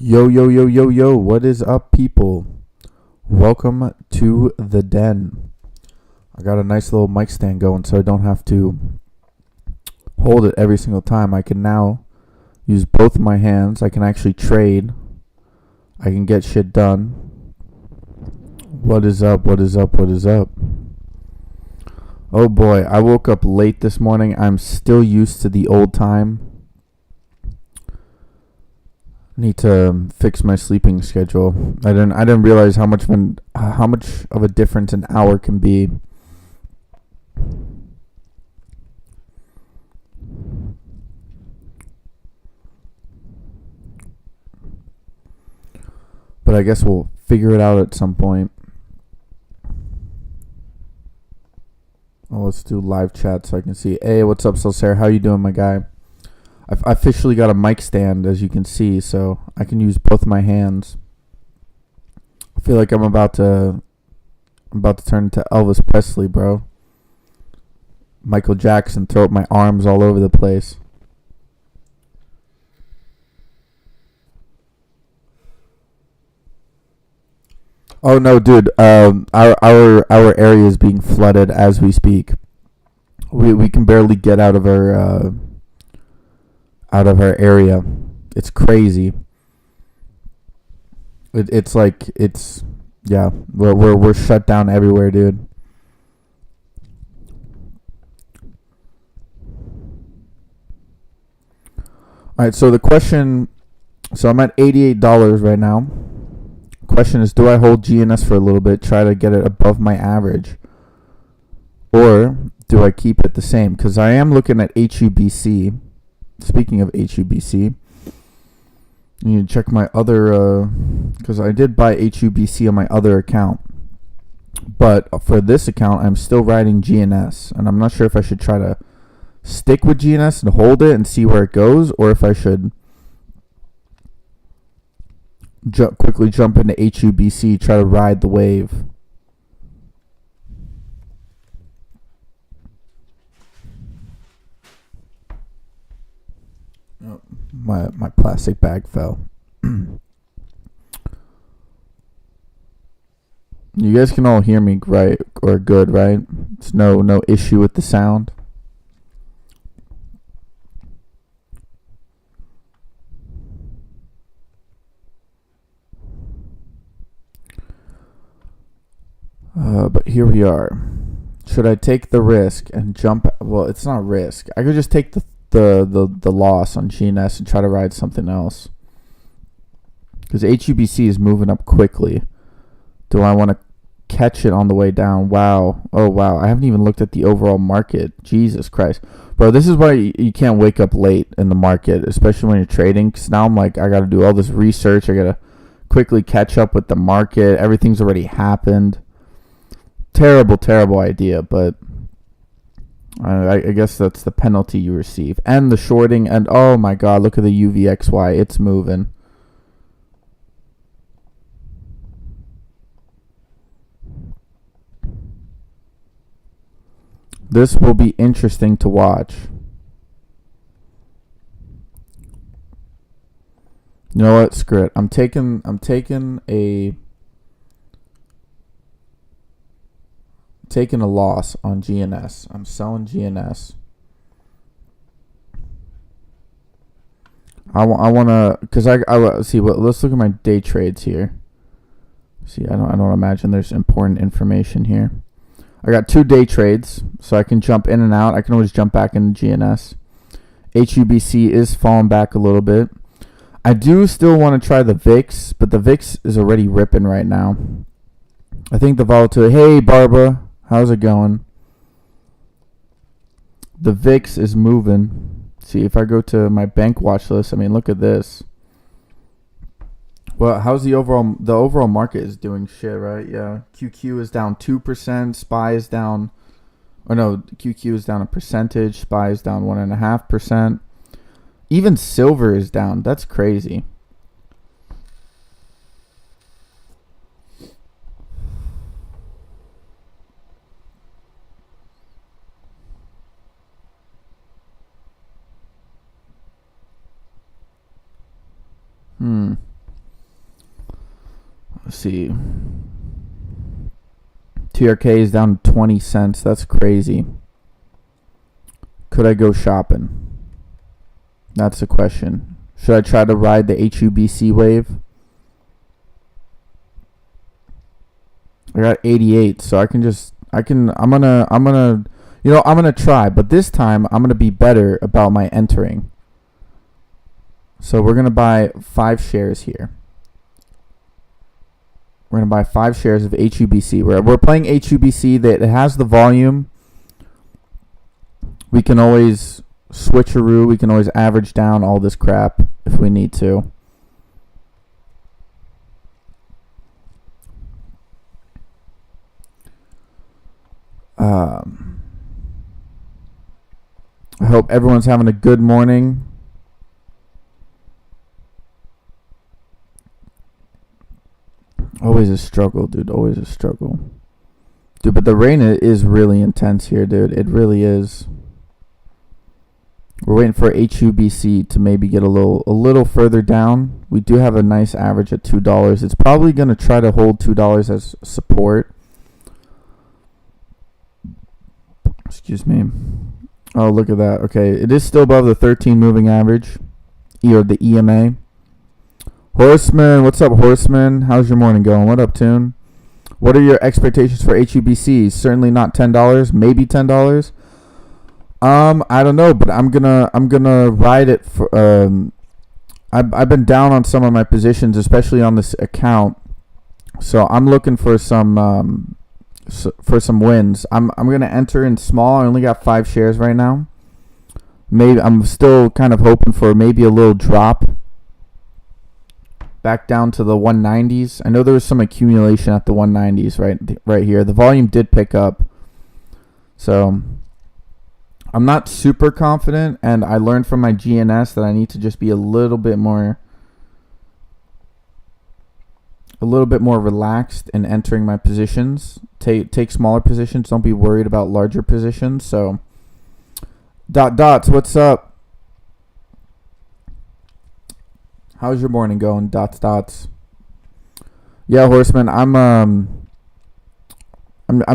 Yo, yo, yo, yo, yo, what is up, people? Welcome to the den. I got a nice little mic stand going so I don't have to hold it every single time. I can now use both of my hands. I can actually trade. I can get shit done. What is up? What is up? What is up? Oh boy, I woke up late this morning. I'm still used to the old time. Need to fix my sleeping schedule. I didn't realize how much of a difference an hour can be. But I guess we'll figure it out at some point. Well, let's do live chat so I can see. Hey, what's up, Celsaire? How you doing, my guy? I've officially got a mic stand, as you can see, so I can use both my hands. I feel like I'm about to turn into Elvis Presley, bro. Michael Jackson, throw up my arms all over the place. Oh no, dude. Our area is being flooded as we speak. We can barely get out of our area. It's crazy. We're shut down everywhere, dude. All right, so the question, so I'm at $88 right now. Question is, do I hold GNS for a little bit, try to get it above my average, or do I keep it the same? Because I am looking at HUBC. Speaking of HUBC, you need to check my other, because I did buy HUBC on my other account. But for this account, I'm still riding GNS, and I'm not sure if I should try to stick with GNS and hold it and see where it goes, or if I should quickly jump into HUBC, try to ride the wave. Oh, my plastic bag fell. You guys can all hear me right or good, right? It's no issue with the sound. But here we are. Should I take the risk and jump? Well, it's not risk. I could just take the loss on GNS and try to ride something else. Because HUBC is moving up quickly. Do I want to catch it on the way down? Wow. Oh, wow. I haven't even looked at the overall market. Jesus Christ. Bro, this is why you can't wake up late in the market, especially when you're trading. Because now I'm like, I got to do all this research. I got to quickly catch up with the market. Everything's already happened. Terrible idea, but I guess that's the penalty you receive. And the shorting, and oh my god, look at the UVXY. It's moving. This will be interesting to watch. You know what? Screw it. I'm taking a loss on GNS. I'm selling GNS. I want to, because I see what. Let's look at my day trades here. See, I don't imagine there's important information here. I got 2 day trades, so I can jump in and out. I can always jump back into GNS. HUBC is falling back a little bit. I do still want to try the VIX, but the VIX is already ripping right now. I think the volatility. Hey, Barbara, how's it going? The VIX is moving. See, if I go to my bank watch list, I mean, look at this. Well, how's the overall market is doing shit, right? Yeah. QQ is down 2%. SPY is down, or no, QQ is down a percentage. SPY is down 1.5%. Even silver is down. That's crazy. see. TRK is down 20 cents. That's crazy. Could I go shopping? That's the question. Should I try to ride the HUBC wave? I got 88, so I'm gonna try, but this time I'm gonna be better about my entering. So we're gonna buy 5 shares here. We're gonna buy 5 shares of HUBC. We're playing HUBC that it has the volume. We can always switcheroo. We can always average down all this crap if we need to. I hope everyone's having a good morning. Always a struggle, dude. Always a struggle. Dude, but the rain is really intense here, dude. It really is. We're waiting for HUBC to maybe get a little further down. We do have a nice average at $2. It's probably going to try to hold $2 as support. Excuse me. Oh, look at that. Okay, it is still above the 13 moving average, or the EMA. Horseman, what's up, Horseman? How's your morning going? What up, Tune? What are your expectations for HUBC? Certainly not $10, maybe $10. I don't know, but I'm gonna ride it for. I've been down on some of my positions, especially on this account, so I'm looking for some wins. I'm gonna enter in small. I only got 5 shares right now. Maybe I'm still kind of hoping for maybe a little drop back down to the 190s. I know there was some accumulation at the 190s right here. The volume did pick up, so I'm not super confident, and I learned from my GNS that I need to just be a little bit more relaxed in entering my positions. Take smaller positions. Don't be worried about larger positions. So, Dots, what's up? How's your morning going, Dots? Yeah, Horseman, I'm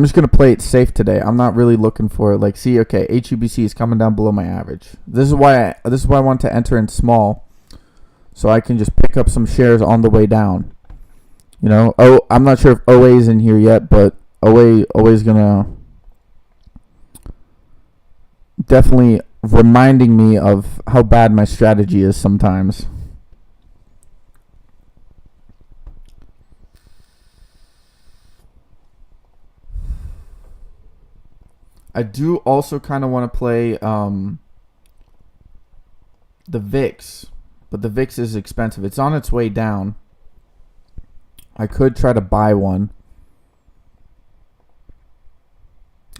just gonna play it safe today. I'm not really looking for it. Like, see, okay, HUBC is coming down below my average. This is why I want to enter in small, so I can just pick up some shares on the way down. You know, I'm not sure if OA is in here yet, but OA is gonna definitely reminding me of how bad my strategy is sometimes. I do also kind of want to play the VIX, but the VIX is expensive. It's on its way down. I could try to buy one.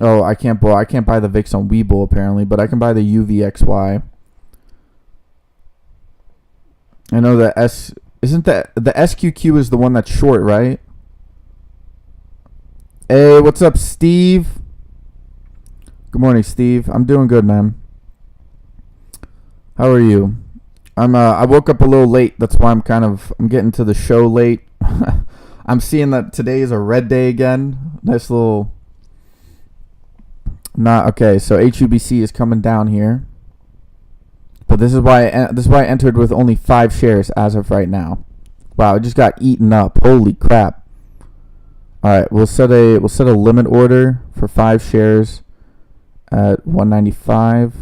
Oh, I can't buy the VIX on Webull apparently, but I can buy the UVXY. I know the the SQQ is the one that's short, right? Hey, what's up, Steve? Good morning, Steve. I'm doing good, man. How are you? I woke up a little late. That's why I'm getting to the show late. I'm seeing that today is a red day again. Nice little. Not okay. So HUBC is coming down here, but this is why I entered with only 5 shares as of right now. Wow, it just got eaten up. Holy crap! All right, we'll set a limit order for 5 shares at 195,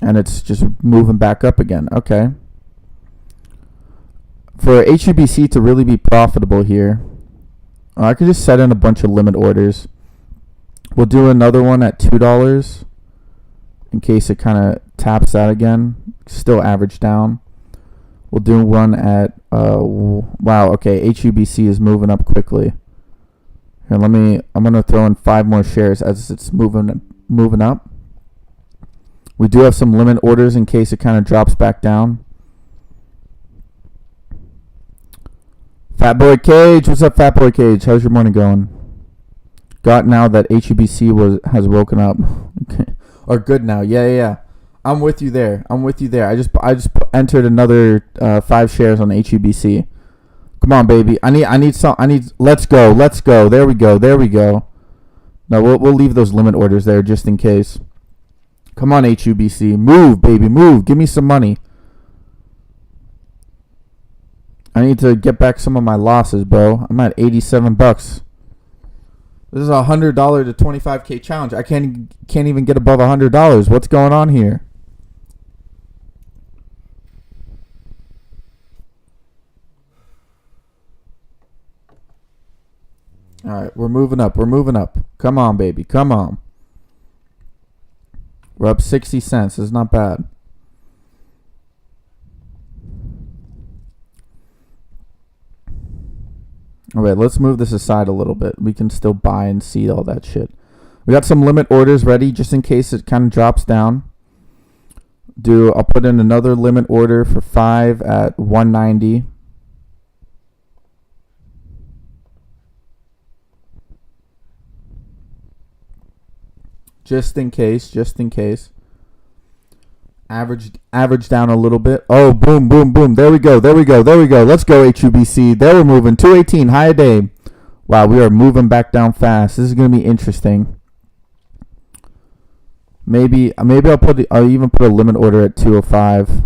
and it's just moving back up again. Okay. For HUBC to really be profitable here, I could just set in a bunch of limit orders. We'll do another one at $2 in case it kind of taps that again. Still average down. We'll do one at wow, okay, HUBC is moving up quickly. Here, I'm gonna throw in 5 more shares as it's moving up. We do have some limit orders in case it kind of drops back down. Fat Boy Cage, what's up, Fat Boy Cage? How's your morning going? Got now that HUBC has woken up, or good now? Yeah. I'm with you there. I just entered another 5 shares on HUBC. Come on, baby. Let's go. Let's go. There we go. There we go. No, we'll leave those limit orders there just in case. Come on, HUBC. Move, baby. Move. Give me some money. I need to get back some of my losses, bro. I'm at 87 bucks. This is a $100 to 25K challenge. I can't even get above $100. What's going on here? All right, we're moving up. We're moving up. Come on, baby. Come on. We're up 60 cents. It's not bad. All right, let's move this aside a little bit. We can still buy and see all that shit. We got some limit orders ready just in case it kind of drops down. I'll put in another limit order for 5 at 190. Just in case. Average down a little bit. Oh, boom, boom, boom. There we go. Let's go, HUBC. There we're moving. 218, high a day. Wow, we are moving back down fast. This is going to be interesting. Maybe I'll even put a limit order at 205.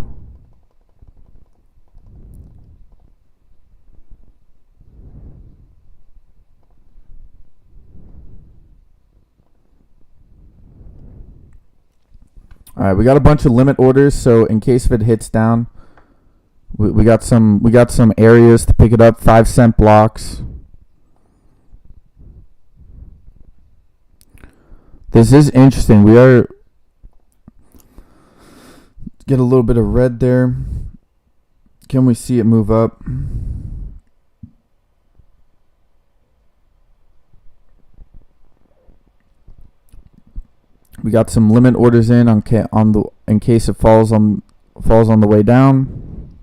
All right, we got a bunch of limit orders, so in case if it hits down, we got some areas to pick it up. 5-cent blocks. This is interesting. We are get a little bit of red there. Can we see it move up? We got some limit orders in case it falls on the way down.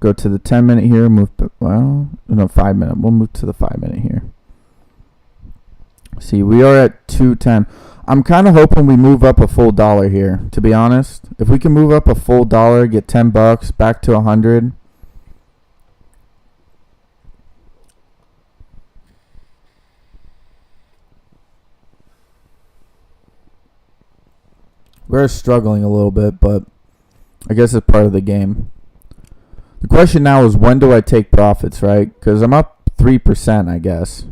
Go to the 10-minute here. 5-minute. We'll move to the 5-minute here. See, we are at 210. I'm kind of hoping we move up a full dollar here, to be honest. If we can move up a full dollar, get 10 bucks back to 100. We're struggling a little bit, but I guess it's part of the game. The question now is, when do I take profits, right? Because I'm up 3%, I guess.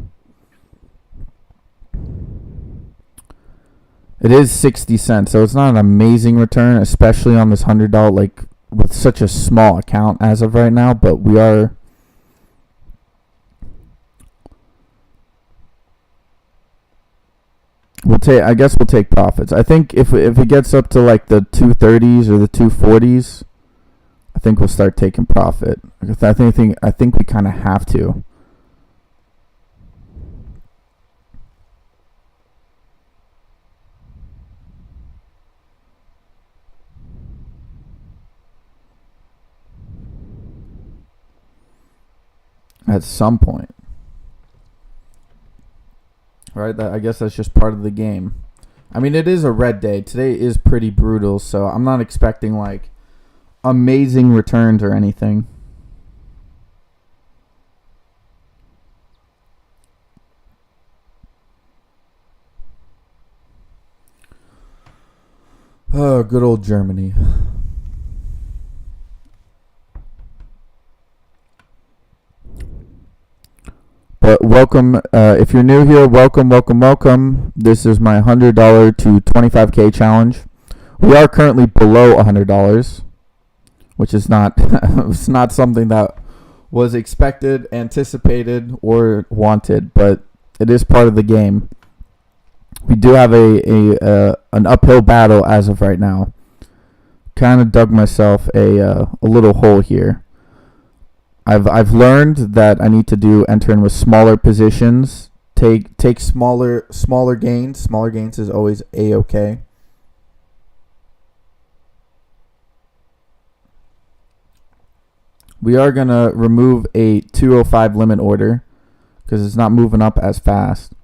It is 60 cents, so it's not an amazing return, especially on this $100, like, with such a small account as of right now, but we are... I guess we'll take profits. I think if it gets up to like the 230s or the 240s, I think we'll start taking profit. I think we kind of have to. At some point. Right, I guess that's just part of the game. I mean, it is a red day. Today is pretty brutal, so I'm not expecting like amazing returns or anything. Oh, good old Germany. But welcome, if you're new here, welcome. This is my $100 to 25K challenge. We are currently below $100, which is not it's not something that was expected, anticipated, or wanted, but it is part of the game. We do have an uphill battle as of right now. Kind of dug myself a little hole here. I've learned that I need to enter in with smaller positions. Take smaller gains. Smaller gains is always A-okay. We are gonna remove a 205 limit order because it's not moving up as fast.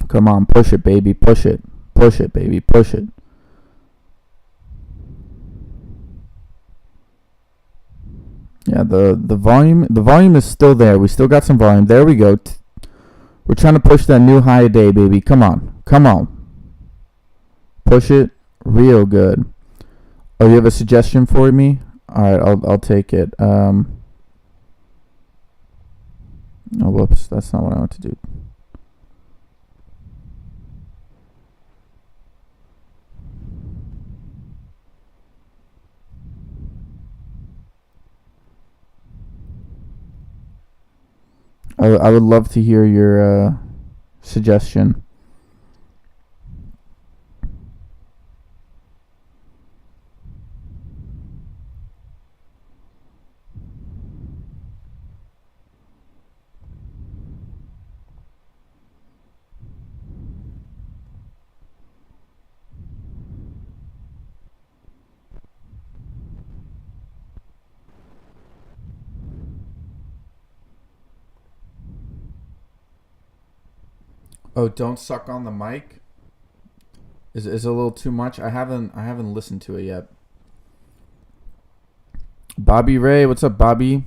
Come on, push it, baby, push it, baby, push it. Yeah, the volume is still there. We still got some volume. There we go. We're trying to push that new high a day, baby. Come on. Come on. Push it real good. Oh, you have a suggestion for me? All right, I'll take it. Oh, whoops. That's not what I want to do. I would love to hear your suggestion. Oh, don't suck on the mic. Is a little too much? I haven't listened to it yet. Bobby Ray, what's up, Bobby?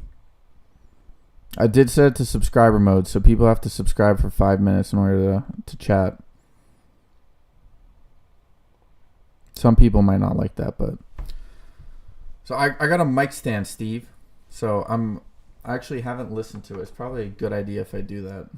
I did set it to subscriber mode, so people have to subscribe for 5 minutes in order to chat. Some people might not like that, but so I got a mic stand, Steve. So I actually haven't listened to it. It's probably a good idea if I do that.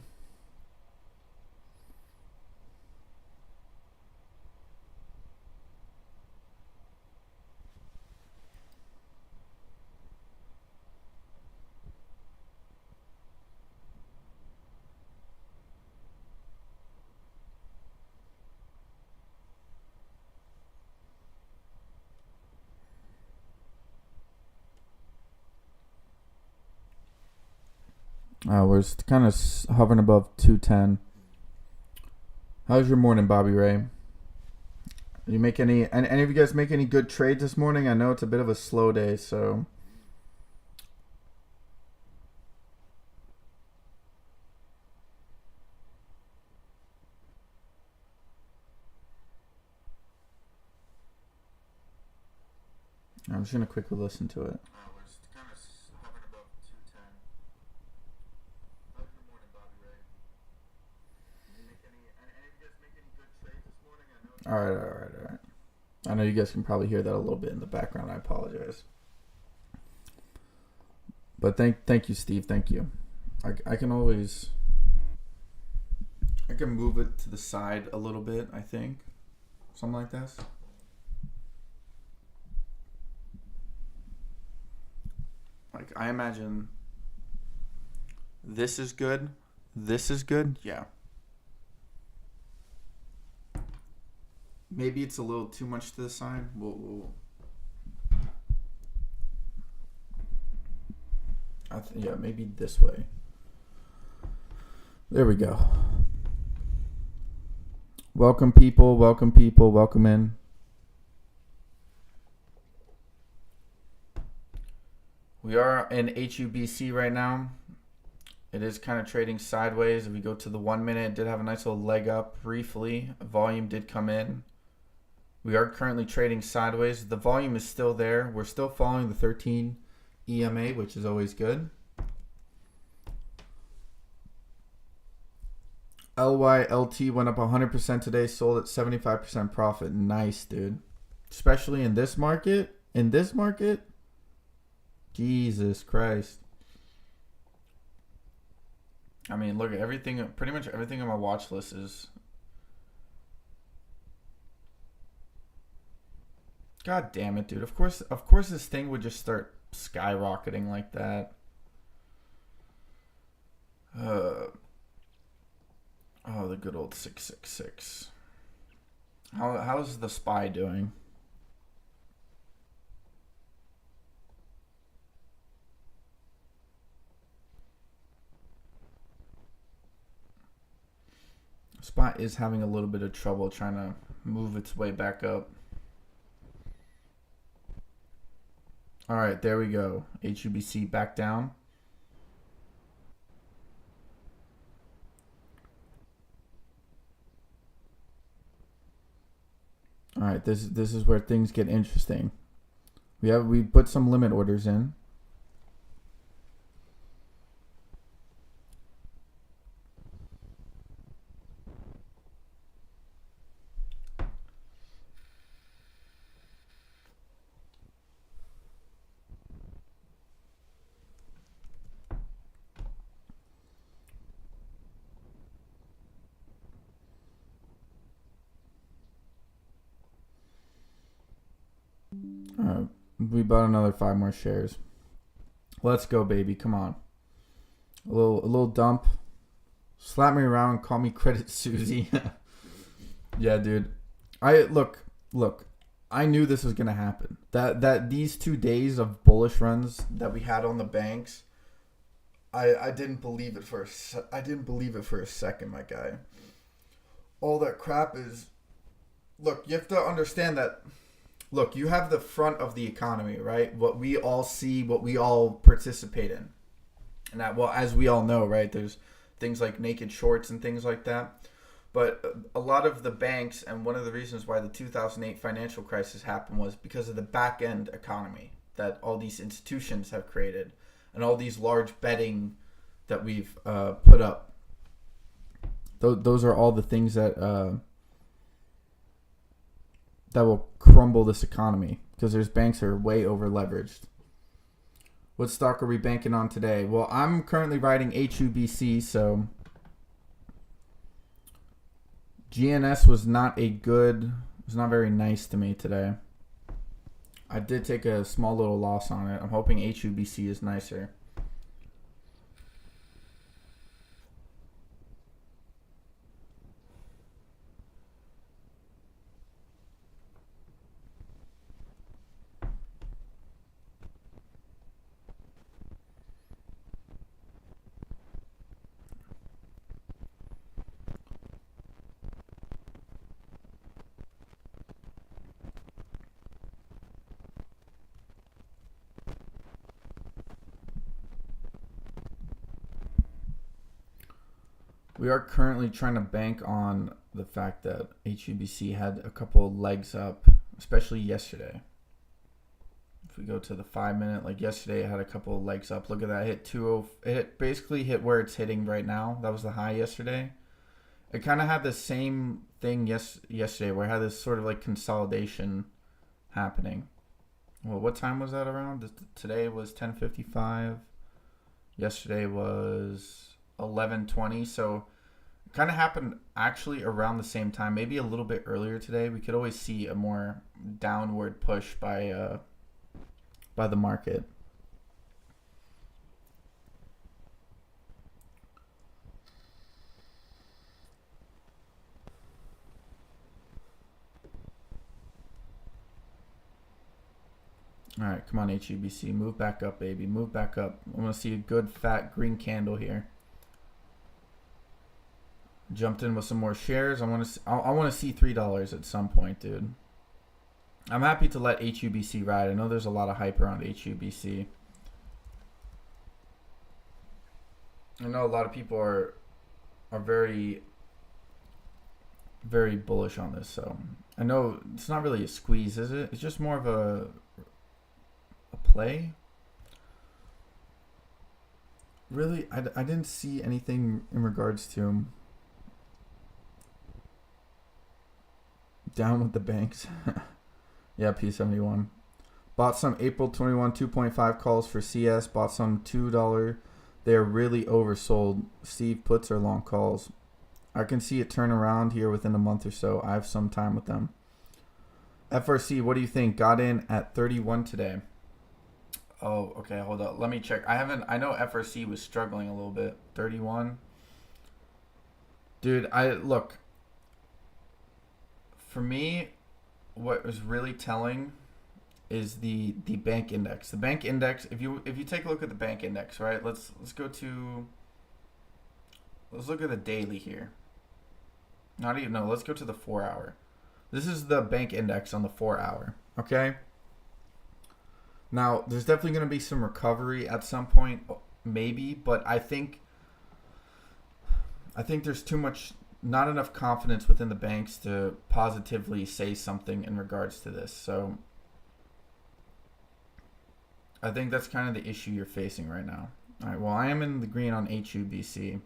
We're kind of hovering above 210. How's your morning, Bobby Ray? You make any of you guys make any good trades this morning? I know it's a bit of a slow day, so I'm just gonna quickly listen to it. All right. I know you guys can probably hear that a little bit in the background. I apologize. But thank you, Steve. Thank you. I can always... I can move it to the side a little bit, I think. Something like this. Like, I imagine this is good. This is good. Yeah. Maybe it's a little too much to the side. Yeah, maybe this way. There we go. Welcome, people. Welcome in. We are in HUBC right now. It is kind of trading sideways. If we go to the 1 minute, it did have a nice little leg up briefly. Volume did come in. We are currently trading sideways. The volume is still there. We're still following the 13 EMA, which is always good. LYLT went up 100% today, sold at 75% profit. Nice, dude. Especially in this market. Jesus Christ. I mean, look at everything. Pretty much everything on my watch list is... God damn it, dude. Of course this thing would just start skyrocketing like that. Oh, the good old 666. How's the SPY doing? SPY is having a little bit of trouble trying to move its way back up. All right, there we go. HUBC back down. All right, this is where things get interesting. We put some limit orders in. We bought another 5 more shares. Let's go, baby. Come on. A little dump. Slap me around. Call me Credit Susie. Yeah, dude. Look. I knew this was gonna happen. That these 2 days of bullish runs that we had on the banks, I didn't believe it for a second, my guy. All that crap is. Look, you have to understand that. Look, you have the front of the economy, right? What we all see, what we all participate in. And that, well, as we all know, right, there's things like naked shorts and things like that. But a lot of the banks, and one of the reasons why the 2008 financial crisis happened was because of the back-end economy that all these institutions have created and all these large betting that we've put up. Those are all the things that will crumble this economy because there's banks that are way over leveraged. What stock are we banking on today? Well, I'm currently riding HUBC, so GNS was not very nice to me today. I did take a small little loss on it. I'm hoping HUBC is nicer. We are currently trying to bank on the fact that HUBC had a couple of legs up, especially yesterday. If we go to the 5 minute, like yesterday, it had a couple of legs up. Look at that, it basically hit where it's hitting right now. That was the high yesterday. It kind of had the same thing yesterday where it had this sort of like consolidation happening. Well, what time was that around? Today was 10:55. Yesterday was 11:20. So it kind of happened actually around the same time, maybe a little bit earlier today. We could always see a more downward push by the market. All right, come on, HUBC. Move back up, baby. Move back up. I want to see a good, fat, green candle here. Jumped in with some more shares. I want to see $3 at some point, dude. I'm happy to let HUBC ride. I know there's a lot of hype around HUBC. I know a lot of people are very, very bullish on this. So I know it's not really a squeeze, is it? It's just more of a play. Really, I didn't see anything in regards to him. Down with the banks. Yeah, P71. Bought some April 21 2.5 calls for CS. Bought some $2. They are really oversold. Steve puts are long calls. I can see it turn around here within a month or so. I have some time with them. FRC, what do you think? Got in at 31 today. Oh, okay, hold up. Let me check. I know FRC was struggling a little bit. 31. Dude, look. For me, what was really telling is the bank index. The bank index, if you take a look at the bank index, right? Let's look at the daily here. Let's go to the 4 hour. This is the bank index on the 4 hour, okay? Now, there's definitely going to be some recovery at some point, maybe, but I think there's not enough confidence within the banks to positively say something in regards to this. So I think that's kind of the issue you're facing right now. All right, well, I am in the green on HUBC.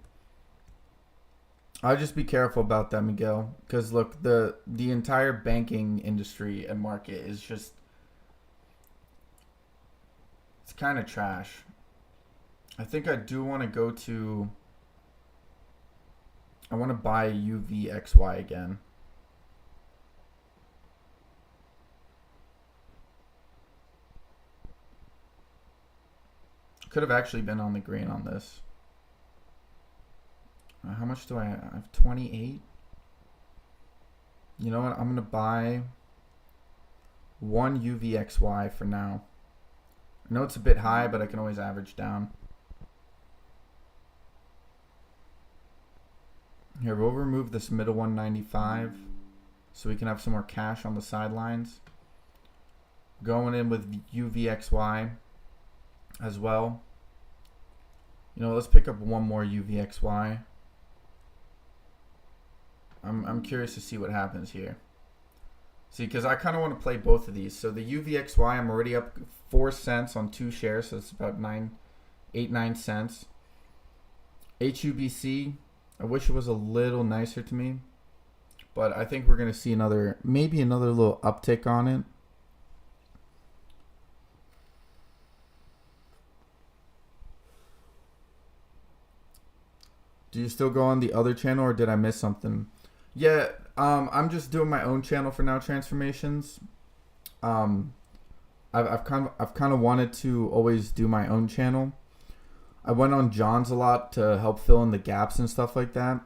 I'll just be careful about that, Miguel, because look, the entire banking industry and market is just, it's kind of trash. I think I do want to I want to buy UVXY again. Could have actually been on the green on this. How much do I have? I have 28. You know what? I'm going to buy one UVXY for now. I know it's a bit high, but I can always average down. Here, we'll remove this middle 195 so we can have some more cash on the sidelines. Going in with UVXY as well. You know, let's pick up one more UVXY. I'm curious to see what happens here. See, because I kind of want to play both of these. So the UVXY, I'm already up 4 cents on 2 shares, so it's about 9 cents. HUBC, I wish it was a little nicer to me, but I think we're going to see maybe another little uptick on it. Do you still go on the other channel, or did I miss something? Yeah, I'm just doing my own channel for now, Transformations. I've kind of wanted to always do my own channel. I went on John's a lot to help fill in the gaps and stuff like that.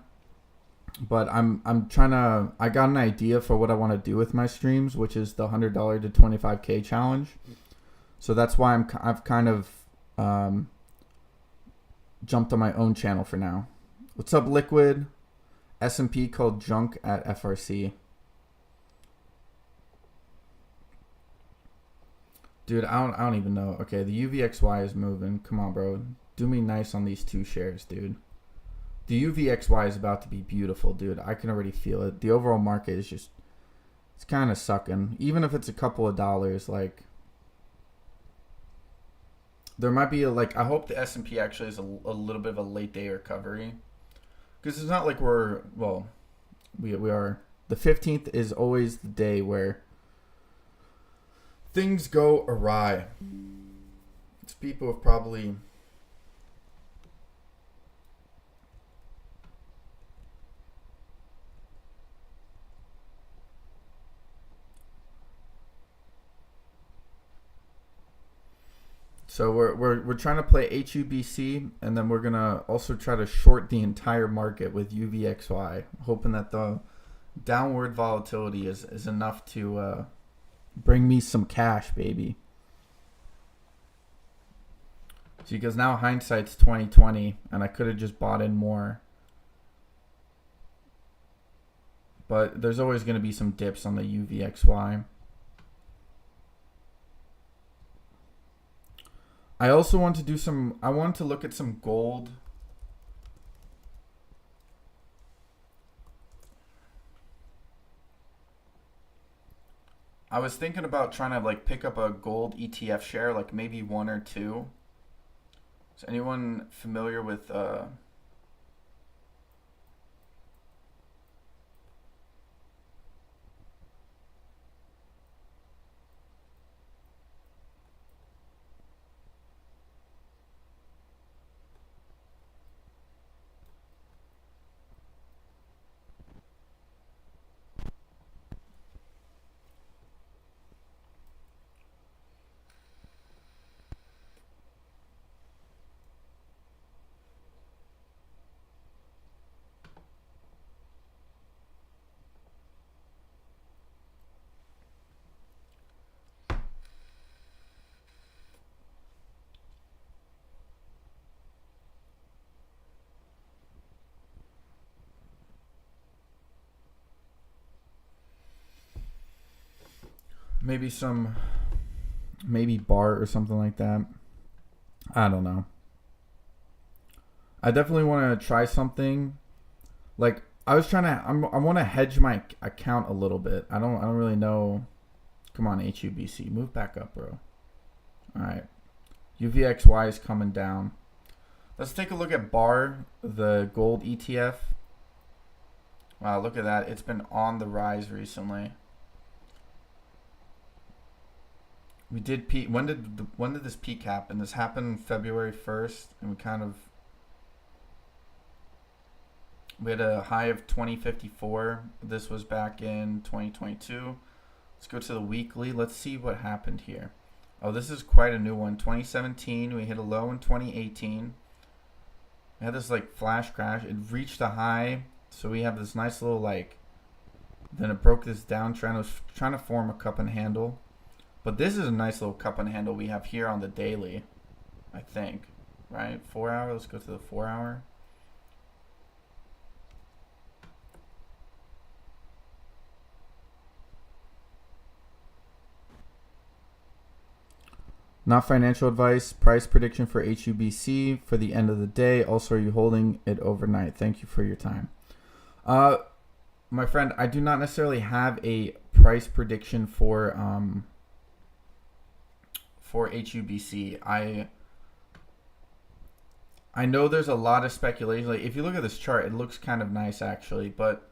But I got an idea for what I want to do with my streams, which is the $100 to 25K challenge. So that's why I've kind of jumped on my own channel for now. What's up, Liquid? S&P called junk at FRC. Dude, I don't even know. Okay, the UVXY is moving. Come on, bro. Do me nice on these 2 shares, dude. The UVXY is about to be beautiful, dude. I can already feel it. The overall market is just, it's kind of sucking. Even if it's a couple of dollars, like, there might be I hope the S&P actually is a little bit of a late day recovery. Because it's not like we are. The 15th is always the day where things go awry. It's people have probably... So we're trying to play HUBC, and then we're gonna also try to short the entire market with UVXY, hoping that the downward volatility is enough to bring me some cash, baby. See, because now hindsight's 20/20, and I could have just bought in more. But there's always gonna be some dips on the UVXY. I also want to do I want to look at some gold. I was thinking about trying to pick up a gold ETF share, maybe 1 or 2. Is anyone familiar with maybe BART or something like that. I don't know. I definitely want to try something. I want to hedge my account a little bit. I don't really know. Come on, HUBC, move back up, bro. All right, UVXY is coming down. Let's take a look at BAR, the gold ETF. Wow, look at that. It's been on the rise recently. We did peak. When did this peak happen? This happened February 1st, and we had a high of 2054. This was back in 2022. Let's go to the weekly. Let's see what happened here. Oh, this is quite a new one. 2017, we hit a low in 2018. We had this like flash crash. It reached a high, so we have this nice little like. Then it broke this downtrend. It was trying to form a cup and handle, but this is a nice little cup and handle we have here on the daily, I think. Right, 4 hour. Let's go to the 4 hour. Not financial advice. Price prediction for HUBC for the end of the day. Also, are you holding it overnight? Thank you for your time. My friend, I do not necessarily have a price prediction for HUBC. I know there's a lot of speculation. Like if you look at this chart, it looks kind of nice actually, but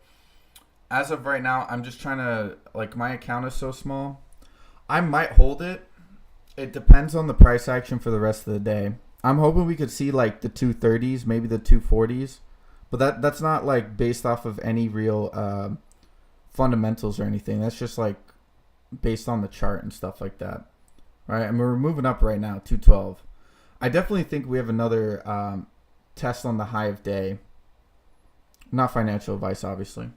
as of right now, I'm just trying to like my account is so small. I might hold it. It depends on the price action for the rest of the day. I'm hoping we could see like the 230s, maybe the 240s, but that's not like based off of any real fundamentals or anything. That's just like based on the chart and stuff like that, right? And we're moving up right now, 212. I definitely think we have another test on the high of day. Not financial advice, obviously.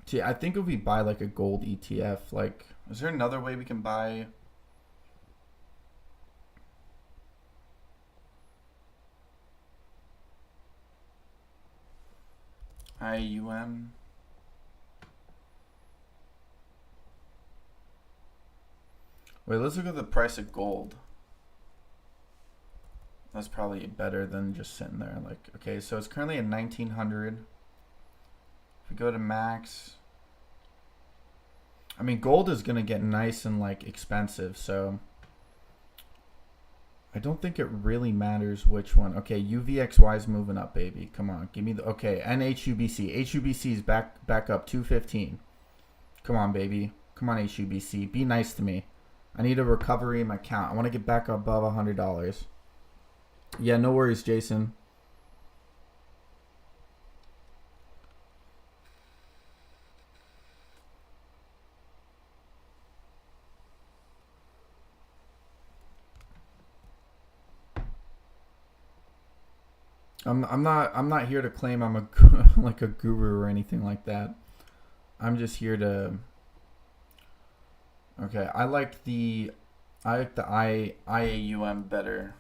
See, I think if we buy like a gold ETF, like, is there another way we can buy? IAUM. Wait, let's look at the price of gold. That's probably better than just sitting there. Like, okay, so it's currently at 1900. If we go to max, I mean, gold is gonna get nice and like expensive, so I don't think it really matters which one. Okay, UVXY is moving up, baby. Come on, give me the okay. And HUBC. HUBC is back up 215. Come on, baby. Come on, HUBC. Be nice to me. I need a recovery in my account. I want to get back above $100. Yeah, no worries, Jason. I'm not here to claim I'm a like a guru or anything like that. I'm just here to. Okay, I like the IAUM better.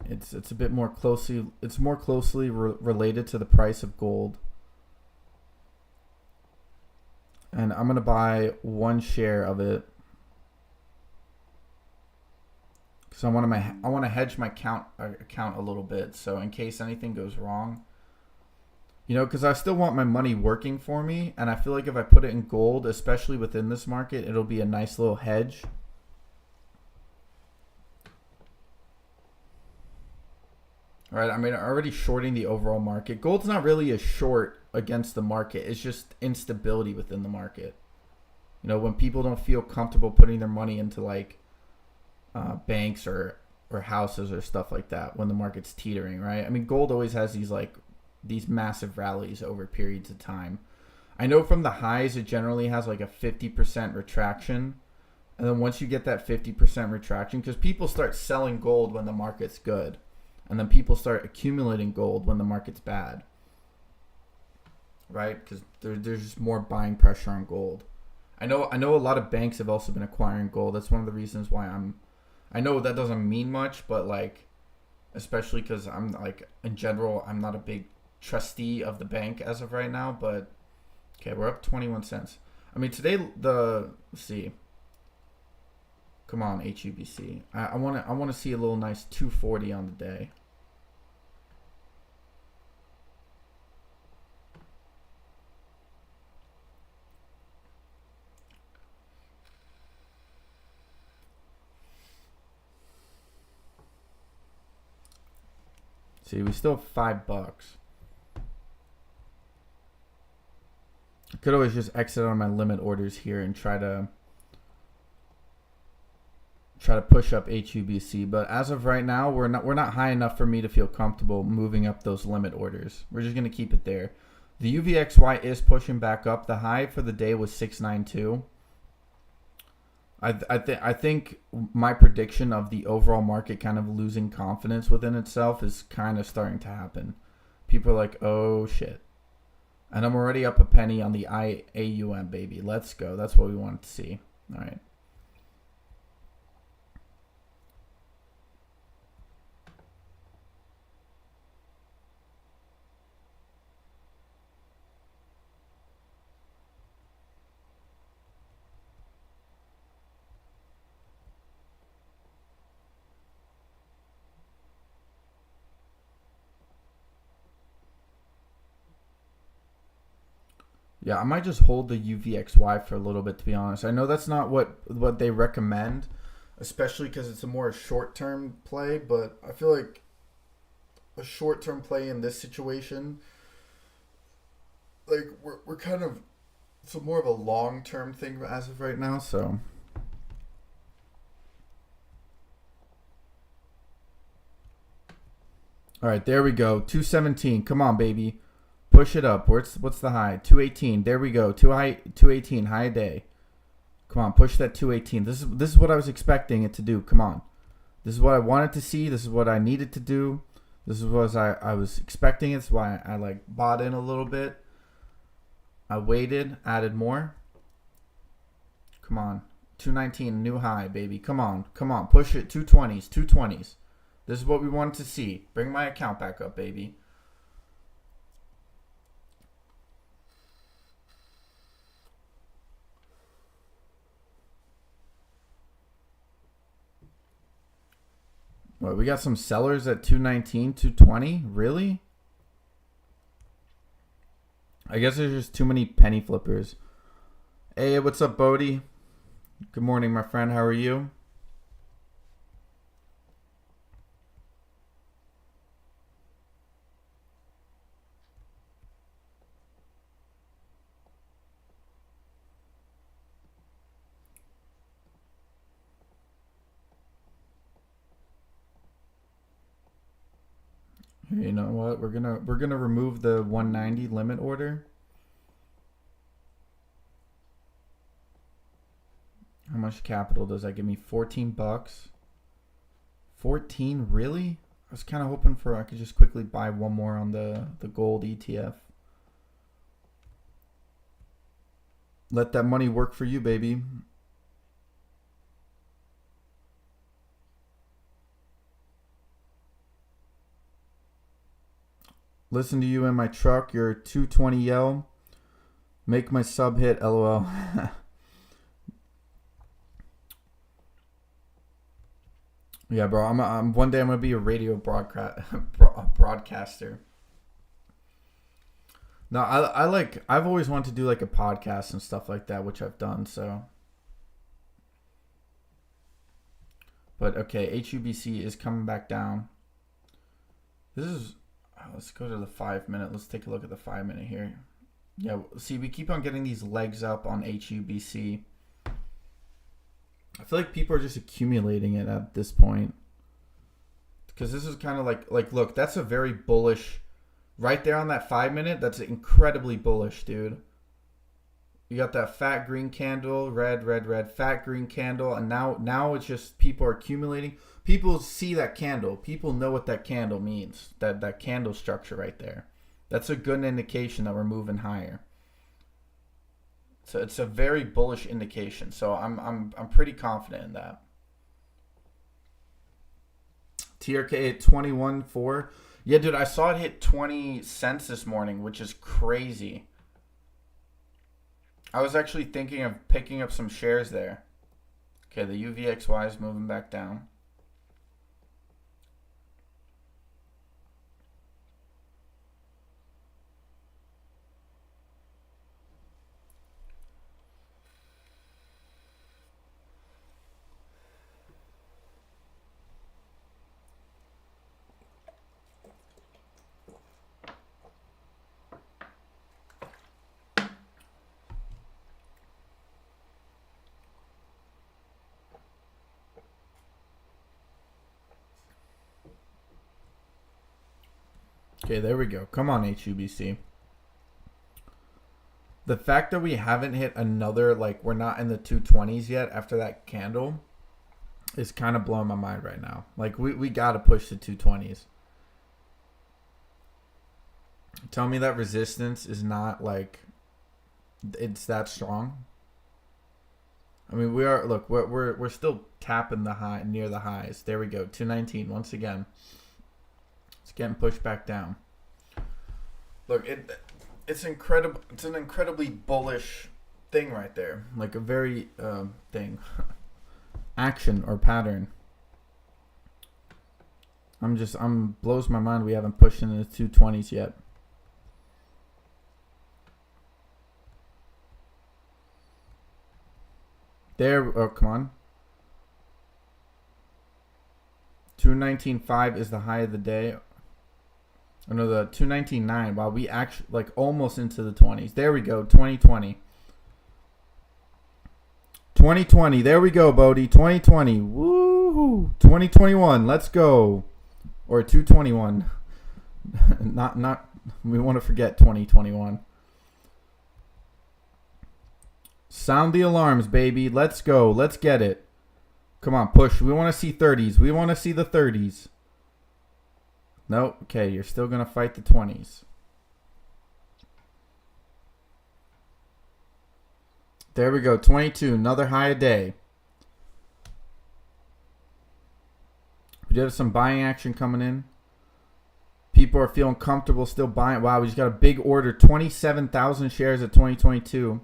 It's a bit more closely. It's more closely related to the price of gold. And I'm gonna buy one share of it. So I want to hedge my account a little bit, so in case anything goes wrong, you know, because I still want my money working for me, and I feel like if I put it in gold, especially within this market, it'll be a nice little hedge. All right, I mean, already shorting the overall market. Gold's not really a short against the market. It's just instability within the market. You know, when people don't feel comfortable putting their money into like banks or houses or stuff like that when the market's teetering, right? I mean, gold always has these massive rallies over periods of time. I know from the highs it generally has like a 50% retraction, and then once you get that 50% retraction, because people start selling gold when the market's good, and then people start accumulating gold when the market's bad, right? Because there's just more buying pressure on gold. I know a lot of banks have also been acquiring gold. That's one of the reasons why I know that doesn't mean much, but like, especially because I'm like, in general, I'm not a big trustee of the bank as of right now, but okay, we're up 21 cents. I mean, today, let's see. Come on, HUBC. I want to see a little nice 240 on the day. See, we still have $5. I could always just exit on my limit orders here and try to try to push up HUBC. But as of right now, we're not high enough for me to feel comfortable moving up those limit orders. We're just gonna keep it there. The UVXY is pushing back up. The high for the day was 692. I think my prediction of the overall market kind of losing confidence within itself is kind of starting to happen. People are like, oh shit. And I'm already up a penny on the IAUM, baby. Let's go. That's what we wanted to see. All right. Yeah, I might just hold the UVXY for a little bit, to be honest. I know that's not what they recommend, especially because it's a more short-term play, but I feel like a short-term play in this situation, like, we're kind of, it's more of a long-term thing as of right now, so. All right, there we go. 217. Come on, baby. Push it up. What's the high? 218. There we go. 218. High day. Come on, push that 218. This is what I was expecting it to do. Come on. This is what I wanted to see. This is what I needed to do. This is what I was expecting. It's why I like bought in a little bit. I waited, added more. Come on. 219, new high, baby. Come on. Come on. Push it. 220s. 220s. This is what we wanted to see. Bring my account back up, baby. What, we got some sellers at 219, 220? Really? I guess there's just too many penny flippers. Hey, what's up, Bodie? Good morning, my friend. How are you? You know what? We're gonna remove the 190 limit order. How much capital does that give me? 14 bucks. 14, really? I was kind of hoping for I could just quickly buy one more on the gold ETF. Let that money work for you, baby. Listen to you in my truck. You're 220 yell. Make my sub hit. LOL. Yeah, bro. I'm one day I'm gonna be a radio broadcaster. No, I've always wanted to do like a podcast and stuff like that, which I've done. So, but okay, HUBC is coming back down. This is. Let's go to the 5 minute. Let's take a look at the 5 minute here. Yeah, see, we keep on getting these legs up on HUBC. I feel like people are just accumulating it at this point. Because this is kind of like, look, that's a very bullish, right there on that 5 minute, that's incredibly bullish, dude. You got that fat green candle, red, fat green candle, and now it's just people are accumulating. People see that candle. People know what that candle means. That candle structure right there. That's a good indication that we're moving higher. So it's a very bullish indication. So I'm pretty confident in that. TRK at 21.4. Yeah, dude, I saw it hit 20 cents this morning, which is crazy. I was actually thinking of picking up some shares there. Okay, the UVXY is moving back down. Okay, there we go. Come on, HUBC. The fact that we haven't hit another, like, we're not in the 220s yet after that candle is kind of blowing my mind right now. Like, we got to push the 220s. Tell me that resistance is not, like, it's that strong. I mean, we are, look, we're still tapping the high, near the highs. There we go, 219 once again. It's getting pushed back down. Look, it's incredible. It's an incredibly bullish thing right there. Like a very thing, action or pattern. I'm blows my mind. We haven't pushed into the 220s yet. There. Oh, come on. 219.5 is the high of the day. Oh, no, the 219.9. Wow, we actually, like, almost into the 20s. There we go, 2020. 2020, there we go, Bodie. 2020, woohoo. 2021, let's go. Or 221. not, we want to forget 2021. Sound the alarms, baby. Let's go. Let's get it. Come on, push. We want to see 30s. We want to see the 30s. No, okay, you're still going to fight the 20s. There we go, 22, another high a day. We did have some buying action coming in. People are feeling comfortable still buying. Wow, we just got a big order, 27,000 shares at 2022.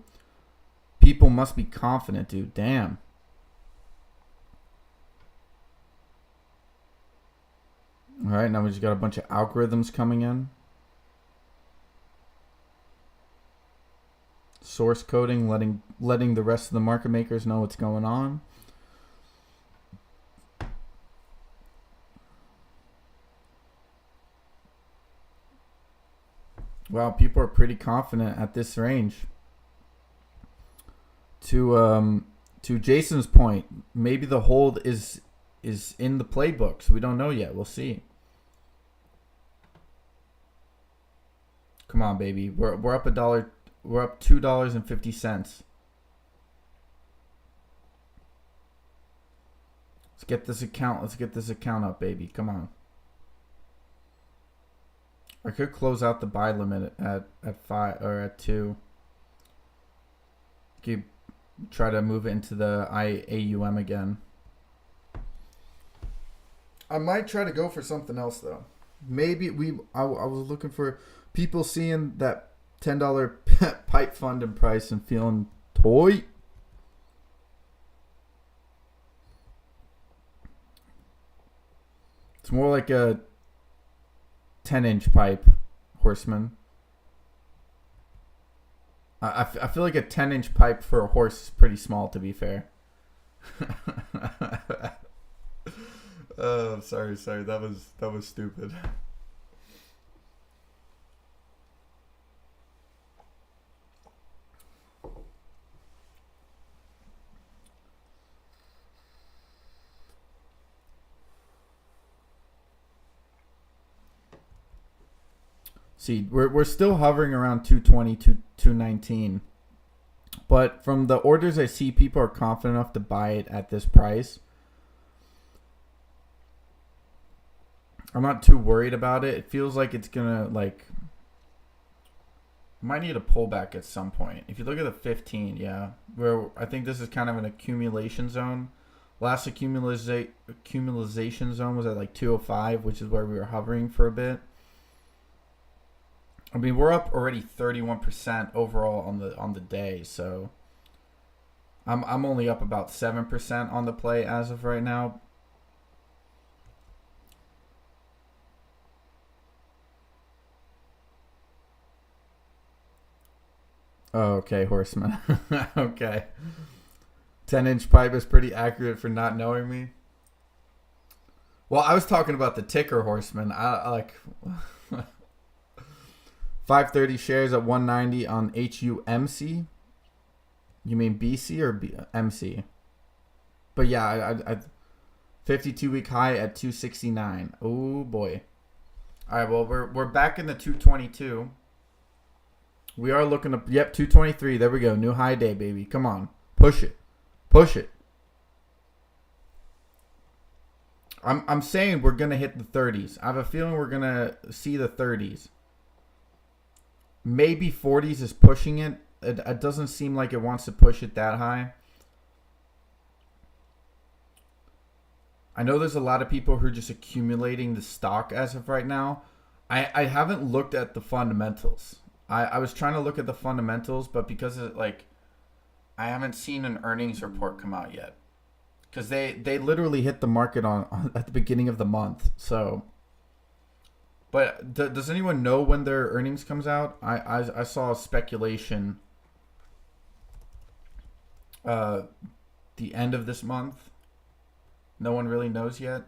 People must be confident, dude. Damn. All right, now we just got a bunch of algorithms coming in. Source coding, letting the rest of the market makers know what's going on. Wow, people are pretty confident at this range. To Jason's point, maybe the hold is in the playbooks. We don't know yet. We'll see. Come on, baby. We're up $1. We're up $2.50. Let's get this account. Let's get this account up, baby. Come on. I could close out the buy limit at 5 or at 2. Keep try to move it into the IAUM again. I might try to go for something else though. Maybe I was looking for people seeing that $10 pipe fund in price and feeling toy. It's more like a 10-inch pipe, Horseman. I feel like a 10-inch pipe for a horse is pretty small, to be fair. Oh, sorry. That was stupid. See, we're still hovering around 220 to 219. But from the orders I see, people are confident enough to buy it at this price. I'm not too worried about it. It feels like it's gonna might need a pullback at some point. If you look at the 15, yeah, where I think this is kind of an accumulation zone. Last accumulation zone was at like 205, which is where we were hovering for a bit. I mean, we're up already 31% overall on the day, so I'm only up about 7% on the play as of right now. Oh, okay, Horseman. Okay. 10-inch pipe is pretty accurate for not knowing me. Well, I was talking about the ticker, Horseman. I like 530 shares at 190 on HUMC. You mean BC or MC? But yeah, I 52-week high at 269. Oh boy. All right, well, we're back in the 222. We are looking up. Yep, 223. There we go. New high day, baby. Come on. Push it. Push it. I'm saying we're going to hit the 30s. I have a feeling we're going to see the 30s. Maybe 40s is pushing it. It doesn't seem like it wants to push it that high. I know there's a lot of people who are just accumulating the stock as of right now. I haven't looked at the fundamentals. I was trying to look at the fundamentals, but because of, like, I haven't seen an earnings report come out yet. Because they literally hit the market on at the beginning of the month. So, but does anyone know when their earnings comes out? I saw speculation. The end of this month. No one really knows yet.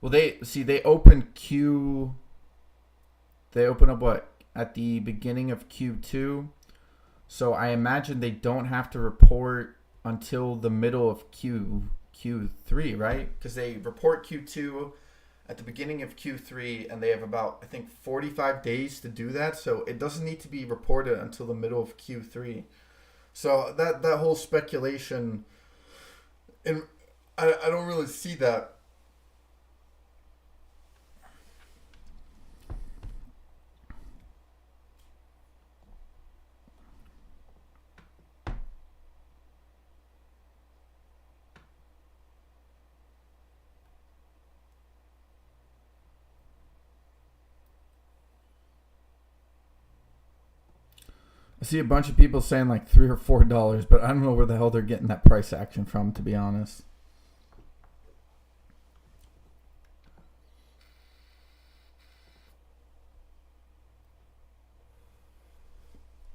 Well, they open up what at the beginning of Q2. So I imagine they don't have to report until the middle of Q3, right? Because they report Q2 at the beginning of Q3, and they have about, I think, 45 days to do that. So it doesn't need to be reported until the middle of Q3. So that whole speculation, and I don't really see that. I see a bunch of people saying like $3 or $4, but I don't know where the hell they're getting that price action from, to be honest.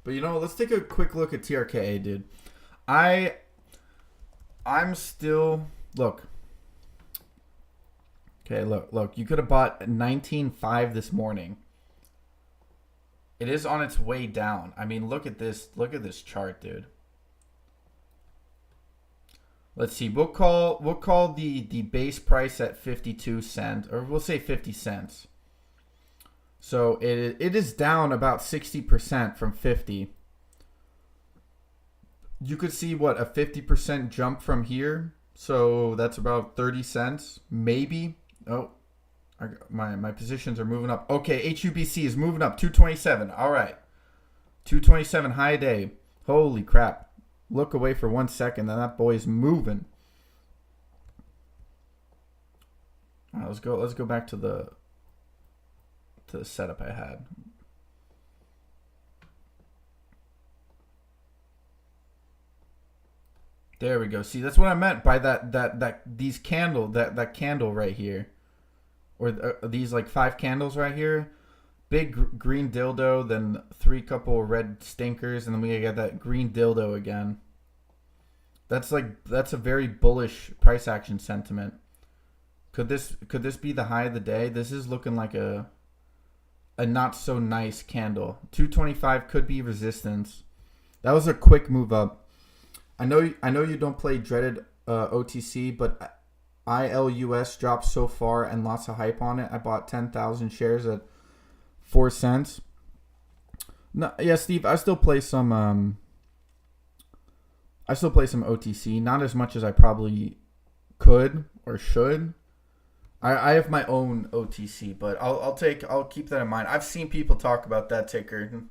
But you know, let's take a quick look at TRKA, dude. I'm still look. Okay, look. You could have bought 19.5 this morning. It is on its way down. I mean, look at this. Look at this chart, dude. Let's see. We'll call the base price at 52 cents, or we'll say 50 cents. So it is down about 60% from 50. You could see what a 50% jump from here. So that's about 30 cents, maybe. Oh, my positions are moving up. Okay, HUBC is moving up. 227. All right. 227 high day. Holy crap. Look away for 1 second, and that boy's moving. All right, let's go back to the setup I had. There we go. See, that's what I meant by that candle right here. Or these like 5 candles right here. Big green dildo, then 3 couple red stinkers, and then we got that green dildo again. That's a very bullish price action sentiment. Could this be the high of the day? This is looking like a not so nice candle. 225 could be resistance. That was a quick move up. I know you don't play dreaded OTC, but ILUS dropped so far and lots of hype on it. I bought 10,000 shares at 4 cents. No, yeah, Steve, I still play some OTC, not as much as I probably could or should. I have my own OTC, but I'll keep that in mind. I've seen people talk about that ticker.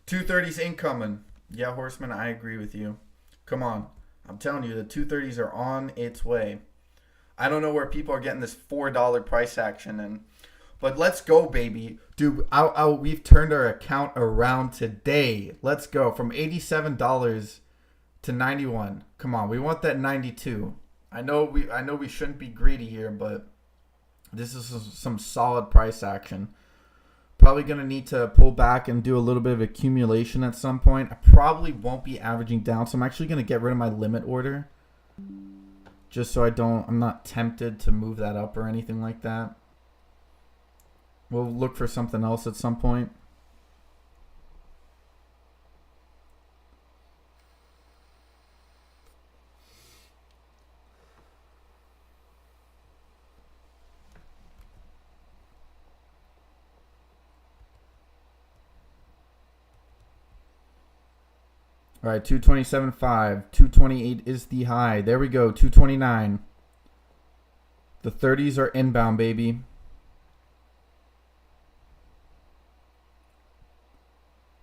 230's incoming. Yeah, Horseman, I agree with you. Come on. I'm telling you, the 230s are on its way. I don't know where people are getting this $4 price action in. But let's go, baby. Dude, we've turned our account around today. Let's go. From $87 to $91. Come on, we want that 92. I know we shouldn't be greedy here, but this is some solid price action. Probably going to need to pull back and do a little bit of accumulation at some point. I probably won't be averaging down, so I'm actually going to get rid of my limit order. Just so I'm not tempted to move that up or anything like that. We'll look for something else at some point. All right, 227.5. 228 is the high. There we go, 229. The 30s are inbound, baby.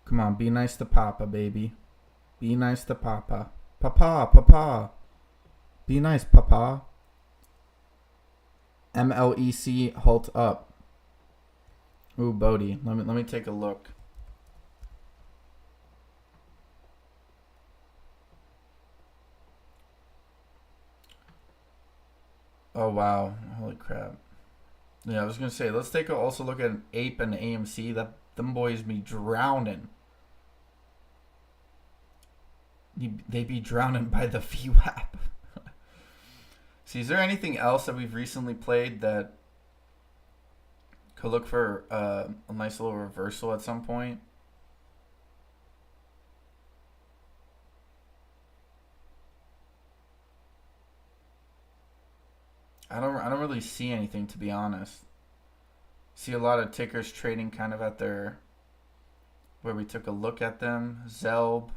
Come on, be nice to Papa, baby. Be nice to Papa. Papa. Be nice, Papa. MLEC, halt up. Ooh, Bodie. Let me take a look. Oh, wow. Holy crap. Yeah, I was going to say, let's also look at an APE and AMC. Them boys be drowning. They be drowning by the VWAP. See, is there anything else that we've recently played that could look for a nice little reversal at some point? I don't really see anything, to be honest. See a lot of tickers trading kind of at their, where we took a look at them. Zelb.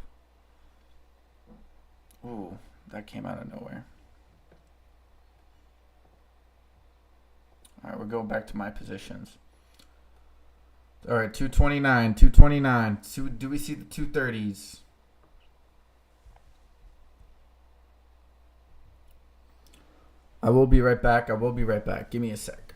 Ooh, that came out of nowhere. All right, we're going back to my positions. All right, 229, 229. Do we see the 230s? I will be right back. Give me a sec.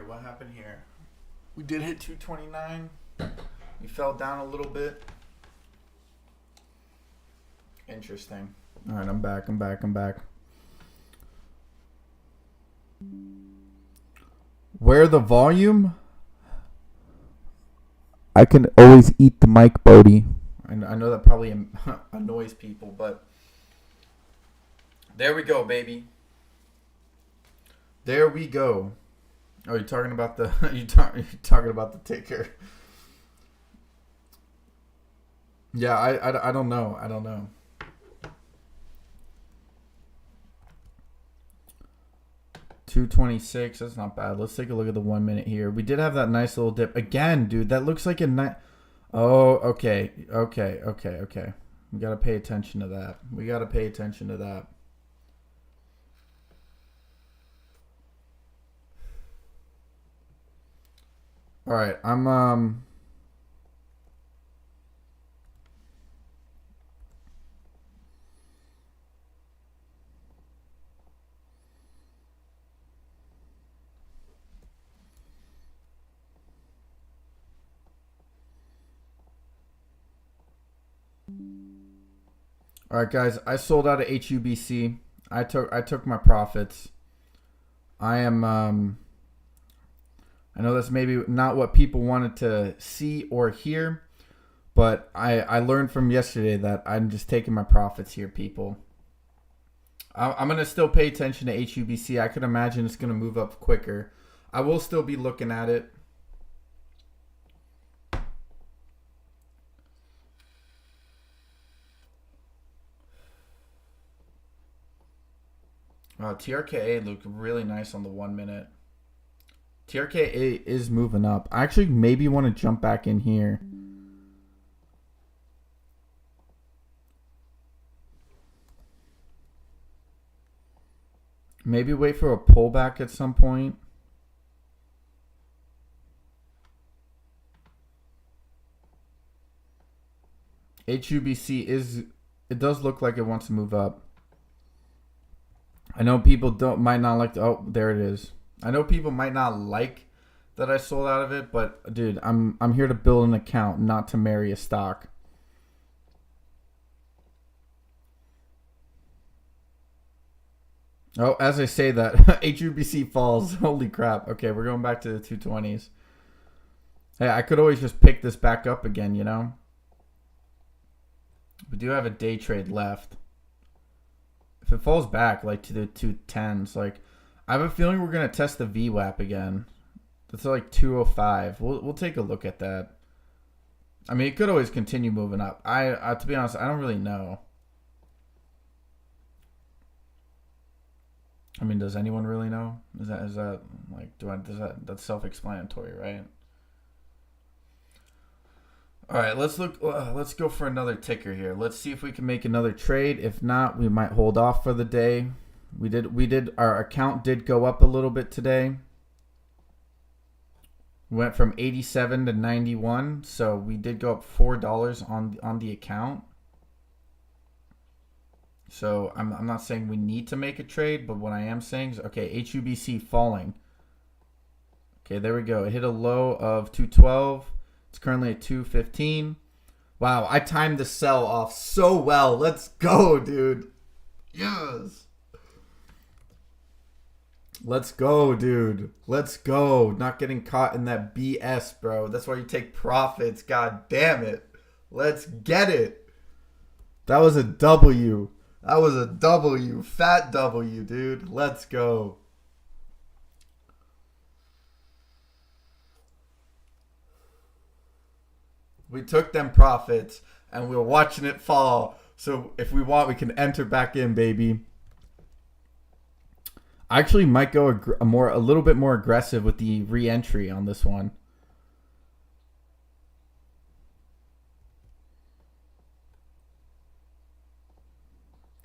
What happened here? We did hit 229. We fell down a little bit. Interesting. All right, I'm back. Where the volume? I can always eat the mic, Bodie. I know that probably annoys people, but There we go, baby. There we go. Oh, you're talking about the you're talking about the ticker. Yeah, I don't know. I don't know. $226. That's not bad. Let's take a look at the 1 minute here. We did have that nice little dip again, dude. That looks like a nice. Oh, okay. We gotta pay attention to that. All right, I'm all right, guys. I sold out of HUBC. I took my profits. I am I know that's maybe not what people wanted to see or hear, but I learned from yesterday that I'm just taking my profits here, people. I'm going to still pay attention to HUBC. I could imagine it's going to move up quicker. I will still be looking at it. TRKA looked really nice on the 1 minute. TRKA is moving up. I actually maybe want to jump back in here. Maybe wait for a pullback at some point. HUBC it does look like it wants to move up. I know people might not like oh, there it is. I know people might not like that I sold out of it, but dude, I'm here to build an account, not to marry a stock. Oh, as I say that, HUBC falls. Holy crap. Okay, we're going back to the 220s. Hey, I could always just pick this back up again, you know? We do have a day trade left. If it falls back like to the 210s, like I have a feeling we're gonna test the VWAP again. That's like 205. We'll take a look at that. I mean, it could always continue moving up. I to be honest, I don't really know. I mean, does anyone really know? Is that like that's self-explanatory, right? All right, let's look. Let's go for another ticker here. Let's see if we can make another trade. If not, we might hold off for the day. We did. Our account did go up a little bit today. We went from 87 to 91, so we did go up $4 on the account. So I'm not saying we need to make a trade, but what I am saying is, okay, HUBC falling. Okay, there we go. It hit a low of 212. It's currently at 215. Wow, I timed the sell off so well. Let's go, dude. Yes. Let's go, dude. Let's go. Not getting caught in that BS, bro. That's why you take profits. God damn it. Let's get it. That was a W. That was a W. Fat W, dude. Let's go. We took them profits and we were watching it fall. So if we want, we can enter back in, baby. I actually might go a little bit more aggressive with the re-entry on this one.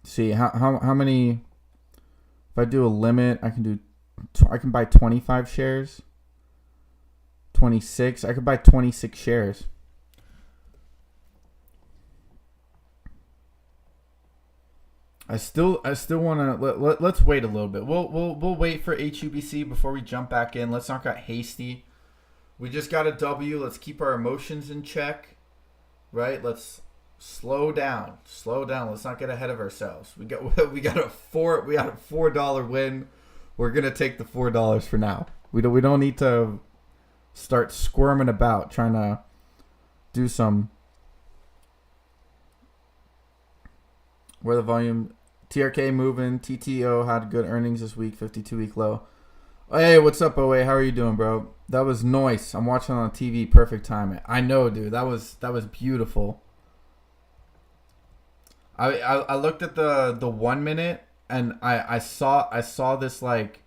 See how many? If I do a limit, I can buy 25 shares. 26. I could buy 26 shares. I still want to let's wait a little bit. We'll wait for HUBC before we jump back in. Let's not get hasty. We just got a W. Let's keep our emotions in check, right? Let's slow down. Let's not get ahead of ourselves. We got a $4 win. We're gonna take the $4 for now. We don't need to start squirming about trying to do some. Where the volume TRK moving. TTO had good earnings this week. 52-week low. Hey, what's up, OA? How are you doing, bro? That was nice. I'm watching on TV. Perfect timing. I know, dude. That was beautiful. I looked at the 1 minute and I saw this like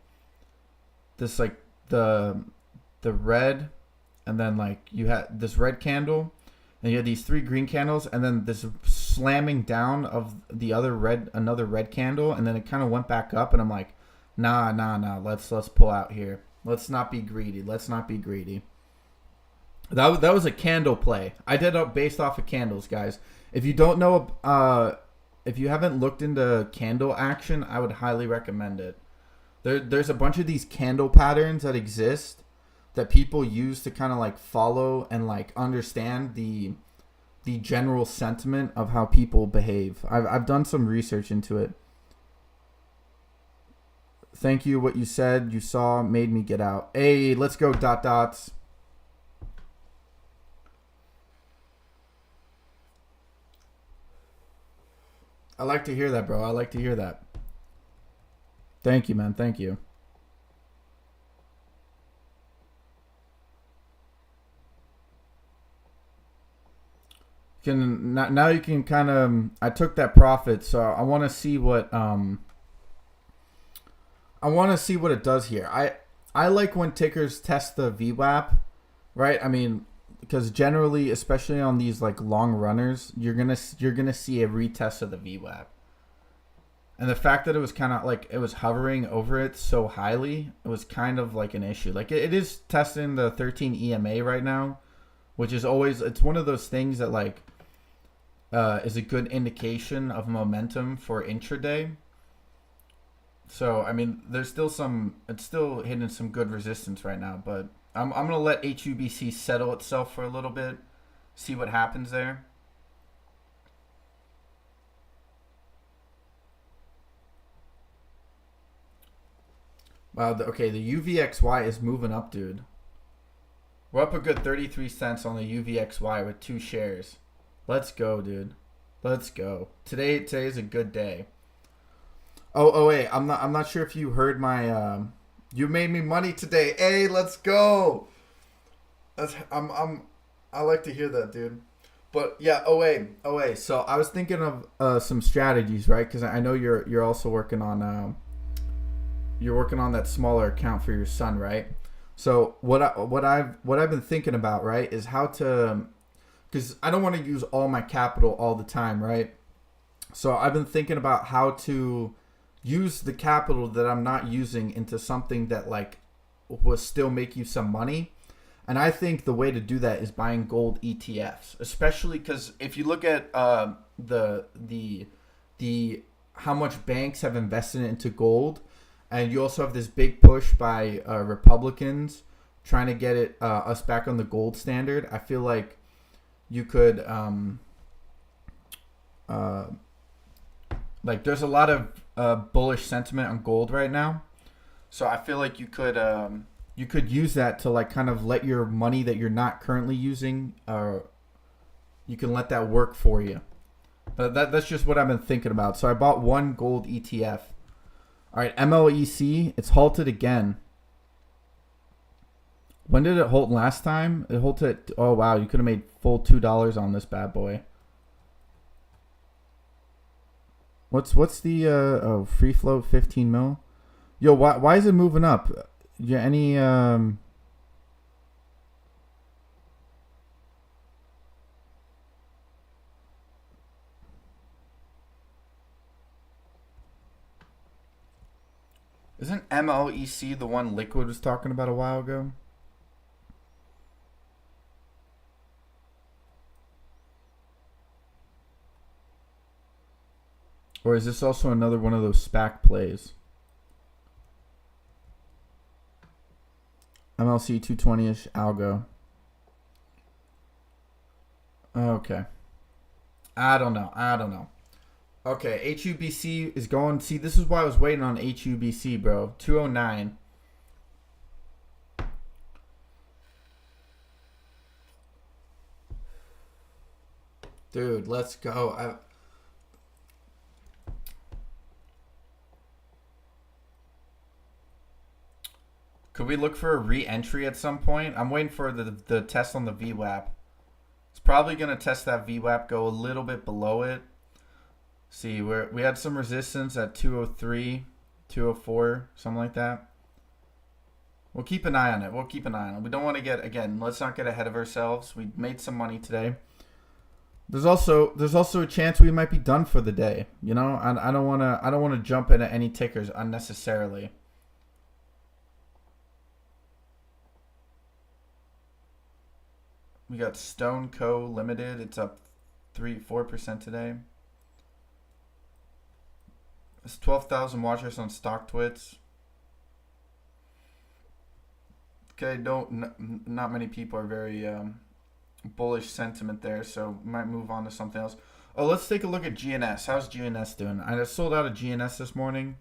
the red, and then like you had this red candle and you had these 3 green candles and then this slamming down of the other another red candle, and then it kind of went back up, and I'm like, nah, let's pull out here. Let's not be greedy. That was a candle play. I did it based off of candles, guys. If you don't know, if you haven't looked into candle action, I would highly recommend it. There's a bunch of these candle patterns that exist that people use to kind of like follow and like understand the general sentiment of how people behave. I've done some research into it. Thank you. What you said, you saw, made me get out. Hey, let's go, dots. I like to hear that, bro. I like to hear that. Thank you, man. Thank you. Now you can kind of. I took that profit, so I want to see what it does here. I like when tickers test the VWAP, right? I mean, because generally, especially on these like long runners, you're gonna see a retest of the VWAP, and the fact that it was kind of like it was hovering over it so highly, it was kind of like an issue. Like it is testing the 13 EMA right now, which is always, it's one of those things that like is a good indication of momentum for intraday. So I mean, there's still it's still hitting some good resistance right now, but I'm gonna let HUBC settle itself for a little bit, see what happens there. Wow. Okay, the UVXY is moving up, dude. We're up a good 33 cents on the UVXY with 2 shares. Let's go, dude. Let's go. Today's a good day. Oh wait, I'm not sure if you heard my you made me money today. Hey, let's go. I like to hear that, dude. But yeah, OA. So I was thinking of some strategies, right? Cuz I know you're also working on that smaller account for your son, right? So what I've been thinking about, right, is how to, because I don't want to use all my capital all the time, right? So I've been thinking about how to use the capital that I'm not using into something that like will still make you some money. And I think the way to do that is buying gold ETFs, especially because if you look at the how much banks have invested into gold, and you also have this big push by Republicans trying to get us back on the gold standard. I feel like you could like there's a lot of bullish sentiment on gold right now, so I feel like you could use that to like kind of let your money that you're not currently using, you can let that work for you. But that's just what I've been thinking about. So I bought one gold ETF. All right, MLEC, it's halted again. When did it halt last time? It halted. Oh wow, you could have made full $2 on this bad boy. What's the free float 15 mil? Yo, why is it moving up? Yeah, any Isn't MLEC the one Liquid was talking about a while ago? Or is this also another one of those SPAC plays? MLC 220-ish algo. Okay. I don't know. Okay, HUBC is going. See, this is why I was waiting on HUBC, bro. 209. Dude, let's go. Could we look for a re-entry at some point? I'm waiting for the test on the VWAP. It's probably going to test that VWAP, go a little bit below it. See, we had some resistance at 203, 204, something like that. We'll keep an eye on it. We don't want to get, again, let's not get ahead of ourselves. We made some money today. There's also a chance we might be done for the day. You know, I don't want to jump into any tickers unnecessarily. We got Stone Co. Limited. It's up 4% today. It's 12,000 watchers on StockTwits. Okay, not many people are very bullish sentiment there, so might move on to something else. Oh, let's take a look at GNS. How's GNS doing? I just sold out of GNS this morning.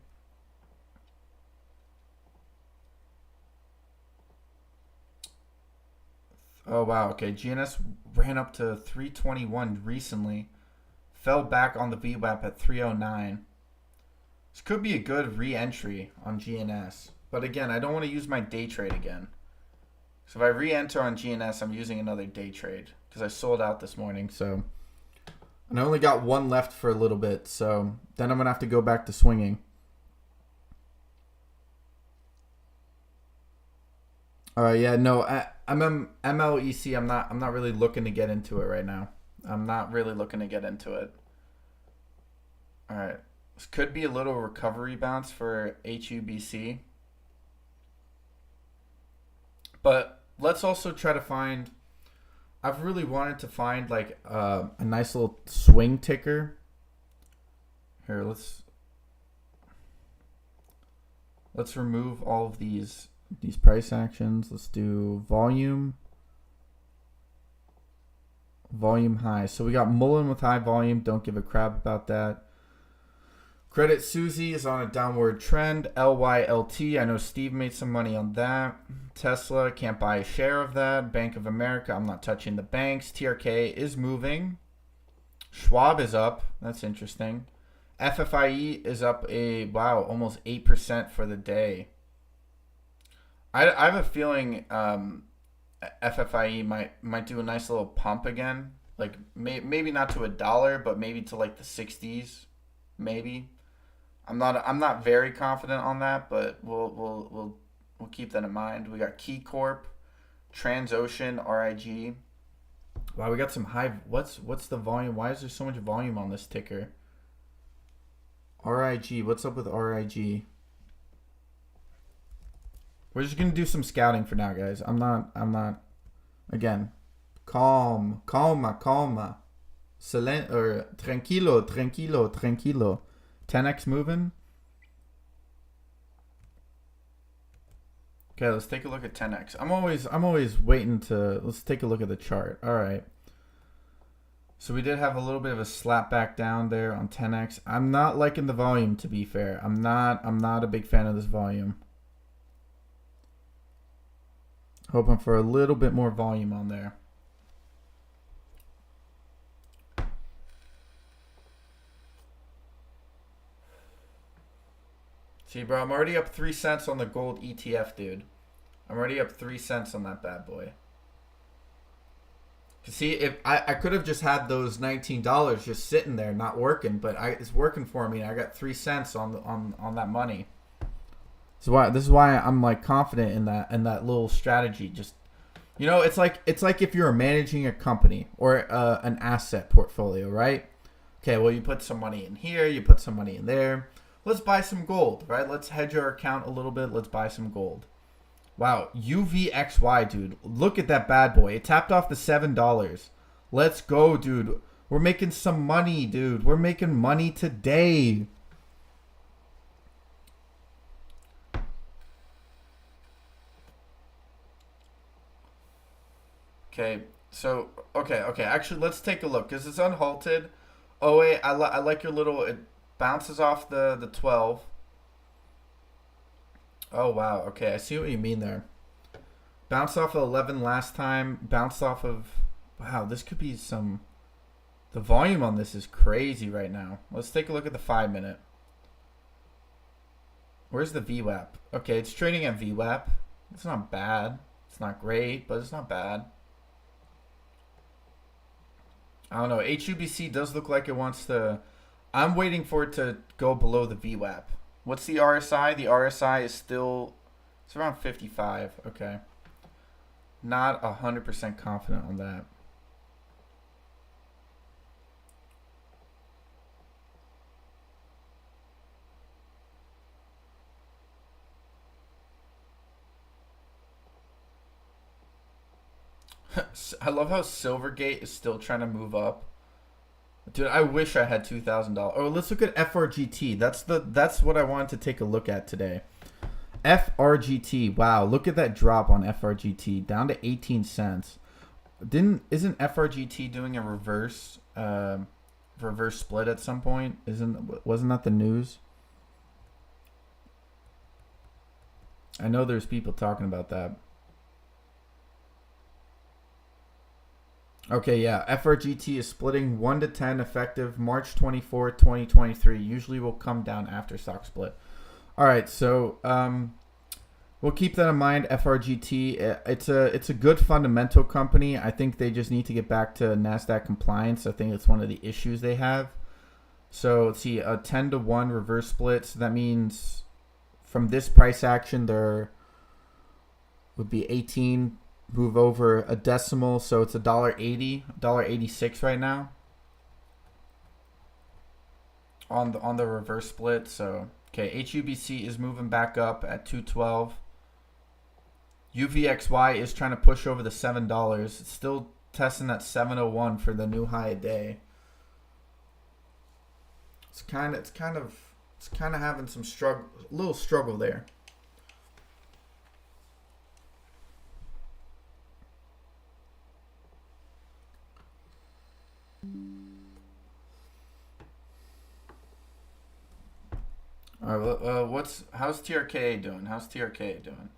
Oh, wow. Okay, GNS ran up to 321 recently. Fell back on the VWAP at 309. This could be a good re-entry on GNS. But again, I don't want to use my day trade again. So if I re-enter on GNS, I'm using another day trade. Because I sold out this morning, so... And I only got one left for a little bit, so... Then I'm going to have to go back to swinging. Yeah, no, I'm MLEC. I'm not really looking to get into it right now. I'm not really looking to get into it. All right, this could be a little recovery bounce for HUBC, but let's also try to find. I've really wanted to find like a nice little swing ticker. Here, let's remove all of these price actions. Let's do volume high. So we got Mullen with high volume. Don't give a crap about that. Credit Suzy is on a downward trend. LYLT, I know Steve made some money on that. Tesla, can't buy a share of that. Bank of America, I'm not touching the banks. TRK is moving. Schwab is up. That's interesting. FFIE is up almost 8% for the day. I have a feeling FFIE might do a nice little pump again. Like maybe not to $1, but maybe to like the 60s, maybe. I'm not very confident on that, but we'll keep that in mind. We got Key Corp, Transocean, RIG. Wow, we got some high. What's the volume? Why is there so much volume on this ticker? RIG. What's up with RIG? We're just gonna do some scouting for now, guys. I'm not. Again, calma. Tranquilo. 10x moving. Okay, let's take a look at 10x. I'm always waiting to. Let's take a look at the chart. All right. So we did have a little bit of a slap back down there on 10x. I'm not liking the volume, to be fair. I'm not a big fan of this volume. Hoping for a little bit more volume on there. See, bro, I'm already up 3 cents on the gold ETF, dude. I'm already up 3 cents on that bad boy. See, if I could have just had those $19 just sitting there, not working, but it's working for me. I got 3 cents on that money. This is why I'm like confident in that little strategy. Just, you know, it's like if you're managing a company or an asset portfolio, right? Okay, well, you put some money in here, you put some money in there. Let's buy some gold, right? Let's hedge our account a little bit. Let's buy some gold. Wow, UVXY, dude. Look at that bad boy. It tapped off the $7. Let's go, dude. We're making some money, dude. We're making money today. Okay, so, okay. Actually, let's take a look because it's unhalted. Oh, wait, I like your little... It bounces off the 12. Oh, wow. Okay, I see what you mean there. Bounced off of 11 last time. Bounced off of... Wow, this could be some... The volume on this is crazy right now. Let's take a look at the 5-minute. Where's the VWAP? Okay, it's trading at VWAP. It's not bad. It's not great, but it's not bad. I don't know. HUBC does look like it wants to. I'm waiting for it to go below the VWAP. What's the RSI? The RSI is still. It's around 55. Okay. Not 100% confident on that. I love how Silvergate is still trying to move up. Dude, I wish I had $2,000. Oh, let's look at FRGT. That's what I wanted to take a look at today. FRGT. Wow, look at that drop on FRGT down to 18 cents. Isn't FRGT doing a reverse split at some point? Wasn't that the news? I know there's people talking about that. Okay, yeah. FRGT is splitting 1 to 10 effective March 24, 2023. Usually will come down after stock split. All right, so we'll keep that in mind. FRGT, it's a good fundamental company. I think they just need to get back to NASDAQ compliance. I think it's one of the issues they have. So let's see, a 10 to 1 reverse split. So that means from this price action, there would be 18. Move over a decimal, so it's $1.80, $1.86 right now on the reverse split. So okay, HUBC is moving back up at 212. UVXY is trying to push over the $7. It's still testing that 701 for the new high a day. It's kind of having some little struggle there. All right, how's TRK doing? How's TRK doing?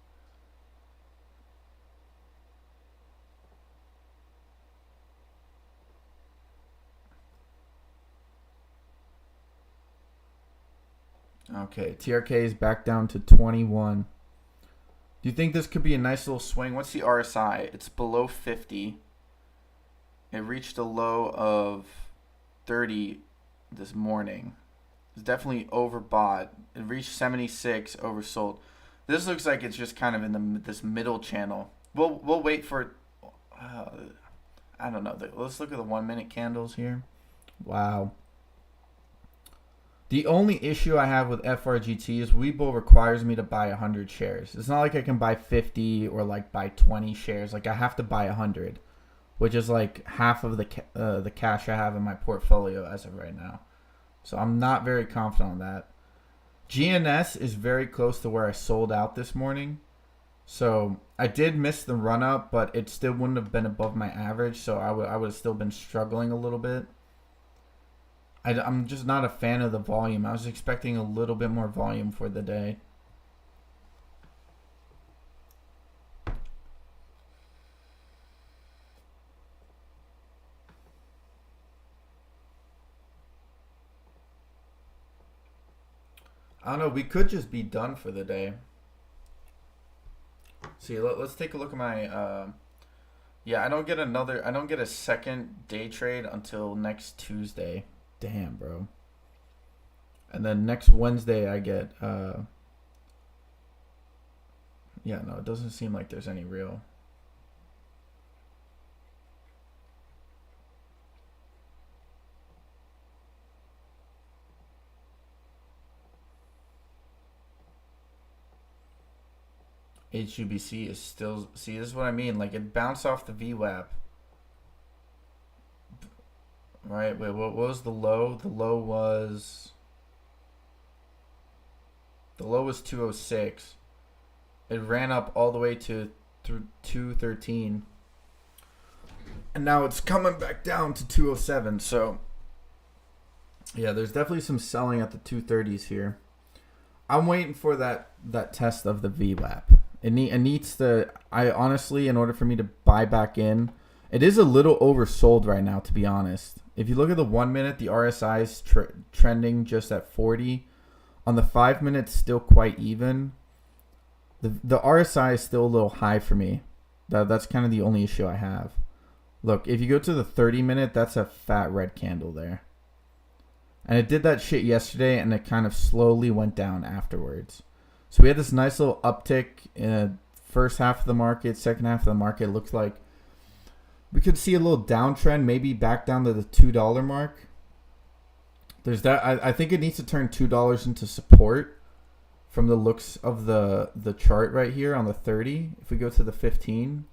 Okay, TRK is back down to 21. Do you think this could be a nice little swing? What's the RSI? It's below 50. It reached a low of 30 this morning. It's definitely overbought. It reached 76, oversold. This looks like it's just kind of in this middle channel. We'll wait for. I don't know. Let's look at the 1 minute candles here. Wow. The only issue I have with FRGT is Webull requires me to buy 100 shares. It's not like I can buy 50 or like buy 20 shares. Like I have to buy 100, which is like half of the cash I have in my portfolio as of right now. So I'm not very confident on that. GNS is very close to where I sold out this morning. So I did miss the run up, but it still wouldn't have been above my average. So I would have still been struggling a little bit. I'm just not a fan of the volume. I was expecting a little bit more volume for the day. I don't know. We could just be done for the day. See, let's take a look at my. Yeah, I don't get a second day trade until next Tuesday. Damn, bro. And then next Wednesday I get. Yeah, no, it doesn't seem like there's any real. HUBC is still, see, this is what I mean, like it bounced off the VWAP, right? Wait, what was the low? The low was 206. It ran up all the way to 213, and now it's coming back down to 207. So yeah, there's definitely some selling at the 230s here. I'm waiting for that test of the VWAP. It needs to. I honestly, in order for me to buy back in, it is a little oversold right now, to be honest. If you look at the 1 minute, the RSI is trending just at 40. On the 5 minutes, still quite even. The RSI is still a little high for me. That's kind of the only issue I have. Look, if you go to the 30-minute, that's a fat red candle there. And it did that shit yesterday, and it kind of slowly went down afterwards. So we had this nice little uptick in the first half of the market. Second half of the market looked like we could see a little downtrend, maybe back down to the $2 mark. There's that. I think it needs to turn $2 into support from the looks of the chart right here on the 30. If we go to the 15,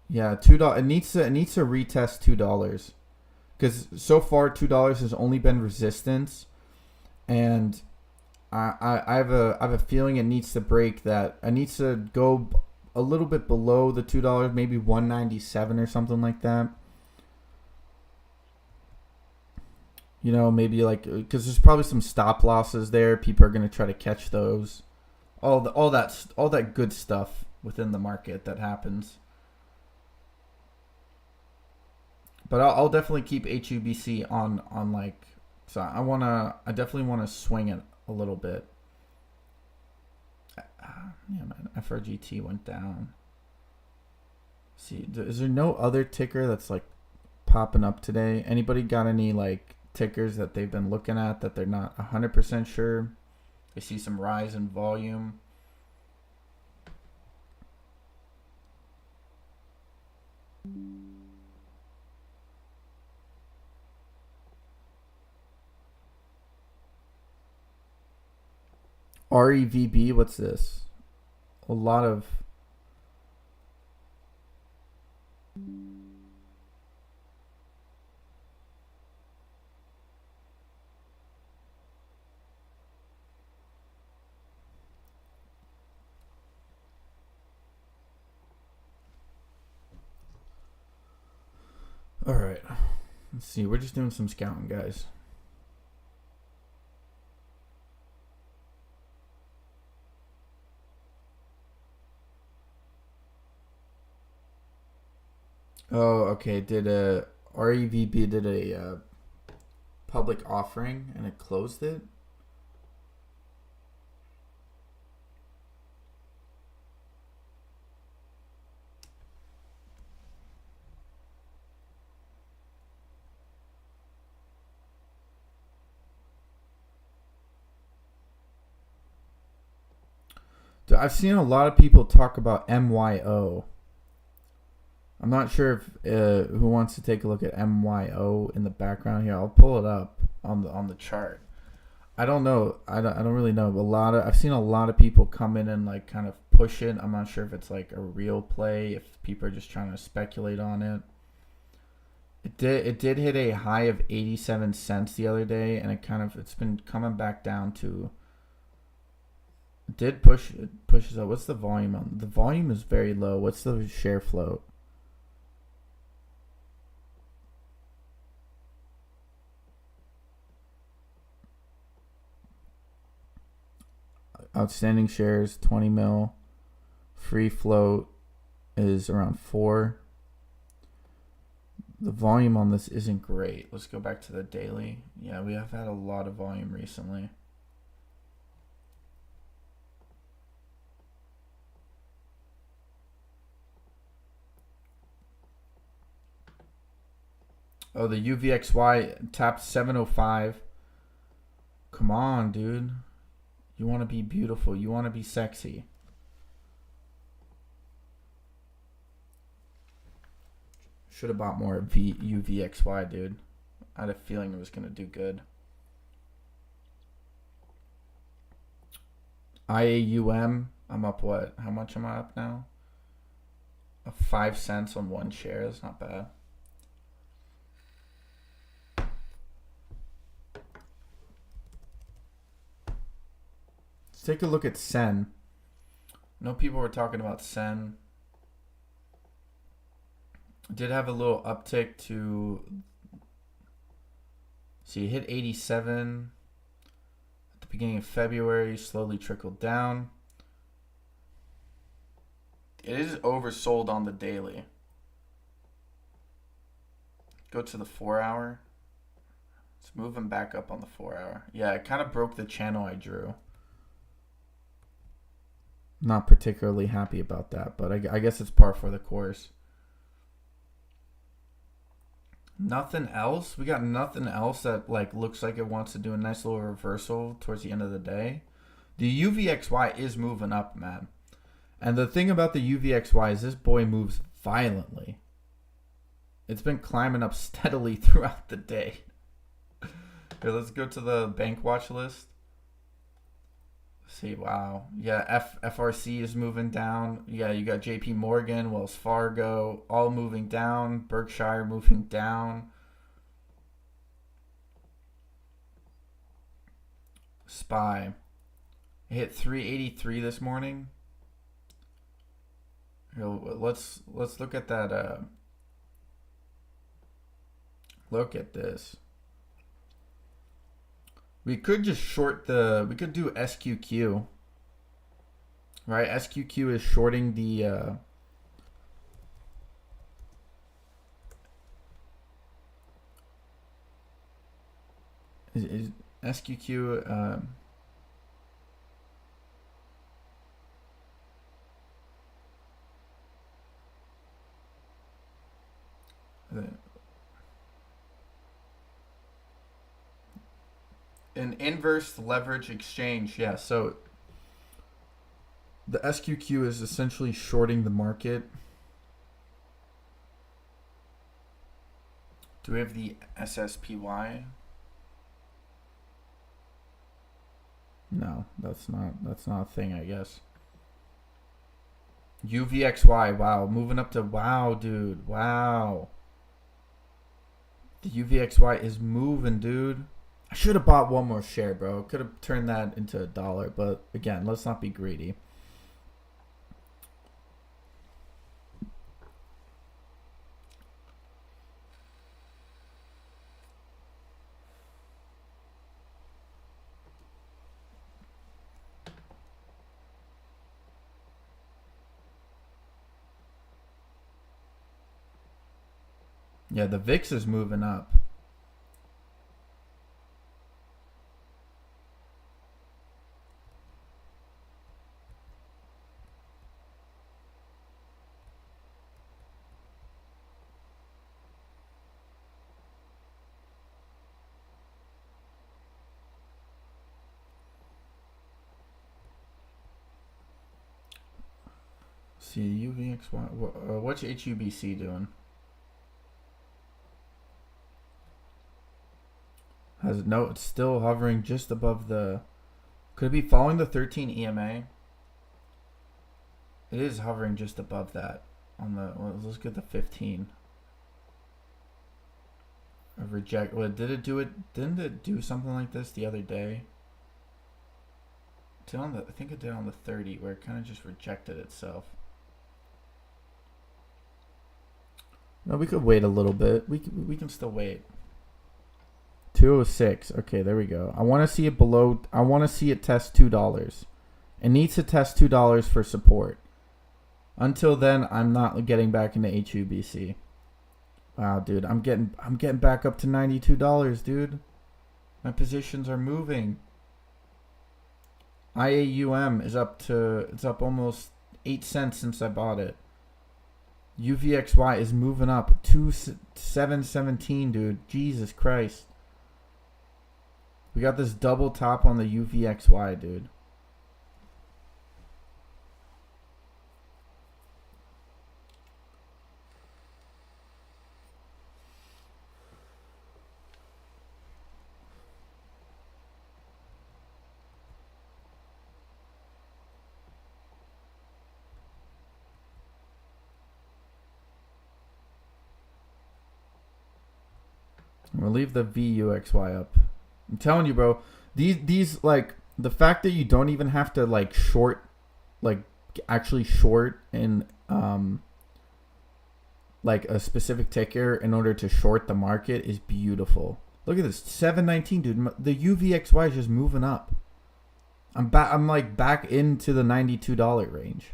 yeah, $2. It needs to retest $2 because so far $2 has only been resistance, and I have a feeling it needs to break that. It needs to go a little bit below the $2, maybe 197 or something like that. You know, maybe like, because there's probably some stop losses there. People are going to try to catch those. All that good stuff within the market that happens. But I'll definitely keep HUBC on like, so I definitely want to swing it a little bit. Yeah, man, FRGT went down. See, is there no other ticker that's like popping up today? Anybody got any like tickers that they've been looking at that they're not 100% sure? They see some rise in volume. REVB, what's this? A lot of all right. Let's see. We're just doing some scouting, guys. Oh, okay. Did a REVB did a public offering and it closed it? I've seen a lot of people talk about MYO. I'm not sure if who wants to take a look at MYO in the background here. I'll pull it up on the chart. I don't know. I don't really know. I've seen a lot of people come in and like kind of push it. I'm not sure if it's like a real play, if people are just trying to speculate on it. It did hit a high of 87 cents the other day, and it's been coming back down to. It pushes up. What's the volume on? The volume is very low. What's the share float? Outstanding shares 20 mil. Free float is around 4. The volume on this isn't great. Let's go back to the daily. Yeah, we have had a lot of volume recently. Oh, the UVXY tapped 705. Come on, dude. You want to be beautiful. You want to be sexy. Should have bought more UVXY, dude. I had a feeling it was going to do good. IAUM, I'm up what? How much am I up now? 5 cents on one share. That's not bad. Let's take a look at Sen. I know people were talking about Sen. Did have a little uptick to. See, it hit 87 at the beginning of February, slowly trickled down. It is oversold on the daily. Go to the 4-hour. It's moving back up on the 4-hour. Yeah, it kind of broke the channel I drew. Not particularly happy about that, but I guess it's par for the course. Nothing else? We got nothing else that like looks like it wants to do a nice little reversal towards the end of the day. The UVXY is moving up, man. And the thing about the UVXY is this boy moves violently. It's been climbing up steadily throughout the day. Here, let's go to the bank watch list. See, wow. Yeah, FRC is moving down. Yeah, you got JP Morgan, Wells Fargo, all moving down. Berkshire moving down. SPY. It hit 383 this morning. Here, let's look at that. Look at this. We could just short we could do SQQ. Right? SQQ is shorting the is SQQ an inverse leverage exchange. Yeah, so the SQQ is essentially shorting the market. Do we have the SSPY? No, that's not a thing, I guess. UVXY, wow, moving up to wow, dude, wow. The UVXY is moving, dude. I should have bought one more share, bro. Could have turned that into $1, but again, let's not be greedy. Yeah, the VIX is moving up. See, UVXY. What's HUBC doing? No, it's still hovering just above the. Could it be following the 13 EMA? It is hovering just above that. Let's look at the 15. Reject. What did it do? Didn't it do something like this the other day? I think it did on the 30, where it kind of just rejected itself. No, we could wait a little bit. We can still wait. 206. Okay, there we go. I want to see it below. I want to see it test $2. It needs to test $2 for support. Until then, I'm not getting back into HUBC. Wow, dude, I'm getting back up to $92, dude. My positions are moving. IAUM is it's up almost 8 cents since I bought it. UVXY is moving up 717, dude. Jesus Christ. We got this double top on the UVXY, dude. We'll leave the VUXY up. I'm telling you, bro. These like the fact that you don't even have to like short, like actually short in like a specific ticker in order to short the market is beautiful. Look at this, 719, dude. The UVXY is just moving up. I'm like back into the $92 range.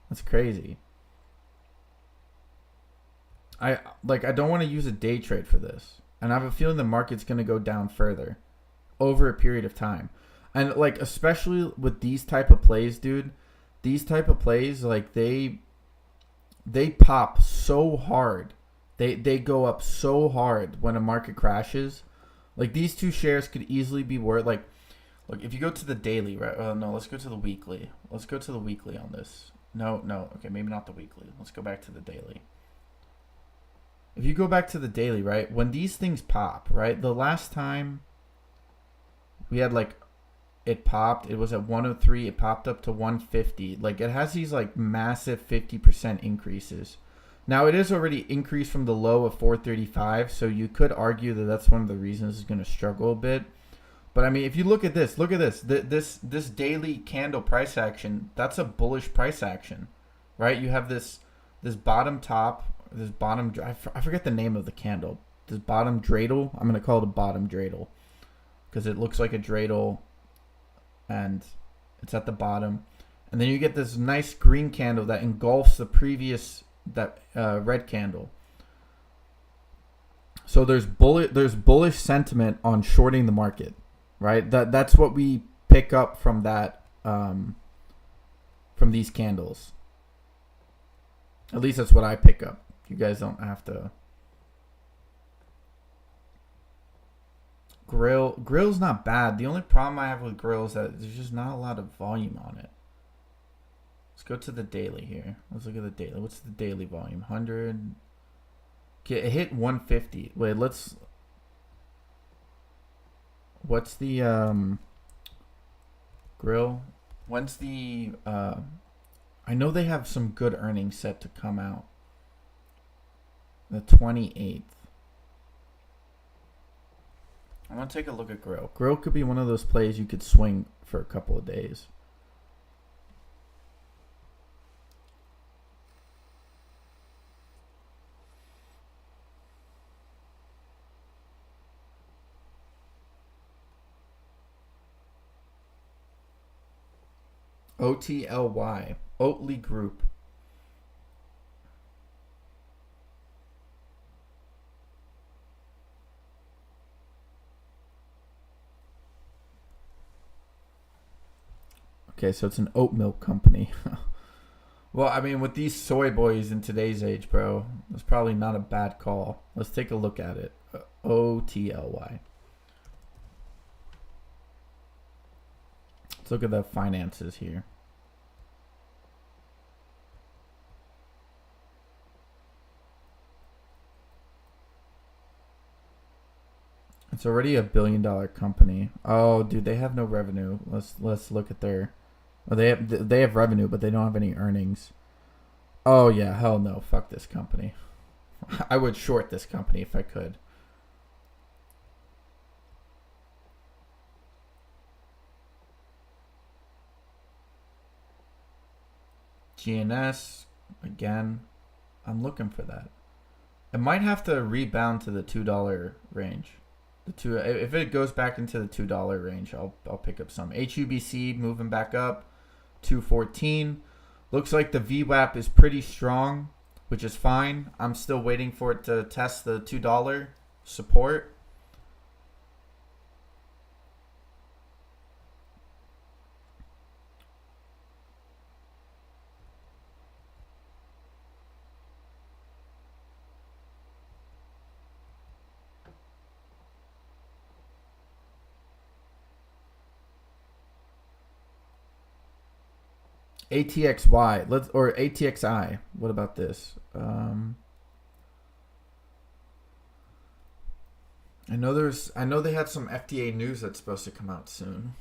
That's crazy. I don't want to use a day trade for this. And I have a feeling the market's going to go down further over a period of time. And like, especially with these type of plays, dude, these type of plays, like they pop so hard. They go up so hard when a market crashes. Like these two shares could easily be worth, like, look, if you go to the daily, right? No, let's go to the weekly. Let's go to the weekly on this. No. Okay, maybe not the weekly. Let's go back to the daily. If you go back to the daily, right? When these things pop, right? The last time we had like it popped, it was at 103, it popped up to 150. Like it has these like massive 50% increases. Now it is already increased from the low of 435, so you could argue that that's one of the reasons it's going to struggle a bit. But I mean, if you look at this, this daily candle price action, that's a bullish price action, right? You have this bottom top, this bottom, I forget the name of the candle. This bottom dreidel, I'm going to call it a bottom dreidel because it looks like a dreidel and it's at the bottom. And then you get this nice green candle that engulfs the previous red candle. So there's bullish sentiment on shorting the market, right? That's what we pick up from that from these candles. At least that's what I pick up. You guys don't have to. Grill's not bad. The only problem I have with Grill is that there's just not a lot of volume on it. Let's go to the daily here. Let's look at the daily. What's the daily volume? 100. Okay, it hit 150. Wait, let's. What's the Grill? When's the I know they have some good earnings set to come out. The 28th. I'm going to take a look at Grill. Grill could be one of those plays you could swing for a couple of days. OTLY. Oatly Group. Okay, so it's an oat milk company. Well, I mean, with these soy boys in today's age, bro, it's probably not a bad call. Let's take a look at it. OTLY. Let's look at the finances here. It's already a $1 billion company. Oh, dude, they have no revenue. Let's look at their. Oh, they have revenue, but they don't have any earnings. Oh yeah, hell no, fuck this company. I would short this company if I could. GNS again. I'm looking for that. It might have to rebound to the $2 range. If it goes back into the $2 range, I'll pick up some. HUBC moving back up, 214. Looks like the VWAP is pretty strong, which is fine. I'm still waiting for it to test the $2 support. ATXY, or ATXI. What about this? I know they had some FDA news that's supposed to come out soon.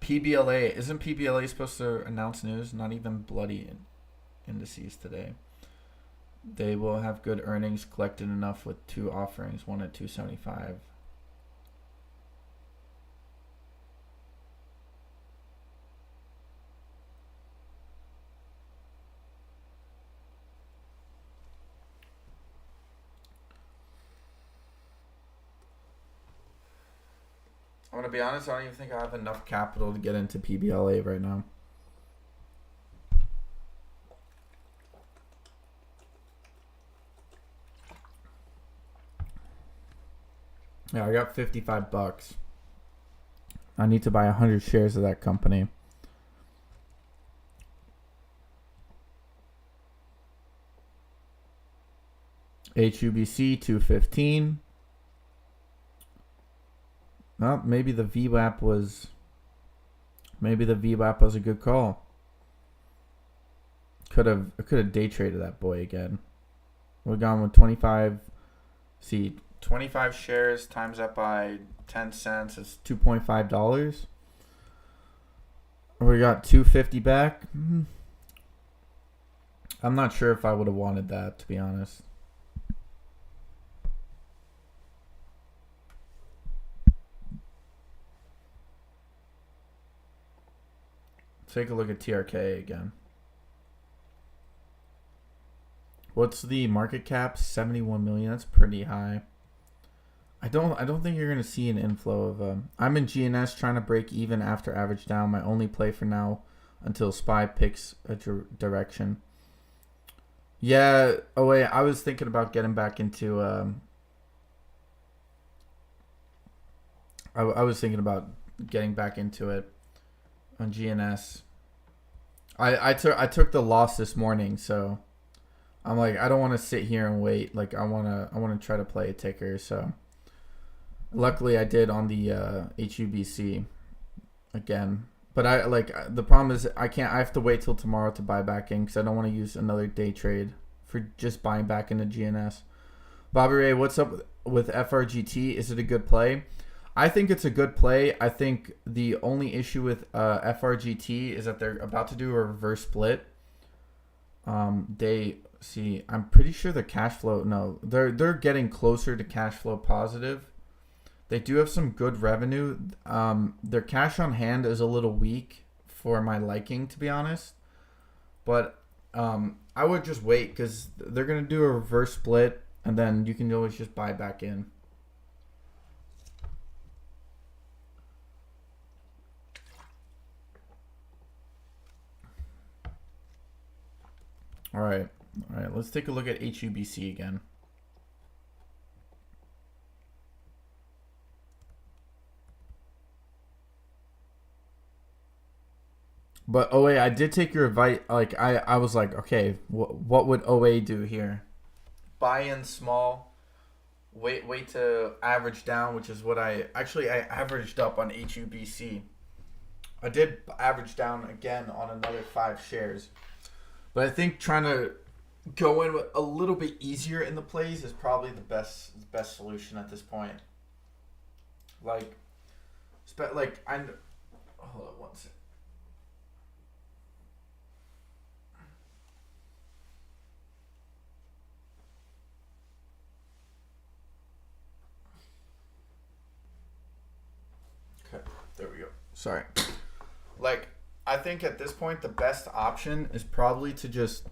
PBLA, isn't PBLA supposed to announce news? Not even bloody indices today. They will have good earnings, collected enough with two offerings, one at 275. I'm going to be honest, I don't even think I have enough capital to get into PBLA right now. Yeah, I got $55. I need to buy 100 shares of that company. HUBC 215. Well, maybe the VWAP was a good call. Could have day traded that boy again. We're gone with 25. See, 25 shares times that by 10 cents is $2.5. We got 250 back. I'm not sure if I would have wanted that, to be honest. Take a look at TRK again. What's the market cap? 71 million. That's pretty high. I don't think you're gonna see an inflow of. I'm in GNS trying to break even after average down. My only play for now until SPY picks a direction. Yeah. Oh wait, I was thinking about getting back into. I was thinking about getting back into it on GNS. I took the loss this morning, so I'm like, I don't want to sit here and wait. Like I wanna try to play a ticker. So luckily I did on the HUBC again. But the problem is I have to wait till tomorrow to buy back in because I don't want to use another day trade for just buying back into GNS. Bobby Ray, what's up with FRGT? Is it a good play? I think it's a good play. I think the only issue with FRGT is that they're about to do a reverse split. I'm pretty sure the cash flow. No, they're getting closer to cash flow positive. They do have some good revenue. Their cash on hand is a little weak for my liking, to be honest. But I would just wait because they're gonna do a reverse split, and then you can always just buy back in. All right. Let's take a look at HUBC again. But OA, I did take your advice. Like I was like, okay, what would OA do here? Buy in small. Wait to average down, which is what I averaged up on HUBC. I did average down again on another 5 shares. But I think trying to go in a little bit easier in the plays is probably the best solution at this point. Hold on one second. Okay, there we go. Sorry. I think at this point the best option is probably to just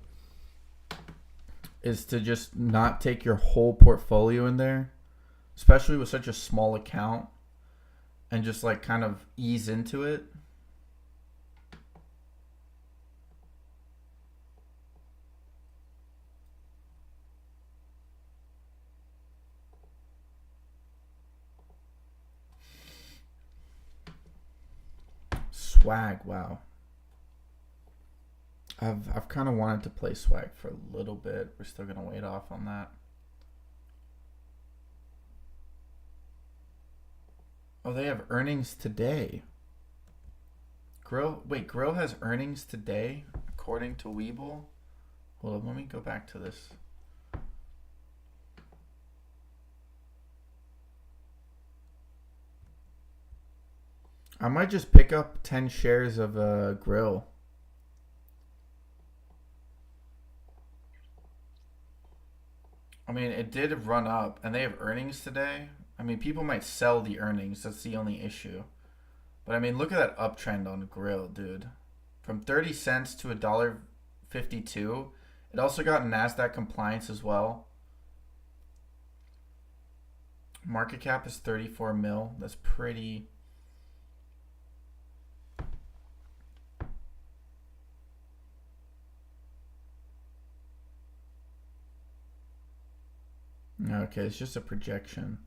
not take your whole portfolio in there, especially with such a small account, and just kind of ease into it. Swag, wow. I've kind of wanted to play swag for a little bit. We're still gonna wait off on that. Oh, they have earnings today. Grill has earnings today, according to Webull. Hold on, let me go back to this. I might just pick up 10 shares of Grill. I mean, it did run up, and they have earnings today. I mean, people might sell the earnings. That's the only issue. But I mean, look at that uptrend on Grill, dude. From 30 cents to $1.52. It also got NASDAQ compliance as well. Market cap is 34 mil. That's pretty. Okay, it's just a projection.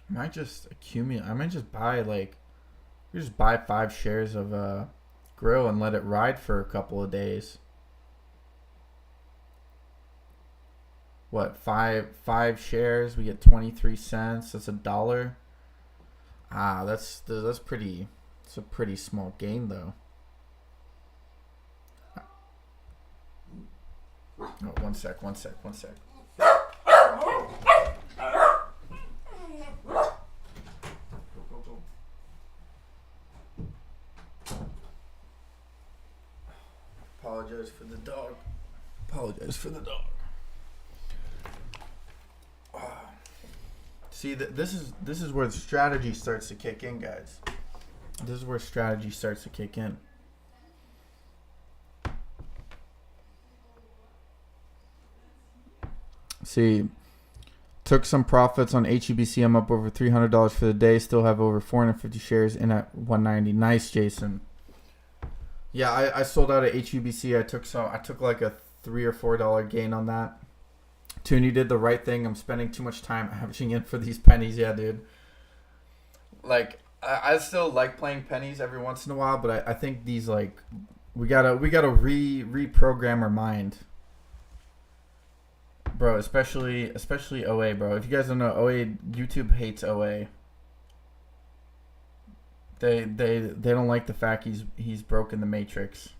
I might just accumulate. I might just buy like, just buy 5 shares of grill and let it ride for a couple of days. What, five shares? We get 23 cents. That's $1. That's pretty. It's a pretty small gain though. Oh, one sec. Apologize for the dog. See, this is where the strategy starts to kick in, guys. This is where strategy starts to kick in. See, took some profits on HUBC. I'm up over $300 for the day. Still have over 450 shares in at 190. Nice, Jason. Yeah, I sold out at HUBC. I took like a $3 or $4 gain on that. Toon, you did the right thing. I'm spending too much time averaging in for these pennies. Yeah, dude. Like, I still like playing pennies every once in a while, but I think these, like, we gotta reprogram our mind. Bro, especially OA, bro. If you guys don't know, OA, YouTube hates OA. They don't like the fact he's broken the matrix.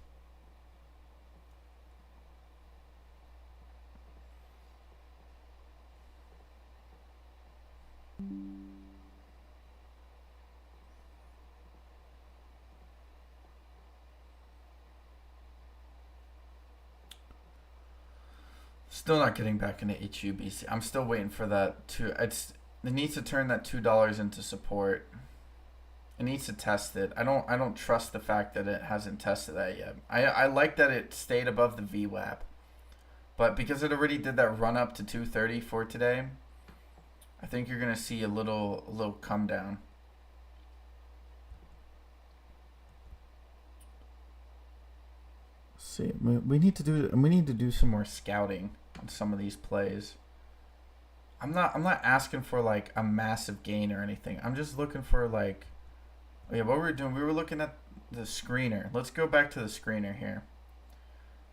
Still not getting back into HUBC. I'm still waiting for that it needs to turn that $2 into support. It needs to test it. I don't trust the fact that it hasn't tested that yet. I like that it stayed above the VWAP. But because it already did that run up to 230 for today, I think you're gonna see a little come down. See, we need to do some more scouting on some of these plays. I'm not asking for like a massive gain or anything. I'm just looking for like, yeah, what we were doing, we were looking at the screener. Let's go back to the screener here.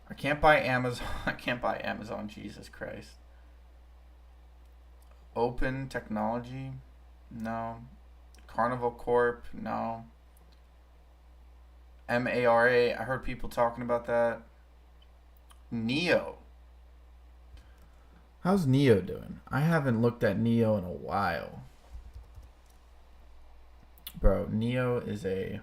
I can't buy Amazon. Jesus Christ. Open Technology, no. Carnival Corp, no. MARA, I heard people talking about that. Neo. How's Neo doing? I haven't looked at Neo in a while. Bro, Neo is NIO,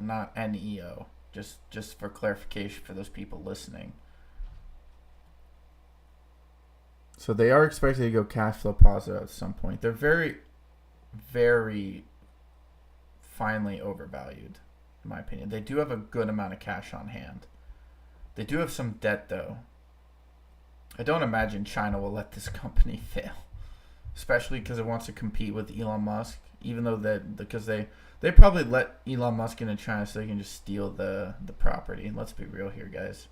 not NEO. Just for clarification for those people listening. So they are expected to go cash flow positive at some point. They're very, very finely overvalued, in my opinion. They do have a good amount of cash on hand. They do have some debt, though. I don't imagine China will let this company fail, especially because it wants to compete with Elon Musk. Even though because they probably let Elon Musk into China so they can just steal the property. Let's be real here, guys.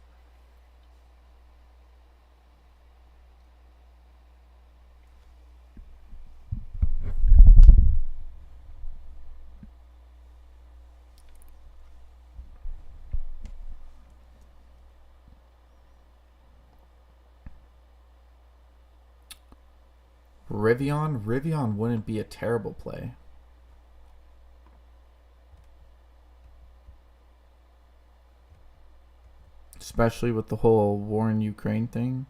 Rivian wouldn't be a terrible play. Especially with the whole war in Ukraine thing.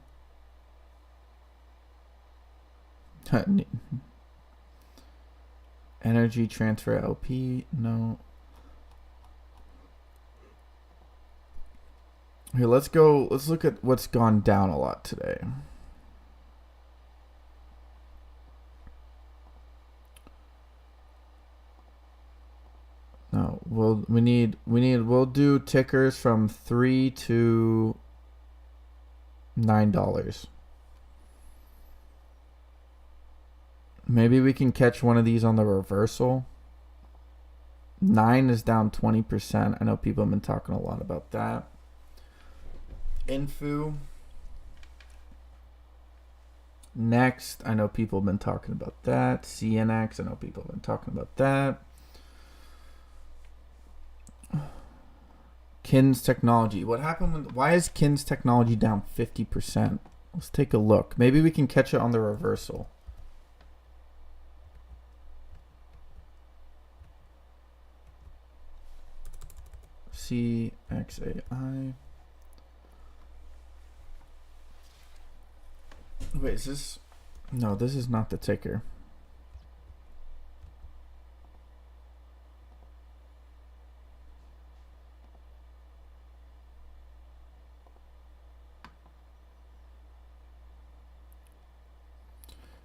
Energy transfer LP, no. Here, let's look at what's gone down a lot today. No, we'll do tickers from $3 to $9. Maybe we can catch one of these on the reversal. 9 is down 20%. I know people have been talking a lot about that. Infu Next, I know people have been talking about that. CNX, I know people have been talking about that. Kins Technology. What happened when, why is Kins Technology down 50%? Let's take a look. Maybe we can catch it on the reversal. CXAI. Wait, is this? No, this is not the ticker.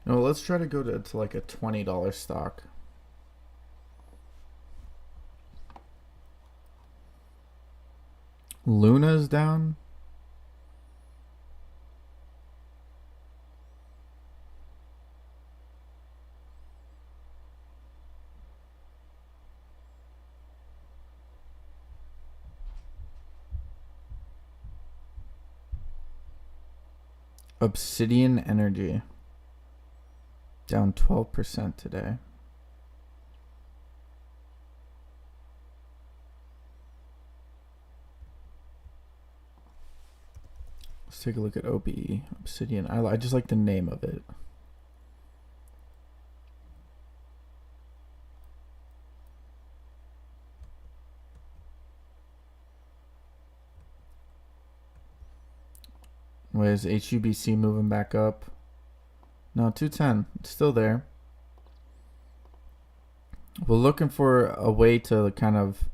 No, let's try to go to like a $20 stock. Luna's down. Obsidian Energy down 12% today. Let's take a look at OBE. Obsidian. I just like the name of it. Wait, is HUBC moving back up? No, 210. It's still there. We're looking for a way to kind of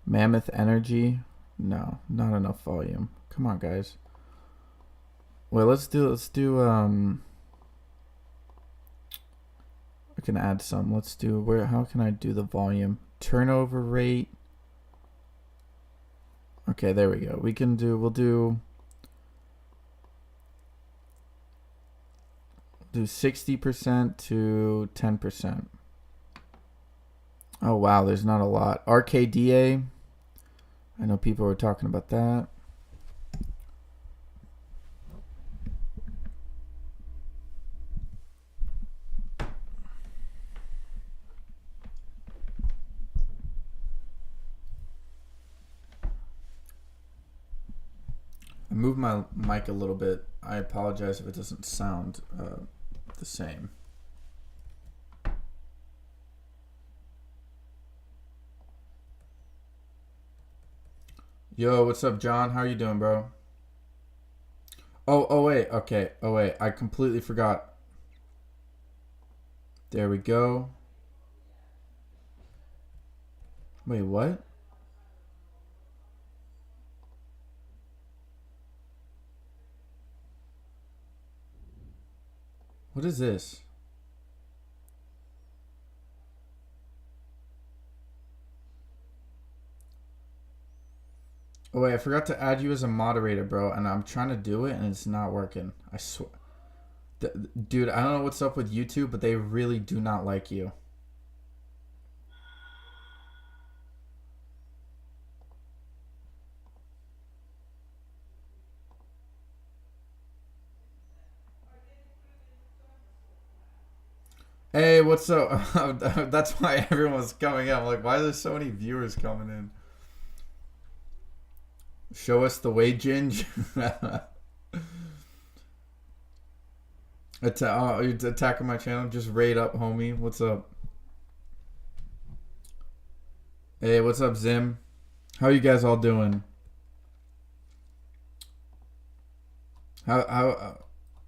Mammoth Energy. No, not enough volume. Come on, guys. Wait, let's do I can add some. Let's do how can I do the volume? Turnover rate. Okay, there we go. We'll do 60% to 10%. Oh wow, there's not a lot. RKDA. I know people were talking about that. I moved my mic a little bit. I apologize if it doesn't sound the same. Yo, what's up, John? How are you doing, bro? Oh wait, okay. Oh wait, I completely forgot. There we go. Wait, what? What is this? Oh wait, I forgot to add you as a moderator, bro, and I'm trying to do it and it's not working. I swear. Dude, I don't know what's up with YouTube, but they really do not like you. Hey, what's up? That's why everyone's coming up. Like, why are there so many viewers coming in? Show us the way, Ginge. You're attacking my channel? Just raid up, homie. What's up? Hey, what's up, Zim? How you guys all doing? How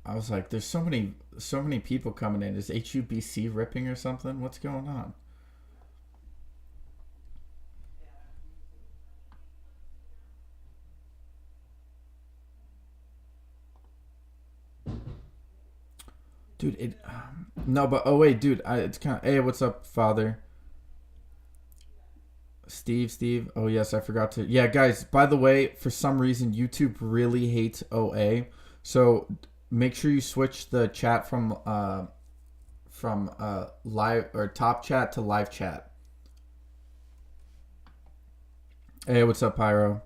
I was like, there's so many people coming in. Is HUBC ripping or something? What's going on? Dude, no, but oh wait, dude, it's kind of. Hey, what's up, Father? Steve. Oh yes, I forgot to. Yeah, guys. By the way, for some reason, YouTube really hates OA, so make sure you switch the chat from live or top chat to live chat. Hey, what's up, Pyro?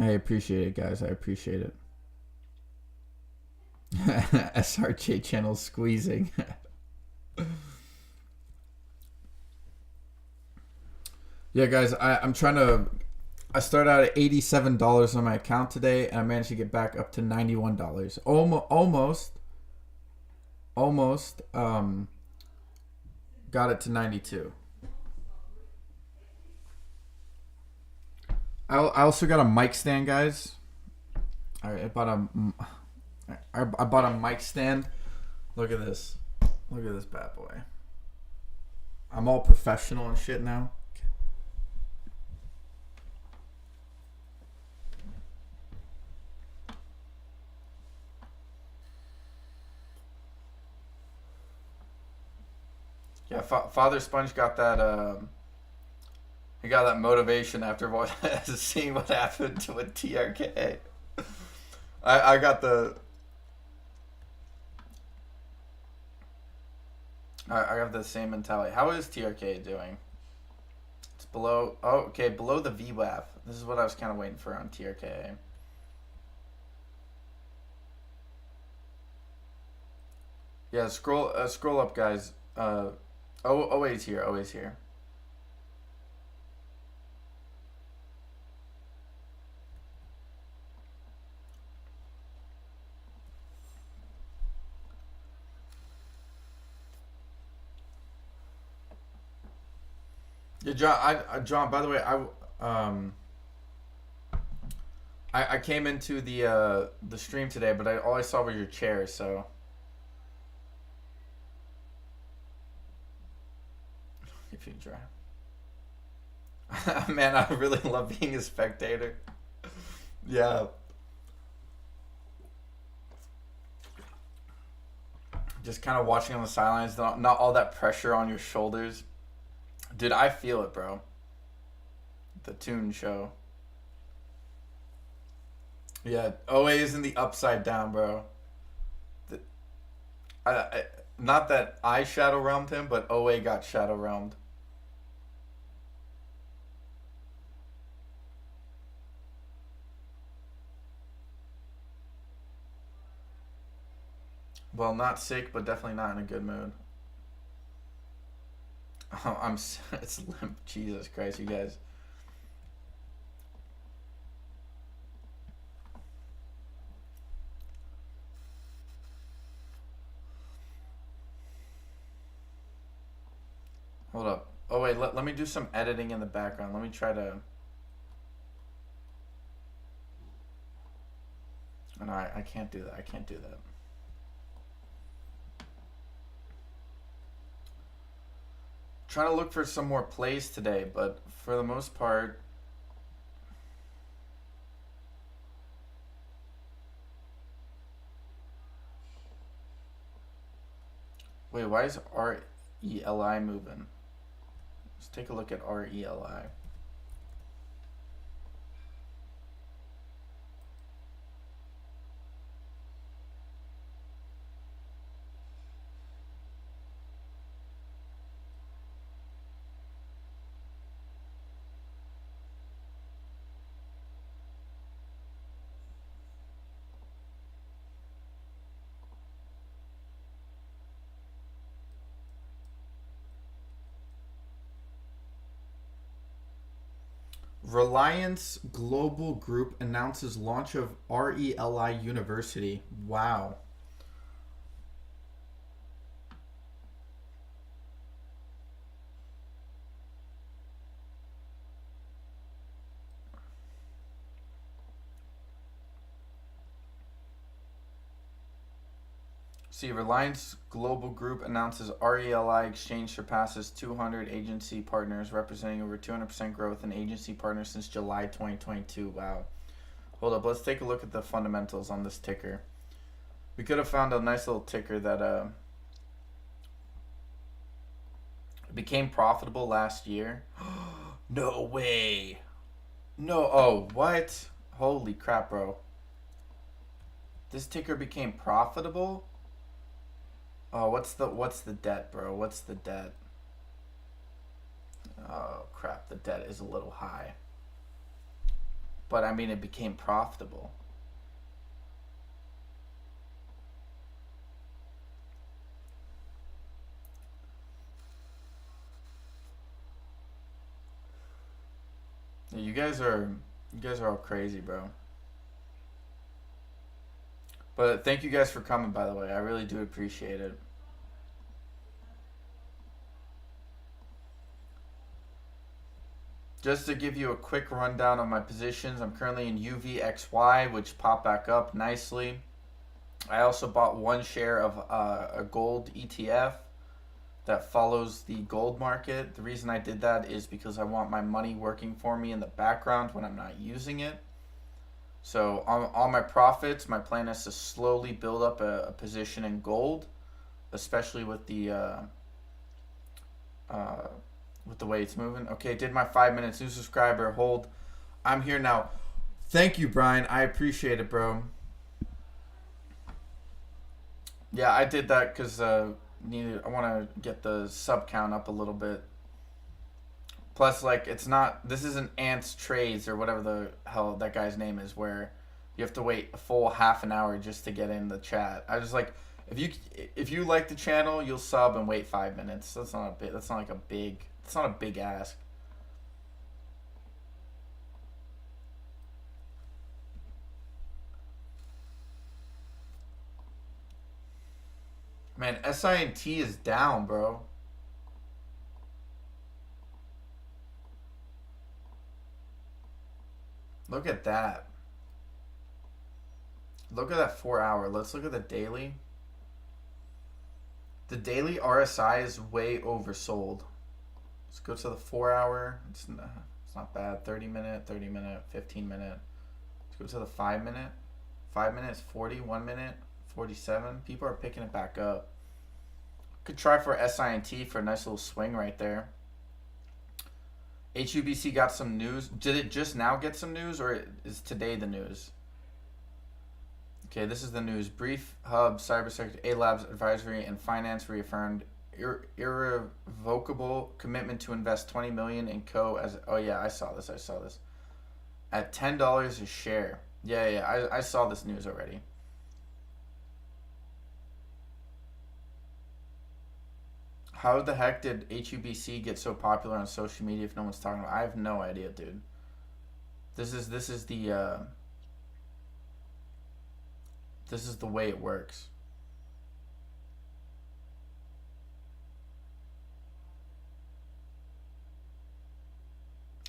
I appreciate it, guys. I appreciate it. SRJ channel squeezing. Yeah, guys, I'm trying to. I started out at $87 on my account today, and I managed to get back up to $91. Almost. Got it to 92. I also got a mic stand, guys. I bought a mic stand. Look at this. Look at this bad boy. I'm all professional and shit now. Yeah, Father Sponge got that. He got that motivation after seeing what happened with TRK. I got the. I got the same mentality. How is TRK doing? It's below. Oh, okay, below the VWAP. This is what I was kind of waiting for on TRK. Yeah, scroll up, guys. Always here. Always here. Yeah, John. By the way, I came into the stream today, but all I saw were your chairs. So. If you try. Man, I really love being a spectator. Yeah. Just kind of watching on the sidelines, not all that pressure on your shoulders. Dude, I feel it, bro. The Toon Show. Yeah, OA is in the upside down, bro. Not that I shadow realmed him, but OA got shadow realmed. Well, not sick, but definitely not in a good mood. Oh, it's limp. Jesus Christ, you guys. Hold up. Oh, wait, let me do some editing in the background. Let me try to... Oh, no, I can't do that. I can't do that. Trying to look for some more plays today, but for the most part... Wait, why is RELI moving? Let's take a look at RELI. Reliance Global Group announces launch of RELI University. Wow. See, Reliance Global Group announces RELI exchange surpasses 200 agency partners, representing over 200% growth in agency partners since July 2022. Wow. Hold up, let's take a look at the fundamentals on this ticker. We could have found a nice little ticker that became profitable last year. No way. No, oh, what? Holy crap, bro. This ticker became profitable? Oh, what's the debt, bro? What's the debt? Oh, crap. The debt is a little high. but I mean, it became profitable. You guys are all crazy, bro. But thank you guys for coming, by the way. I really do appreciate it. Just to give you a quick rundown of my positions, I'm currently in UVXY, which popped back up nicely. I also bought one share of a gold ETF that follows the gold market. The reason I did that is because I want my money working for me in the background when I'm not using it. So on all my profits, my plan is to slowly build up a position in gold, especially with the way it's moving. Okay, did my 5 minutes. New subscriber, hold. I'm here now. Thank you, Brian. I appreciate it, bro. Yeah, I did that because I want to get the sub count up a little bit. Plus, like, it's not, this isn't Ants Trades or whatever the hell that guy's name is, where you have to wait a full half an hour just to get in the chat. I was like, if you like the channel, you'll sub and wait 5 minutes. That's not a big ask. Man, SINT is down, bro. Look at that. Look at that 4 hour. Let's look at the daily. The daily RSI is way oversold. Let's go to the 4 hour. It's not bad. 30 minute, 15 minute. Let's go to the 5 minute. 5 minutes, 40, 1 minute, 47. People are picking it back up. Could try for SINT for a nice little swing right there. HUBC got some news. Did it just now get some news, or is today the news? Okay, this is the news. Brief Hub Cybersecurity A Labs Advisory and Finance reaffirmed irrevocable commitment to invest $20 million in Co. as. Oh yeah, I saw this. At $10 a share. Yeah. I saw this news already. How the heck did HUBC get so popular on social media if no one's talking about it? I have no idea, dude. This is the way it works.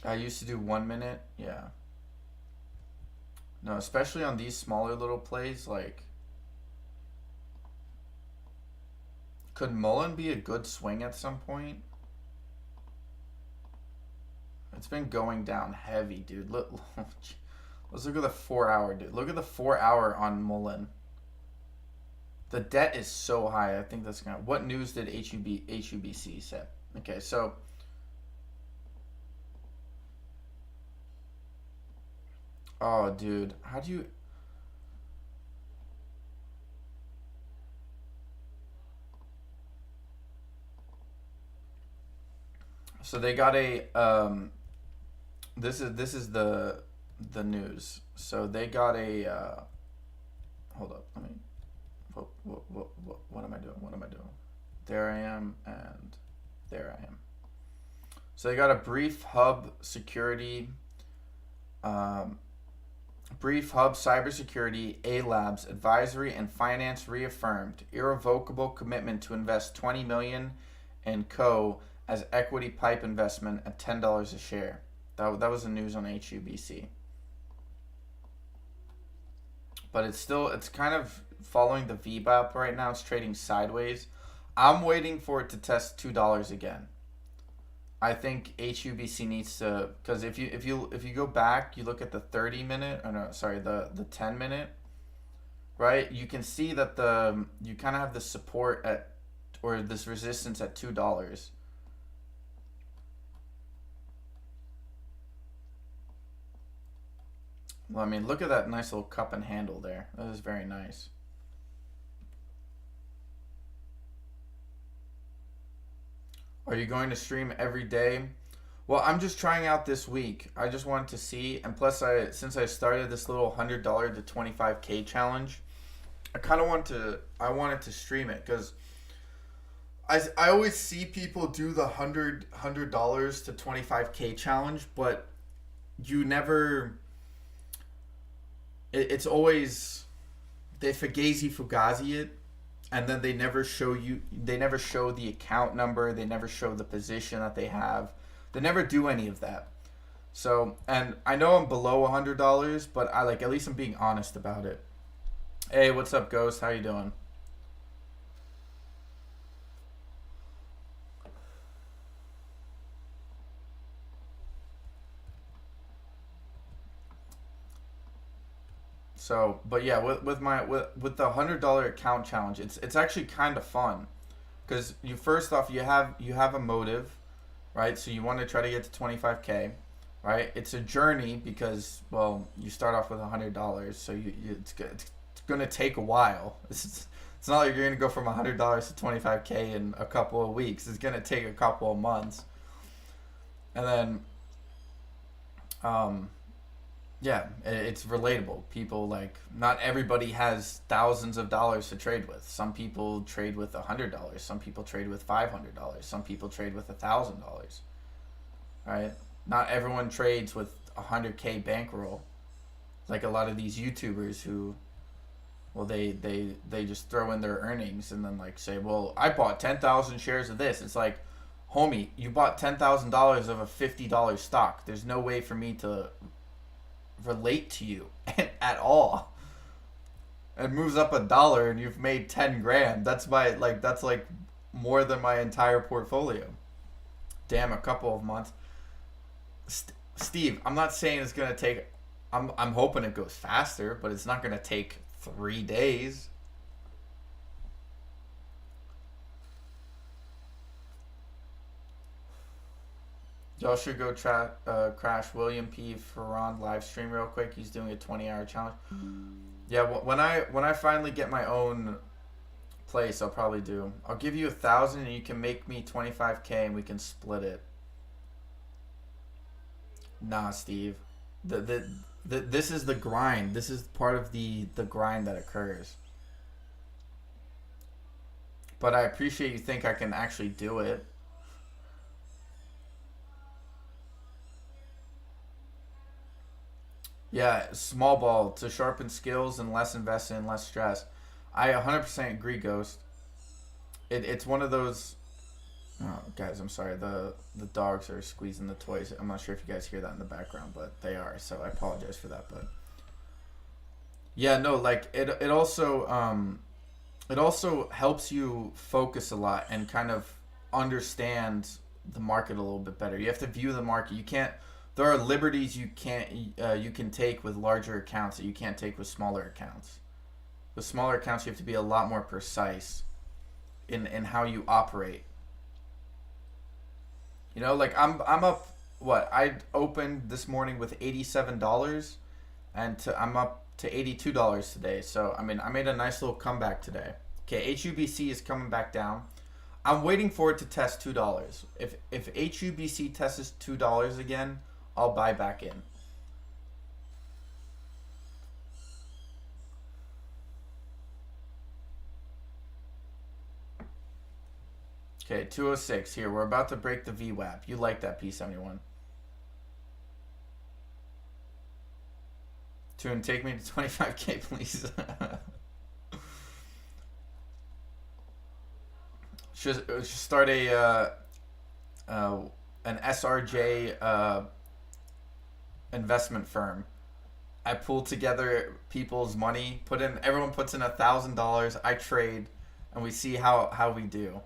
I used to do 1 minute. Yeah. No, especially on these smaller little plays, like. Could Mullen be a good swing at some point? It's been going down heavy, dude. Let's look at the 4 hour, dude. Look at the 4 hour on Mullen. The debt is so high. I think that's gonna. What news did HUBC say? Okay, so. Oh, dude, how do you? So they got a this is the news. So they got a hold up. Let me what am I doing? There I am and there I am. So they got a brief hub security Brief Hub Cybersecurity A Labs Advisory and Finance reaffirmed irrevocable commitment to invest $20 million in Co. as equity pipe investment at $10 a share. That was the news on HUBC. But it's kind of following the VBAP right now. It's trading sideways. I'm waiting for it to test $2 again. I think HUBC needs to, because if you go back, you look at the 30 minute, or no, sorry, the 10 minute, right? You can see that you kind of have the support at, or this resistance at $2. Well, I mean, look at that nice little cup and handle there. That is very nice. Are you going to stream every day? Well, I'm just trying out this week. I just wanted to see, and plus, since I started this little $100 to 25K challenge, I kind of wanted to stream it because I always see people do the $100 to 25K challenge, but you never. It's always they fugazi it, and then they never show you. They never show the account number. They never show the position that they have. They never do any of that. So, and I know I'm below $100, but I like at least I'm being honest about it. Hey, what's up, Ghost? How you doing? So, but yeah, with the $100 account challenge, it's actually kind of fun, because you first off you have a motive, right? So you want to try to get to 25K, right? It's a journey because well you start off with $100, so it's gonna take a while. It's not like you're gonna go from $100 to 25K in a couple of weeks. It's gonna take a couple of months, and then um, yeah, it's relatable. People like not everybody has thousands of dollars to trade with. Some people trade with $100. Some people trade with $500. Some people trade with $1,000. Right? Not everyone trades with 100K bankroll. Like a lot of these YouTubers who, well, they just throw in their earnings and then like say, well, I bought 10,000 shares of this. It's like, homie, you bought $10,000 of a $50 stock. There's no way for me to relate to you at all. It moves up $1 and you've made 10 grand. That's like more than my entire portfolio. Damn, a couple of months. Steve, I'm not saying it's gonna take. I'm hoping it goes faster, but it's not gonna take 3 days. Y'all should go crash William P. Ferrand live stream real quick. He's doing a 20-hour challenge. Yeah, when I finally get my own place, I'll probably do. I'll give you 1,000 and you can make me 25K and we can split it. Nah, Steve. This is the grind. This is part of the grind that occurs. But I appreciate you think I can actually do it. Yeah, small ball to sharpen skills and less invested and less stress. I 100% agree, Ghost. It's one of those. Oh, guys, I'm sorry. The dogs are squeezing the toys. I'm not sure if you guys hear that in the background, but they are. So I apologize for that. But yeah, no, like it also helps you focus a lot and kind of understand the market a little bit better. You have to view the market. You can't. There are liberties you can take with larger accounts that you can't take with smaller accounts. With smaller accounts, you have to be a lot more precise in how you operate. You know, like I'm up. What I opened this morning with $87, and I'm up to $82 today. So I mean, I made a nice little comeback today. Okay, HUBC is coming back down. I'm waiting for it to test $2. If HUBC tests $2 again, I'll buy back in. Okay, 206 here. We're about to break the VWAP. You like that, P71. Tune, take me to 25K, please. should start an SRJ investment firm. I pull together people's money, everyone puts in $1,000. I trade, and we see how we do.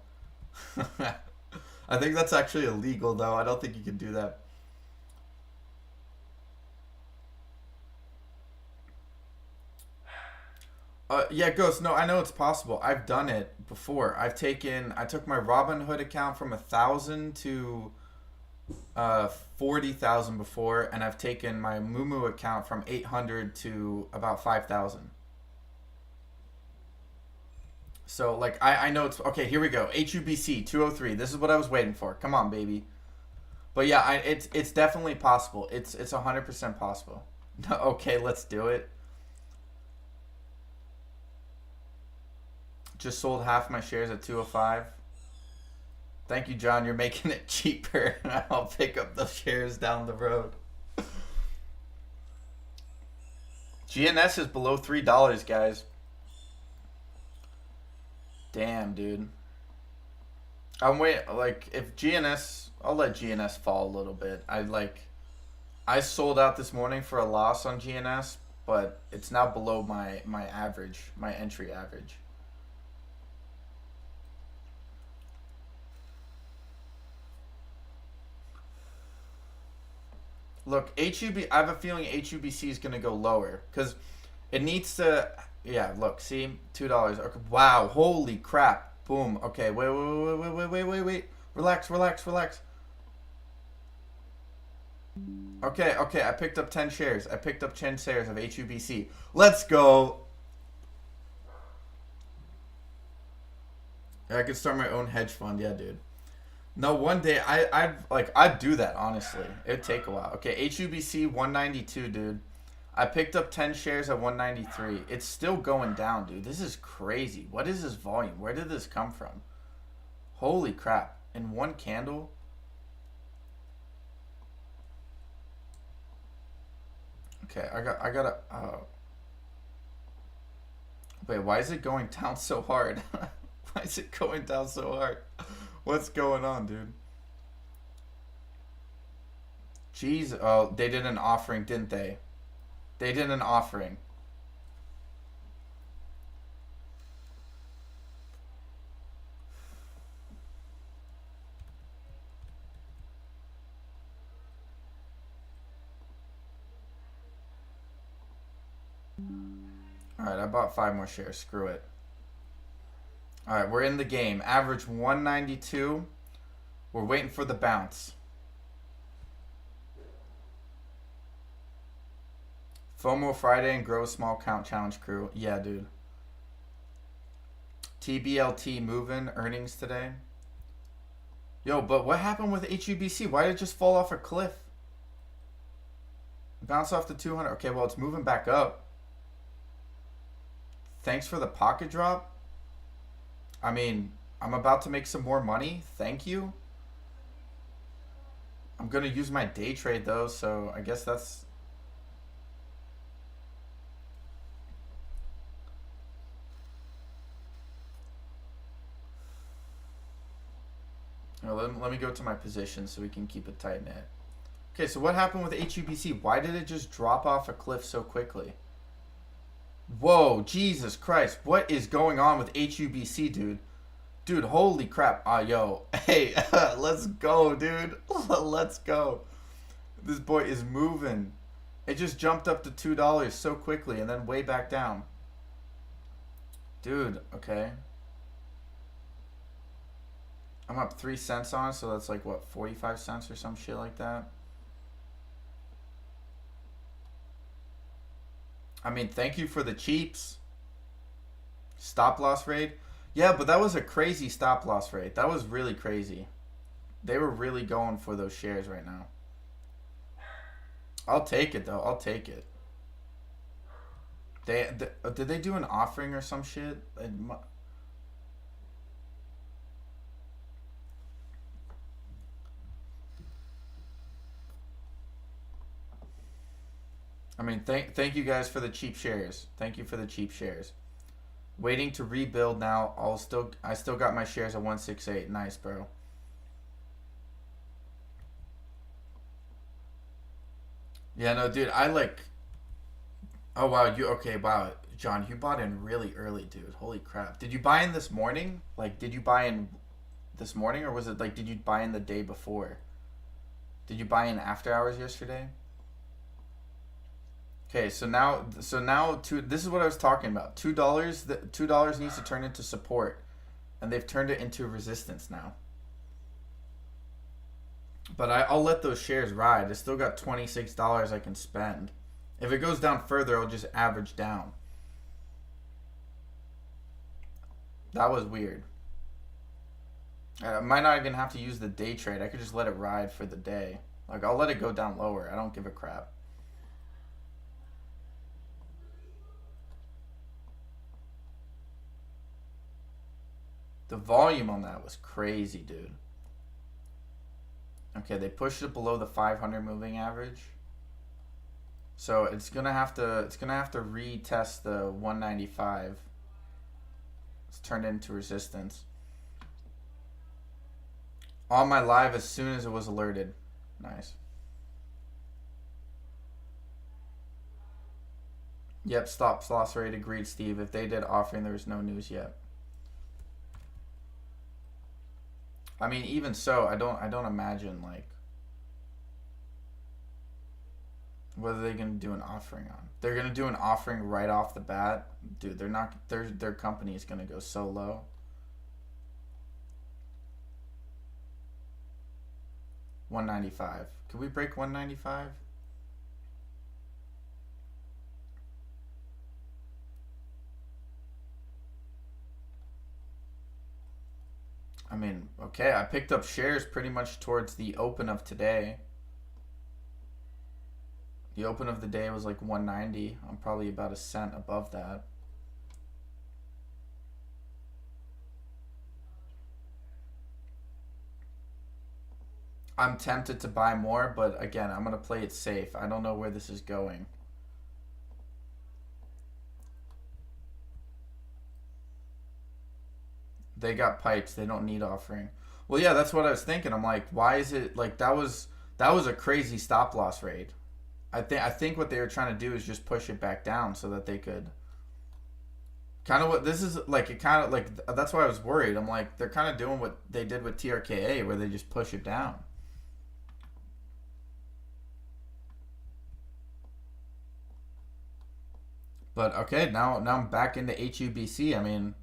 I think that's actually illegal, though. I don't think you can do that. Yeah, Ghost. No, I know it's possible. I've done it before. I took my Robinhood account from 1,000 to 40,000 before, and I've taken my Mumu account from 800 to about 5,000. So like I know it's okay. Here we go. HUBC 203. This is what I was waiting for. Come on, baby. But yeah, it's definitely possible. It's 100% possible. Okay, let's do it. Just sold half my shares at 205. Thank you, John. You're making it cheaper. I'll pick up the shares down the road. GNS is below $3, guys. Damn, dude. I'm waiting. Like, if GNS, I'll let GNS fall a little bit. I sold out this morning for a loss on GNS, but it's now below my average, my entry average. Look, HUB. I have a feeling HUBC is gonna go lower because it needs to. Yeah, look, see, $2. Okay, wow, holy crap! Boom. Okay, wait. Relax. Okay. I picked up 10 shares. I picked up 10 shares of HUBC. Let's go. I could start my own hedge fund. Yeah, dude. No, one day I'd do that, honestly. It'd take a while. Okay, HUBC 192, dude. I picked up 10 shares at 193. It's still going down, dude. This is crazy. What is this volume? Where did this come from? Holy crap. In one candle? Okay, I gotta wait, why is it going down so hard? Why is it going down so hard? What's going on, dude? Jeez, oh, they did an offering, didn't they? They did an offering. Alright, I bought 5 more shares. Screw it. Alright, we're in the game. Average 192. We're waiting for the bounce. FOMO Friday and grow a small count challenge crew. Yeah, dude. TBLT moving earnings today. Yo, but what happened with HUBC? Why did it just fall off a cliff? Bounce off the 200. Okay, well, it's moving back up. Thanks for the pocket drop. I mean, I'm about to make some more money. Thank you. I'm going to use my day trade, though, so I guess that's... Let me go to my position so we can keep it tight knit. Okay, so what happened with HUBC? Why did it just drop off a cliff so quickly? Whoa, Jesus Christ. What is going on with HUBC, dude? Dude, holy crap. Yo. Hey, let's go, dude. Let's go. This boy is moving. It just jumped up to $2 so quickly and then way back down. Dude, okay. I'm up 3 cents on it, so that's like, what, 45 cents or some shit like that? I mean, thank you for the cheaps. Stop loss rate? Yeah, but that was a crazy stop loss rate. That was really crazy. They were really going for those shares right now. I'll take it, though. I'll take it. Did they do an offering or some shit? I mean, thank you guys for the cheap shares. Thank you for the cheap shares. Waiting to rebuild now. I still got my shares at 168. Nice, bro. Yeah, no, dude. Oh wow, wow, John, you bought in really early, dude. Holy crap. Did you buy in this morning? Like, did you buy in this morning, or was it like, did you buy in the day before? Did you buy in after hours yesterday? Okay, so now this is what I was talking about. $2 needs to turn into support, and they've turned it into resistance now. But I'll let those shares ride. I still got $26 I can spend. If it goes down further, I'll just average down. That was weird. I might not even have to use the day trade. I could just let it ride for the day. Like, I'll let it go down lower. I don't give a crap. The volume on that was crazy, dude. Okay, they pushed it below the 500 moving average. So it's gonna have to retest the 195. It's turned into resistance. On my live as soon as it was alerted. Nice. Yep, stop loss rate agreed, Steve. If they did offering, there was no news yet. I mean, even so, I don't imagine, like, what are they gonna do an offering on? They're gonna do an offering right off the bat, dude. They're not. Their company is gonna go so low. $195. Can we break 195? I mean, okay, I picked up shares pretty much towards the open of today. The open of the day was like 190. I'm probably about a cent above that. I'm tempted to buy more, but again, I'm going to play it safe. I don't know where this is going. They got pipes. They don't need offering. Well, yeah, that's what I was thinking. I'm like, why is it like that was a crazy stop loss rate. I think what they were trying to do is just push it back down so that they could kind of what this is like. It kind of like that's why I was worried. I'm like, they're kind of doing what they did with TRKA, where they just push it down. But okay, now I'm back into HUBC. I mean,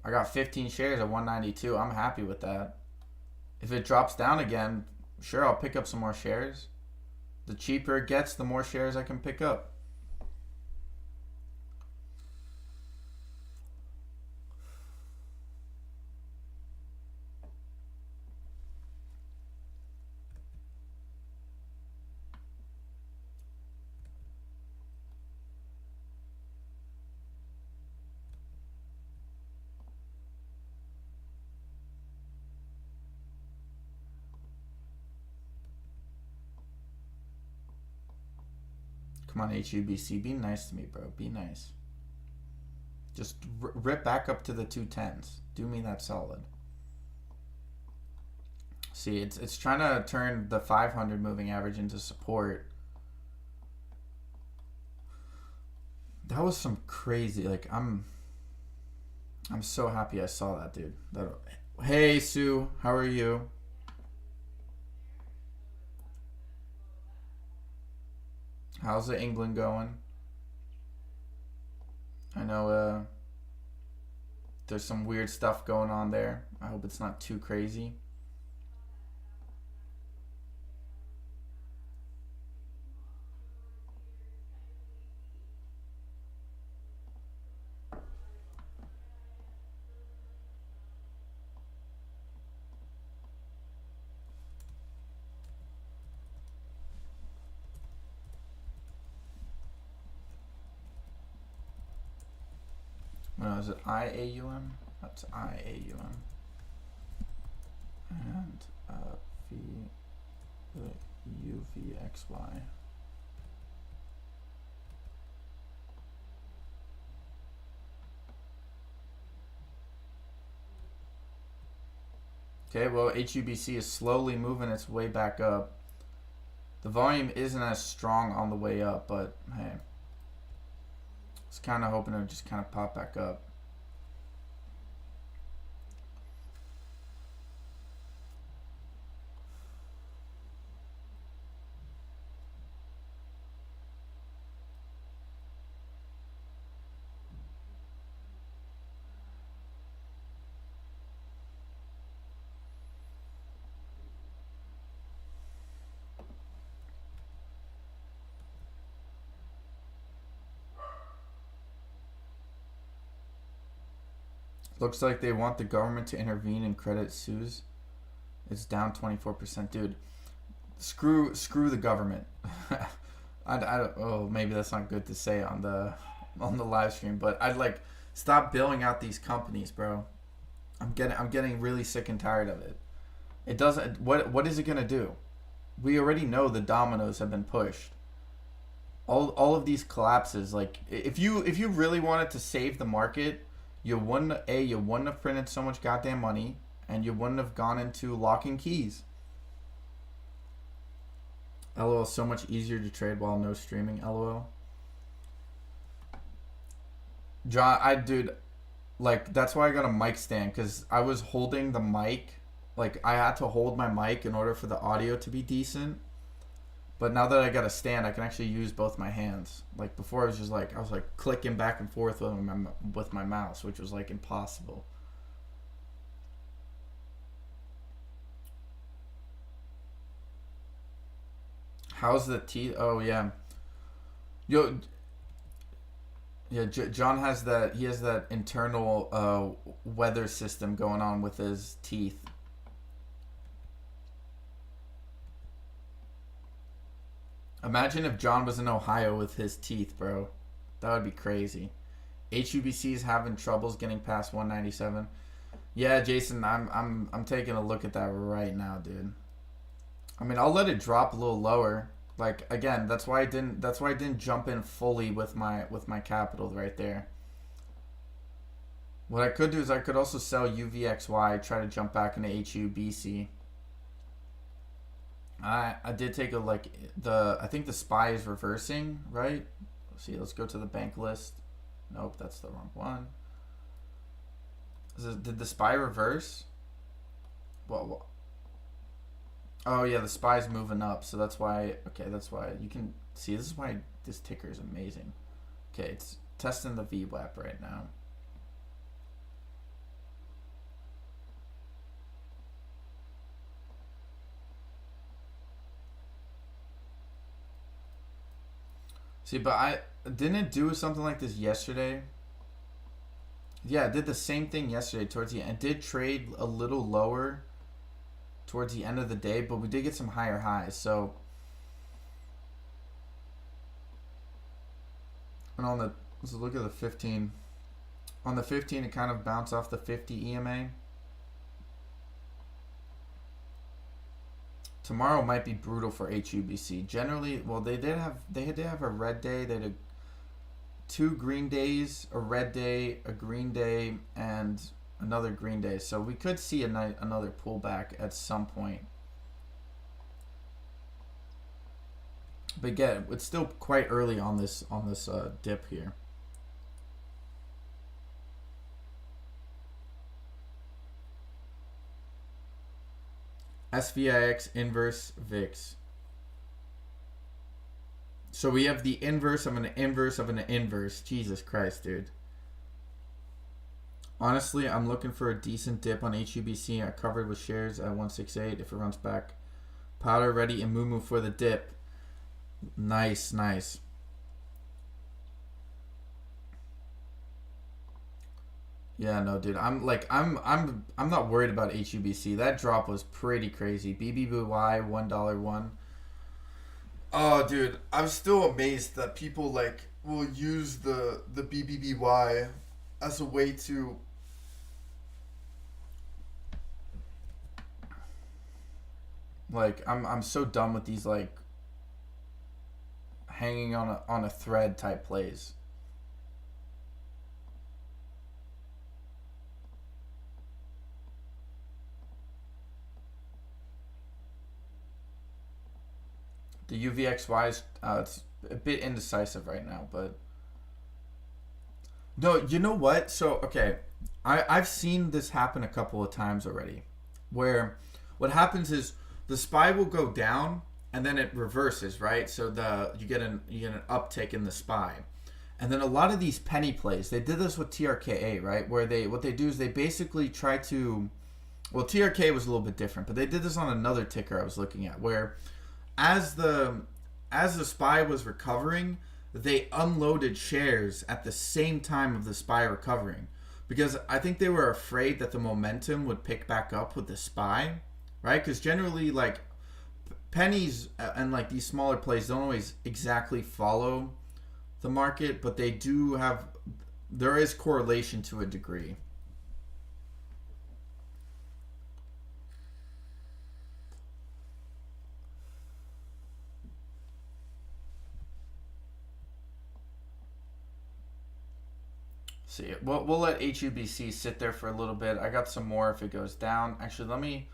I got 15 shares at 192. I'm happy with that. If it drops down again, sure, I'll pick up some more shares. The cheaper it gets, the more shares I can pick up. Come on, HUBC, be nice to me, bro. Be nice. Just rip back up to the 210s. Do me that solid. See, it's trying to turn the 500 moving average into support. That was some crazy. Like, I'm so happy I saw that, dude. Hey, Sue, how are you? How's the England going? I know there's some weird stuff going on there. I hope it's not too crazy. No, is it IAUM? That's IAUM. And UVXY. Okay, well, HUBC is slowly moving its way back up. The volume isn't as strong on the way up, but hey. I was kind of hoping it would just kind of pop back up. Looks like they want the government to intervene in credit sues. It's down 24%, dude. Screw the government. I don't. Oh, maybe that's not good to say on the live stream, but I'd like stop billing out these companies, bro. I'm getting really sick and tired of it. It doesn't. What is it gonna do? We already know the dominoes have been pushed. All of these collapses, like if you really wanted to save the market, you wouldn't have printed so much goddamn money, and you wouldn't have gone into locking keys. LOL, so much easier to trade while no streaming. LOL. John, dude, like that's why I got a mic stand, because I was holding the mic, like I had to hold my mic in order for the audio to be decent. But now that I got a stand, I can actually use both my hands. Like before, I was clicking back and forth with my mouse, which was like impossible. How's the teeth? Oh yeah, yo, yeah. John has that. He has that internal weather system going on with his teeth. Imagine if John was in Ohio with his teeth, bro. That would be crazy. HUBC is having troubles getting past 197. Yeah, Jason, I'm taking a look at that right now, dude. I mean, I'll let it drop a little lower. Like again, that's why I didn't jump in fully with my capital right there. What I could do is I could also sell UVXY, try to jump back into HUBC. I did take a I think the SPY is reversing, right? Let's see, let's go to the bank list. Nope, that's the wrong one. Did the SPY reverse? Well, oh yeah, the SPY's moving up, so that's why. Okay, that's why you can see. This is why this ticker is amazing. Okay, it's testing the VWAP right now. See, but I didn't it do something like this yesterday. Yeah, it did the same thing yesterday towards the end. It did trade a little lower towards the end of the day, but we did get some higher highs. So, and on the, let's look at the 15. On the 15, it kind of bounced off the 50 EMA. Tomorrow might be brutal for HUBC. Generally, well, they did have a red day. They had 2 green days, a red day, a green day, and another green day. So we could see another pullback at some point. But again, it's still quite early on this dip here. SVIX inverse VIX. So we have the inverse of an inverse of an inverse. Jesus Christ, dude. Honestly, I'm looking for a decent dip on HUBC. I covered with shares at 168 if it runs back. Powder ready and moo for the dip. Nice, nice. Yeah, no, dude. I'm not worried about HUBC. That drop was pretty crazy. BBBY $1 Oh, dude, I'm still amazed that people will use the BBBY as a way to I'm so done with these hanging on a thread type plays. The UVXY is it's a bit indecisive right now, but no, you know what? So okay, I've seen this happen a couple of times already, where what happens is the SPY will go down and then it reverses, right? So you get an uptick in the SPY, and then a lot of these penny plays, they did this with TRKA, right? Where what they do is they basically try to, well, TRK was a little bit different, but they did this on another ticker I was looking at where as the SPY was recovering, they unloaded shares at the same time of the SPY recovering. because I think they were afraid that the momentum would pick back up with the SPY, right? Because generally, like, pennies and like these smaller plays don't always exactly follow the market, but they do have, there is correlation to a degree. See, we'll let HUBC sit there for a little bit. I got some more if it goes down. Actually,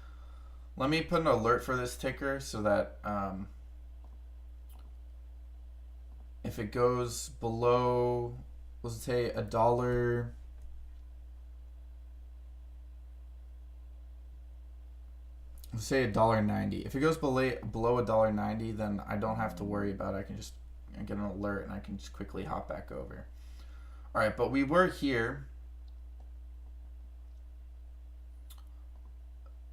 let me put an alert for this ticker so that if it goes below, let's say a dollar. Let's say $1.90. If it goes below $1.90, then I don't have to worry about it. I can just get an alert and I can just quickly hop back over. All right, but we were here.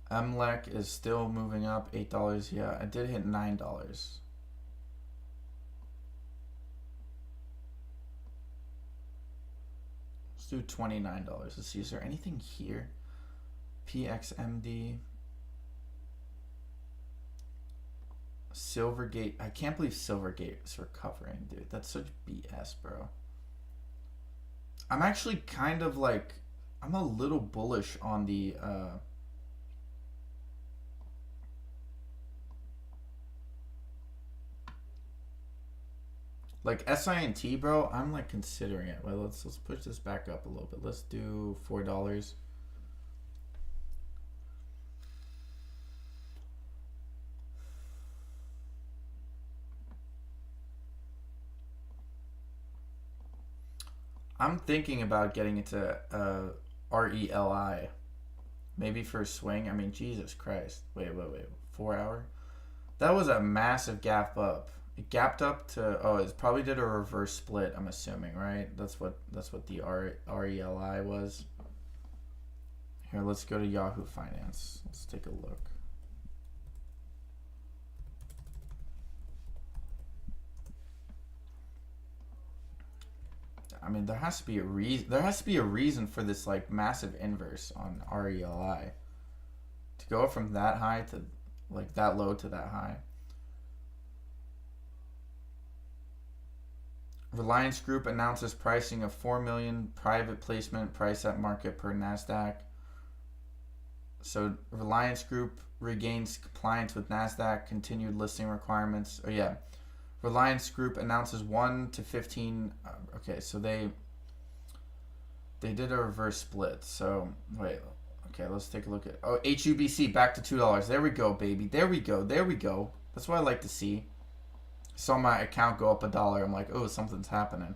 MLEC is still moving up, $8. Yeah, I did hit $9. Let's do $29. Let's see, is there anything here? PXMD. Silvergate. I can't believe Silvergate is recovering, dude. That's such BS, bro. I'm actually kind of like, I'm a little bullish on the like SINT, bro. I'm like considering it. Well, let's push this back up a little bit. Let's do $4. I'm thinking about getting into RELI. Maybe for a swing. I mean, Jesus Christ. Wait. 4 hour? That was a massive gap up. It gapped up to, oh, it probably did a reverse split, I'm assuming, right? That's what the RELI was. Here, let's go to Yahoo Finance. Let's take a look. I mean, there has to be a reason. There has to be a reason for this like massive inverse on RELI to go from that high to like that low to that high. Reliance Group announces pricing of 4 million private placement price at market per NASDAQ. So Reliance Group regains compliance with NASDAQ continued listing requirements. Oh yeah. Reliance Group announces 1 to 15. Okay, so they did a reverse split. So wait, okay, let's take a look at. Oh, HUBC back to $2. There we go, baby. There we go. That's what I like to see. Saw my account go up $1. I'm like, oh, something's happening.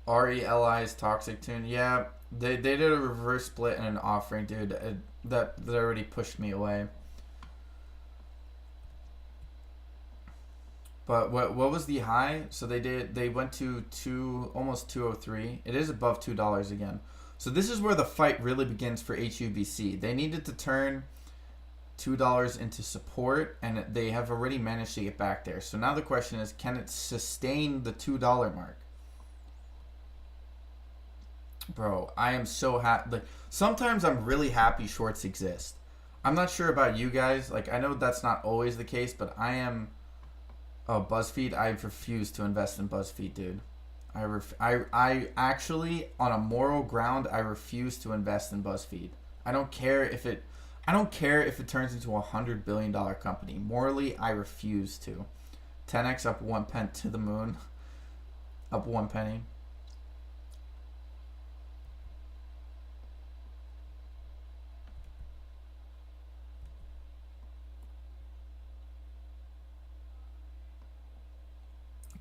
RELI's Toxic Tune. Yeah, they did a reverse split and an offering, dude. That already pushed me away. But what was the high? So they went to almost 203. It is above $2 again. So this is where the fight really begins for HUBC. They needed to turn $2 into support, and they have already managed to get back there. So now the question is, can it sustain the $2 mark? Bro, I am so happy. Like, sometimes I'm really happy shorts exist. I'm not sure about you guys. Like, I know that's not always the case, but I am. Oh, BuzzFeed. I refuse to invest in BuzzFeed, dude. I actually, on a moral ground, I refuse to invest in BuzzFeed. I don't care if it turns into $100 billion company. Morally, I refuse to. 10x up 1 pence to the moon. Up 1 penny.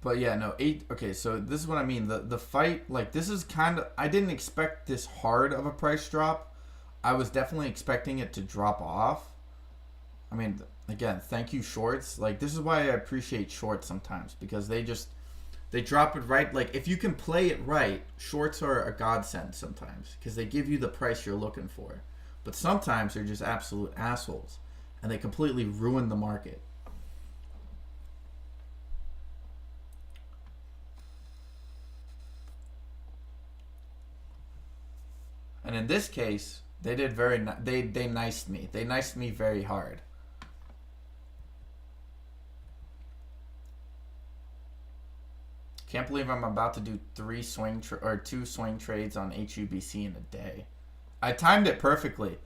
But yeah, no, 8. Okay, so this is what I mean. The fight, like, this is kind of. I didn't expect this hard of a price drop. I was definitely expecting it to drop off. I mean, again, thank you, shorts. Like, this is why I appreciate shorts sometimes, because they drop it right. Like, if you can play it right, shorts are a godsend sometimes, because they give you the price you're looking for. But sometimes they're just absolute assholes. and they completely ruined the market. And in this case, they did they niced me. They niced me very hard. Can't believe I'm about to do two swing trades on HUBC in a day. I timed it perfectly.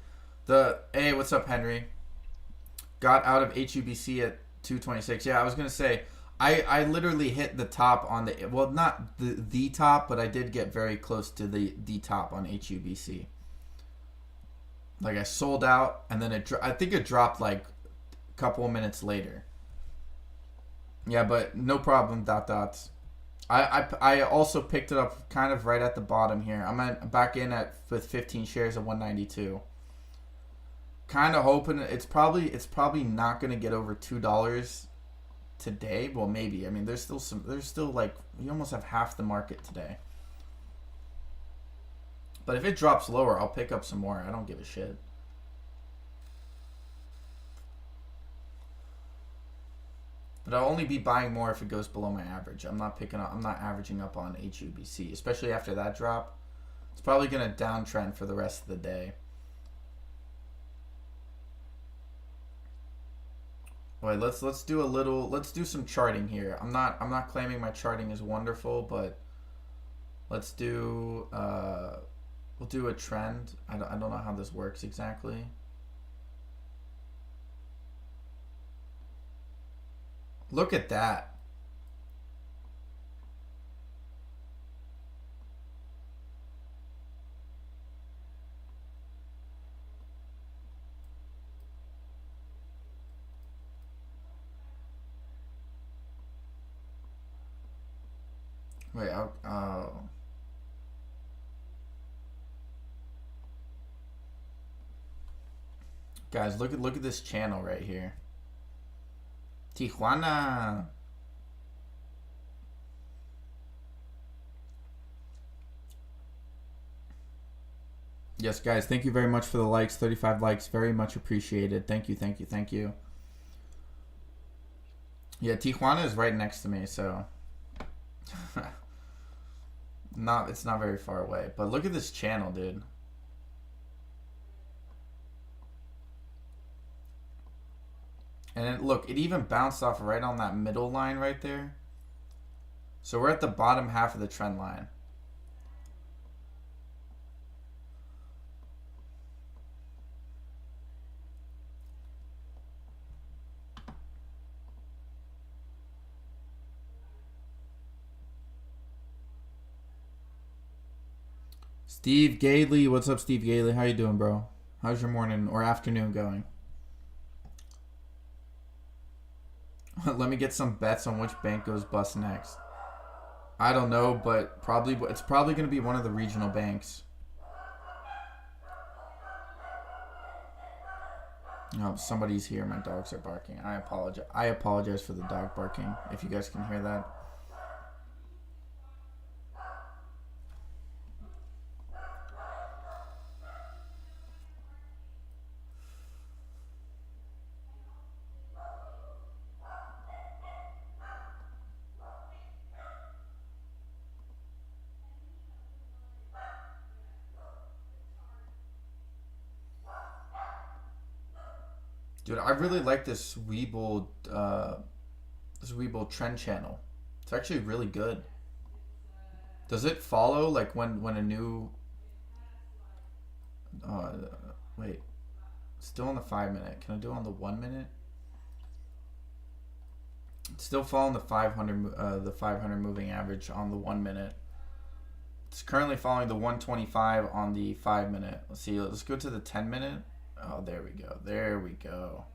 Hey, what's up, Henry? Got out of HUBC at 226. Yeah, I was gonna say I literally hit the top on the, well, not the top, but I did get very close to the top on HUBC. Like I sold out, and then I think it dropped like a couple of minutes later. Yeah, but no problem. Dots. I also picked it up kind of right at the bottom here. I'm back in with 15 shares of 192. Kind of hoping it's probably not gonna get over $2 today. Well, maybe. I mean, there's still like, you almost have half the market today. But if it drops lower, I'll pick up some more. I don't give a shit. But I'll only be buying more if it goes below my average. I'm not averaging up on HUBC, especially after that drop. It's probably gonna downtrend for the rest of the day. Wait, let's do some charting here. I'm not claiming my charting is wonderful, but let's do we'll do a trend. I don't know how this works exactly. Look at that. Wait, guys, look at this channel right here. Tijuana. Yes, guys, thank you very much for the likes. 35 likes, very much appreciated. Thank you. Yeah, Tijuana is right next to me, so it's not very far away. But look at this channel, dude. And it even bounced off right on that middle line right there. So we're at the bottom half of the trend line. Steve Gailey, what's up, Steve Gailey? How you doing, bro? How's your morning or afternoon going? Let me get some bets on which bank goes bust next. I don't know, but it's probably going to be one of the regional banks. Oh, somebody's here. My dogs are barking. I apologize for the dog barking, if you guys can hear that. Dude, I really like this Webull trend channel. It's actually really good. Does it follow like when a new wait, still on the 5 minute? Can I do it on the 1 minute? It's still following the 500 moving average on the 1 minute. It's currently following the 125 on the 5 minute. Let's see. Let's go to the 10 minute. Oh, there we go.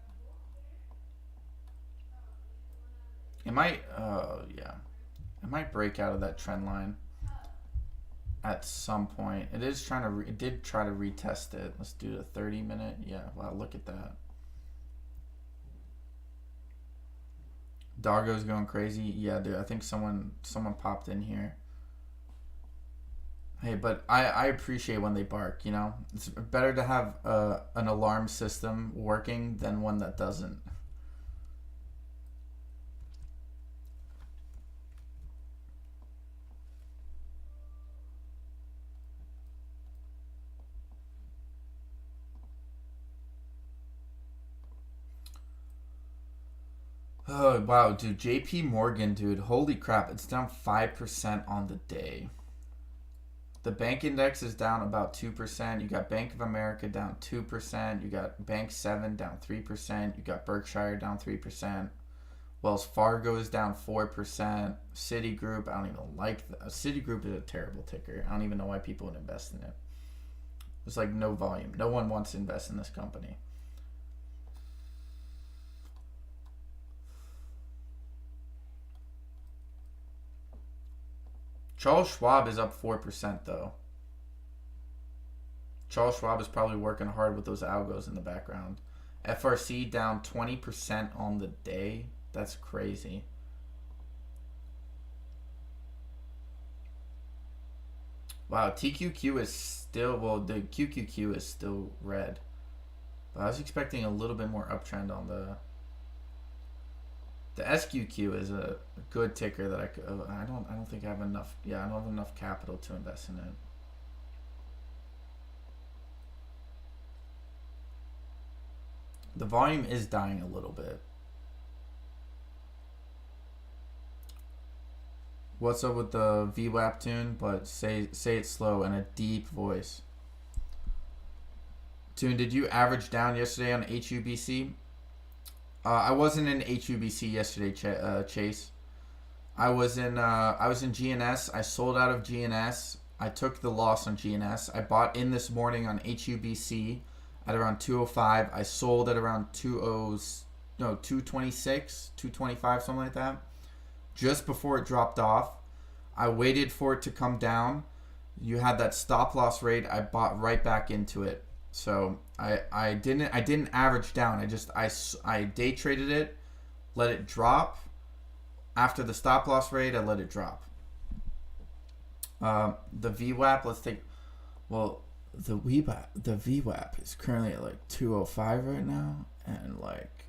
It might, yeah. It might break out of that trend line at some point. It did try to retest it. Let's do the 30 minute. Yeah, wow, look at that. Dargo's going crazy. Yeah, dude, I think someone popped in here. Hey, but I appreciate when they bark, you know? It's better to have an alarm system working than one that doesn't. Oh, wow, dude. JP Morgan, dude. Holy crap. It's down 5% on the day. The bank index is down about 2%. You got Bank of America down 2%. You got Bank 7 down 3%. You got Berkshire down 3%. Wells Fargo is down 4%. Citigroup, I don't even like that. Citigroup is a terrible ticker. I don't even know why people would invest in it. There's like no volume. No one wants to invest in this company. Charles Schwab is up 4% though. Charles Schwab is probably working hard with those algos in the background. FRC down 20% on the day. That's crazy. Wow, TQQ is still, well, the QQQ is still red. But I was expecting a little bit more uptrend on the SQQ is a good ticker that I don't think I have enough. Yeah, I don't have enough capital to invest in it. The volume is dying a little bit. What's up with the VWAP tune? But say it slow in a deep voice. Tune, did you average down yesterday on HUBC? I wasn't in HUBC yesterday, Chase. I was in GNS. I sold out of GNS. I took the loss on GNS. I bought in this morning on HUBC at around 205. I sold at around 226, 225, something like that. Just before it dropped off. I waited for it to come down. You had that stop loss rate. I bought right back into it. So I didn't average down. I day traded it, let it drop. After the stop loss rate, I let it drop. The VWAP, let's take. Well, the VWAP is currently at like 205 right now, and like,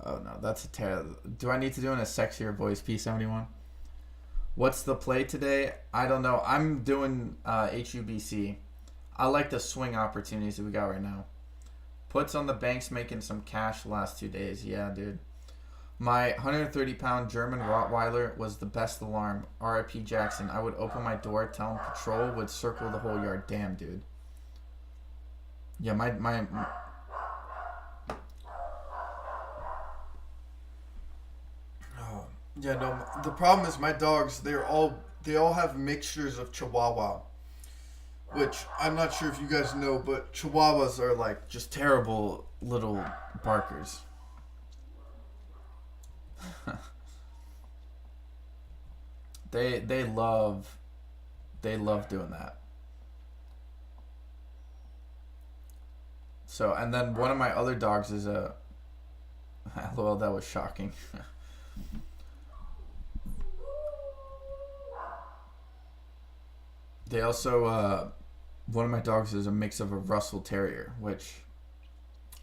oh no, that's a terrible. Do I need to do in a sexier voice, P71? What's the play today? I don't know. I'm doing HUBC. I like the swing opportunities that we got right now. Puts on the banks making some cash the last 2 days. Yeah, dude. My 130-pound German Rottweiler was the best alarm. R.I.P. Jackson. I would open my door, tell him patrol would circle the whole yard. Damn, dude. Yeah, my oh, yeah, no. The problem is my dogs. They all have mixtures of Chihuahua, which I'm not sure if you guys know, but Chihuahuas are like just terrible little barkers. they love doing that. So, and then one of my other dogs is a well, that was shocking. They also one of my dogs is a mix of a Russell Terrier, which,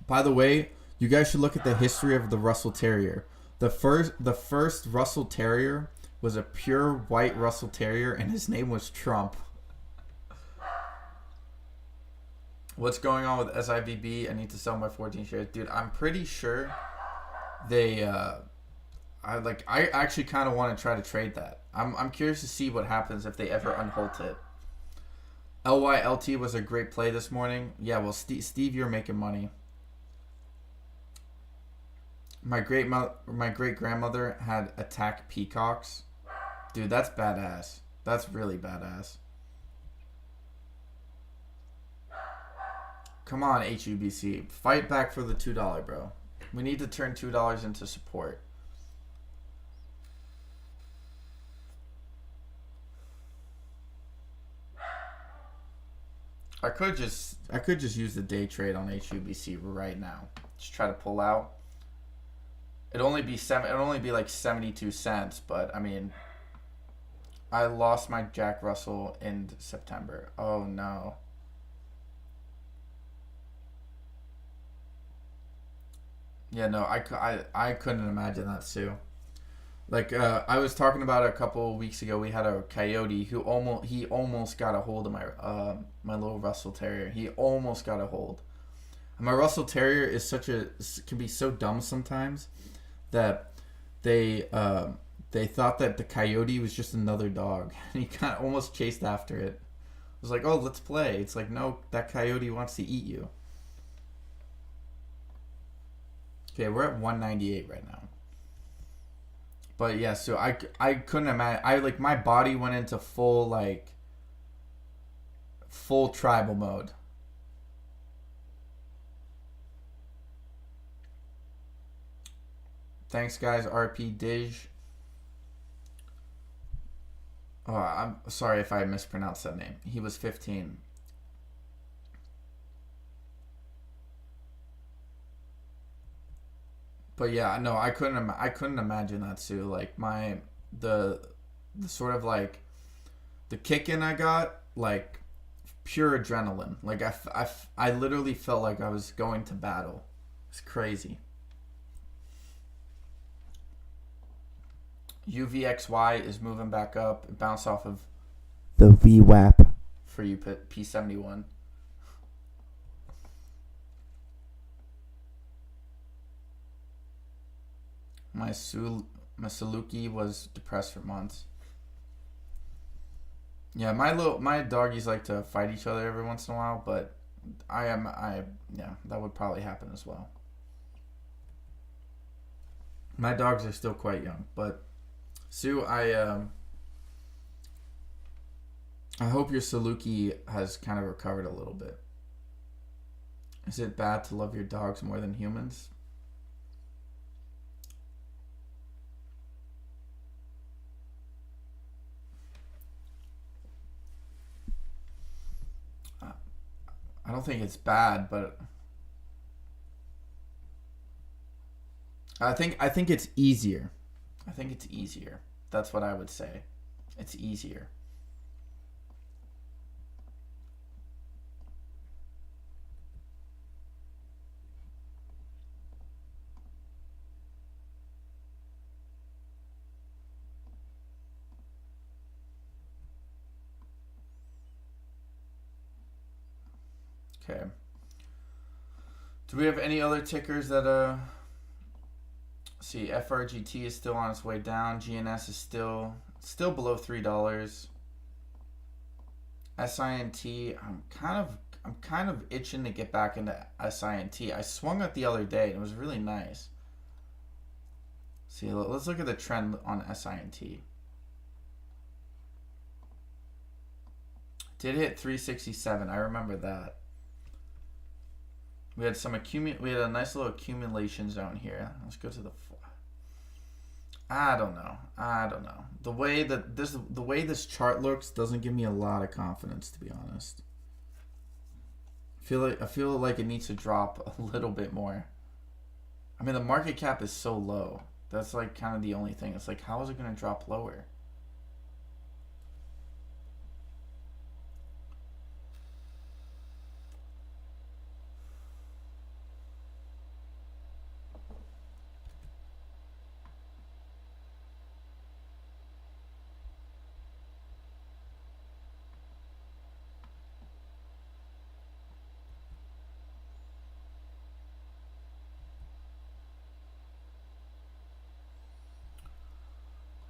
by the way, you guys should look at the history of the Russell Terrier. The first Russell Terrier was a pure white Russell Terrier, and his name was Trump. What's going on with SIVB? I need to sell my 14 shares, dude. I'm pretty sure they. I actually kind of want to try to trade that. I'm curious to see what happens if they ever unholt it. LYLT was a great play this morning. Yeah, well, Steve, you're making money. My great grandmother had attack peacocks. Dude, that's badass. That's really badass. Come on, HUBC. Fight back for the $2, bro. We need to turn $2 into support. I could just use the day trade on HUBC right now. Just try to pull out. It'd only be like 72 cents, but I mean, I lost my Jack Russell in September. Oh no. Yeah, no, I couldn't imagine that, Sue. Like I was talking about a couple weeks ago, we had a coyote who almost got a hold of my little Russell Terrier. He almost got a hold. And my Russell Terrier is can be so dumb sometimes that they thought that the coyote was just another dog, and he kind of almost chased after it. It was like, oh, let's play. It's like, no, that coyote wants to eat you. Okay, we're at 198 right now. But yeah, so I couldn't imagine. I like my body went into full tribal mode. Thanks, guys. RP Dij. Oh, I'm sorry if I mispronounced that name. He was 15. But yeah, no, I couldn't imagine that too. Like the sort of like the kick in I got, like pure adrenaline. Like I literally felt like I was going to battle. It's crazy. UVXY is moving back up. It bounced off of the VWAP for you, P71. My Saluki was depressed for months. Yeah, my doggies like to fight each other every once in a while, but yeah, that would probably happen as well. My dogs are still quite young, but Sue, I hope your Saluki has kind of recovered a little bit. Is it bad to love your dogs more than humans? I don't think it's bad, but I think it's easier. I think it's easier. That's what I would say. It's easier. Okay. Do we have any other tickers that see, FRGT is still on its way down. GNS is still below $3. SINT, I'm kind of itching to get back into SINT. I swung it the other day and it was really nice. See, let's look at the trend on SINT. Did hit 367. I remember that. We had a nice little accumulation zone here. Let's go to the. I don't know. The way this chart looks doesn't give me a lot of confidence, to be honest. I feel like it needs to drop a little bit more. I mean, the market cap is so low. That's like kind of the only thing. It's like, how is it going to drop lower?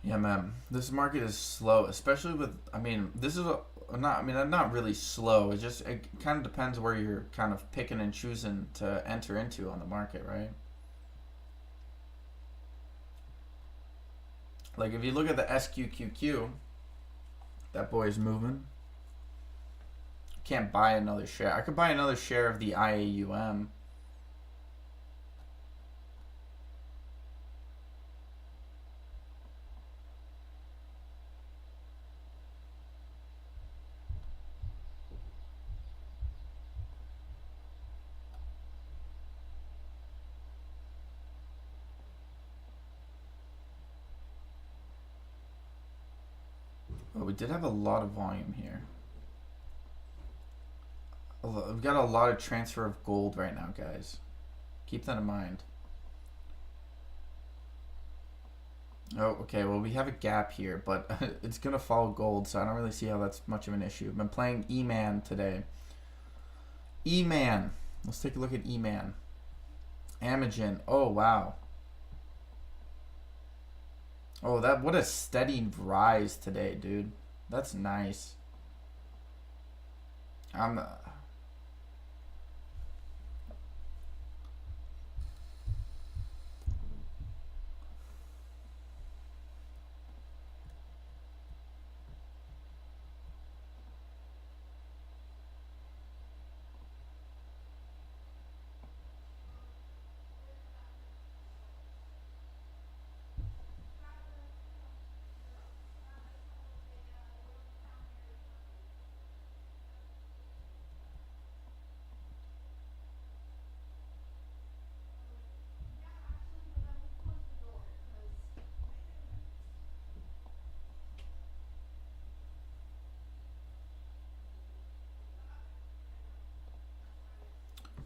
Yeah, man. This market is slow, especially with. I mean, this is not really slow. It kind of depends where you're kind of picking and choosing to enter into on the market, right? Like if you look at the SQQQ, that boy is moving. Can't buy another share. I could buy another share of the IAUM. Oh, we did have a lot of volume here. We've got a lot of transfer of gold right now, guys. Keep that in mind. Oh, okay. Well, we have a gap here, but it's going to follow gold, so I don't really see how that's much of an issue. I've been playing E-Man today. E-Man. Let's take a look at E-Man. Amogen. Oh, wow. Oh, what a steady rise today, dude. That's nice.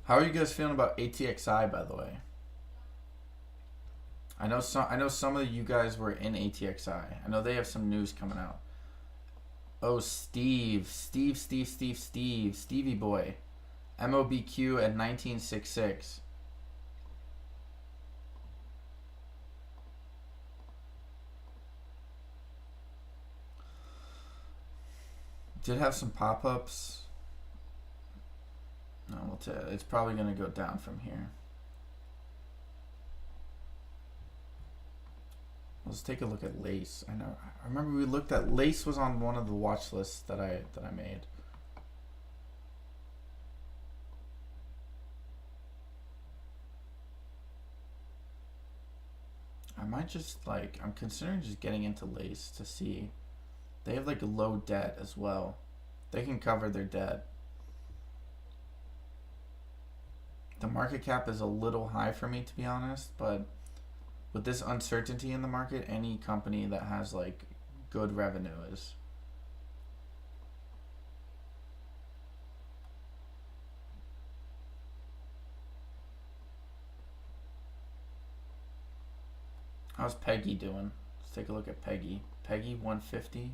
How are you guys feeling about ATXI, by the way? I know some of you guys were in ATXI. I know they have some news coming out. Oh, Stevie boy. MOBQ at 1966. Did have some pop-ups. No, it's probably going to go down from here. Let's take a look at Lace. I remember we looked at Lace was on one of the watch lists that I made. I might just I'm considering just getting into Lace to see. They have like a low debt as well. They can cover their debt. The market cap is a little high for me, to be honest, but with this uncertainty in the market, any company that has like good revenue is. How's Peggy doing? Let's take a look at Peggy. Peggy 150.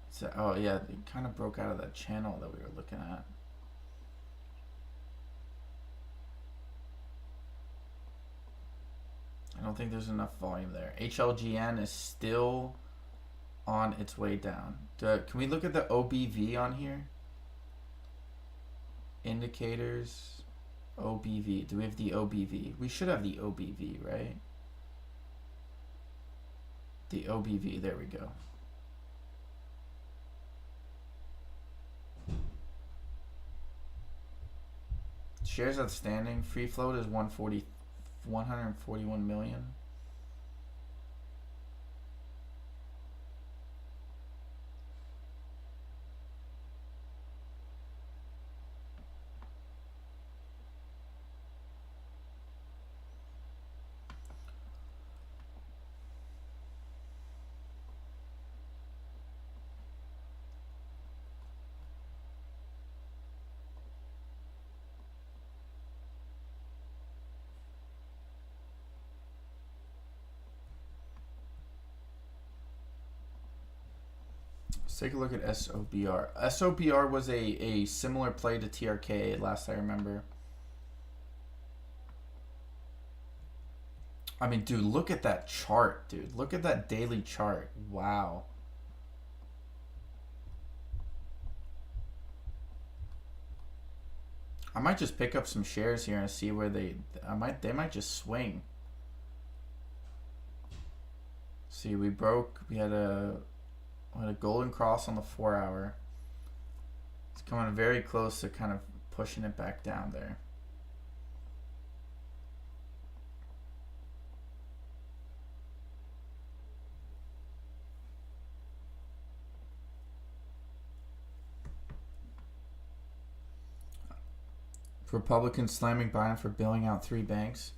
So, oh yeah, it kind of broke out of that channel that we were looking at. I don't think there's enough volume there. HLGN is still on its way down. Can we look at the OBV on here? Indicators. OBV. Do we have the OBV? We should have the OBV, right? The OBV. There we go. Shares outstanding. Free float is 141 million. Let's take a look at SOBR. SOBR was a similar play to TRK last I remember. I mean, dude, look at that chart, dude. Look at that daily chart. Wow. I might just pick up some shares here and see where they might just swing. See, we had a golden cross on the 4 hour. It's coming very close to kind of pushing it back down there. Republicans slamming Biden for bailing out 3 banks.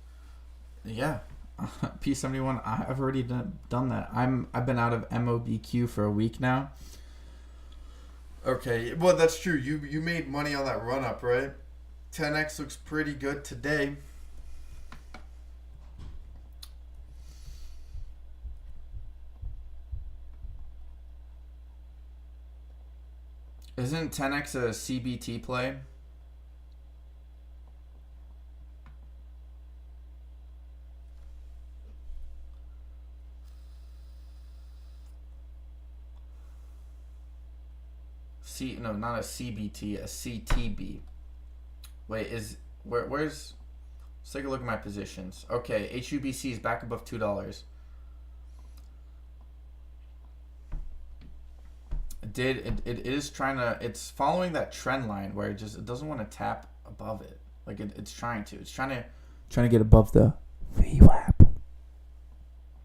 Yeah, P71. I've already done that. I've been out of MOBQ for a week now. Okay, well that's true. You made money on that run up, right? 10x looks pretty good today. Isn't 10x a CBT play? No, not a CBT, a CTB. Wait, where's? Let's take a look at my positions. Okay, HUBC is back above $2. It is trying to, it's following that trend line where it doesn't want to tap above it. Like it's trying to get above the VWAP.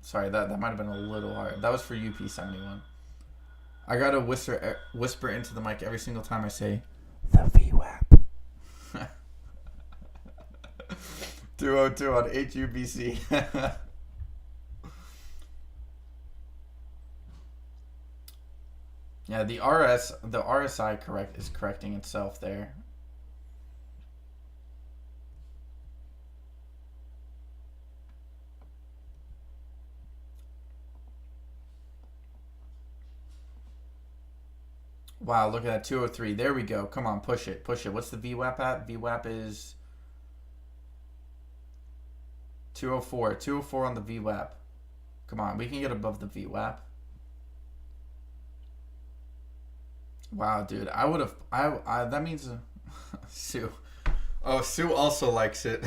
Sorry, that might have been a little hard. That was for UP71. I gotta whisper into the mic every single time I say the VWAP. 202 on HUBC. Yeah, the RSI is correcting itself there. Wow, look at that, 203. There we go. Come on, push it. What's the VWAP at? VWAP is 204. 204 on the VWAP. Come on, we can get above the VWAP. Wow, dude. That means Sue. Oh, Sue also likes it.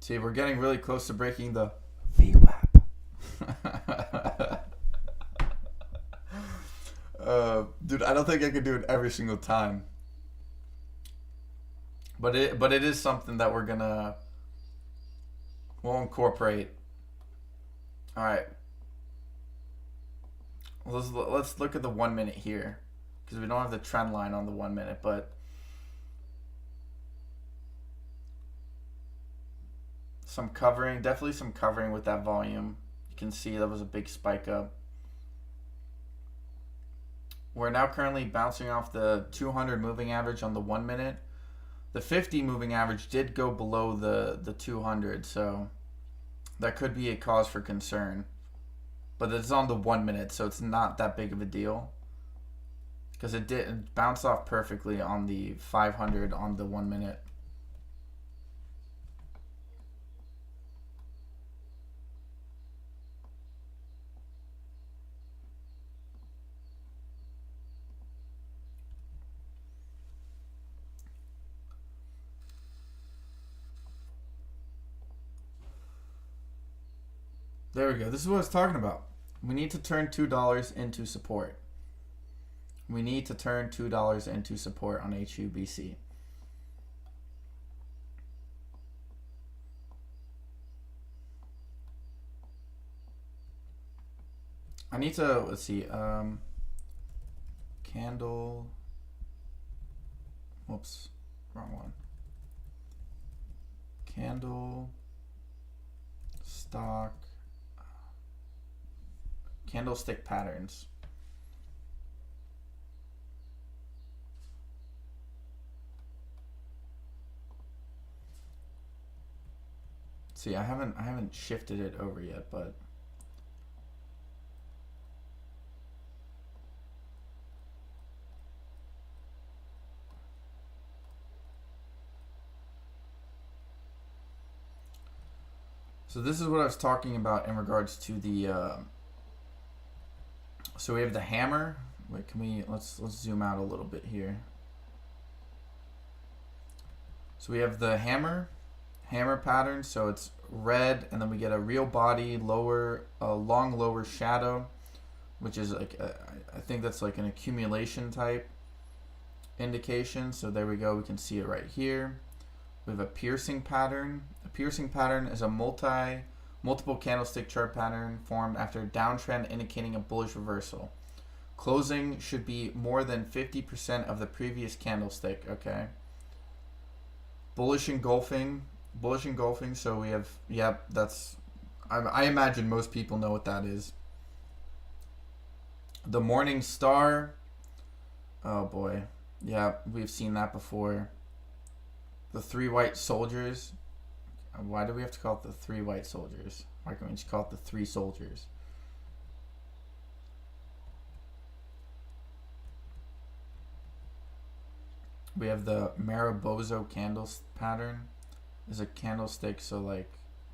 See, we're getting really close to breaking the VWAP. Dude, I don't think I could do it every single time. But it is something that we'll incorporate. All right. Let's look at the 1 minute here, because we don't have the trend line on the 1 minute, but definitely some covering with that volume. You can see that was a big spike up. We're now currently bouncing off the 200 moving average on the 1 minute. The 50 moving average did go below the 200, so that could be a cause for concern. But it's on the 1 minute, so it's not that big of a deal, because it bounced off perfectly on the 500 on the 1 minute. There we go. This is what I was talking about. We need to turn $2 into support. We need to turn $2 into support on HUBC. I need to, let's see, candle, whoops, wrong one. Candle, stock, candlestick patterns. See, I haven't shifted it over yet, but so this is what I was talking about in regards to the so we have the hammer. Wait, let's zoom out a little bit here. So we have the hammer pattern, so it's red, and then we get a real body, long lower shadow, which is like I think that's like an accumulation type indication. So there we go. We can see it right here. We have a piercing pattern. A piercing pattern is a multiple candlestick chart pattern formed after a downtrend indicating a bullish reversal. Closing should be more than 50% of the previous candlestick. Okay. Bullish engulfing. So we have, yep, that's, I imagine most people know what that is. The morning star. Oh boy. Yeah, we've seen that before. The three white soldiers. Why do we have to call it the three white soldiers? Why can't we just call it the three soldiers? We have the Maribozo candle pattern. Is a candlestick, so like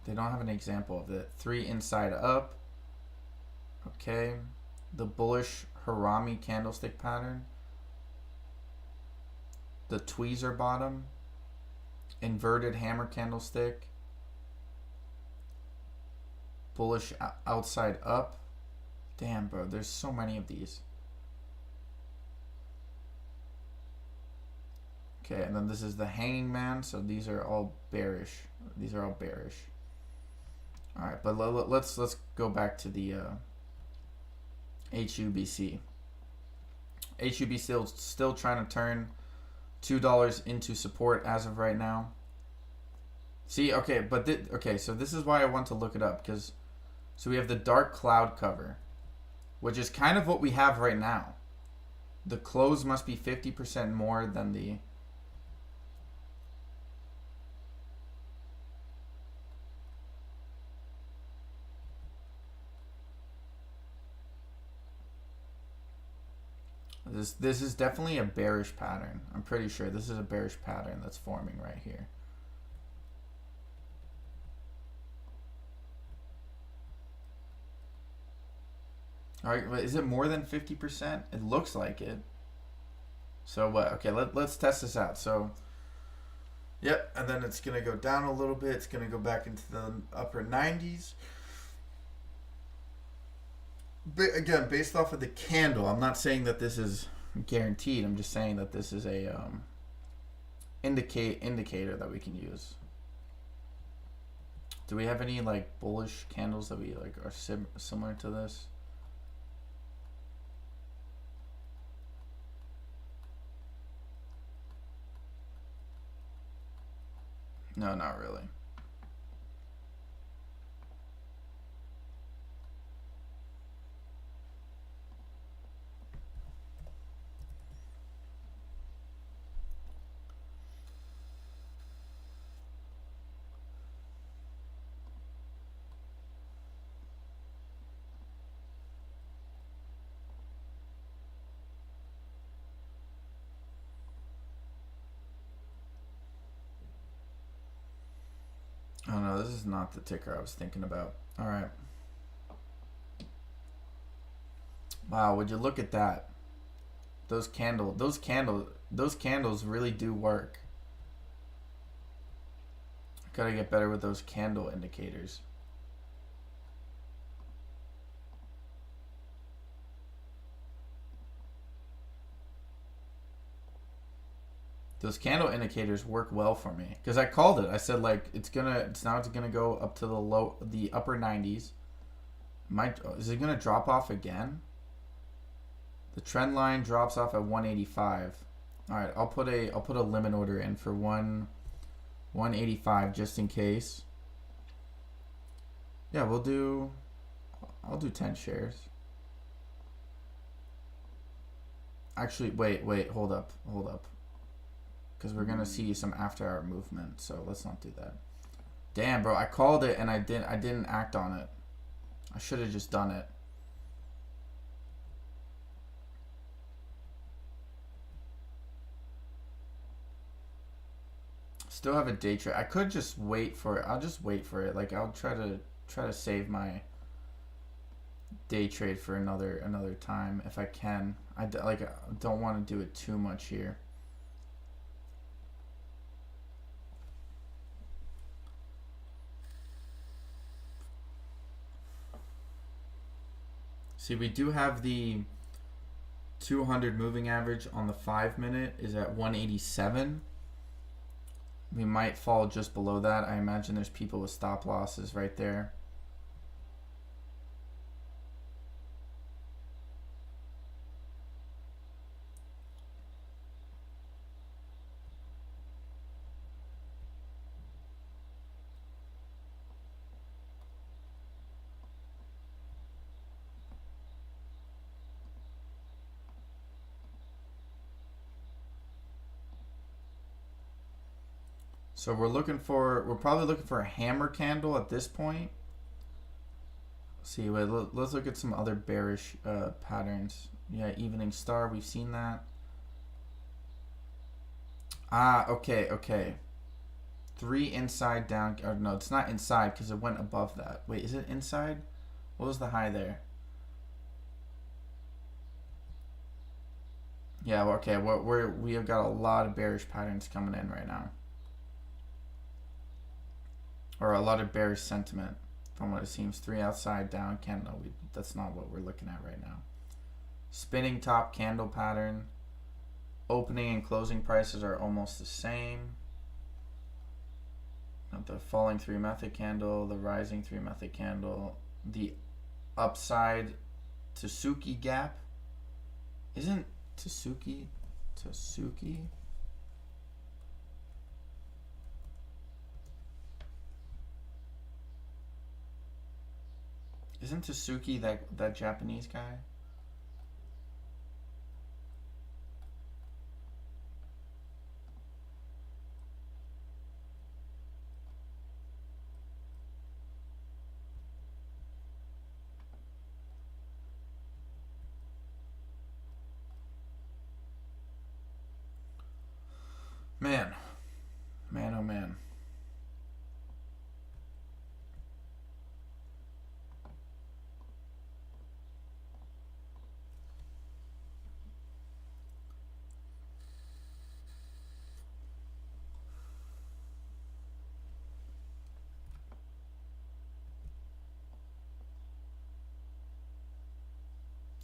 they don't have an example of it. 3 inside up. Okay. The bullish Harami candlestick pattern. The tweezer bottom. Inverted hammer candlestick. Bullish outside up. Damn, bro, there's so many of these. Okay, and then this is the hanging man. So these are all bearish. All right, but let's go back to the HUBC. HUBC still trying to turn $2 into support as of right now. See, okay, but so this is why I want to look it up, because so we have the dark cloud cover, which is kind of what we have right now. The close must be 50% more than the This is definitely a bearish pattern. I'm pretty sure this is a bearish pattern that's forming right here. All right, but is it more than 50%? It looks like it. So what? Okay, let's test this out. So, yep, and then it's gonna go down a little bit. It's gonna go back into the upper 90s. But again, based off of the candle, I'm not saying that this is guaranteed. I'm just saying that this is a indicator that we can use. Do we have any like bullish candles that we like are similar to this? No, not really. Oh no, this is not the ticker I was thinking about. All right. Wow, would you look at that? Those candles really do work. Gotta get better with those candle indicators. Those candle indicators work well for me because I called it. I said like it's gonna go up to the upper 90s. Is it gonna drop off again? The trend line drops off at 185. All right, I'll put a limit order in for 185 just in case. Yeah, I'll do 10 shares. Actually, wait, hold up. Because we're gonna see some after-hour movement, so let's not do that. Damn, bro, I called it and I didn't act on it. I should have just done it. Still have a day trade. I could just wait for it. I'll just wait for it. Like I'll try to save my day trade for another time if I can. I don't want to do it too much here. See, we do have the 200 moving average on the 5-minute is at 187. We might fall just below that. I imagine there's people with stop losses right there. So we're probably looking for a hammer candle at this point. See, let's look at some other bearish patterns. Yeah, evening star, we've seen that. Okay. 3 inside down, or no, it's not inside because it went above that. Wait, is it inside? What was the high there? Yeah, okay, we have got a lot of bearish patterns coming in right now. Or a lot of bearish sentiment from what it seems. 3 outside down candle. That's not what we're looking at right now. Spinning top candle pattern. Opening and closing prices are almost the same. The falling 3 method candle, the rising 3 method candle, the upside Tsuki gap. Isn't Tsuki? Isn't Tsuki that Japanese guy? Man, oh man.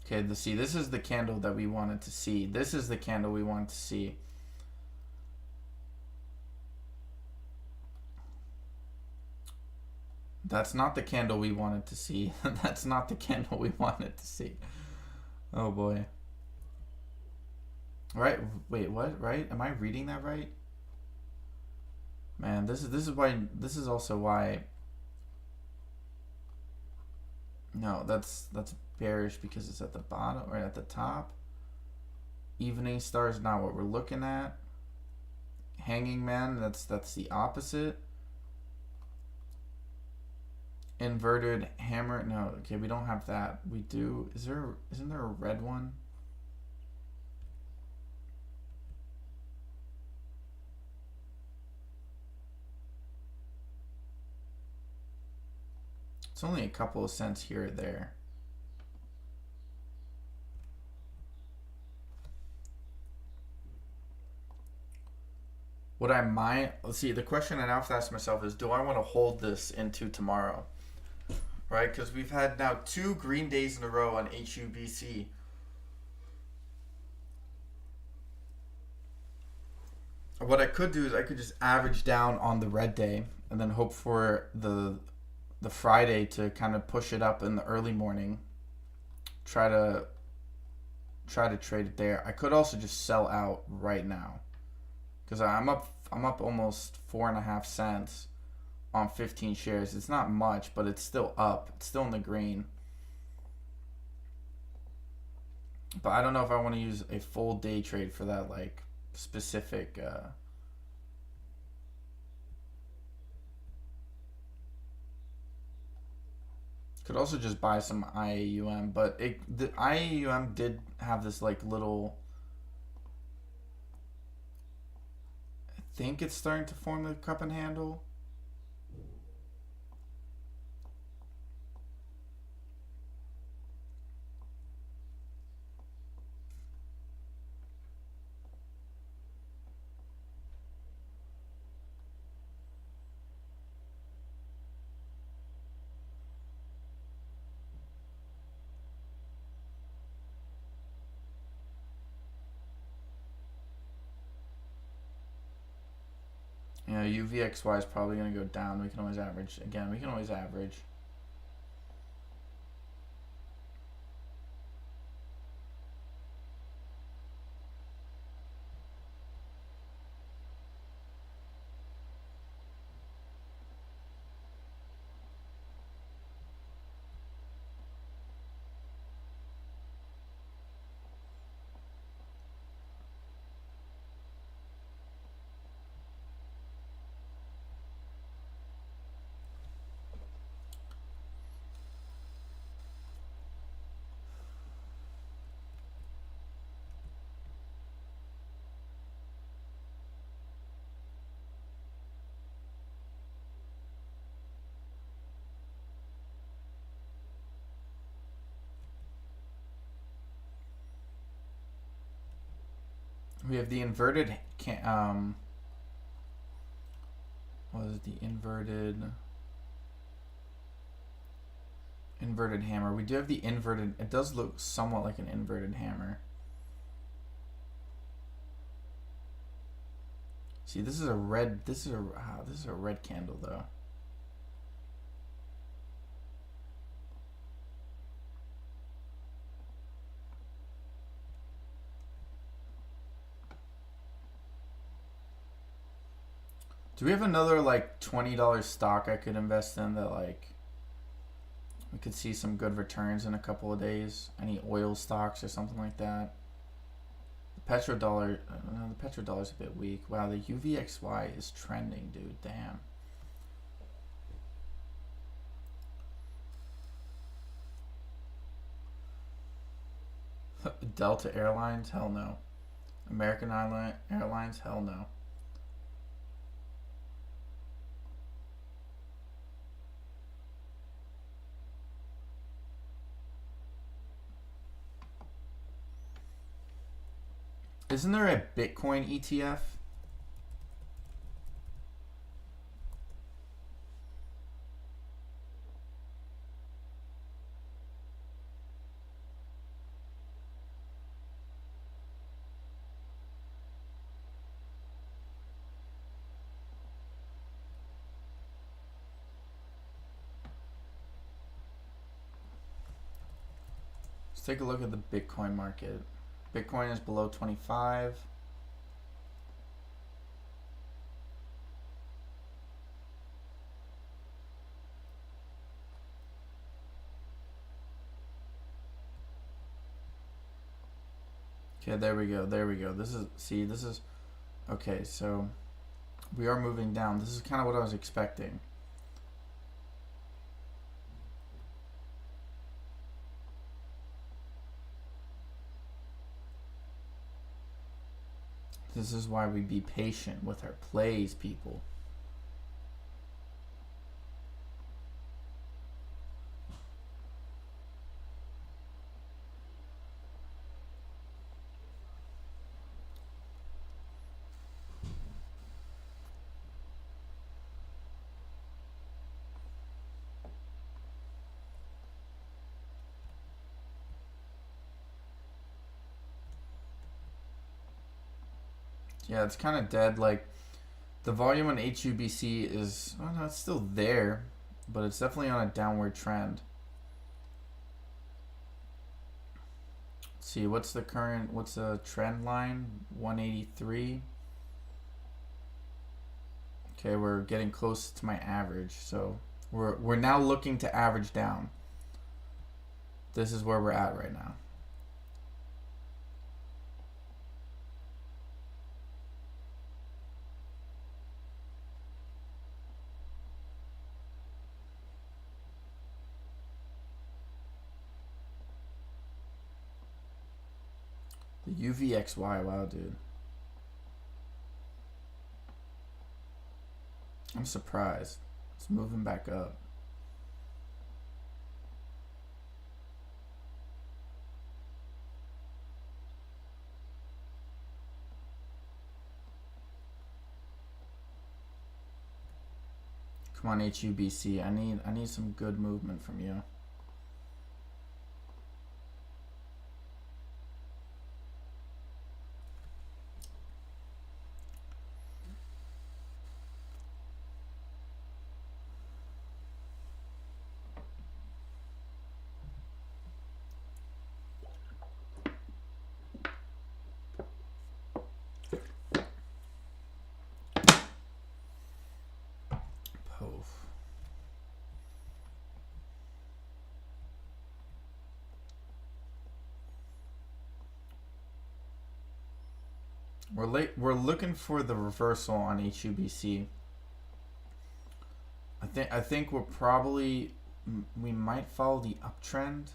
Okay, this is the candle that we wanted to see. This is the candle we wanted to see. That's not the candle we wanted to see. That's not the candle we wanted to see. Oh boy. Right? Wait, what? Right? Am I reading that right? Man, this is also why. No, that's bearish because it's at the bottom or at the top. Evening star is not what we're looking at. Hanging man, that's the opposite. Inverted hammer, no, okay, we don't have that. We do. Isn't there a red one? It's only a couple of cents here or there. What I might, let's see, the question I now have to ask myself is, do I want to hold this into tomorrow? Right, because we've had now 2 green days in a row on HUBC. What I could do is I could just average down on the red day and then hope for the Friday to kind of push it up in the early morning. Try to trade it there. I could also just sell out right now because I'm up almost 4.5 cents on 15 shares. It's not much, but it's still up. It's still in the green. But I don't know if I want to use a full day trade for that like specific could also just buy some IAUM, but the IAUM did have this like little, I think it's starting to form the cup and handle. You know, UVXY is probably going to go down. We can always average. Again, we can always average. We have the inverted what is it? The inverted hammer. We do have the inverted. It does look somewhat like an inverted hammer. See, this is a red. This is a red candle though. Do we have another like $20 stock I could invest in that like we could see some good returns in a couple of days? Any oil stocks or something like that? The petrodollar, no, the petrodollar's a bit weak. Wow, the UVXY is trending, dude. Damn. Delta Airlines? Hell no. American Airlines? Hell no. Isn't there a Bitcoin ETF? Let's take a look at the Bitcoin market. Bitcoin is below 25. Okay, there we go. There we go. This is okay, so we are moving down. This is kind of what I was expecting. This is why we be patient with our plays, people. Yeah, it's kind of dead. Like, the volume on HUBC is, oh no, it's still there, but it's definitely on a downward trend. Let's see, what's the trend line? 183. Okay, we're getting close to my average, so we're now looking to average down. This is where we're at right now. The UVXY, wow, dude. I'm surprised. It's moving back up. Come on, HUBC. I need some good movement from you. We're late. We're looking for the reversal on HUBC. I think we're probably we might follow the uptrend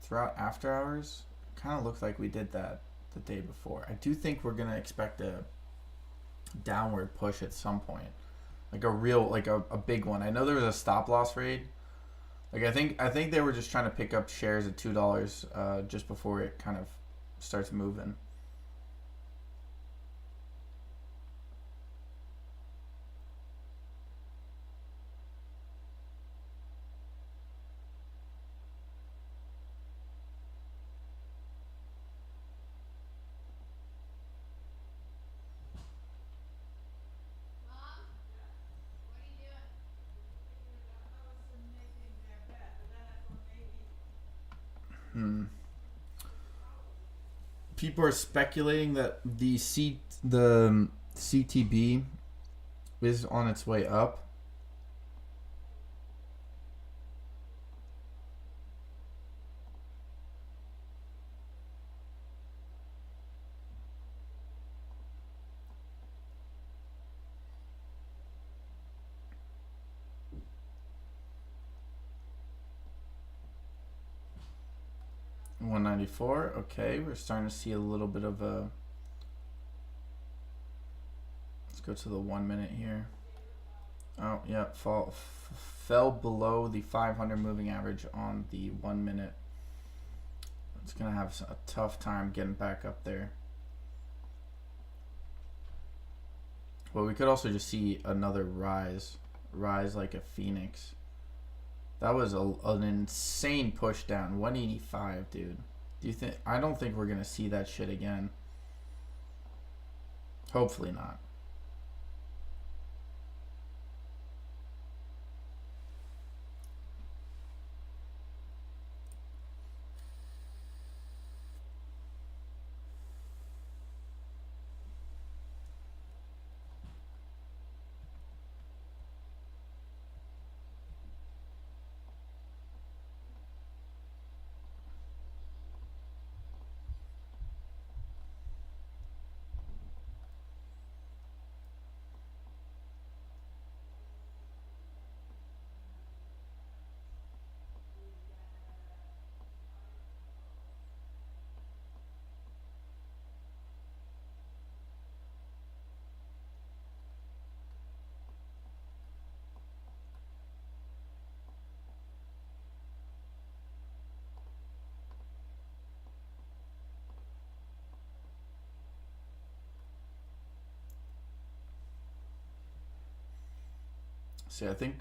throughout after hours. Kind of looks like we did that the day before. I do think we're gonna expect a downward push at some point, like a real like a big one. I know there was a stop loss raid. Like I think they were just trying to pick up shares at $2 just before it kind of starts moving. Hmm. People are speculating that the CTB is on its way up. $194. Okay, we're starting to see a little bit of a. Let's go to the 1 minute here. Oh yeah, fell below the 500 moving average on the 1 minute. It's gonna have a tough time getting back up there. But we could also just see another rise like a phoenix. That was an insane push down. 185, dude. Do you think? I don't think we're gonna see that shit again. Hopefully not. See, I think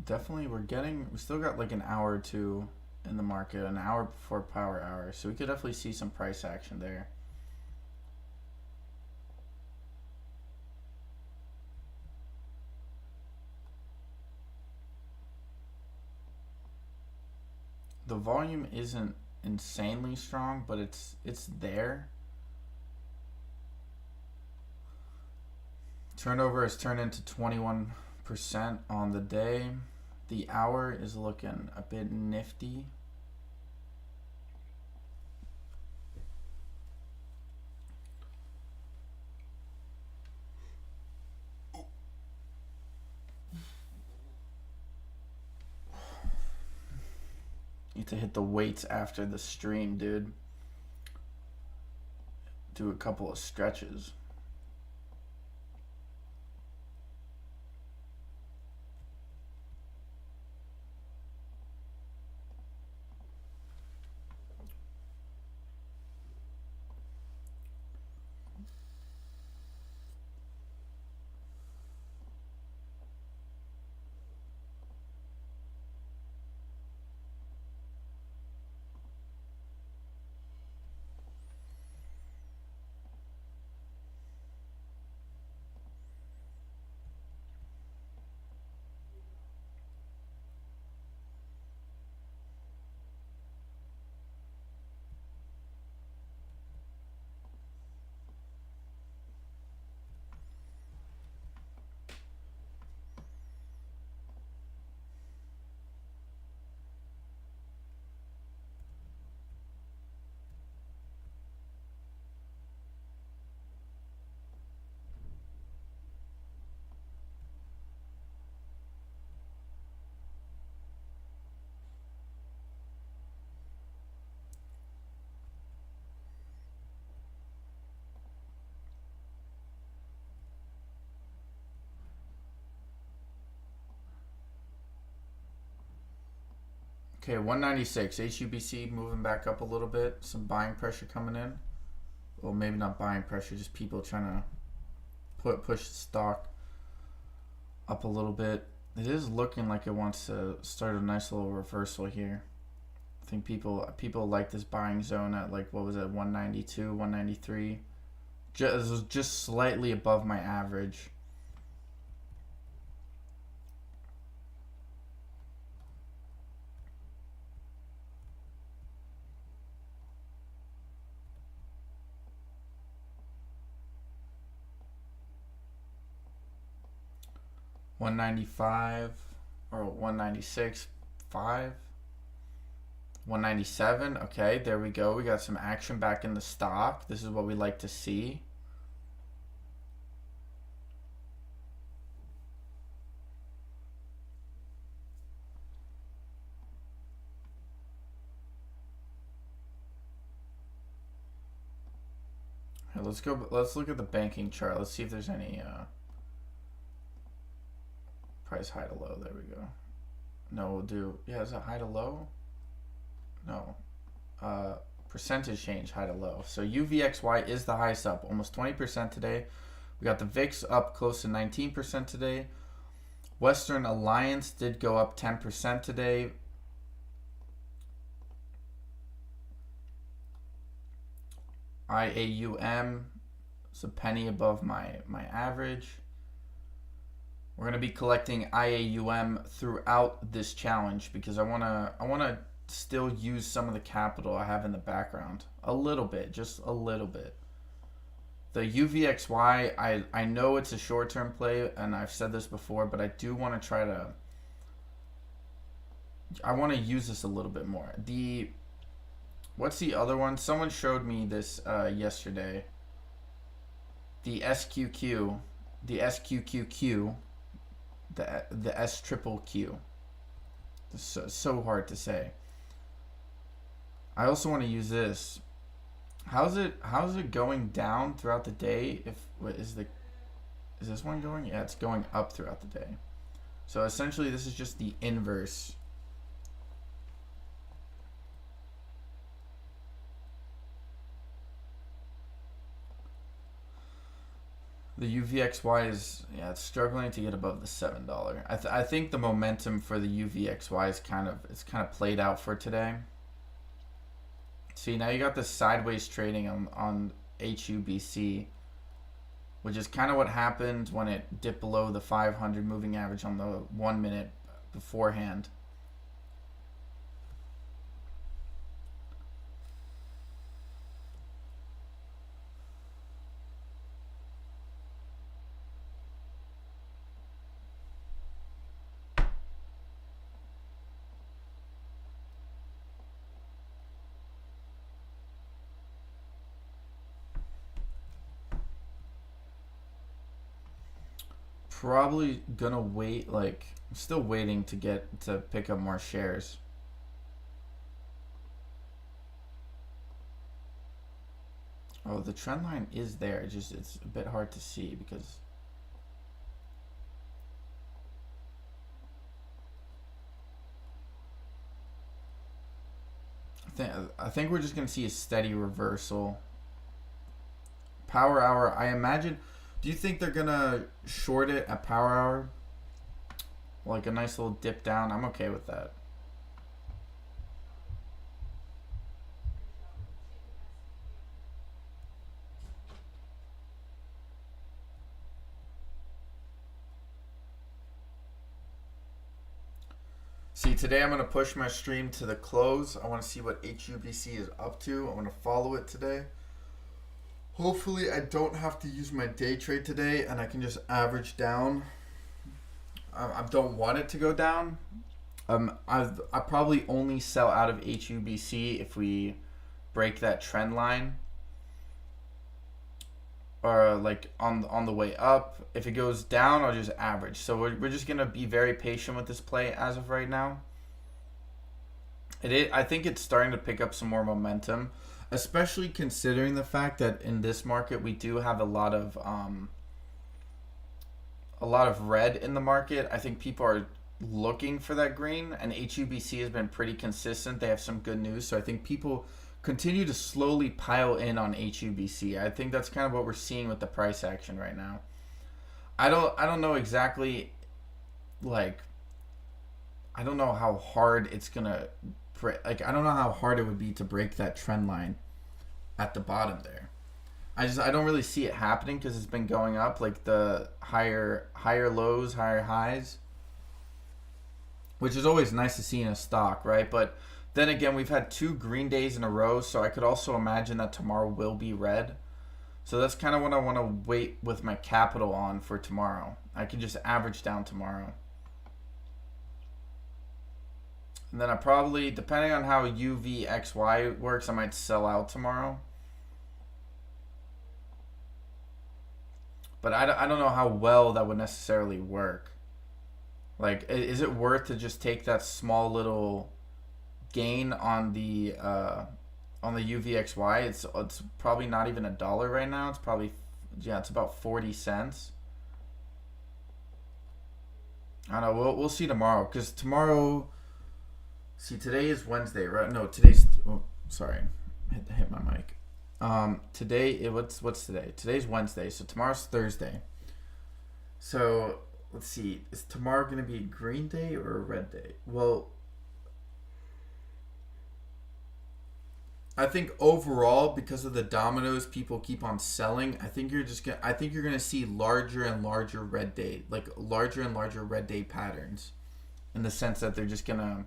definitely we still got like an hour or two in the market, an hour before power hour, so we could definitely see some price action there. The volume isn't insanely strong, but it's there. Turnover has turned into 21% on the day. The hour is looking a bit nifty. Need to hit the weights after the stream, dude. Do a couple of stretches. Okay, 196. HUBC moving back up a little bit. Some buying pressure coming in. Well, maybe not buying pressure, just people trying to push the stock up a little bit. It is looking like it wants to start a nice little reversal here. I think people like this buying zone at, like, what was it, 192, 193. Just slightly above my average. $195 or 196.5. 197. Okay, there we go. We got some action back in the stock. This is what we like to see. Okay, let's go. Let's look at the banking chart. Let's see if there's any price high to low. There we go. No, we'll do. Yeah, is it high to low? No. Percentage change high to low. So UVXY is the highest up, almost 20% today. We got the VIX up close to 19% today. Western Alliance did go up 10% today. IAUM is a penny above my average. We're gonna be collecting IAUM throughout this challenge because I wanna still use some of the capital I have in the background. A little bit, just a little bit. The UVXY, I know it's a short-term play, and I've said this before, but I do want to try to... I want to use this a little bit more. What's the other one? Someone showed me this yesterday. The SQQ, the SQQQ, the S triple Q. It's so hard to say. I also want to use this. How's it going down throughout the day? Is this one going? Yeah, it's going up throughout the day. So essentially, this is just the inverse. The UVXY is, yeah, it's struggling to get above the $7. I think the momentum for the UVXY is kind of played out for today. See, now you got this sideways trading on HUBC, which is kind of what happened when it dipped below the 500 moving average on the 1 minute beforehand. Probably gonna wait, like, I'm still waiting to pick up more shares. Oh, the trend line is there. It's a bit hard to see because I think we're just gonna see a steady reversal. Power hour, I imagine. Do you think they're gonna short it at power hour? Like a nice little dip down? I'm okay with that. See, today I'm going to push my stream to the close. I want to see what HUBC is up to. I want to follow it today. Hopefully I don't have to use my day trade today and I can just average down. I don't want it to go down. I probably only sell out of HUBC if we break that trend line. Or like on the way up. If it goes down, I'll just average. So we're just going to be very patient with this play as of right now. I think it's starting to pick up some more momentum. Especially considering the fact that in this market we do have a lot of red in the market. I think people are looking for that green, and HUBC has been pretty consistent. They have some good news, so I think people continue to slowly pile in on HUBC. I think that's kind of what we're seeing with the price action right now. I don't know exactly, like, I don't know how hard it's gonna I don't know how hard it would be to break that trend line at the bottom there. I don't really see it happening because it's been going up, like the higher lows, higher highs, which is always nice to see in a stock, right? But then again, we've had 2 green days in a row, so I could also imagine that tomorrow will be red. So that's kind of what I want to wait with my capital on for tomorrow. I can just average down tomorrow. And then I probably, depending on how UVXY works, I might sell out tomorrow. But I don't know how well that would necessarily work. Like, is it worth to just take that small little gain on the UVXY? It's probably not even $1 right now. It's probably, yeah, it's about 40 cents. I don't know. We'll see tomorrow, because tomorrow. See, today is Wednesday, right? No, today's. Oh, sorry, hit my mic. Today, what's today? Today's Wednesday, so tomorrow's Thursday. So let's see, is tomorrow gonna be a green day or a red day? Well, I think overall, because of the dominoes people keep on selling, I think you're gonna see larger and larger red day, like larger and larger red day patterns, in the sense that they're just gonna.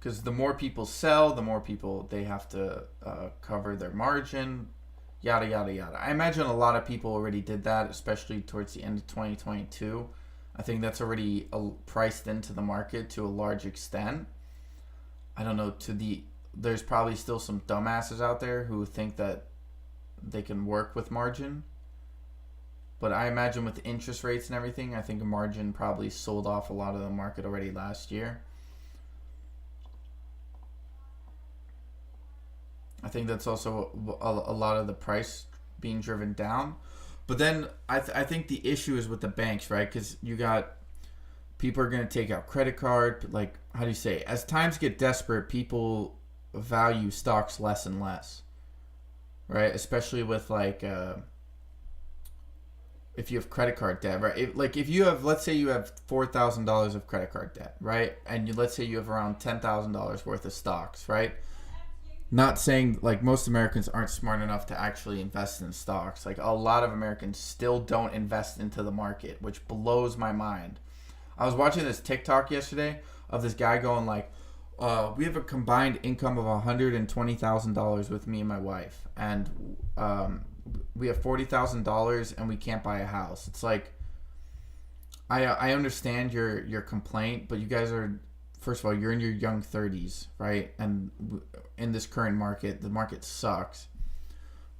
Because the more people sell, the more people they have to cover their margin, yada, yada, yada. I imagine a lot of people already did that, especially towards the end of 2022. I think that's already priced into the market to a large extent. I don't know, there's probably still some dumbasses out there who think that they can work with margin. But I imagine with interest rates and everything, I think margin probably sold off a lot of the market already last year. I think that's also a lot of the price being driven down. But then I think the issue is with the banks, right? Because you got people are going to take out credit card. Like, how do you say? As times get desperate, people value stocks less and less, right? Especially with like if you have credit card debt, right? If you have, let's say you have $4,000 of credit card debt, right? And let's say you have around $10,000 worth of stocks, right? Not saying, like, most Americans aren't smart enough to actually invest in stocks. Like, a lot of Americans still don't invest into the market, which blows my mind. I was watching this TikTok yesterday of this guy going like, we have a combined income of $120,000 with me and my wife, and we have $40,000 and we can't buy a house. It's like, I understand your complaint, but you guys are, first of all, you're in your young 30s, right? And in this current market, the market sucks.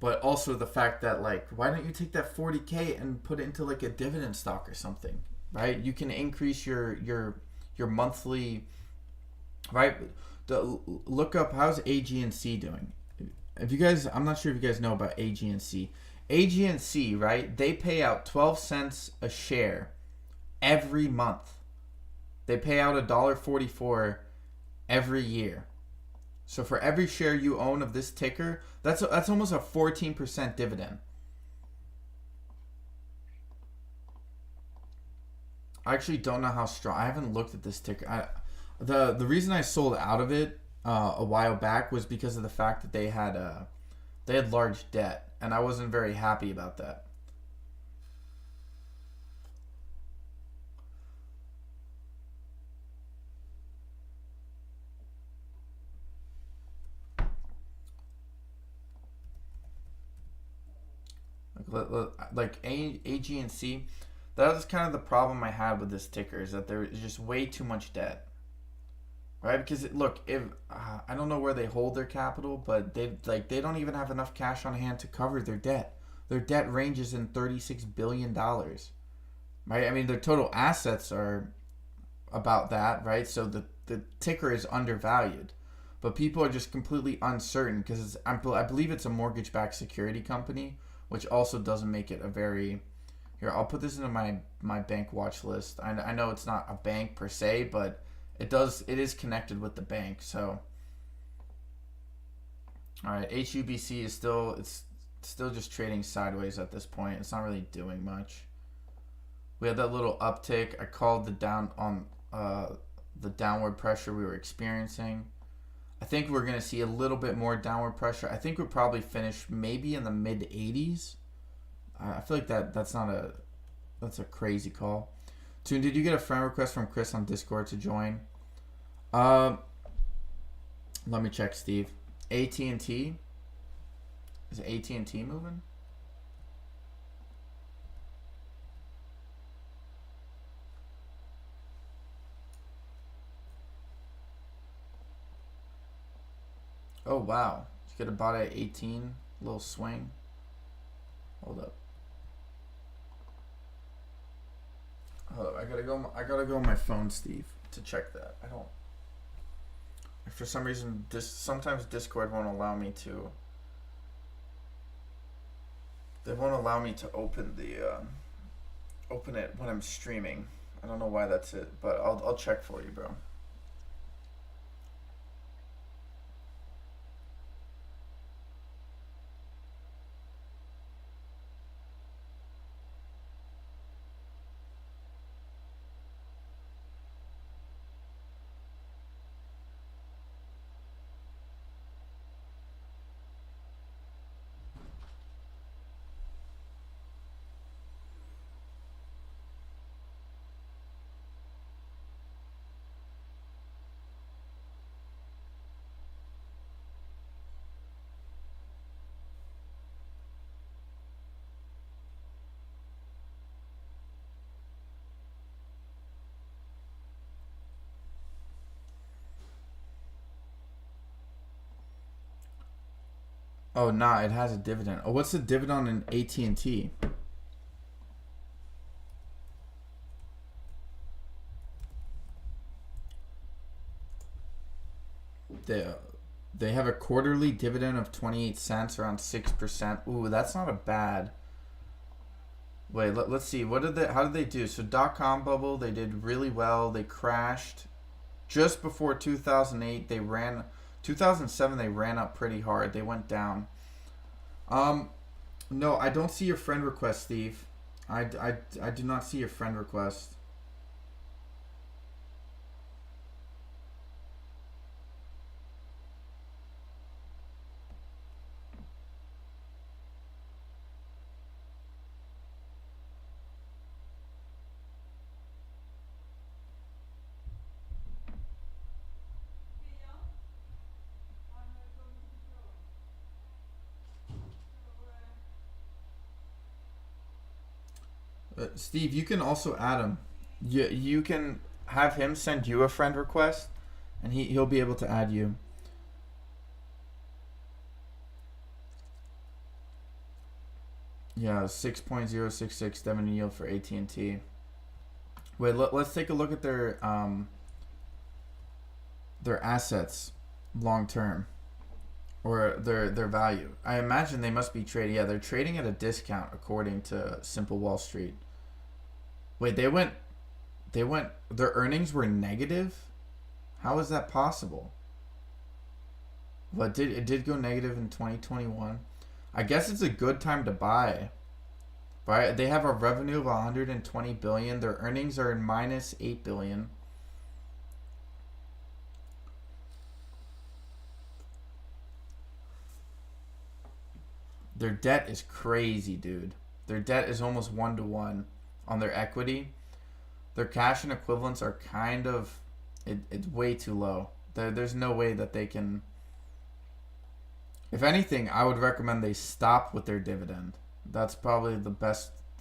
But also the fact that, like, why don't you take that $40K and put it into like a dividend stock or something, right? You can increase your monthly, right? Look up, how's AG&C doing? If you guys, I'm not sure if you guys know about AG&C. AG&C, right? They pay out 12 cents a share every month. They pay out $1.44 every year. So for every share you own of this ticker, that's almost a 14% dividend. I actually don't know how strong. I haven't looked at this ticker. The reason I sold out of it a while back was because of the fact that they had large debt, and I wasn't very happy about that. Like AG&C, that was kind of the problem I had with this ticker, is that there is just way too much debt, right? Because look, if I don't know where they hold their capital, but they don't even have enough cash on hand to cover their debt. Their debt ranges in $36 billion, right? I mean, their total assets are about that, right? So the ticker is undervalued, but people are just completely uncertain because I believe it's a mortgage-backed security company, which also doesn't make it a very Here, I'll put this into my bank watch list. I know it's not a bank per se, but it is connected with the bank. So, all right, HUBC is still just trading sideways at this point. It's not really doing much. We had that little uptick. I called the downward pressure we were experiencing. I think we're gonna see a little bit more downward pressure. I think we'll probably finish maybe in the mid 80s. I feel like that's a crazy call. Tune, did you get a friend request from Chris on Discord to join? Let me check, Steve. AT&T. Is AT&T moving? Oh wow. You could have bought it at 18. Little swing. Hold up. I gotta go on my phone, Steve, to check that. I don't. For some reason, sometimes Discord won't allow me to. They won't allow me to open it when I'm streaming. I don't know why that's it, but I'll check for you, bro. Oh, nah, it has a dividend. Oh, what's the dividend in AT&T? They have a quarterly dividend of 28 cents, around 6%. Ooh, that's not a bad. Wait, let's see. How did they do? So .com bubble, they did really well. They crashed just before 2008. 2007 they ran up pretty hard. They went down. No, I don't see your friend request, Steve. I do not see your friend request. Steve, you can also add him. You can have him send you a friend request, and he'll be able to add you. Yeah, 6.066 dividend yield for AT&T. Wait, let's take a look at their assets long term, or their value. I imagine they must be trading. Yeah, they're trading at a discount according to Simple Wall Street. Wait, their earnings were negative? How is that possible? Well, it did go negative in 2021. I guess it's a good time to buy. Right? They have a revenue of 120 billion. Their earnings are in minus 8 billion. Their debt is crazy, dude. Their debt is almost 1-to-1 on their equity. Their cash and equivalents are kind of it's way too low. There's no way that they can. If anything, I would recommend they stop with their dividend. That's probably the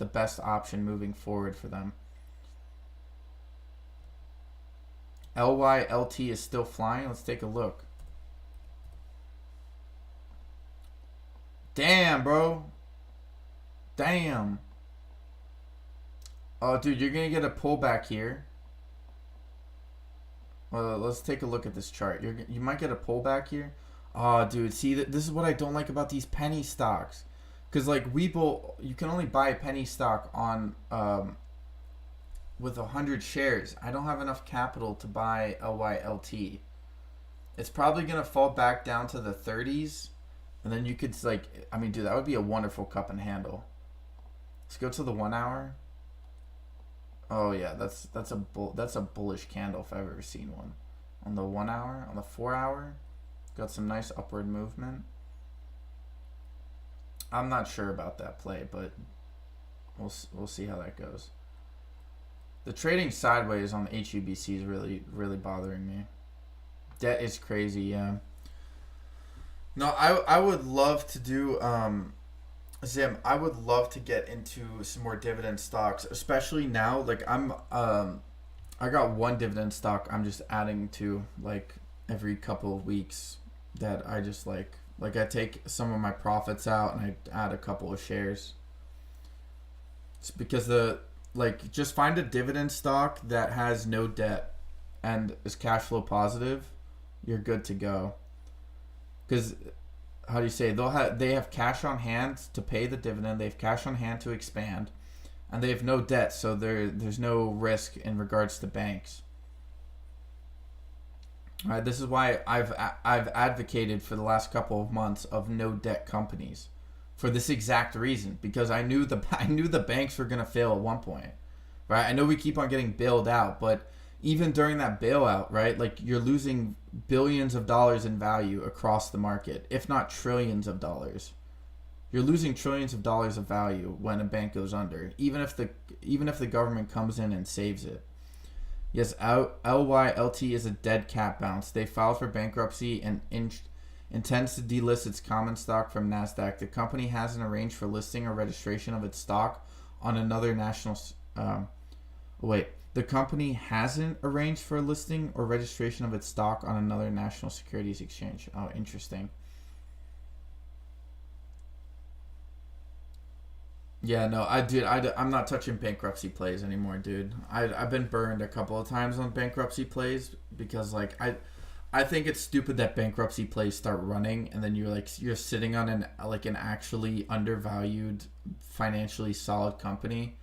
best option moving forward for them. LYLT is still flying. Let's take a look. Damn, bro. Damn. Oh, dude, you're going to get a pullback here. Well, let's take a look at this chart. You might get a pullback here. Oh, dude, see, this is what I don't like about these penny stocks. Because like Webull, you can only buy penny stock on with 100 shares. I don't have enough capital to buy LYLT. It's probably gonna fall back down to the 30s, and then you could like, I mean, dude, that would be a wonderful cup and handle. Let's go to the 1 hour. Oh yeah, that's a bullish candle if I've ever seen one. On the 1 hour, on the 4 hour, got some nice upward movement. I'm not sure about that play, but we'll see how that goes. The trading sideways on the HUBC is really bothering me. Debt is crazy, yeah. No, I would love to do Zim, I would love to get into some more dividend stocks, especially now. Like I got one dividend stock I'm just adding to like every couple of weeks that I just like I take some of my profits out and I add a couple of shares. It's because just find a dividend stock that has no debt and is cash flow positive, you're good to go. Because how do you say, they have cash on hand to pay the dividend, they have cash on hand to expand, and they have no debt, so there's no risk in regards to banks. All right, this is why I've advocated for the last couple of months of no debt companies, for this exact reason, because I knew the banks were gonna fail at one point, right? I know we keep on getting bailed out, but even during that bailout, right, like you're losing billions of dollars in value across the market, if not trillions of dollars. You're losing trillions of dollars of value when a bank goes under, even if the government comes in and saves it. Yes, LYLT is a dead cat bounce. They filed for bankruptcy and intends to delist its common stock from NASDAQ. The company hasn't arranged for listing or registration of its stock on another national... The company hasn't arranged for a listing or registration of its stock on another national securities exchange. Oh, interesting. Yeah, no, I'm not touching bankruptcy plays anymore, dude. I've been burned a couple of times on bankruptcy plays because, like, I think it's stupid that bankruptcy plays start running and then you're sitting on an actually undervalued, financially solid company.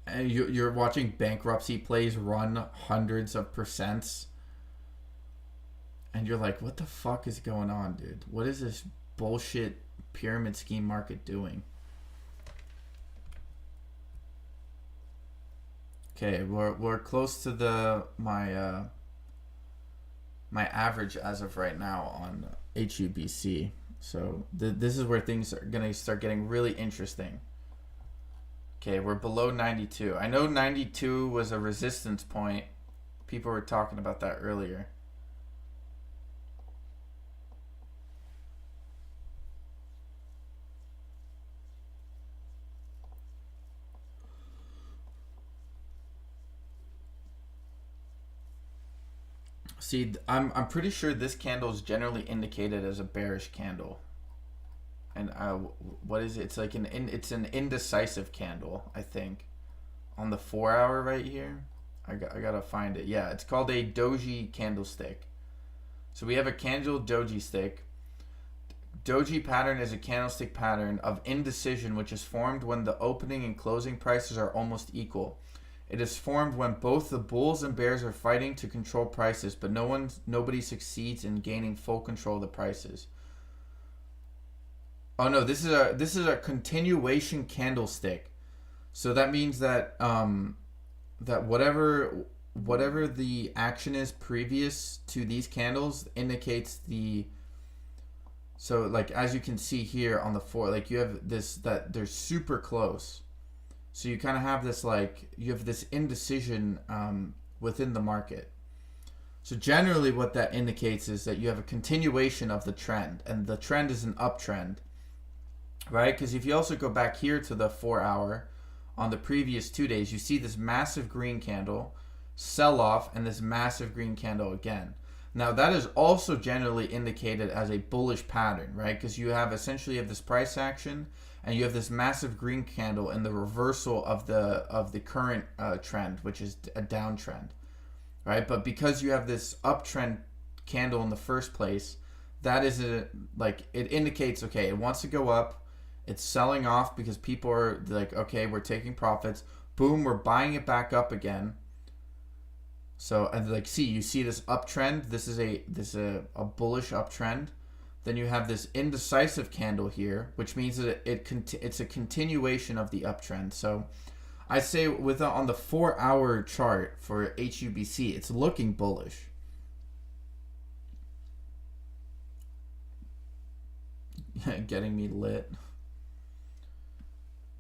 And you're watching bankruptcy plays run hundreds of percents. And you're like, what the fuck is going on, dude? What is this bullshit pyramid scheme market doing? Okay, we're close to my average as of right now on HUBC. So this is where things are going to start getting really interesting. Okay, we're below 92. I know 92 was a resistance point. People were talking about that earlier. See, I'm pretty sure this candle is generally indicated as a bearish candle. And what is it? It's like it's an indecisive candle, I think. On the 4 hour right here. I gotta find it. Yeah, it's called a doji candlestick. So we have a candle doji stick. Doji pattern is a candlestick pattern of indecision which is formed when the opening and closing prices are almost equal. It is formed when both the bulls and bears are fighting to control prices, but nobody succeeds in gaining full control of the prices. Oh no, this is a continuation candlestick. So that means that that whatever the action is previous to these candles indicates the... So like as you can see here on the 4, like you have this, that they're super close. So you kind of have this, like, you have this indecision within the market. So generally what that indicates is that you have a continuation of the trend, and the trend is an uptrend, right? Because if you also go back here to the 4 hour on the previous 2 days, you see this massive green candle, sell off, and this massive green candle again. Now that is also generally indicated as a bullish pattern, right? Because you have essentially this price action, and you have this massive green candle in the reversal of the current trend, which is a downtrend, right? But because you have this uptrend candle in the first place, that is it indicates, okay, it wants to go up, It's selling off because people are like, okay, we're taking profits. Boom, we're buying it back up again. So, and like, you see this uptrend. This is a bullish uptrend. Then you have this indecisive candle here, which means that it's a continuation of the uptrend. So I say on the 4-hour chart for HUBC, it's looking bullish. Getting me lit.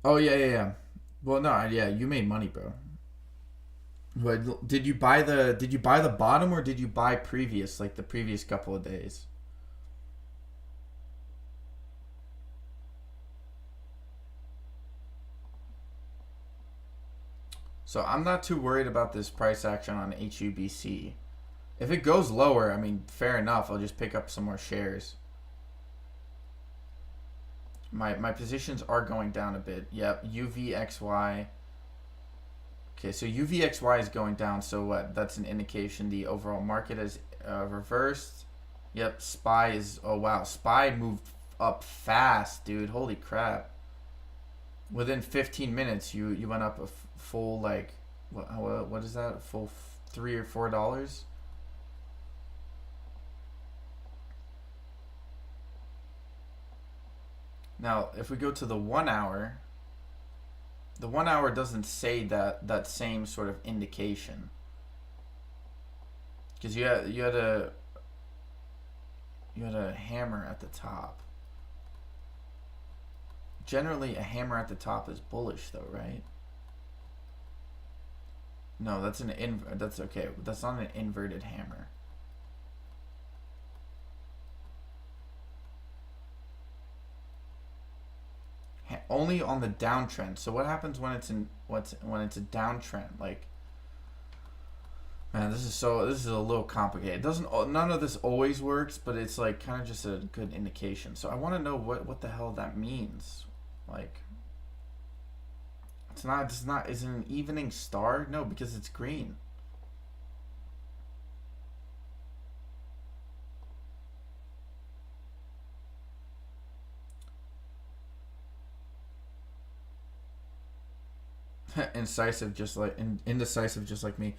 Oh yeah. Well, no, yeah, you made money, bro. But did you buy the bottom, or did you buy previous, like the previous couple of days? So I'm not too worried about this price action on HUBC. If it goes lower, I mean, fair enough. I'll just pick up some more shares. My positions are going down a bit. Yep, UVXY. Okay, so UVXY is going down. So what? That's an indication the overall market is reversed. Yep, SPY is. Oh wow, SPY moved up fast, dude. Holy crap! Within 15 minutes, you went up a full like what is that? A full $3 or $4. Now, if we go to the 1 hour, the 1 hour doesn't say that same sort of indication, because you had a hammer at the top. Generally, a hammer at the top is bullish, though, right? No, that's that's okay. That's not an inverted hammer. Only on the downtrend. So what happens when it's a downtrend? Like, man, this is a little complicated. None of this always works, but it's like kind of just a good indication. So I want to know what the hell that means. Like, is it an evening star? No, because it's green. Indecisive, just like me.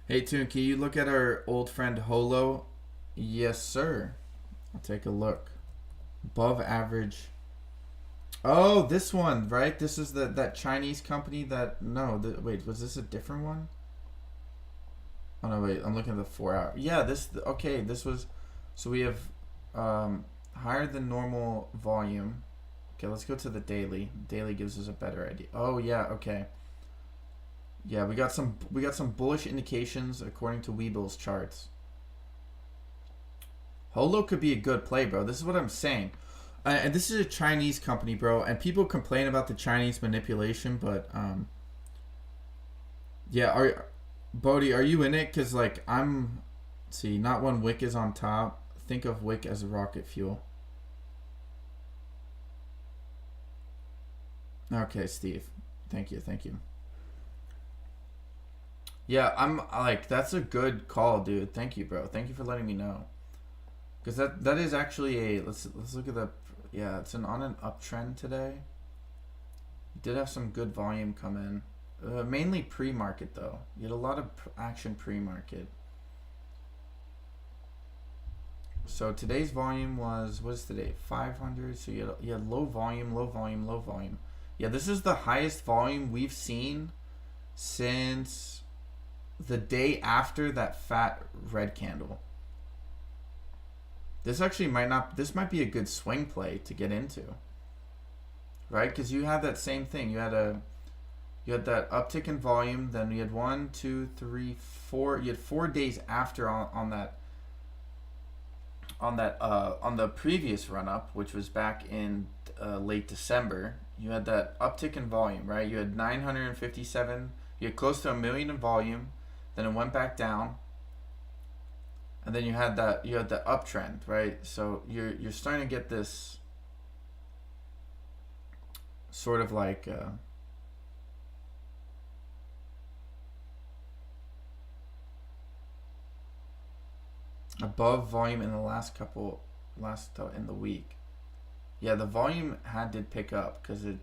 Hey, Toon, can you look at our old friend HOLO? Yes, sir. I'll take a look. Above average. Oh, this one, right? This is that Chinese company that... No, wait, was this a different one? Oh, no, wait. I'm looking at the 4 hour. Yeah, okay, this was... So we have higher than normal volume. Okay, let's go to the daily. Daily gives us a better idea. Oh, yeah, okay. Yeah, we got some bullish indications according to Weebill's charts. HOLO could be a good play, bro. This is what I'm saying. And this is a Chinese company, bro. And people complain about the Chinese manipulation, but yeah, Bodhi, are you in it? Because like see, not when wick is on top. Think of wick as a rocket fuel. Okay, Steve. Thank you. Yeah, I'm like, that's a good call, dude. Thank you, bro. Thank you for letting me know. Because that is actually let's look at the, yeah, it's on an uptrend today. Did have some good volume come in. Mainly pre-market though. You had a lot of action pre-market. So today's volume was, what is today? 500. So you had low volume. Yeah, this is the highest volume we've seen since the day after that fat red candle. This might be a good swing play to get into, right? Because you had that same thing. You had that uptick in volume. Then you had 1, 2, 3, 4. You had 4 days after on the previous run up, which was back in late December. You had that uptick in volume, right? You had 957. You had close to 1 million in volume. Then it went back down, and then you had that uptrend, right? So you're starting to get this sort of like above volume in the in the week. Yeah, the volume did pick up because it.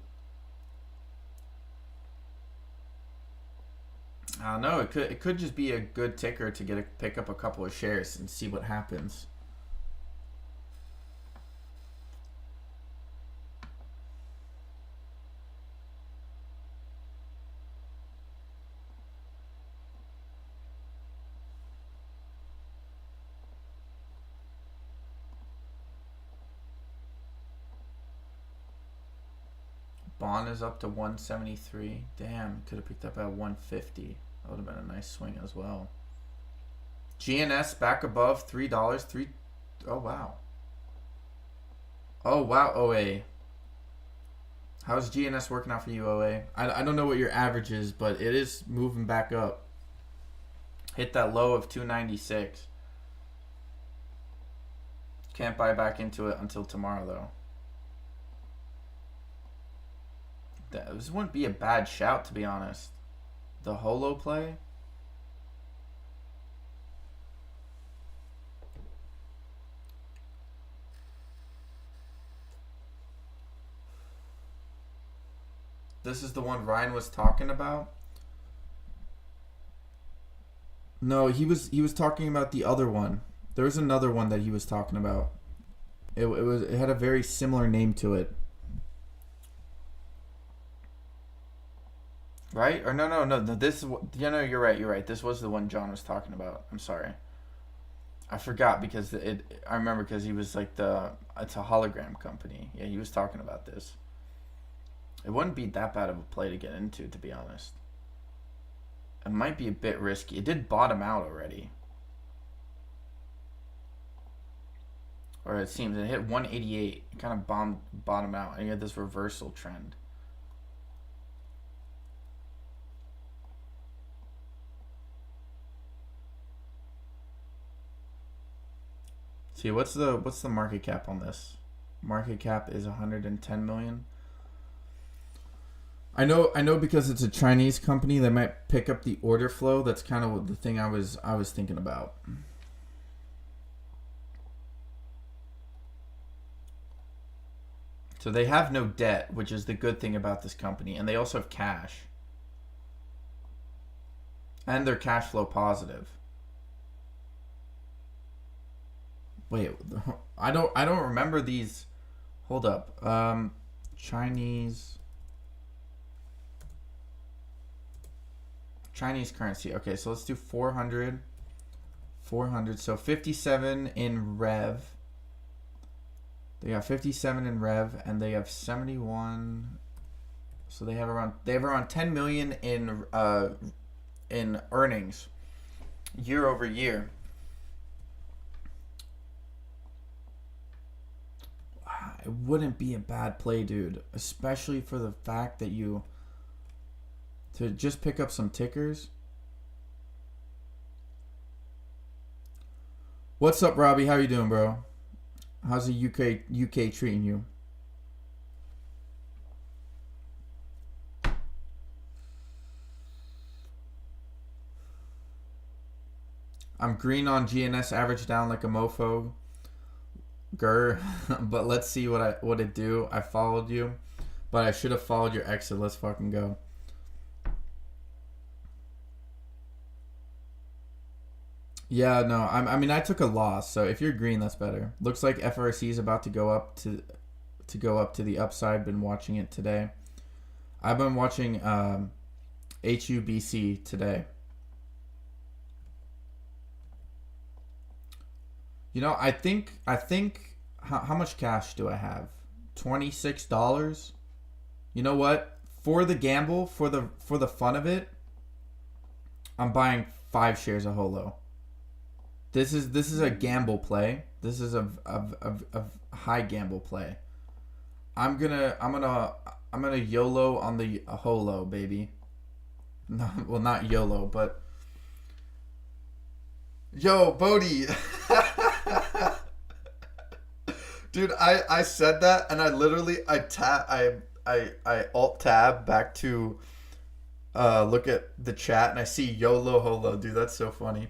I don't know. It could just be a good ticker to pick up a couple of shares and see what happens. Bond is up to 173. Damn, could have picked up at 150. That would have been a nice swing as well. GNS back above $3. Oh wow. Oh wow, OA. How's GNS working out for you, OA? I don't know what your average is, but it is moving back up. Hit that low of 296. Can't buy back into it until tomorrow though. This wouldn't be a bad shout, to be honest. The HOLO play. This is the one Ryan was talking about. No, he was talking about the other one. There was another one that he was talking about. It had a very similar name to it. Right? Or no. This, you're right. This was the one John was talking about. I'm sorry. I forgot because I remember because he was like it's a hologram company. Yeah, he was talking about this. It wouldn't be that bad of a play to get into, to be honest. It might be a bit risky. It did bottom out already. Or it seems it hit 188. It kind of bottom out. And you had this reversal trend. See, what's the market cap on this? Market cap is 110 million. I know because it's a Chinese company, they might pick up the order flow. That's kind of the thing I was thinking about. So they have no debt, which is the good thing about this company, and they also have cash. And they're cash flow positive. Wait, I don't remember these. Hold up. Chinese currency. Okay, so let's do 400. So 57 in rev. They got 57 in rev, and they have 71. So they have around 10 million in earnings year over year. It wouldn't be a bad play, dude, especially for the fact that to just pick up some tickers. What's up, Robbie? How you doing, bro? How's the UK treating you? I'm green on GNS, average down like a mofo. Grr. But let's see what it do. I followed you, but I should have followed your exit. Let's fucking go. Yeah, no. I mean, I took a loss, so if you're green, that's better. Looks like FRC is about to go up to the upside. Been watching it today. I've been watching HUBC today. You know, I think how much cash do I have? $26. You know what? For the gamble, for the fun of it, I'm buying 5 shares of HOLO. This is a gamble play. This is a high gamble play. I'm gonna YOLO on the HOLO, baby. No, well, not YOLO, but yo, Bodhi. Dude, I said that and I literally I alt tab back to look at the chat and I see YOLO HOLO. Dude, that's so funny.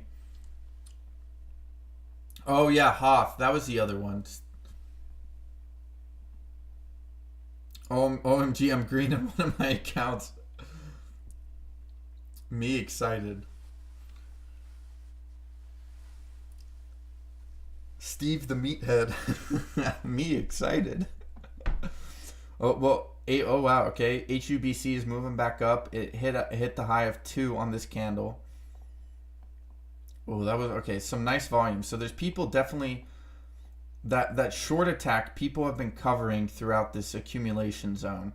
Oh yeah, Hoff. That was the other one. OMG, I'm green in one of my accounts. Me excited. Steve the meathead. Me excited. Oh well. Oh wow. Okay. HUBC is moving back up. It hit the high of 2 on this candle. Oh, that was okay. Some nice volume. So there's people definitely that short attack. People have been covering throughout this accumulation zone.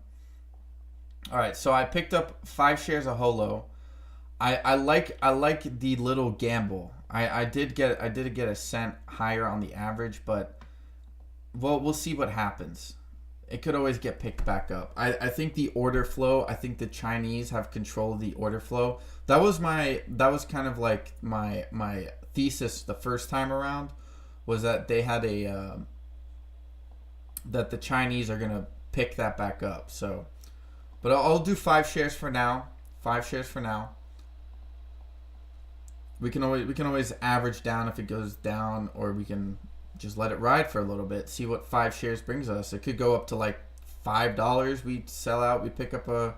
All right. So I picked up 5 shares of HOLO. I like the little gamble. I did get a cent higher on the average, but well, we'll see what happens. It could always get picked back up. I think the order flow, I think the Chinese have control of the order flow. That was kind of like my thesis the first time around, was that they had that the Chinese are gonna pick that back up. So, but I'll do 5 shares for now. 5 shares for now. We can always average down if it goes down, or we can just let it ride for a little bit, see what 5 shares brings us. It could go up to like $5. We sell out, we pick up a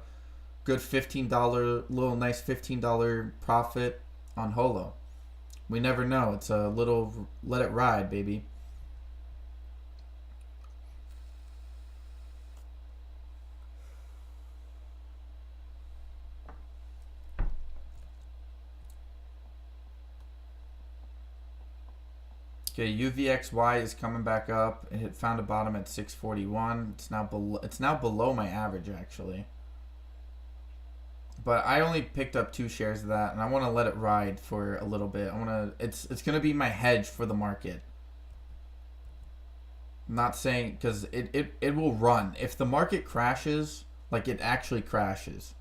good nice $15 profit on HOLO. We never know. It's a little let it ride, baby. Okay, UVXY is coming back up. It found a bottom at 641. It's now below my average actually. But I only picked up 2 shares of that, and I want to let it ride for a little bit. It's gonna be my hedge for the market. I'm not saying, because it will run. If the market crashes, like it actually crashes,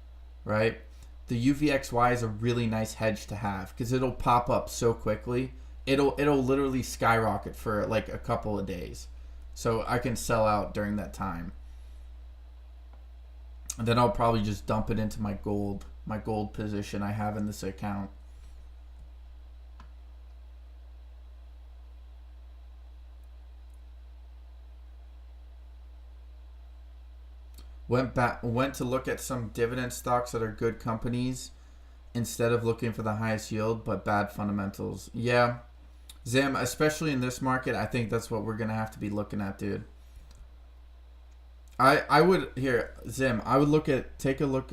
right? The UVXY is a really nice hedge to have, because it'll pop up so quickly. It'll literally skyrocket for like a couple of days, so I can sell out during that time, and then I'll probably just dump it into my gold position I have in this account. Went to look at some dividend stocks that are good companies instead of looking for the highest yield but bad fundamentals. Yeah. Zim, especially in this market, I think that's what we're going to have to be looking at, dude. I would, here, Zim, I would take a look,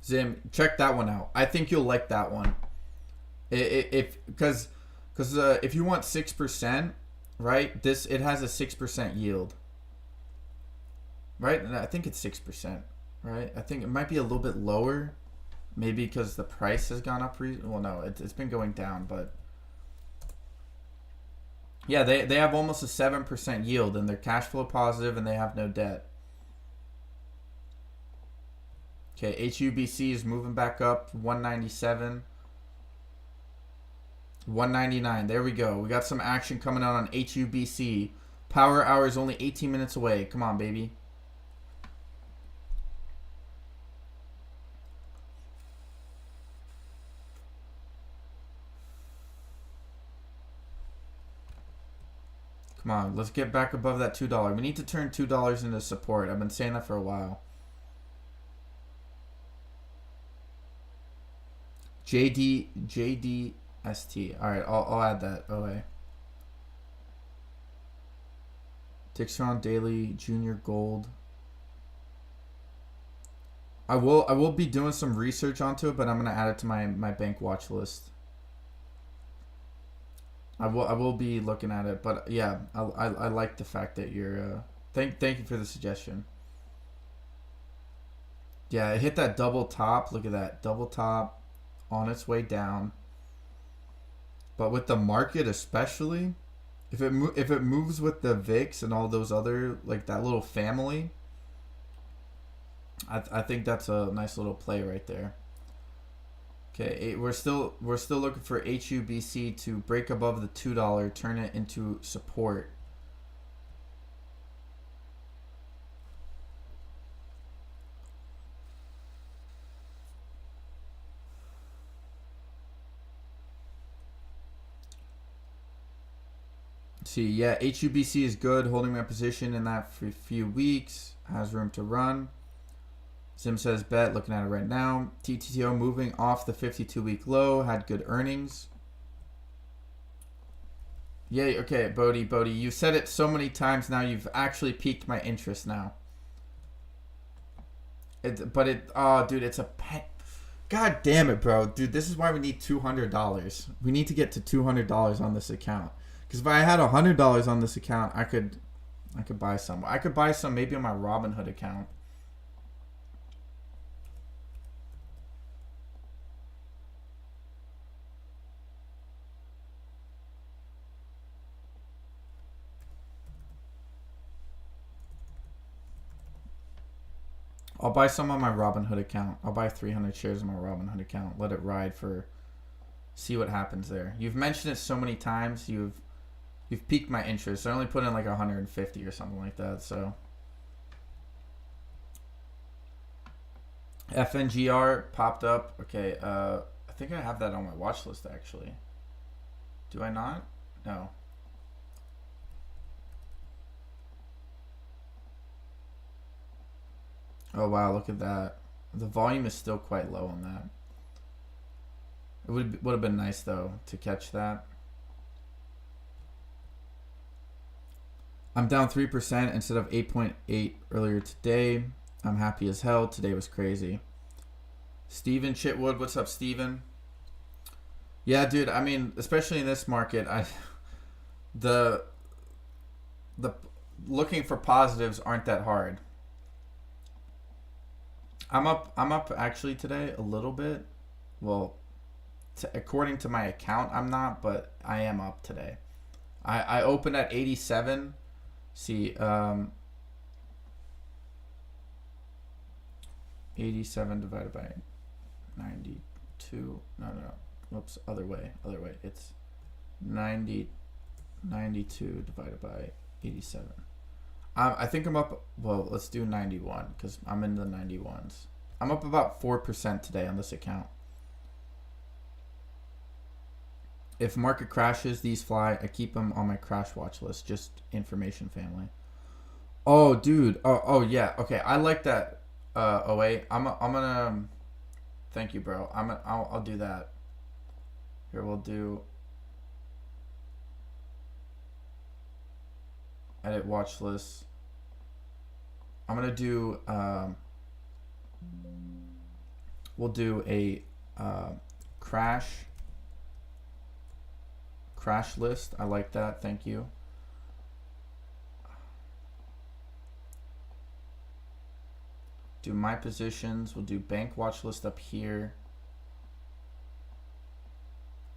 Zim, check that one out. I think you'll like that one. Because if you want 6%, right? It has a 6% yield, right? And I think it's 6%, right? I think it might be a little bit lower, maybe because the price has gone up. Well, no, it's been going down, but yeah, they have almost a 7% yield, and they're cash flow positive, and they have no debt. Okay, HUBC is moving back up, 197. 199. There we go. We got some action coming out on HUBC. Power hour is only 18 minutes away. Come on, baby. Come on, let's get back above that $2. We need to turn $2 into support. I've been saying that for a while. JDST. All right, I'll add that. OA. Dixon Daily Junior Gold. I will be doing some research onto it, but I'm gonna add it to my bank watch list. I will be looking at it, but yeah, I like the fact that you're thank you for the suggestion. Yeah, it hit that double top. Look at that double top on its way down. But with the market especially, if it moves with the VIX and all those other, like that little family, I think that's a nice little play right there. Okay, we're still looking for HUBC to break above the $2, turn it into support. See, yeah, HUBC is good, holding my position in that for a few weeks, has room to run. Sim says bet, looking at it right now. TTTO moving off the 52-week low, had good earnings. Yeah, okay, Bodie, you said it so many times now, you've actually piqued my interest now. Oh, dude, it's a pet. God damn it, bro. Dude, this is why we need $200. We need to get to $200 on this account. Because if I had $100 on this account, I could buy some. I could buy some maybe on my Robinhood account. I'll buy some on my Robinhood account. I'll buy 300 shares on my Robinhood account. Let it ride for... See what happens there. You've mentioned it so many times. You've piqued my interest. I only put in like 150 or something like that, so... FNGR popped up. Okay, I think I have that on my watch list, actually. Do I not? No. Oh, wow, look at that. The volume is still quite low on that. It would have been nice, though, to catch that. I'm down 3% instead of 8.8 earlier today. I'm happy as hell. Today was crazy. Steven Chitwood, what's up, Steven? Yeah, dude, I mean, especially in this market, the looking for positives aren't that hard. I'm up actually today a little bit. Well, according to my account, I'm not, but I am up today. I opened at 87. See, 87 divided by 92. No. Whoops, other way. It's 92 divided by 87. I think I'm up, well, let's do 91 because I'm in the 91s. I'm up about 4% today on this account. If market crashes, these fly. I keep them on my crash watch list. Just information, family. Oh, dude. Oh yeah. Okay, I like that. wait. I'm gonna. Thank you, bro. I'll do that. Here we'll do. Edit watch list. I'm gonna do. We'll do a crash list. I like that. Thank you. Do my positions. We'll do bank watch list up here.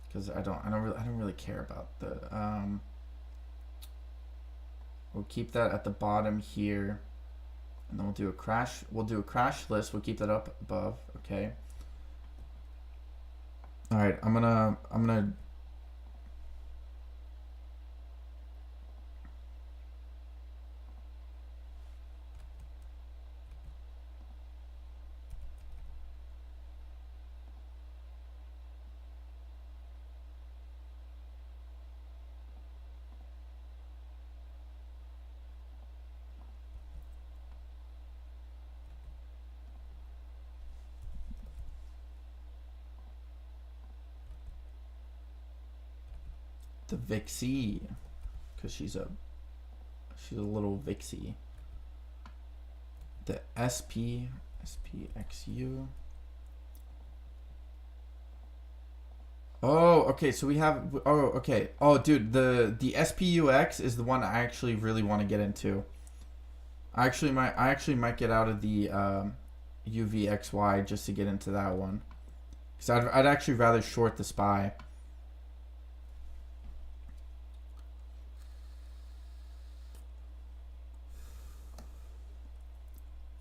Because I don't really care about the. We'll keep that at the bottom here, and then we'll do a crash. We'll do a crash list. We'll keep that up above. Okay. All right. I'm gonna. The VIXY, because she's a little VIXY. The SPXU. Oh, okay. So we have. Oh, okay. Oh, dude, the SPUX is the one I actually really want to get into. I actually might get out of the UVXY just to get into that one, because I'd actually rather short the SPY.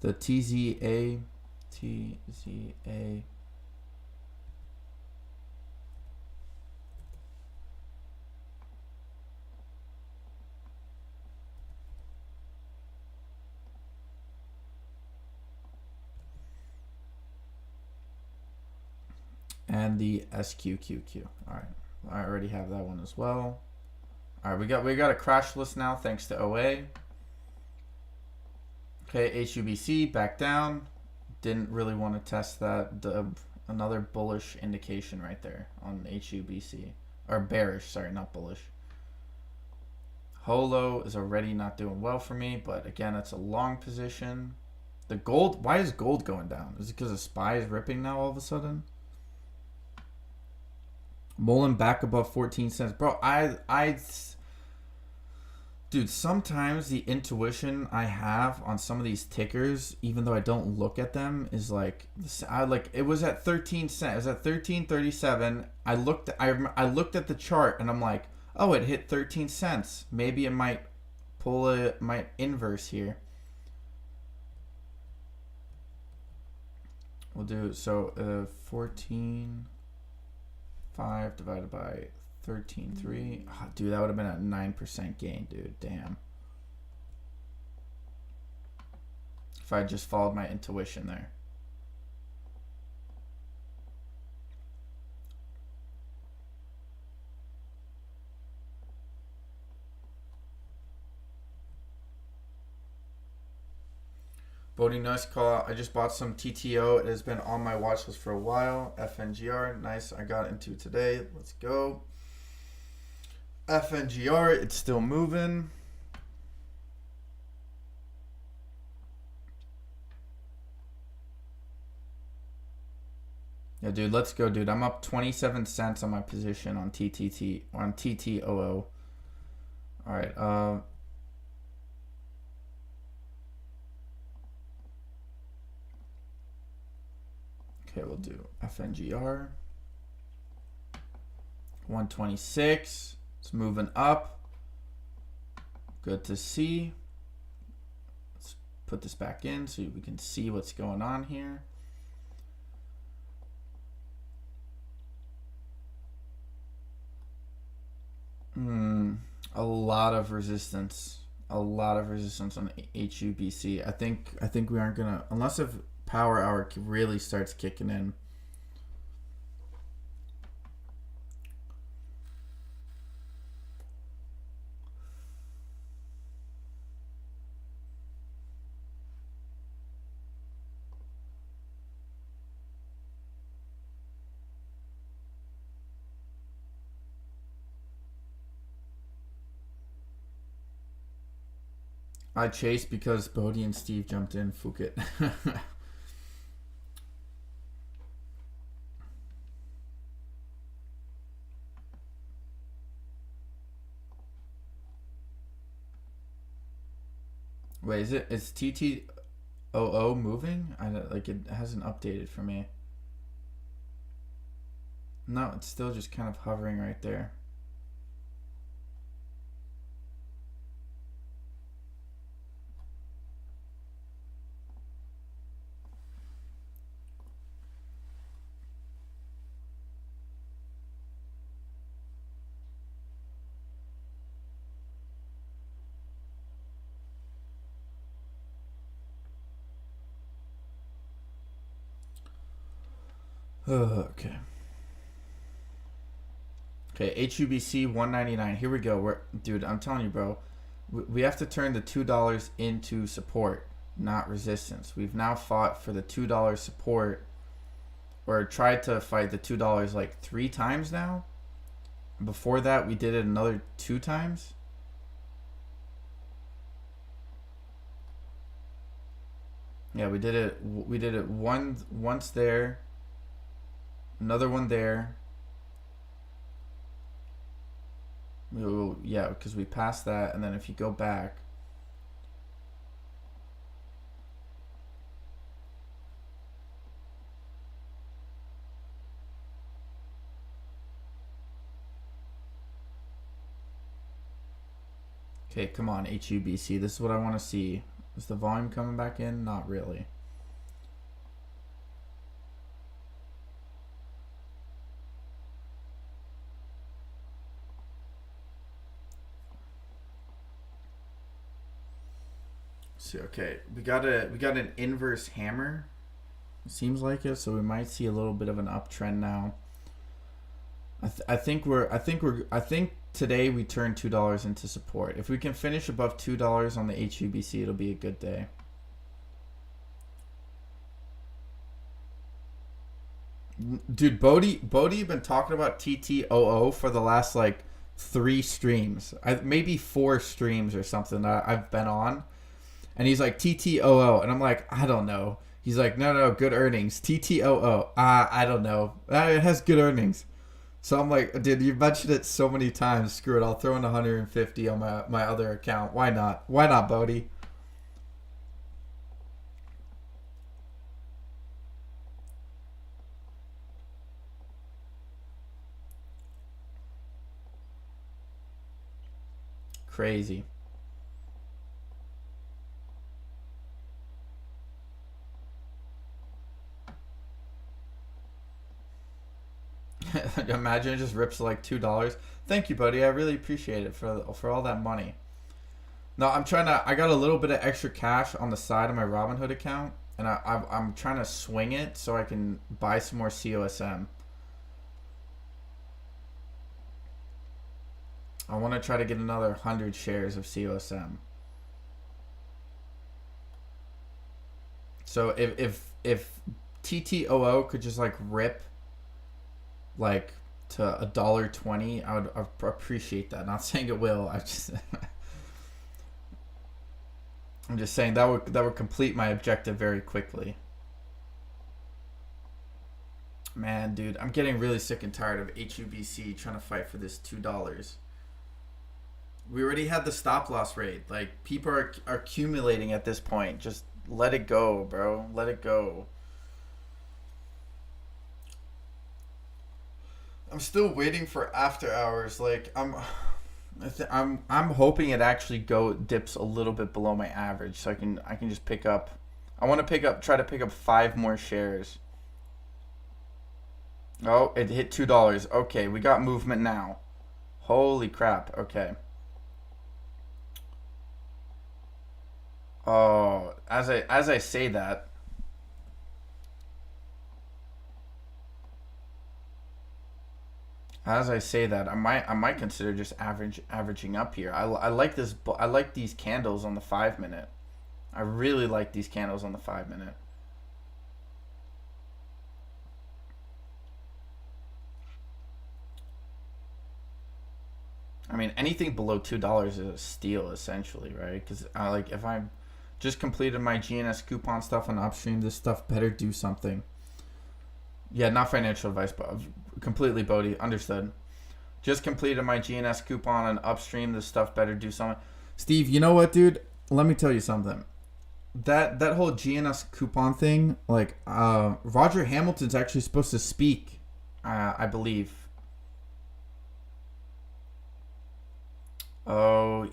The TZA. and the SQQQ. All right, I already have that one as well. All right, we got a crash list now thanks to OA. Okay, HUBC back down. Didn't really want to test that. Another bullish indication right there on HUBC, or bearish. Sorry, not bullish. HOLO is already not doing well for me, but again, it's a long position. The gold, why is gold going down? Is it because the SPY is ripping now all of a sudden? Mullen back above 14 cents. Bro, dude, sometimes the intuition I have on some of these tickers, even though I don't look at them, is like, it was at 13 cents. It was at 13.37. I looked at the chart and I'm like, oh, it hit 13 cents. Maybe it might might inverse here. We'll do, so 14.5 divided by 13.3. Oh, dude, that would have been a 9% gain, dude. Damn. If I just followed my intuition there. Bodie, nice call out. I just bought some TTO. It has been on my watch list for a while. FNGR, nice. I got into it today. Let's go. FNGR, it's still moving. Yeah, dude, let's go, dude. I'm up 27 cents on my position on TTOO. All right, okay, we'll do FNGR. 126. It's moving up. Good to see. Let's put this back in so we can see what's going on here. A lot of resistance. A lot of resistance on HUBC. I think we aren't gonna, unless if power hour really starts kicking in. I chased because Bodie and Steve jumped in. Fuck it. Wait, is TTOO moving? It hasn't updated for me. No, it's still just kind of hovering right there. Okay. Okay, HUBC 199. Here we go. Dude, I'm telling you, bro. We have to turn the $2 into support, not resistance. We've now fought for the $2 support, or tried to fight the $2 like 3 times now. Before that, we did it another 2 times. Yeah, we did it once there. Another one there. Yeah, because we passed that, and then if you go back, okay, come on, HUBC. This is what I want to see. Is the volume coming back in? Not really. See, okay, we got an inverse hammer. It seems like it, so we might see a little bit of an uptrend now. I think today we turned $2 into support. If we can finish above $2 on the HUBC, it'll be a good day. Dude, Bodie been talking about TTOO for the last like 3 streams, maybe 4 streams or something that I've been on, and he's like TTOO, and I'm like, I don't know. He's like, no, good earnings. TTOO, I don't know. It has good earnings. So I'm like, dude, you mentioned it so many times. Screw it, I'll throw in 150 on my other account. Why not? Why not, Bodie? Crazy. Imagine it just rips to like $2. Thank you, buddy. I really appreciate it for all that money. No, I got a little bit of extra cash on the side of my Robinhood account, and I'm trying to swing it so I can buy some more COSM. I want to try to get another 100 shares of COSM. So if TTOO could just like rip like to $1.20, I would appreciate that. Not saying it will. I'm just saying that would complete my objective very quickly. Man, dude, I'm getting really sick and tired of HUBC trying to fight for this $2. We already had the stop loss rate. Like, people are accumulating at this point. Just let it go, bro. Let it go. I'm still waiting for after hours. Like, I'm hoping it actually dips a little bit below my average, so I can just pick up. I want to try to pick up 5 more shares. Oh, it hit $2. Okay, we got movement now. Holy crap. Okay. Oh, as I say that, I might consider just averaging up here. I like this. I like these candles on the 5-minute. I really like these candles on the 5-minute. I mean, anything below $2 is a steal, essentially, right? Because if I'm just completed my GNS coupon stuff on upstream, this stuff better do something. Yeah, not financial advice, but completely Bodie. Understood. Just completed my GNS coupon on upstream, this stuff better do something. Steve, you know what, dude? Let me tell you something. That whole GNS coupon thing, like, Roger Hamilton's actually supposed to speak, I believe. Oh,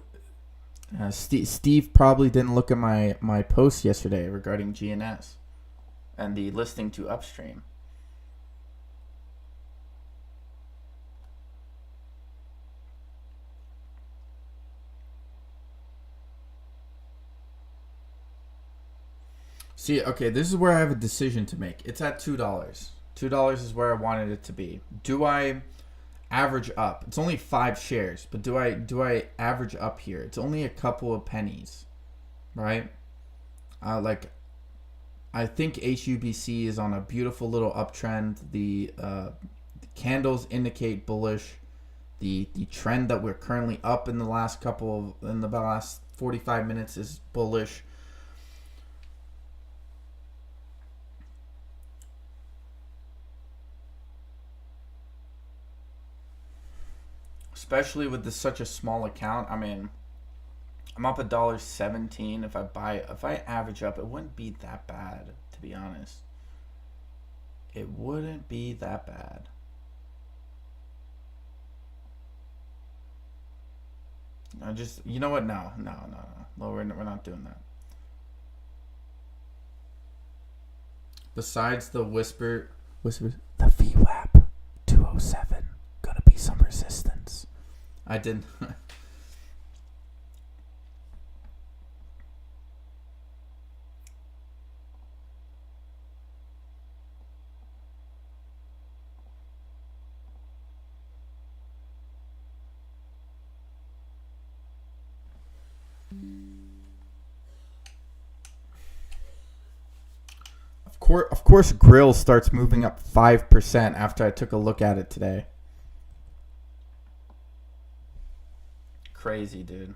Steve probably didn't look at my post yesterday regarding GNS and the listing to upstream. See, okay, this is where I have a decision to make. It's at $2. $2 is where I wanted it to be. Do I average up? It's only 5 shares, but do I average up here? It's only a couple of pennies, right? I think HUBC is on a beautiful little uptrend. The candles indicate bullish. The trend that we're currently up in the last 45 minutes is bullish. Especially with such a small account. I mean, I'm up $1.17. If I average up, it wouldn't be that bad, to be honest. It wouldn't be that bad. You know what? No, we're not doing that. Besides the whispers, the VWAP 207 gonna be some resistance. I didn't. course, Grill starts moving up 5% after I took a look at it today. Crazy, dude.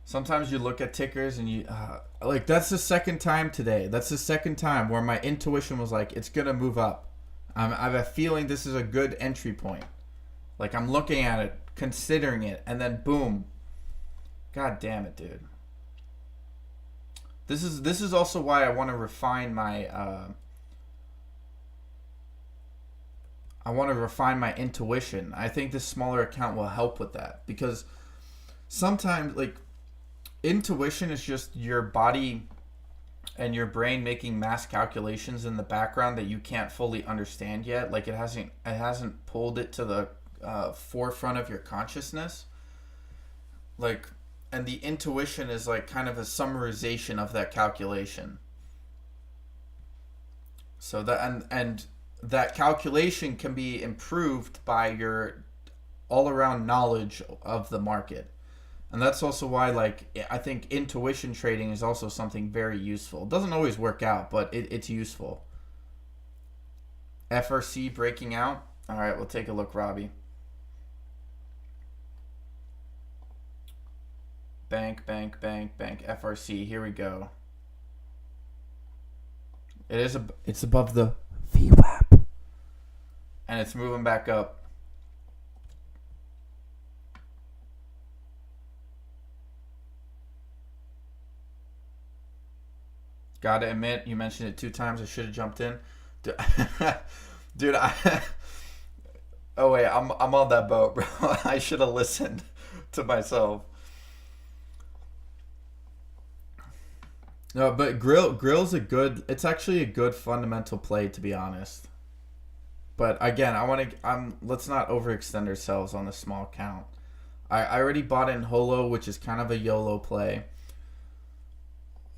Sometimes you look at tickers and you like, that's the second time today. That's the second time where my intuition was like, it's gonna move up. I have a feeling this is a good entry point. Like, I'm looking at it, considering it, and then boom. God damn it, dude. This is also why I want to refine my intuition. I think this smaller account will help with that, because sometimes, like, intuition is just your body and your brain making mass calculations in the background that you can't fully understand yet. Like, it hasn't pulled it to the forefront of your consciousness. Like, and the intuition is like kind of a summarization of that calculation. So that and that calculation can be improved by your all-around knowledge of the market. And that's also why, like, I think intuition trading is also something very useful. It doesn't always work out, but it's useful. FRC breaking out. All right, we'll take a look, Robbie. Bank, FRC. Here we go. It's above the VWAP, and it's moving back up. Gotta admit, you mentioned it 2 times. I should have jumped in, dude. Oh wait, I'm on that boat, bro. I should have listened to myself. No, but Grill's it's actually a good fundamental play, to be honest. But again, let's not overextend ourselves on the small count. I already bought in HOLO, which is kind of a YOLO play.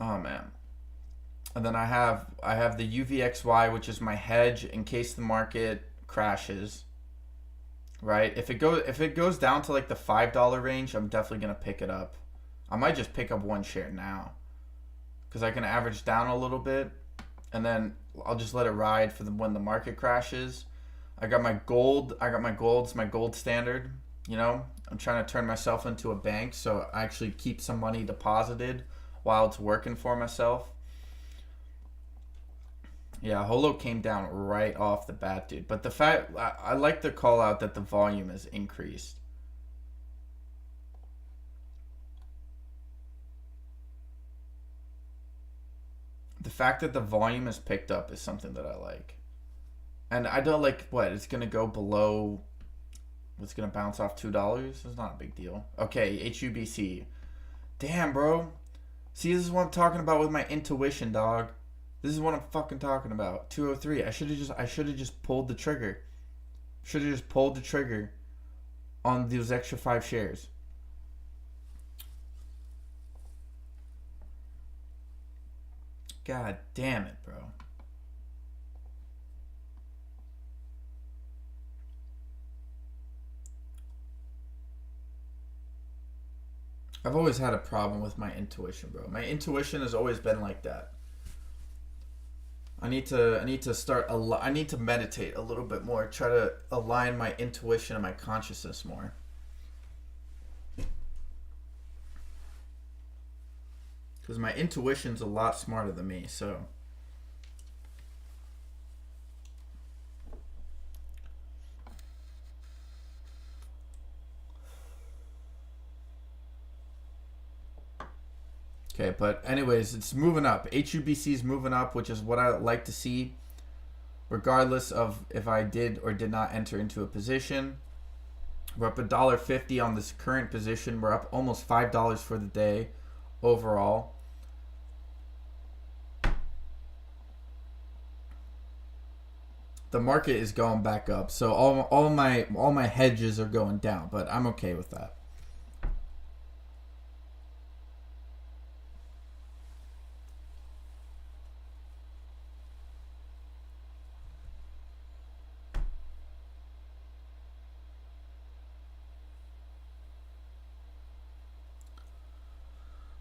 Oh man. And then I have the UVXY, which is my hedge in case the market crashes. Right? If it goes down to like the $5 range, I'm definitely gonna pick it up. I might just pick up 1 share now, because I can average down a little bit, and then I'll just let it ride for when the market crashes. I got my gold. It's my gold standard. You know, I'm trying to turn myself into a bank, so I actually keep some money deposited while it's working for myself. Yeah, HOLO came down right off the bat, dude. But the fact, I like to call out that the volume has increased. The fact that the volume has picked up is something that I like. And I don't like, what, it's going to go below, it's going to bounce off $2? It's not a big deal. Okay, HUBC. Damn, bro. See, this is what I'm talking about with my intuition, dog. This is what I'm fucking talking about. 203. I should have just pulled the trigger. Should have just pulled the trigger on those extra 5 shares. God damn it, bro. I've always had a problem with my intuition, bro. My intuition has always been like that. I need to meditate a little bit more, try to align my intuition and my consciousness more. Because my intuition's a lot smarter than me, so. Okay, but anyways, it's moving up. HUBC is moving up, which is what I like to see, regardless of if I did or did not enter into a position. We're up $1.50 on this current position. We're up almost $5 for the day overall. The market is going back up, so all my hedges are going down, but I'm okay with that.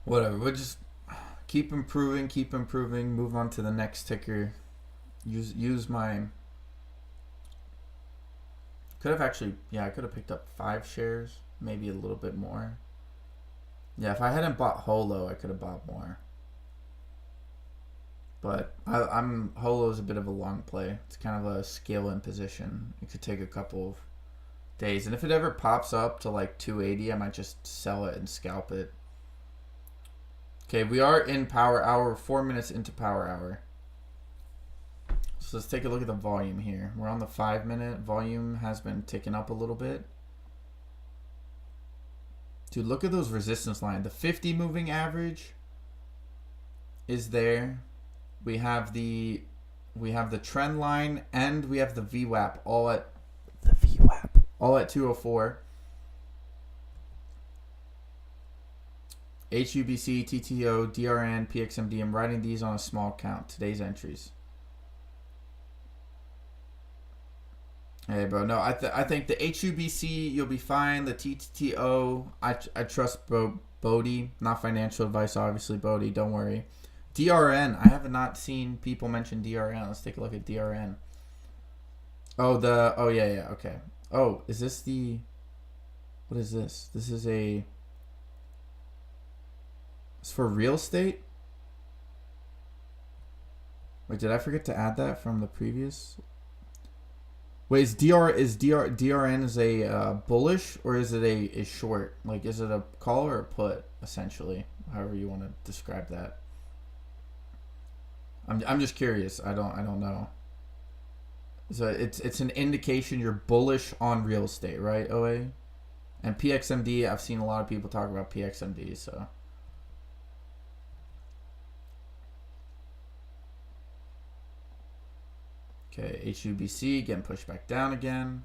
Whatever. We'll just keep improving, keep improving. Move on to the next ticker. Use my. Could have actually, I could have picked up 5 shares, maybe a little bit more. Yeah, if I hadn't bought HOLO, I could have bought more. But HOLO is a bit of a long play. It's kind of a scale in position. It could take a couple of days, and if it ever pops up to like 280, I might just sell it and scalp it. Okay, we are in power hour, 4 minutes into power hour. So let's take a look at the volume here. We're on the 5 minute. Volume has been ticking up a little bit. Dude, look at those resistance lines. The 50 moving average is there. We have the trend line, and we have the VWAP all at 204. HUBC, TTO, DRN, PXMD. I'm writing these on a small count. Today's entries. Hey, bro. No, I think the HUBC, you'll be fine. The TTO, I trust Bodhi. Not financial advice, obviously, Bodhi. Don't worry. DRN, I have not seen people mention DRN. Let's take a look at DRN. Oh, yeah, okay. Oh, is this the... What is this? This is a... It's for real estate? Wait, did I forget to add that from the previous... Wait, DRN is a bullish, or is it a short? Like, is it a call or a put, essentially? However you want to describe that. I'm just curious. I don't know. So it's an indication you're bullish on real estate, right, OA? And PXMD, I've seen a lot of people talk about PXMD, so. Okay, HUBC getting pushed back down again.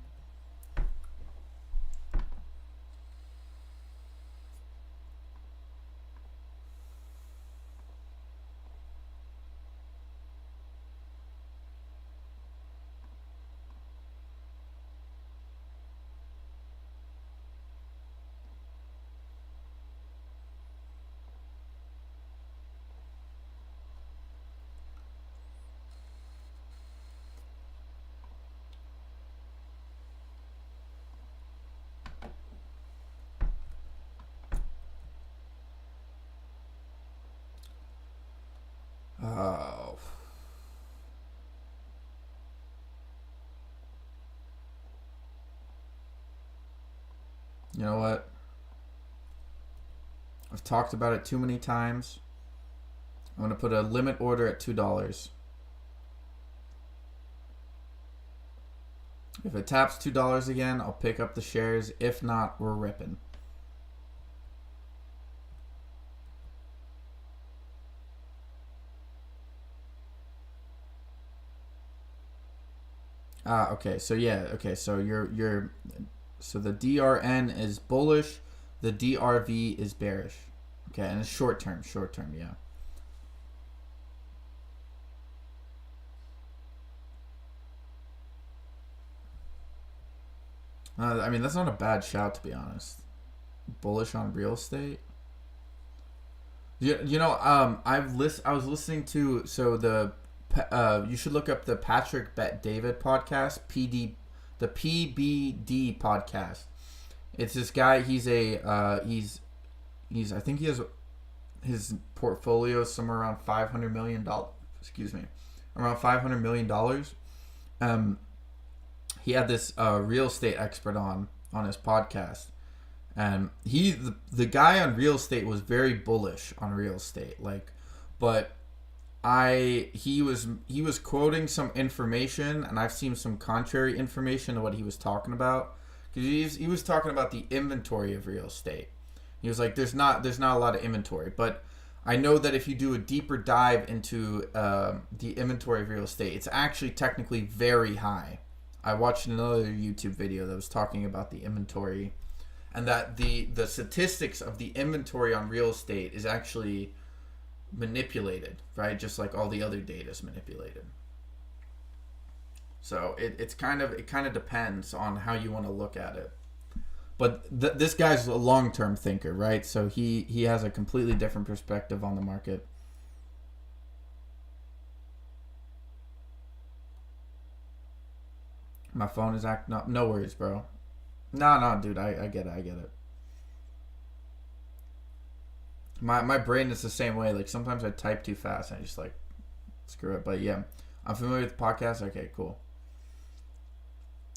Oh. You know what? I've talked about it too many times. I'm going to put a limit order at $2. If it taps $2 again, I'll pick up the shares. If not, we're ripping. Okay. So yeah, okay. So so the DRN is bullish, the DRV is bearish. Okay, and it's short term, yeah. I mean, that's not a bad shout, to be honest. Bullish on real estate. You know, I was listening to, so you should look up the Patrick Bet David podcast, the PBD podcast. It's this guy. He's I think he has his portfolio somewhere around $500 million. Excuse me, around $500 million. He had this real estate expert on his podcast, and the guy on real estate was very bullish on real estate, but he was quoting some information, and I've seen some contrary information to what he was talking about, because he was talking about the inventory of real estate. He was like, there's not a lot of inventory, but I know that if you do a deeper dive into the inventory of real estate, it's actually technically very high. I watched another YouTube video that was talking about the inventory, and that the statistics of the inventory on real estate is actually manipulated, right? Just like all the other data is manipulated. So it kind of depends on how you want to look at it. But this guy's a long-term thinker, right? So he has a completely different perspective on the market. My phone is acting up. No worries, bro. No, dude. I get it. I get it. My brain is the same way. Like sometimes I type too fast and I just like screw it. But yeah, I'm familiar with the podcast. Okay, cool.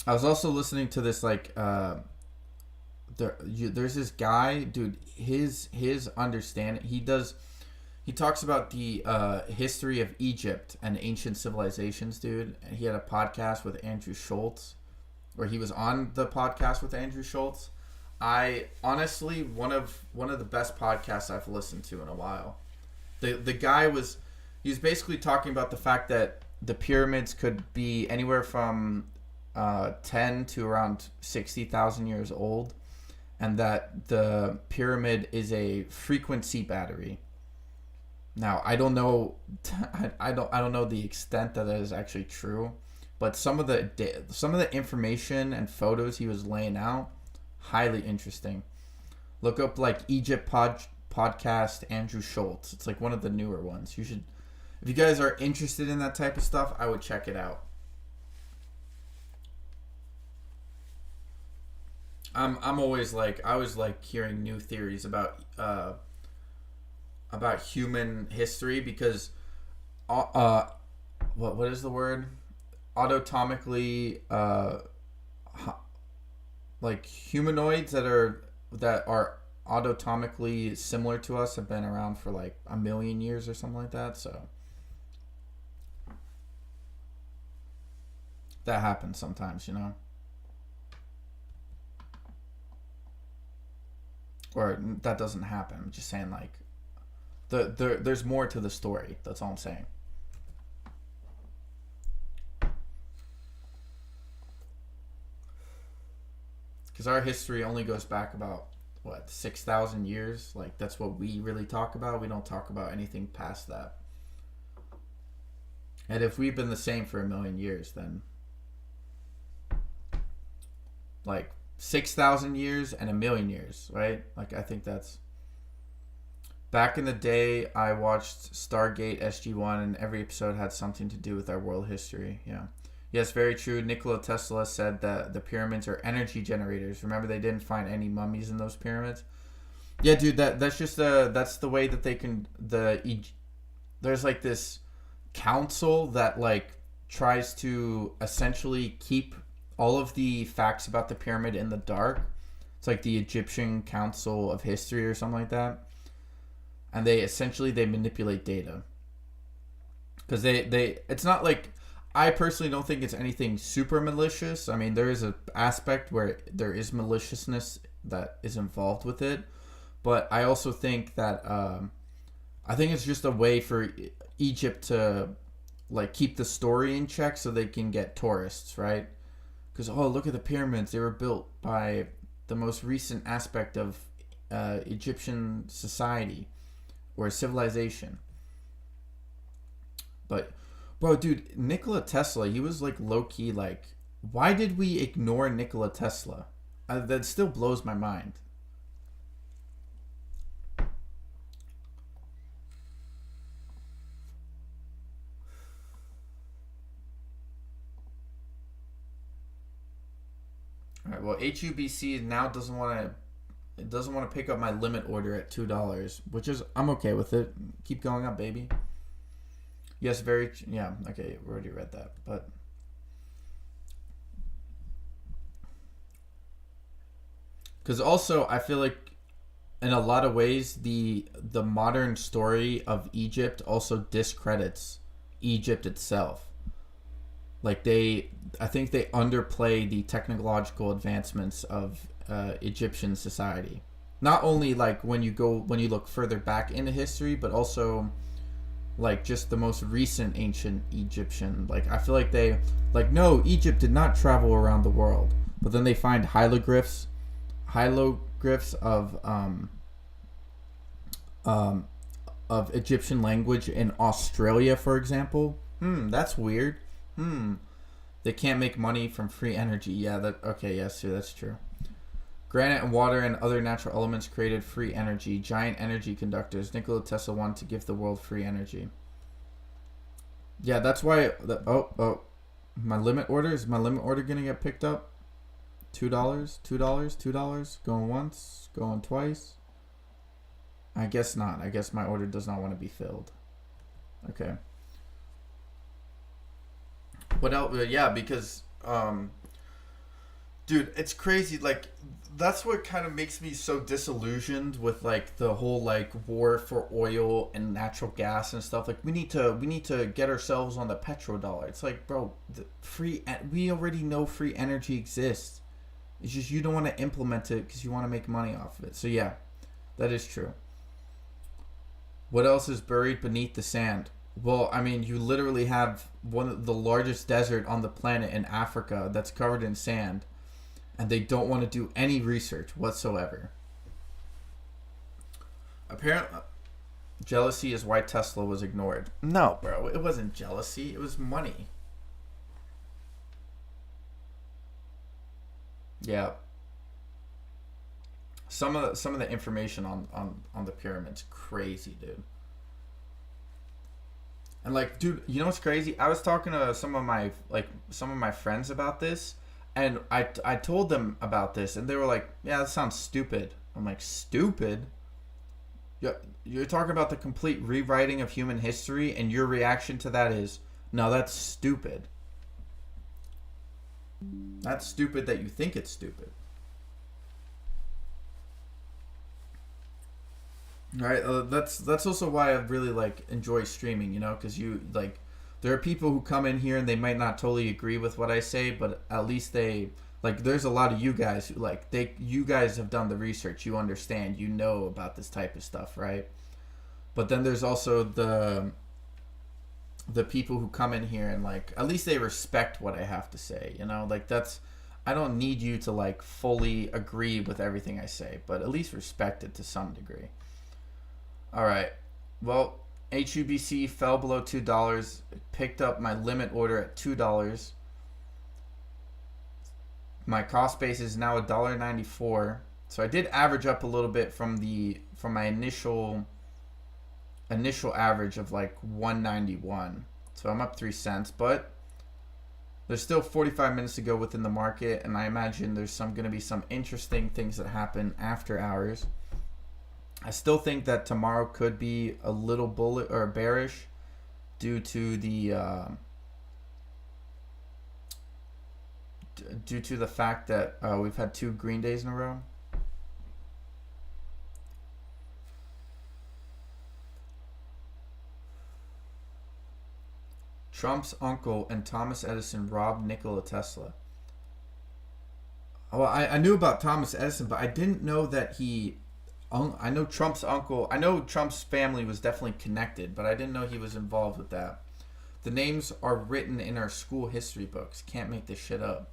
I was also listening to this like there's this guy, dude. His understanding. He talks about the history of Egypt and ancient civilizations, dude. And he had a podcast with Andrew Schultz, where he was on the podcast with Andrew Schultz. I honestly one of the best podcasts I've listened to in a while. The guy was basically talking about the fact that the pyramids could be anywhere from 10 to around 60,000 years old, and that the pyramid is a frequency battery. Now I don't know, I don't know the extent that is actually true, but some of the information and photos he was laying out, highly interesting. Look up like Egypt podcast Andrew Schultz. It's like one of the newer ones. You should, if you guys are interested in that type of stuff, I would check it out. I'm always like, I always like hearing new theories about human history, because what is the word? Autotomically like humanoids that are autotomically similar to us have been around for like 1,000,000 years or something like that. So that happens sometimes, you know. Or that doesn't happen. I'm just saying, like, there's more to the story. That's all I'm saying. Because our history only goes back about, 6,000 years? Like, that's what we really talk about. We don't talk about anything past that. And if we've been the same for 1,000,000 years, then, like, 6,000 years and 1,000,000 years, right? Like, I think that's... Back in the day, I watched Stargate SG-1, and every episode had something to do with our world history. Yeah. Yes, very true. Nikola Tesla said that the pyramids are energy generators. Remember, they didn't find any mummies in those pyramids? Yeah, dude, that's just that's the way that they can... There's, like, this council that, like, tries to essentially keep all of the facts about the pyramid in the dark. It's like the Egyptian Council of History or something like that. And they manipulate data. Because it's not like, I personally don't think it's anything super malicious. I mean, there is an aspect where there is maliciousness that is involved with it. But I also think that, I think it's just a way for Egypt to, like, keep the story in check so they can get tourists, right? Because, oh, look at the pyramids. They were built by the most recent aspect of Egyptian society or civilization. But, bro, dude, Nikola Tesla, he was, like, low-key, like, why did we ignore Nikola Tesla? That still blows my mind. All right, well, HUBC now doesn't want to pick up my limit order at $2, which is, I'm okay with it. Keep going up, baby. Yes, yeah, okay, we already read that, but because also I feel like in a lot of ways the modern story of Egypt also discredits Egypt itself. Like I think they underplay the technological advancements of Egyptian society. Not only like when you look further back into history, but also like just the most recent ancient Egyptian. Like I feel like no, Egypt did not travel around the world, but then they find hieroglyphs of Egyptian language in Australia, for example. That's weird. They can't make money from free energy. Yeah, yes, that's true. Granite and water and other natural elements created free energy. Giant energy conductors. Nikola Tesla wanted to give the world free energy. Yeah, that's why... My limit order, is my limit order gonna get picked up? $2, $2, $2, going once, going twice. I guess not. I guess my order does not want to be filled. Okay. What else? Yeah, because dude, it's crazy. Like, that's what kind of makes me so disillusioned with like the whole like war for oil and natural gas and stuff. Like, we need to get ourselves on the petrodollar. It's like, bro, we already know free energy exists. It's just you don't want to implement it because you want to make money off of it. So yeah, that is true. What else is buried beneath the sand? Well, I mean, you literally have one of the largest desert on the planet in Africa that's covered in sand, and they don't want to do any research whatsoever. Apparently, jealousy is why Tesla was ignored. No, bro, it wasn't jealousy. It was money. Yeah. Some of the information on the pyramid's crazy, dude. And like, dude, you know what's crazy? I was talking to some of my friends about this, and I told them about this, and they were like, "Yeah, that sounds stupid." I'm like, "Stupid? You're talking about the complete rewriting of human history, and your reaction to that is, no, that's stupid. That's stupid that you think it's stupid." Right, that's also why I really like enjoy streaming, you know, because you like, there are people who come in here and they might not totally agree with what I say, but at least they like. There's a lot of you guys who like you guys have done the research, you understand, you know about this type of stuff, right? But then there's also the people who come in here and like at least they respect what I have to say, you know, like that's. I don't need you to like fully agree with everything I say, but at least respect it to some degree. All right. Well, HUBC fell below $2. Picked up my limit order at $2. My cost base is now $1.94. So I did average up a little bit from my initial average of like 191. So I'm up 3 cents, but there's still 45 minutes to go within the market, and I imagine there's going to be some interesting things that happen after hours. I still think that tomorrow could be a little bullish or bearish due to the fact that we've had 2 green days in a row. Trump's uncle and Thomas Edison robbed Nikola Tesla. Well, I knew about Thomas Edison, but I didn't know that I know Trump's uncle. I know Trump's family was definitely connected, but I didn't know he was involved with that. The names are written in our school history books. Can't make this shit up.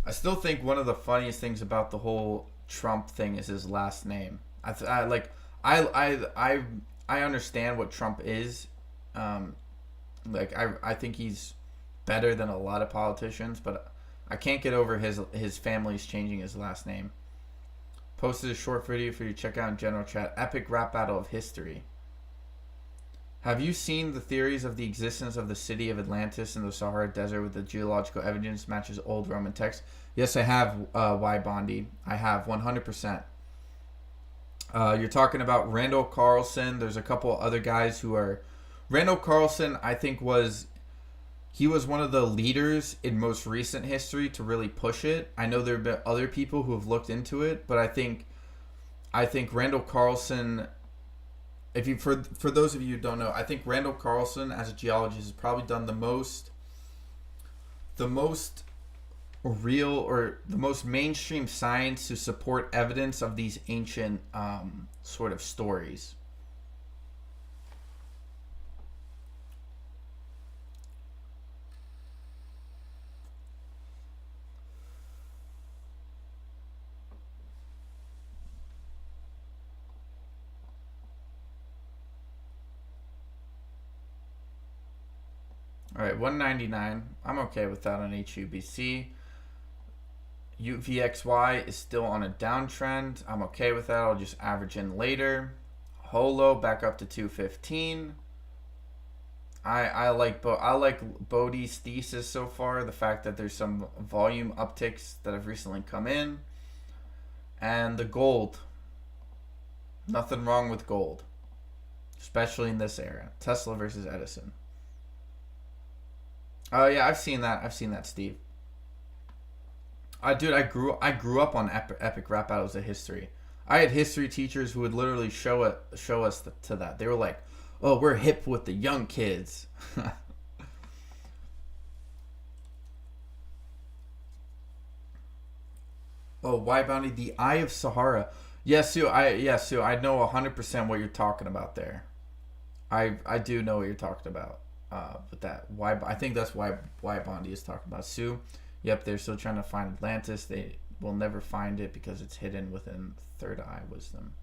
I still think one of the funniest things about the whole Trump thing is his last name. I understand what Trump is. I think he's better than a lot of politicians, but I can't get over his family's changing his last name. Posted a short video for you to check out in general chat. Epic rap battle of history. Have you seen the theories of the existence of the city of Atlantis in the Sahara Desert with the geological evidence matches old Roman texts? Yes, I have, Y Bondi. I have 100%. You're talking about Randall Carlson. There's a couple other guys who are... Randall Carlson, I think, was one of the leaders in most recent history to really push it. I know there have been other people who have looked into it, but I think Randall Carlson... For those of you who don't know, I think Randall Carlson as a geologist has probably done the most real or the most mainstream science to support evidence of these ancient sort of stories. All right, 199. I'm okay with that on HUBC. UVXY is still on a downtrend. I'm okay with that. I'll just average in later. HOLO back up to 215. I like Bodhi's thesis so far. The fact that there's some volume upticks that have recently come in, and the gold. Nothing wrong with gold, especially in this era. Tesla versus Edison. Oh yeah, I've seen that, Steve. I grew up on epic rap battles of history. I had history teachers who would literally show us to that. They were like, "Oh, we're hip with the young kids." Oh, why bounty? The Eye of Sahara. Yes, Sue. I know 100% what you're talking about there. I do know what you're talking about. With that, why I think that's why Bondi is talking about Sue. Yep, they're still trying to find Atlantis. They will never find it because it's hidden within third eye wisdom.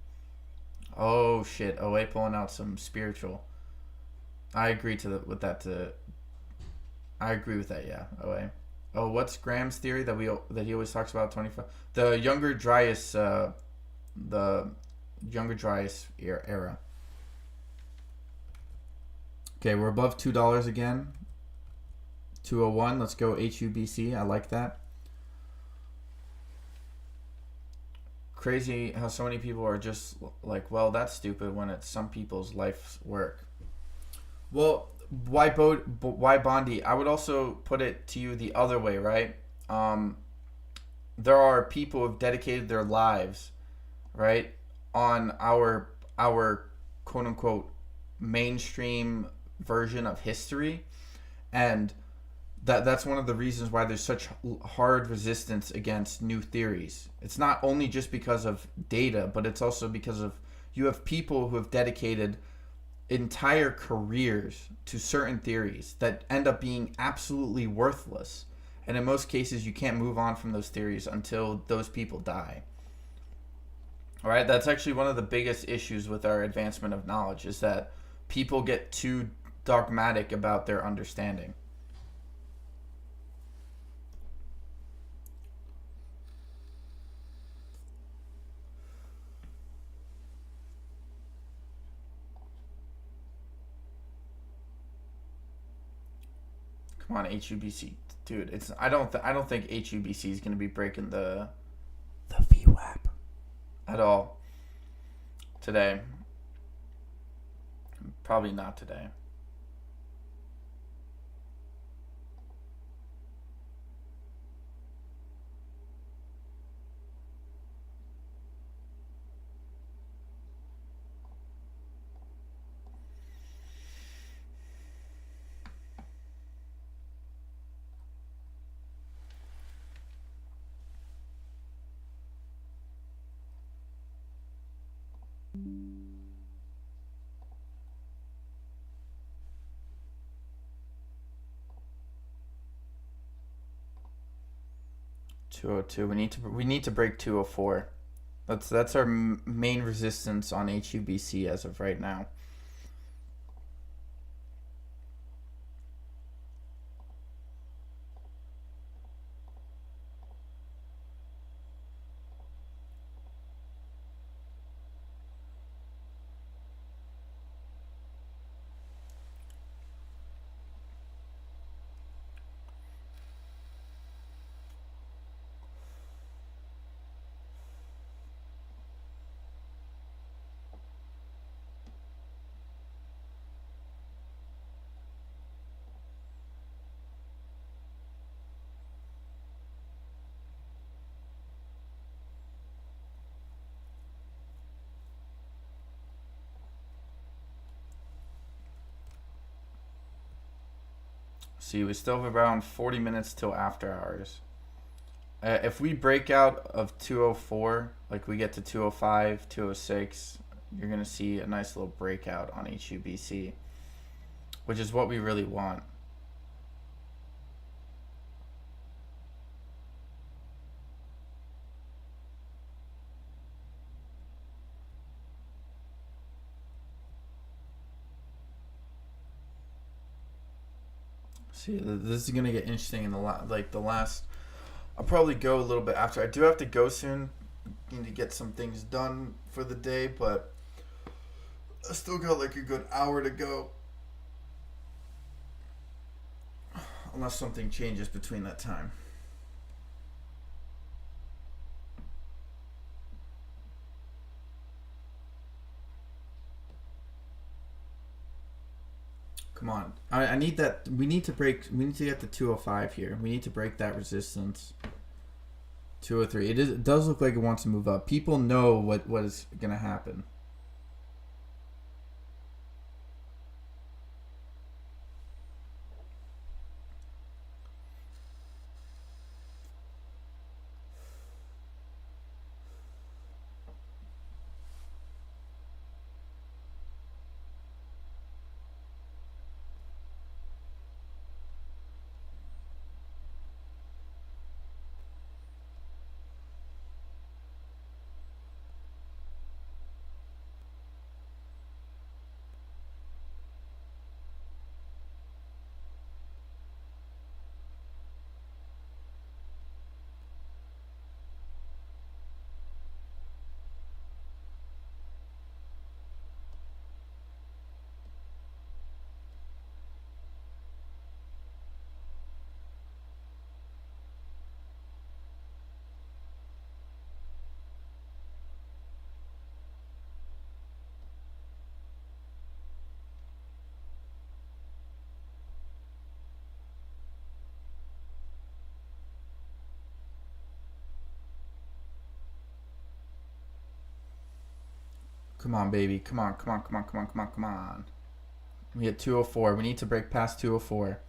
Oh shit! OA pulling out some spiritual. I agree with that. I agree with that. Yeah, OA. Oh, what's Graham's theory that he always talks about? 25. The Younger Dryas. The Younger Dryas era. Okay, we're above $2 again. 201. Let's go HUBC. I like that. Crazy how so many people are just like, well, that's stupid when it's some people's life's work. Well, why Bondi? I would also put it to you the other way, right? There are people who have dedicated their lives, right, on our quote unquote mainstream version of history, and that's one of the reasons why there's such hard resistance against new theories. It's not only just because of data, but it's also because of you have people who have dedicated entire careers to certain theories that end up being absolutely worthless, and in most cases you can't move on from those theories until those people die. All right, that's actually one of the biggest issues with our advancement of knowledge, is that people get too dogmatic about their understanding. Come on, HUBC, dude. I don't think HUBC is going to be breaking the VWAP at all today. Probably not today. $202. We need to break 204. That's our main resistance on HUBC as of right now. See, we still have around 40 minutes till after hours. If we break out of 204, like we get to 205, 206, you're going to see a nice little breakout on HUBC, which is what we really want. See, this is gonna get interesting in the last. I'll probably go a little bit after. I do have to go soon. Need to get some things done for the day, but I still got like a good hour to go. Unless something changes between that time. Come on. I need that. We need to break. We need to get to 205 here. We need to break that resistance. 203. It does look like it wants to move up. People know what is going to happen. Come on, baby. Come on, come on, come on, come on, come on, come on. We hit 204. We need to break past 204.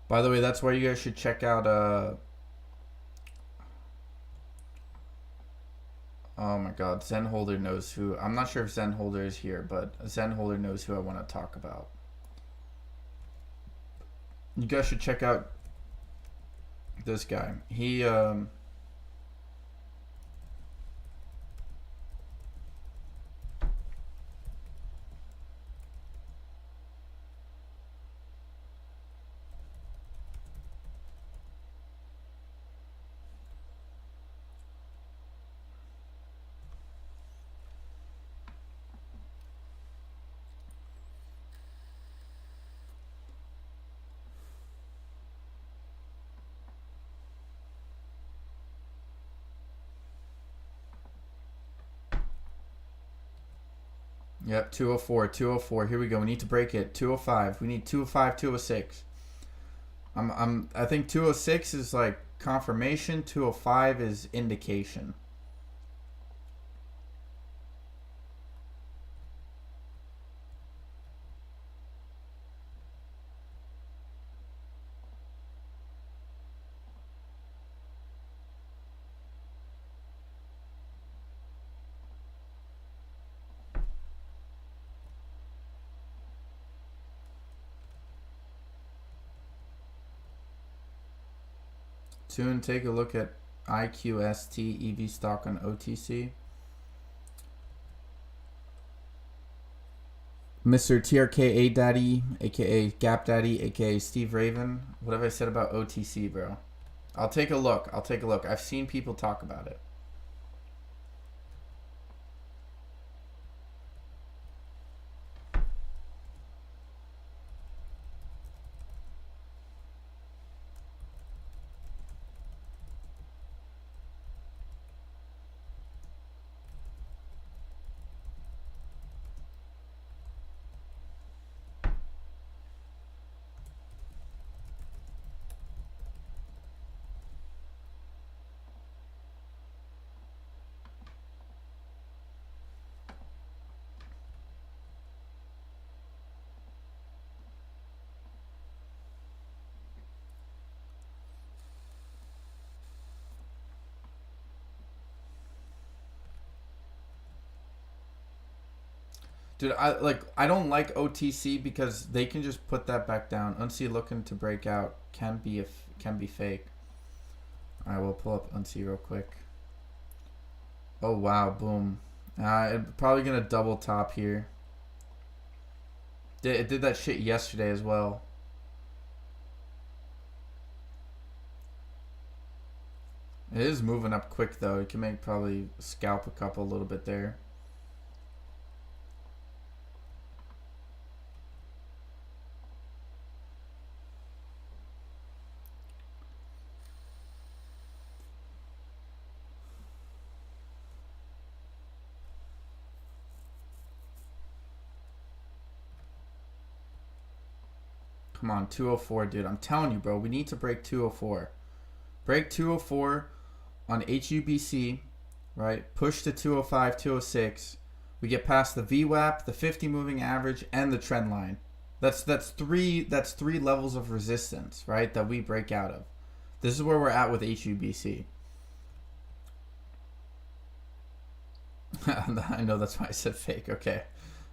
By the way, that's why you guys should check out oh my god, Zen Holder knows who. I'm not sure if Zen Holder is here, but Zen Holder knows who I want to talk about. You guys should check out this guy. He Yep, 204, 204. Here we go. We need to break it. 205. We need 205, 206. I think 206 is like confirmation, 205 is indication. Soon take a look at IQST EV stock on OTC. Mr. TRKA Daddy, aka Gap Daddy, aka Steve Raven. What have I said about OTC, bro? I'll take a look. I'll take a look. I've seen people talk about it. Dude, I don't like OTC because they can just put that back down. Unsee looking to break out can be fake. All right, we'll pull up Unsee real quick. Oh wow, boom. Probably gonna double top here. It did that shit yesterday as well. It is moving up quick though. You can make probably scalp a couple a little bit there. Come on, 204, dude. I'm telling you, bro. We need to break 204. Break 204 on HUBC, right? Push to 205, 206. We get past the VWAP, the 50 moving average, and the trend line. That's three levels of resistance, right? That we break out of. This is where we're at with HUBC. I know that's why I said fake. Okay.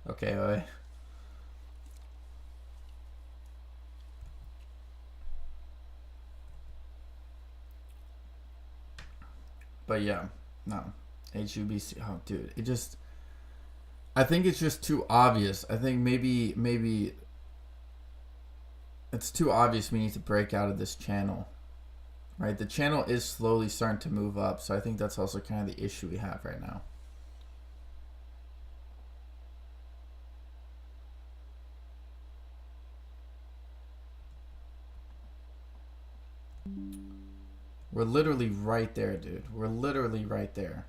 Okay. But yeah, no. HUBC. Oh, dude. I think it's just too obvious. I think maybe it's too obvious we need to break out of this channel. Right? The channel is slowly starting to move up. So I think that's also kind of the issue we have right now. We're literally right there, dude. We're literally right there.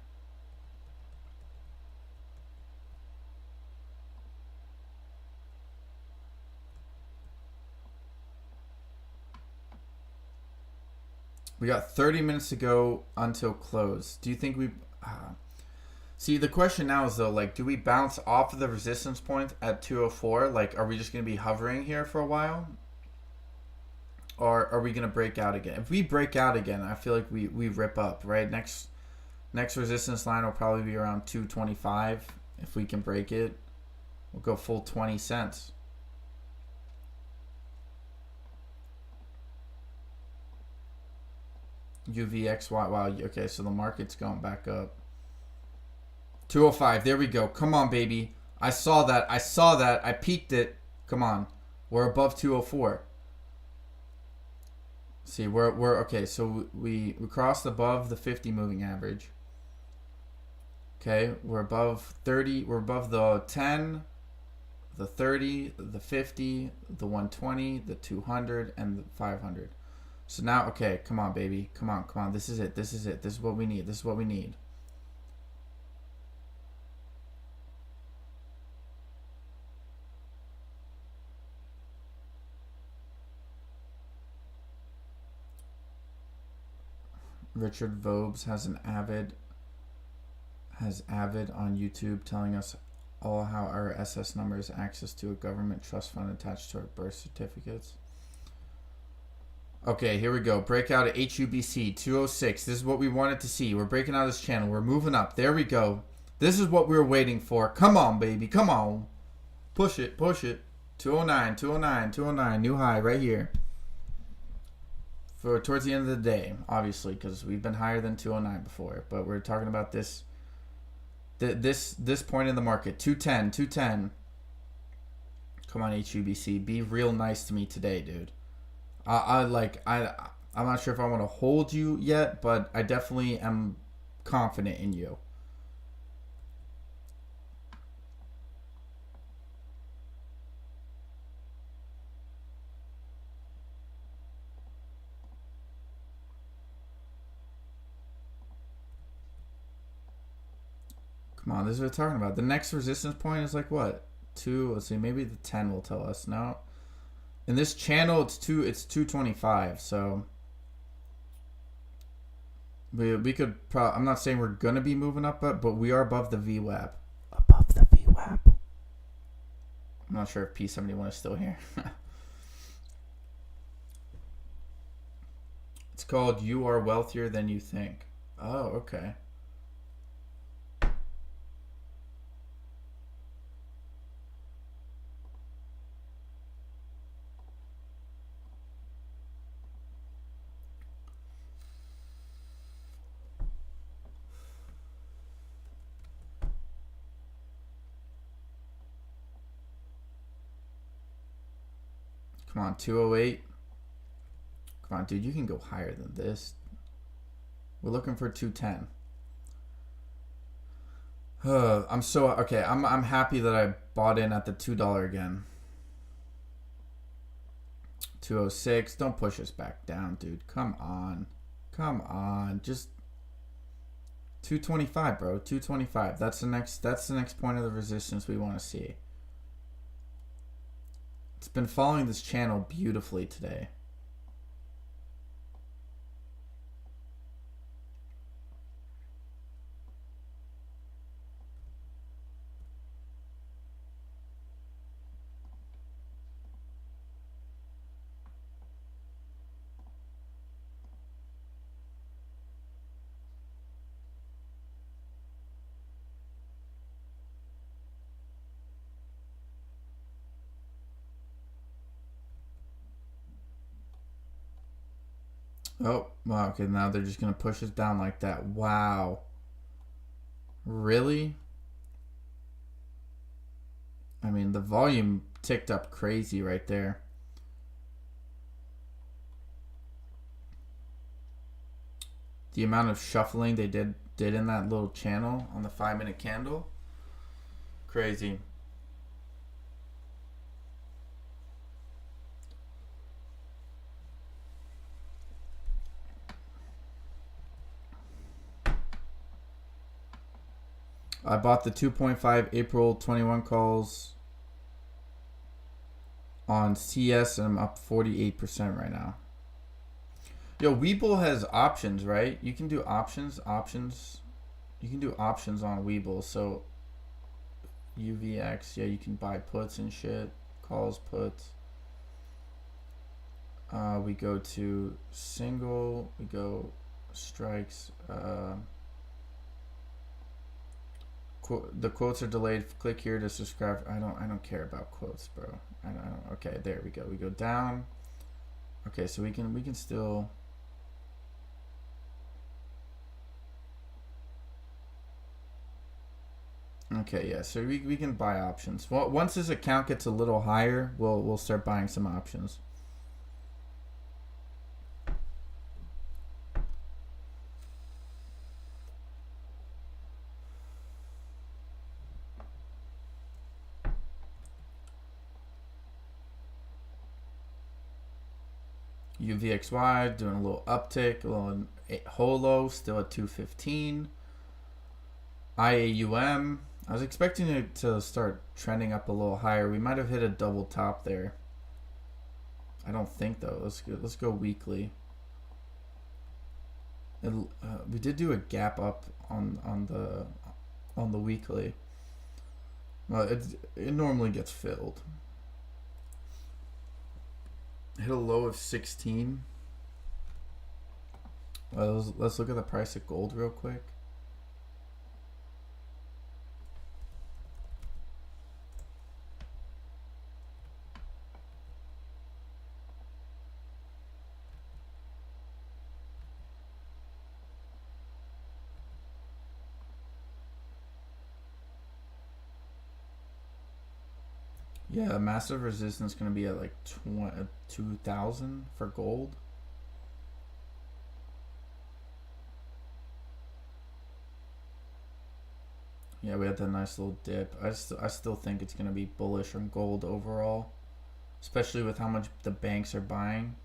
We got 30 minutes to go until close. Do you think we... See, the question now is, though, like, do we bounce off of the resistance point at 204? Like, are we just going to be hovering here for a while? Or are we going to break out again? If we break out again, I feel like we rip up, right? Next resistance line will probably be around 225. If we can break it, we'll go full 20 cents. UVXY. Wow, okay, so the market's going back up. 205. There we go. Come on, baby. I saw that. I peeked it. Come on. We're above 204. See, we're okay. So we crossed above the 50 moving average. Okay, we're above 30. We're above the 10, the 30, the 50, the 120, the 200, and the 500. So now, okay, come on, baby. Come on. This is it. This is what we need. Richard Vobes has Avid on YouTube telling us all how our SS number is access to a government trust fund attached to our birth certificates. Okay, here we go. Breakout at HUBC 206. This is what we wanted to see. We're breaking out of this channel. We're moving up. There we go. This is what we were waiting for. Come on, baby. Come on. Push it. 209. New high right here. For towards the end of the day, obviously, because we've been higher than 209 before. But we're talking about this point in the market. 210. Come on, HUBC. Be real nice to me today, dude. I'm not sure if I want to hold you yet, but I definitely am confident in you. Come on, this is what we're talking about. The next resistance point is like what? Let's see, maybe the 10 will tell us. No. In this channel, it's 225, so we could probably, I'm not saying we're going to be moving up, but we are above the VWAP. Above the VWAP. I'm not sure if P71 is still here. It's called You Are Wealthier Than You Think. Oh, okay. Come on, 208. Come on, dude, you can go higher than this. We're looking for 210. I'm so okay. I'm happy that I bought in at the $2 again. 206. Don't push us back down, dude. Come on. Come on. Just 225, bro. 225. That's the next point of the resistance we want to see. It's been following this channel beautifully today. Oh, wow. Okay, now they're just going to push us down like that. Wow. Really? I mean, the volume ticked up crazy right there. The amount of shuffling they did in that little channel on the 5-minute candle. Crazy. I bought the 2.5 April 21 calls on CS and I'm up 48% right now. Yo, Webull has options, right? You can do options. You can do options on Webull. So UVX, yeah, you can buy puts and shit. Calls, puts. We go to single. We go strikes. The quotes are delayed. Click here to subscribe. I don't care about quotes, bro. I don't. Okay, there we go. We go down. Okay, so we can still. Okay, yeah. So we can buy options. Well, once this account gets a little higher, we'll start buying some options. UVXY doing a little uptick, a little HOLO still at 215. IAUM, I was expecting it to start trending up a little higher. We might have hit a double top there. I don't think though. Let's go weekly. We did do a gap up on the weekly. Well, it normally gets filled. Hit a low of 16. Well, let's look at the price of gold real quick. Yeah, massive resistance is going to be at like 2,000 for gold. Yeah, we had that nice little dip. I still think it's going to be bullish on gold overall, especially with how much the banks are buying.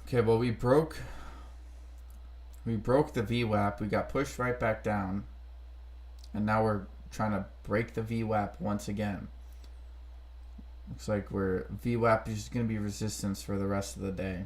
Okay, well we broke the VWAP. We got pushed right back down, and now we're trying to break the VWAP once again. Looks like VWAP is just going to be resistance for the rest of the day.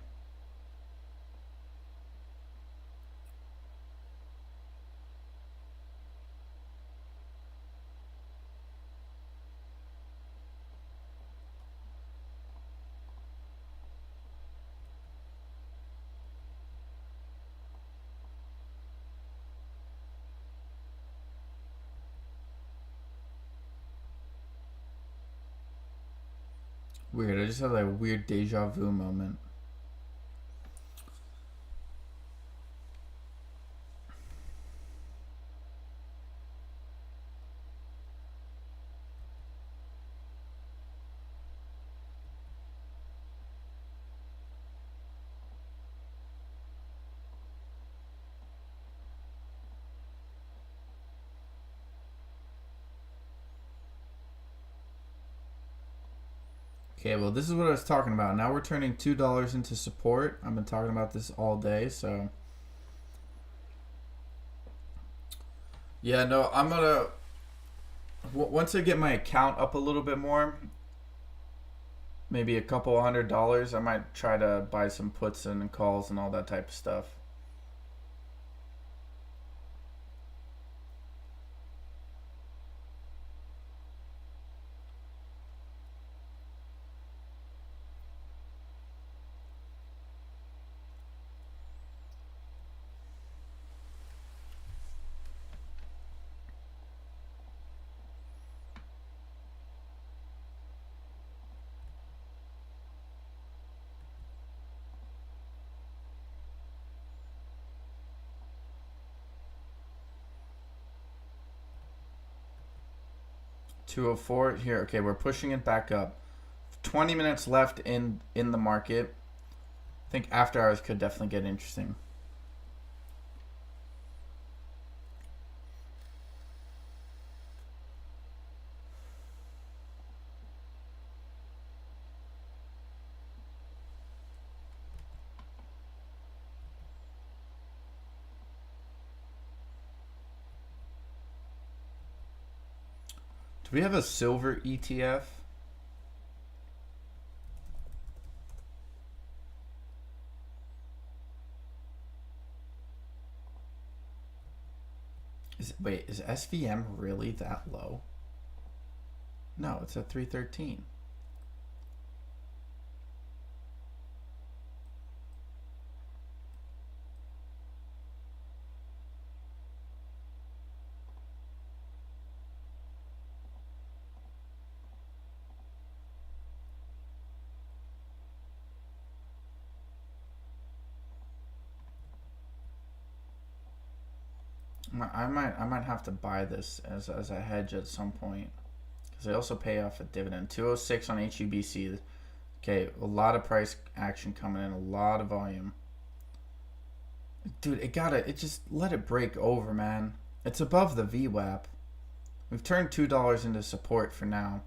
Weird. I just had like a weird deja vu moment. Okay, well, this is what I was talking about. Now we're turning $2 into support. I've been talking about this all day, so. Yeah, no, I'm gonna. Once I get my account up a little bit more, maybe a couple $100, I might try to buy some puts and calls and all that type of stuff. $204 here. Okay, we're pushing it back up. 20 minutes left in the market. I think after hours could definitely get interesting. Do we have a silver ETF? Wait, is SVM really that low? No, it's at 313. I might have to buy this as a hedge at some point, because they also pay off a dividend. 206 on HUBC. Okay, a lot of price action coming in, a lot of volume. Dude, it just let it break over, man. It's above the VWAP. We've turned $2 into support for now.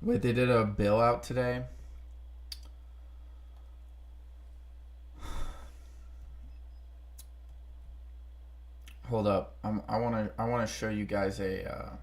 Wait, they did a bill out today? Hold up. I wanna show you guys a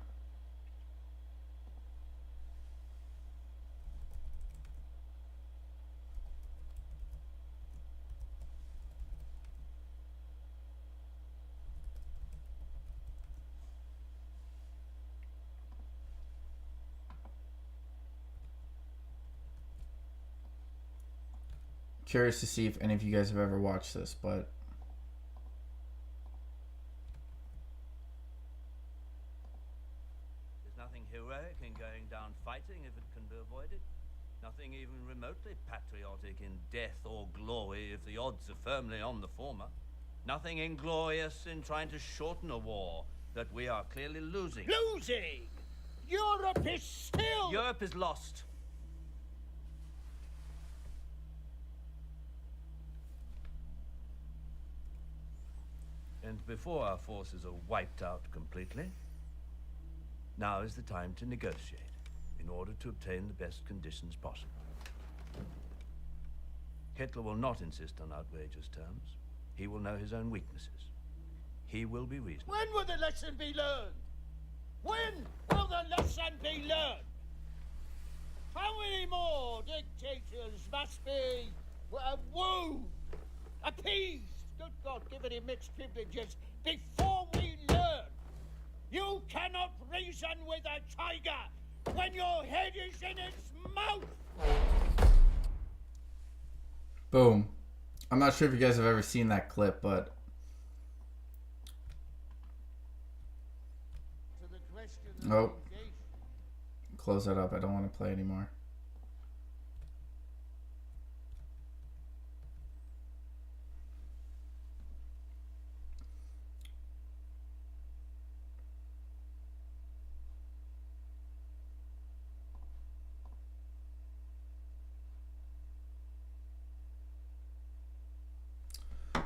curious to see if any of you guys have ever watched this, but there's nothing heroic in going down fighting if it can be avoided. Nothing even remotely patriotic in death or glory if the odds are firmly on the former. Nothing inglorious in trying to shorten a war that we are clearly losing. Losing! Europe is still... Europe is lost. And before our forces are wiped out completely, now is the time to negotiate in order to obtain the best conditions possible. Hitler will not insist on outrageous terms. He will know his own weaknesses. He will be reasonable. When will the lesson be learned? When will the lesson be learned? How many more dictators must be wooed, appeased, Good God, giving him mixed privileges before we learn. You cannot reason with a tiger when your head is in its mouth. Boom. I'm not sure if you guys have ever seen that clip, but To the question of oh, engagement. close that up. I don't want to play anymore.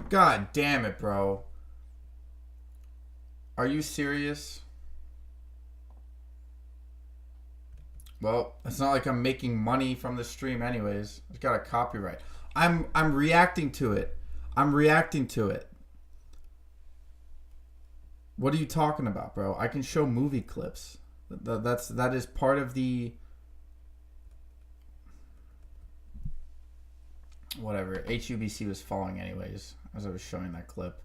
God damn it, bro. Are you serious? Well, it's not like I'm making money from the stream anyways. It's got a copyright. I'm reacting to it. I'm reacting to it. What are you talking about, bro? I can show movie clips. That is part of the whatever. HUBC was falling anyways as I was showing that clip.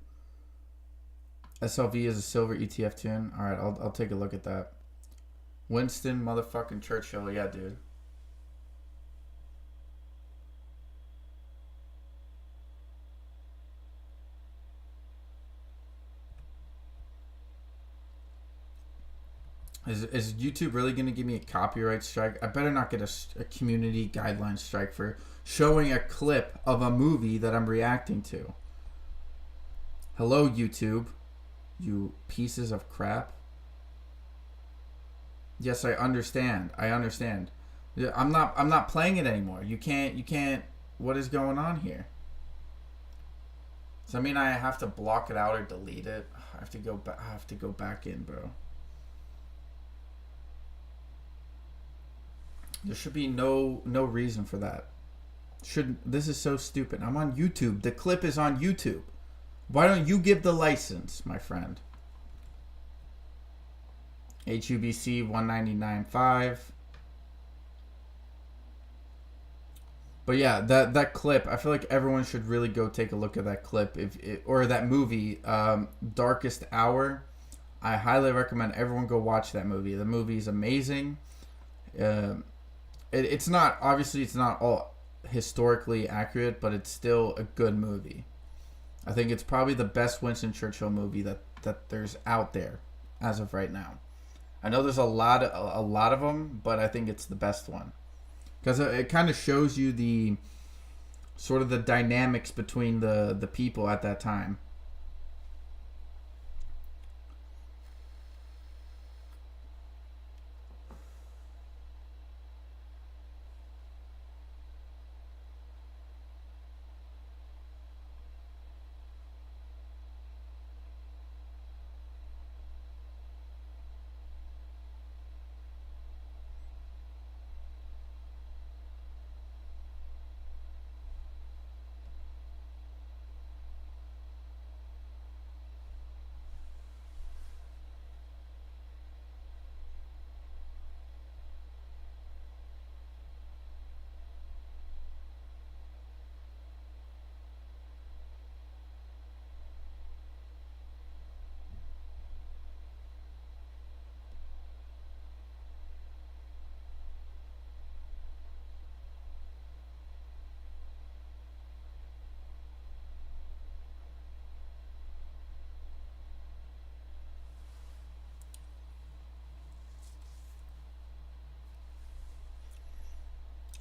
SLV is a silver ETF tune. All right, I'll take a look at that. Winston motherfucking Churchill, yeah, dude. Is YouTube really going to give me a copyright strike? I better not get a community guideline strike for showing a clip of a movie that I'm reacting to. Hello, YouTube. You pieces of crap. Yes, I understand. I understand. Yeah, I'm not playing it anymore. You can't. What is going on here? Does that mean I have to block it out or delete it? I have to go back in, bro. There should be no reason for that. This is so stupid. I'm on YouTube. The clip is on YouTube. Why don't you give the license, my friend? HUBC 199.5. But yeah, that clip, I feel like everyone should really go take a look at that clip or that movie, Darkest Hour. I highly recommend everyone go watch that movie. The movie is amazing. It's not all historically accurate, but it's still a good movie. I think it's probably the best Winston Churchill movie that there's out there as of right now. I know there's a lot of them, but I think it's the best one because it kind of shows you the sort of the dynamics between the people at that time.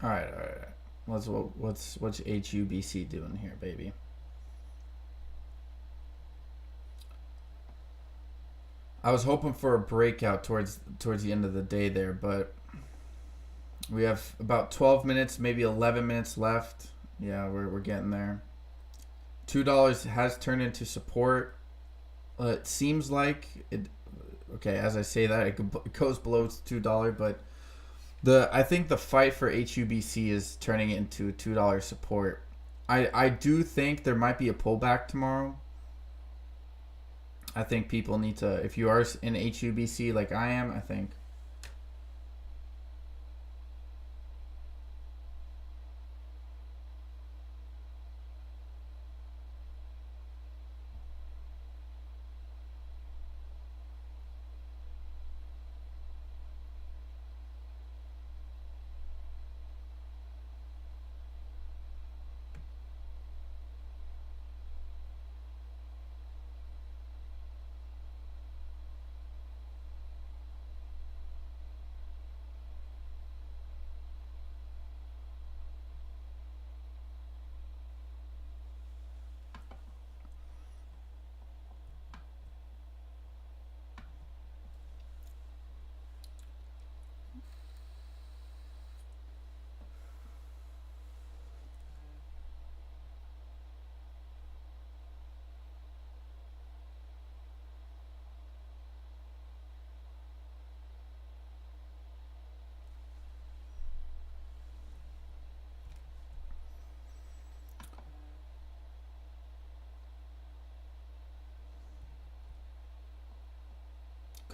All right. What's HUBC doing here, baby? I was hoping for a breakout towards the end of the day there, but we have about 12 minutes, maybe 11 minutes left. Yeah, we're getting there. $2 has turned into support. It seems like it. Okay, as I say that, it goes below $2, but I think the fight for HUBC is turning into $2 support. I do think there might be a pullback tomorrow. I think people need to, if you are in HUBC like I am, I think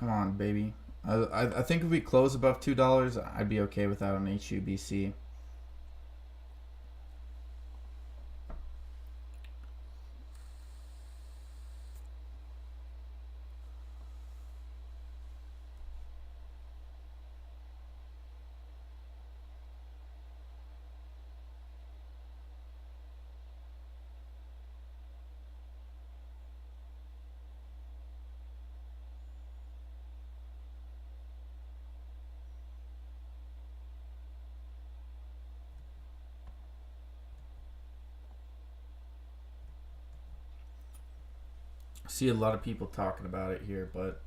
Come on, baby. I think if we close above $2, I'd be okay with that on HUBC. See a lot of people talking about it here, but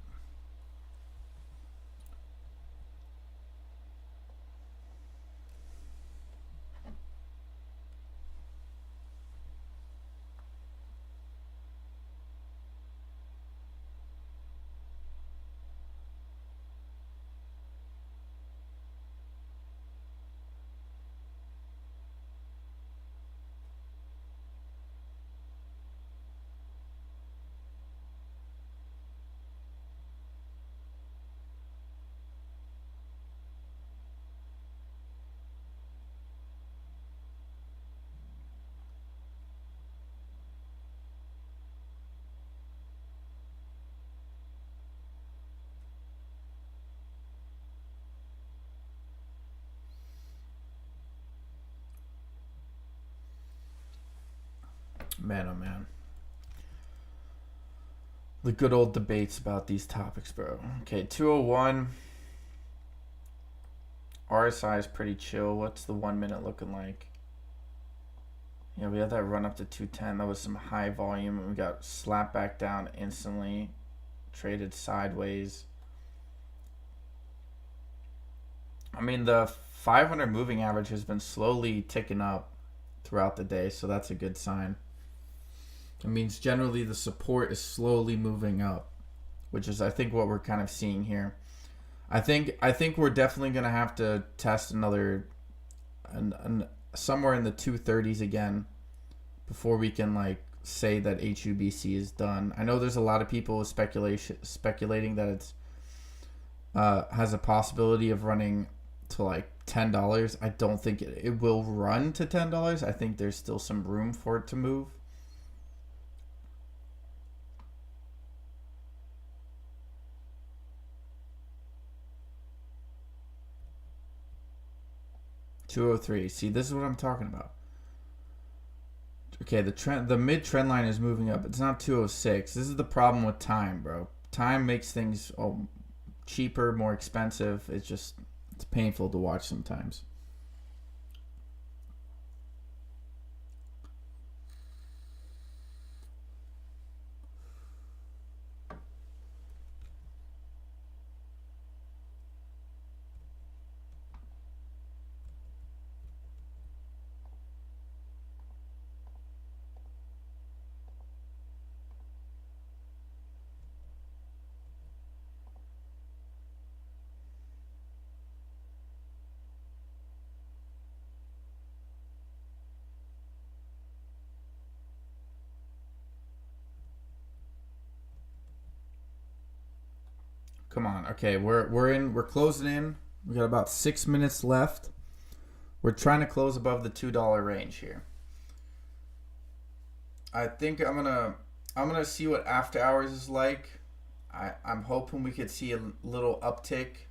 man, oh man. The good old debates about these topics, bro. Okay, 201. RSI is pretty chill. What's the 1 minute looking like? Yeah, we had that run up to 210. That was some high volume, and we got slapped back down instantly. Traded sideways. I mean, the 500 moving average has been slowly ticking up throughout the day, so that's a good sign. It means generally the support is slowly moving up, which is, I think, what we're kind of seeing here. I think we're definitely going to have to test another somewhere in the 230s again before we can like say that HUBC is done. I know there's a lot of people speculating that it's has a possibility of running to like $10. I don't think it will run to $10. I think there's still some room for it to move. $203. See, this is what I'm talking about. Okay, the mid trend line is moving up. It's not 206. This is the problem with time, bro. Time makes things cheaper, more expensive. It's painful to watch sometimes. Come on. Okay, we're closing in. We got about 6 minutes left. We're trying to close above the $2 range here. I think I'm gonna see what after hours is like. I'm hoping we could see a little uptick.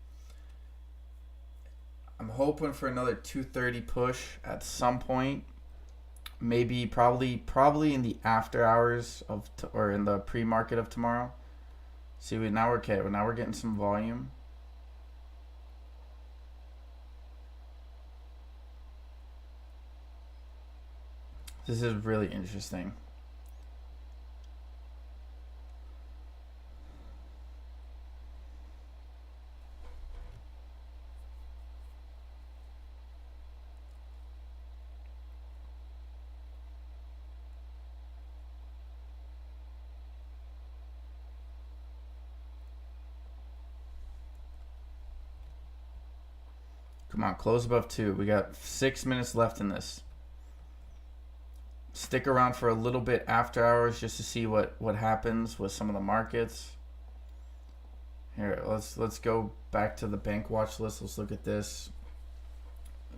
I'm hoping for another 230 push at some point. Maybe probably in the after hours or in the pre-market of tomorrow. See, now we're okay. Now we're getting some volume. This is really interesting. Come on, close above 2. We got 6 minutes left in this. Stick around for a little bit after hours just to see what happens with some of the markets. Here, let's go back to the bank watch list. Let's look at this.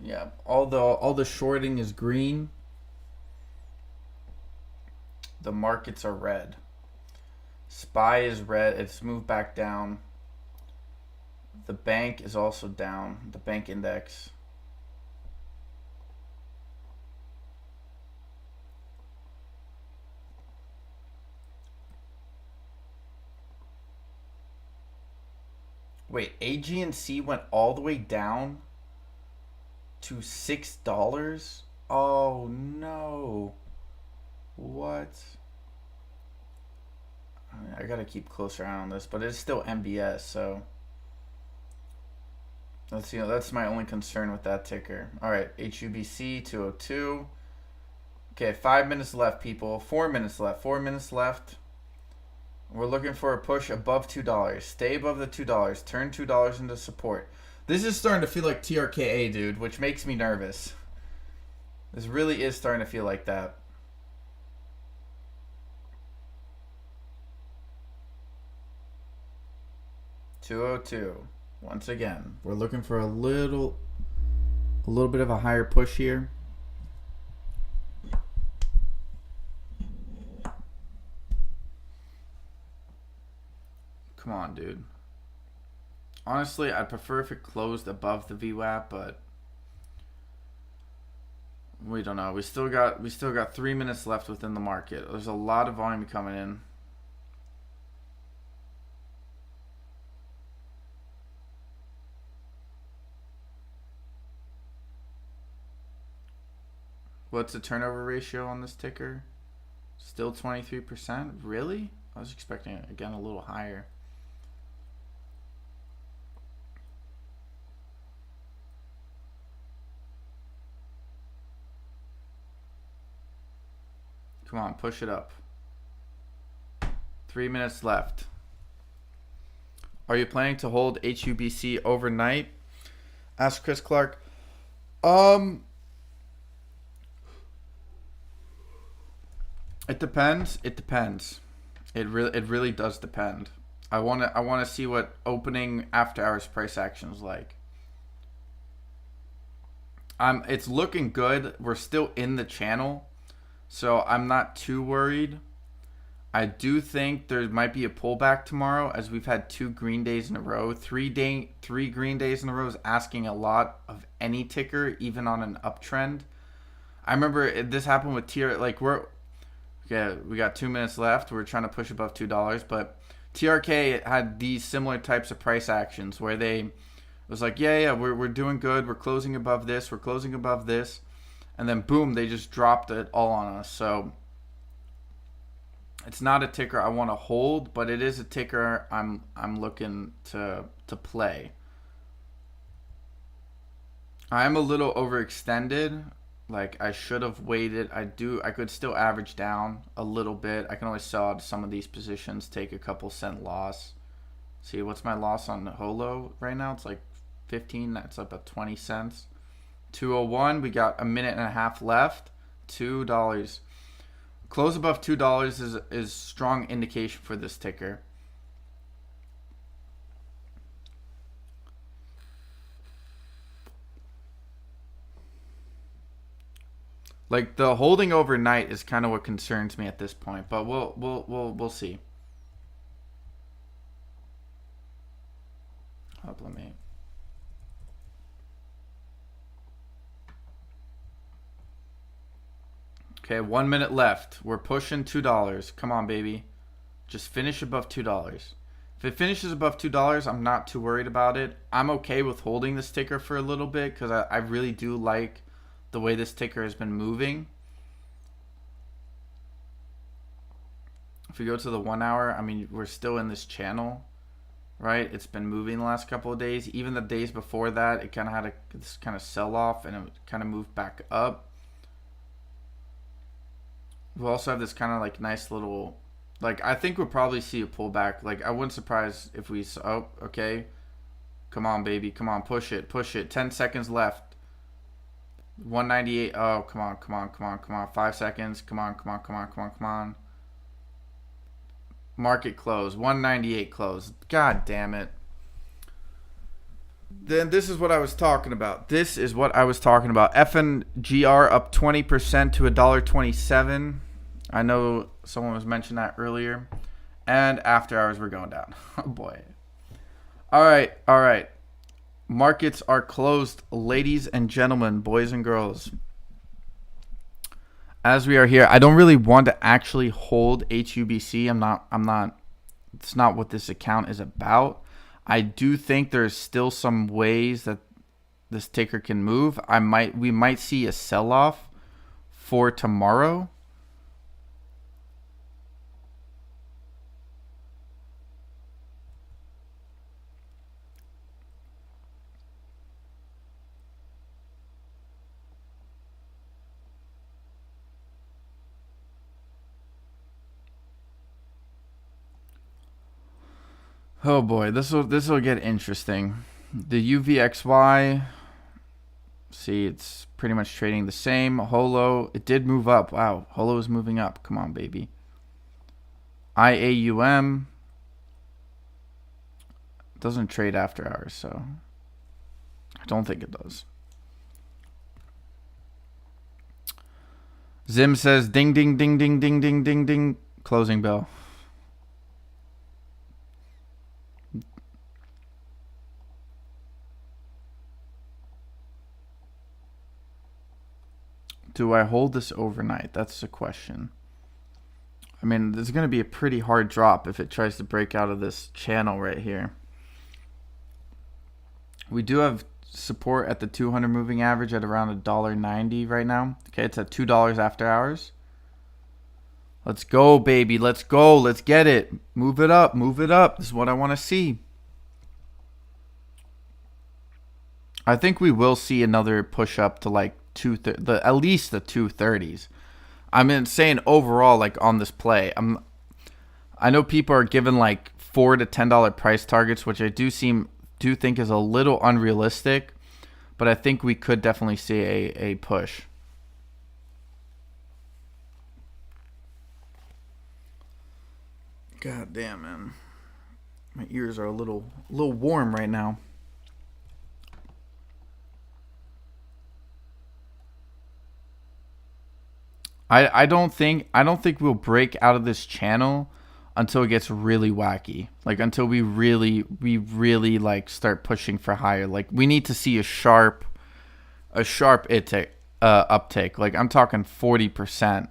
Yeah, all the shorting is green. The markets are red. SPY is red. It's moved back down. The bank is also down. The bank index. Wait, AG&C went all the way down to $6? Oh no. What? I gotta keep closer eye on this, but it's still MBS, so that's my only concern with that ticker. Alright, HUBC 202. Okay, 5 minutes left, people. 4 minutes left. 4 minutes left. We're looking for a push above $2. Stay above the $2. Turn $2 into support. This is starting to feel like TRKA, dude, which makes me nervous. This really is starting to feel like that. $202. Once again, we're looking for a little bit of a higher push here. Come on, dude. Honestly, I'd prefer if it closed above the VWAP, but we don't know. We still got 3 minutes left within the market. There's a lot of volume coming in. What's the turnover ratio on this ticker? Still 23%? Really? I was expecting it, again, a little higher. Come on, push it up. 3 minutes left. Are you planning to hold HUBC overnight? Asked Chris Clark. It depends. It depends. It really does depend. I wanna see what opening after hours price action is like. It's looking good. We're still in the channel, so I'm not too worried. I do think there might be a pullback tomorrow, as we've had 2 green days in a row. 3 green days in a row is asking a lot of any ticker, even on an uptrend. I remember this happened with we got 2 minutes left. We're trying to push above $2, but TRK had these similar types of price actions where it was like, we're doing good. We're closing above this. We're closing above this, and then boom, they just dropped it all on us. So it's not a ticker I want to hold, but it is a ticker I'm looking to play. I'm a little overextended. Like, I should have waited. I could still average down a little bit. I can always sell out some of these positions, take a couple cent loss. See, what's my loss on HOLO right now? It's like 15. That's up at 20 cents. 201. We got a minute and a half left. $2. Close above $2 is strong indication for this ticker. Like, the holding overnight is kind of what concerns me at this point, but we'll see. Let me. Okay, 1 minute left. We're pushing $2. Come on, baby. Just finish above $2. If it finishes above $2, I'm not too worried about it. I'm okay with holding this ticker for a little bit because I really do like the way this ticker has been moving. If we go to the 1 hour, I mean, we're still in this channel, right? It's been moving the last couple of days. Even the days before that, it kind of had this kind of sell off, and it kind of moved back up. We also have this kind of like nice little, like, I think we'll probably see a pullback. Like, I wouldn't surprise if we saw, oh, okay. Come on, baby. Come on, push it, push it. 10 seconds left. 198. Oh, come on. 5 seconds. Come on. Market close. 198 close. God damn it. Then this is what I was talking about. This is what I was talking about. FNGR up 20% to $1.27. I know someone was mentioning that earlier. And after hours, we're going down. Oh, boy. All right. Markets are closed, ladies and gentlemen, boys and girls. As we are here, I don't really want to actually hold HUBC. I'm not. It's not what this account is about. I do think there's still some ways that this ticker can move. We might see a sell-off for tomorrow. Oh boy, this will get interesting. The UVXY, see, it's pretty much trading the same. HOLO, it did move up. Wow, HOLO is moving up. Come on, baby. IAUM doesn't trade after hours, so I don't think it does. Zim says ding ding ding ding ding ding ding ding. Closing bell. Do I hold this overnight? That's the question. I mean, there's going to be a pretty hard drop if it tries to break out of this channel right here. We do have support at the 200 moving average at around $1.90 right now. Okay, it's at $2 after hours. Let's go, baby. Let's go. Let's get it. Move it up. Move it up. This is what I want to see. I think we will see another push up to like at least the 230s. I'm saying overall, like on this play, I know people are given like $4 to $10 price targets, which I do think is a little unrealistic, but I think we could definitely see a push. God damn, man, my ears are a little warm right now. I don't think we'll break out of this channel until it gets really wacky. Like until we really like start pushing for higher. Like we need to see a sharp uptake. Like I'm talking 40%.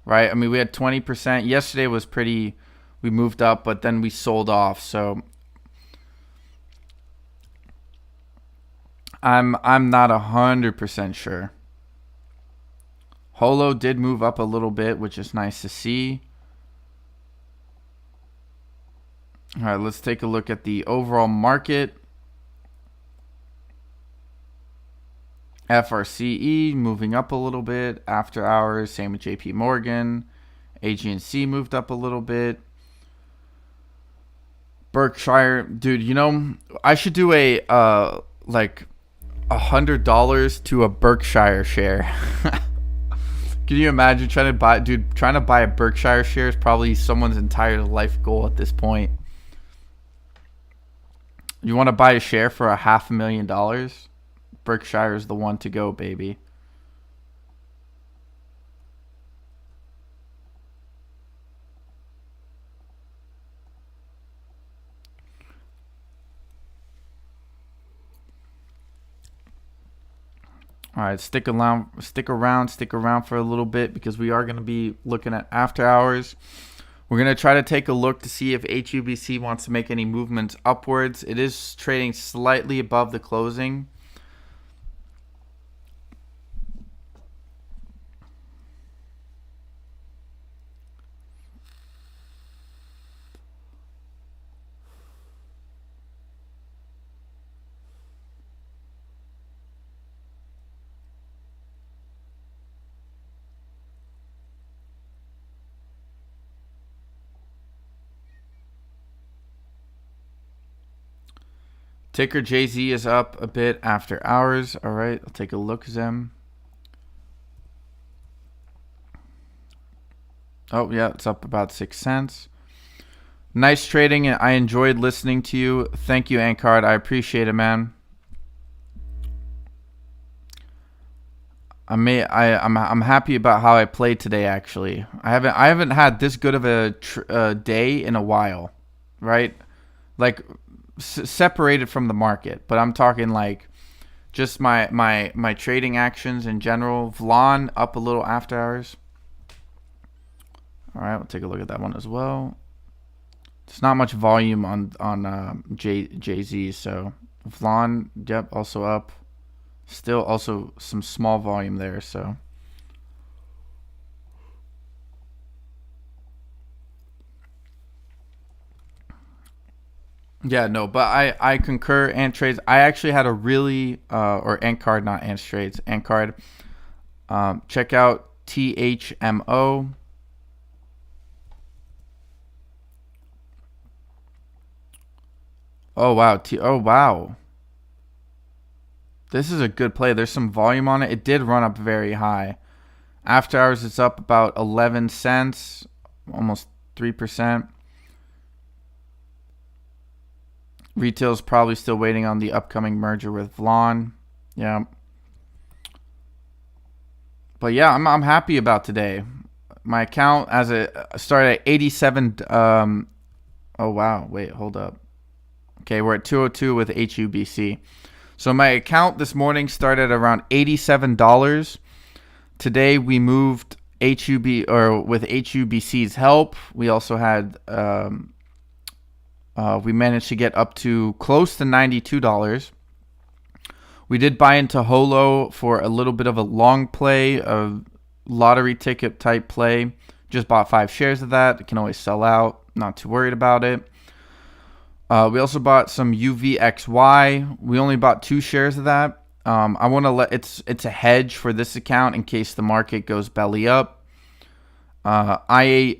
Right? I mean, we had 20%. Yesterday was pretty, we moved up, but then we sold off. So I'm not 100% sure. HOLO did move up a little bit, which is nice to see. All right, let's take a look at the overall market. FRCE moving up a little bit after hours. Same with JP Morgan. AGNC moved up a little bit. Berkshire, dude, you know, I should do a like $100 to a Berkshire share. Can you imagine trying to buy a Berkshire share is probably someone's entire life goal at this point. You want to buy a share for $500,000? Berkshire is the one to go, baby. All right, stick around for a little bit because we are going to be looking at after hours. We're going to try to take a look to see if HUBC wants to make any movements upwards. It is trading slightly above the closing. Ticker JZ is up a bit after hours. All right, I'll take a look, Zem. Oh, yeah, it's up about 6 cents. Nice trading. I enjoyed listening to you. Thank you, Ankard. I appreciate it, man. I'm happy about how I played today. Actually, I haven't had this good of a day in a while, right? Like separated from the market, but I'm talking like just my trading actions in general. Vlon up a little after hours. All right, we'll take a look at that one as well. There's not much volume on JZ, so Vlon, yep, also up. Still also some small volume there, so. Yeah, no, but I concur. Ant trades. I actually had a really or Ant card, not Ant trades. Ant card. Check out THMO. Oh wow. Oh wow. This is a good play. There's some volume on it. It did run up very high. After hours, it's up about 11 cents, almost 3%. Retail is probably still waiting on the upcoming merger with Vlon. Yeah. But yeah, I'm happy about today. My account as it started at 87. Oh wow, wait, hold up. Okay, we're at 202 with HUBC. So my account this morning started around $87. Today we moved with HUBC's help. We also had we managed to get up to close to $92. We did buy into HOLO for a little bit of a long play, a lottery ticket type play. Just bought 5 shares of that. It can always sell out. Not too worried about it. We also bought some UVXY. We only bought 2 shares of that. I want to let it's a hedge for this account in case the market goes belly up. IAUM.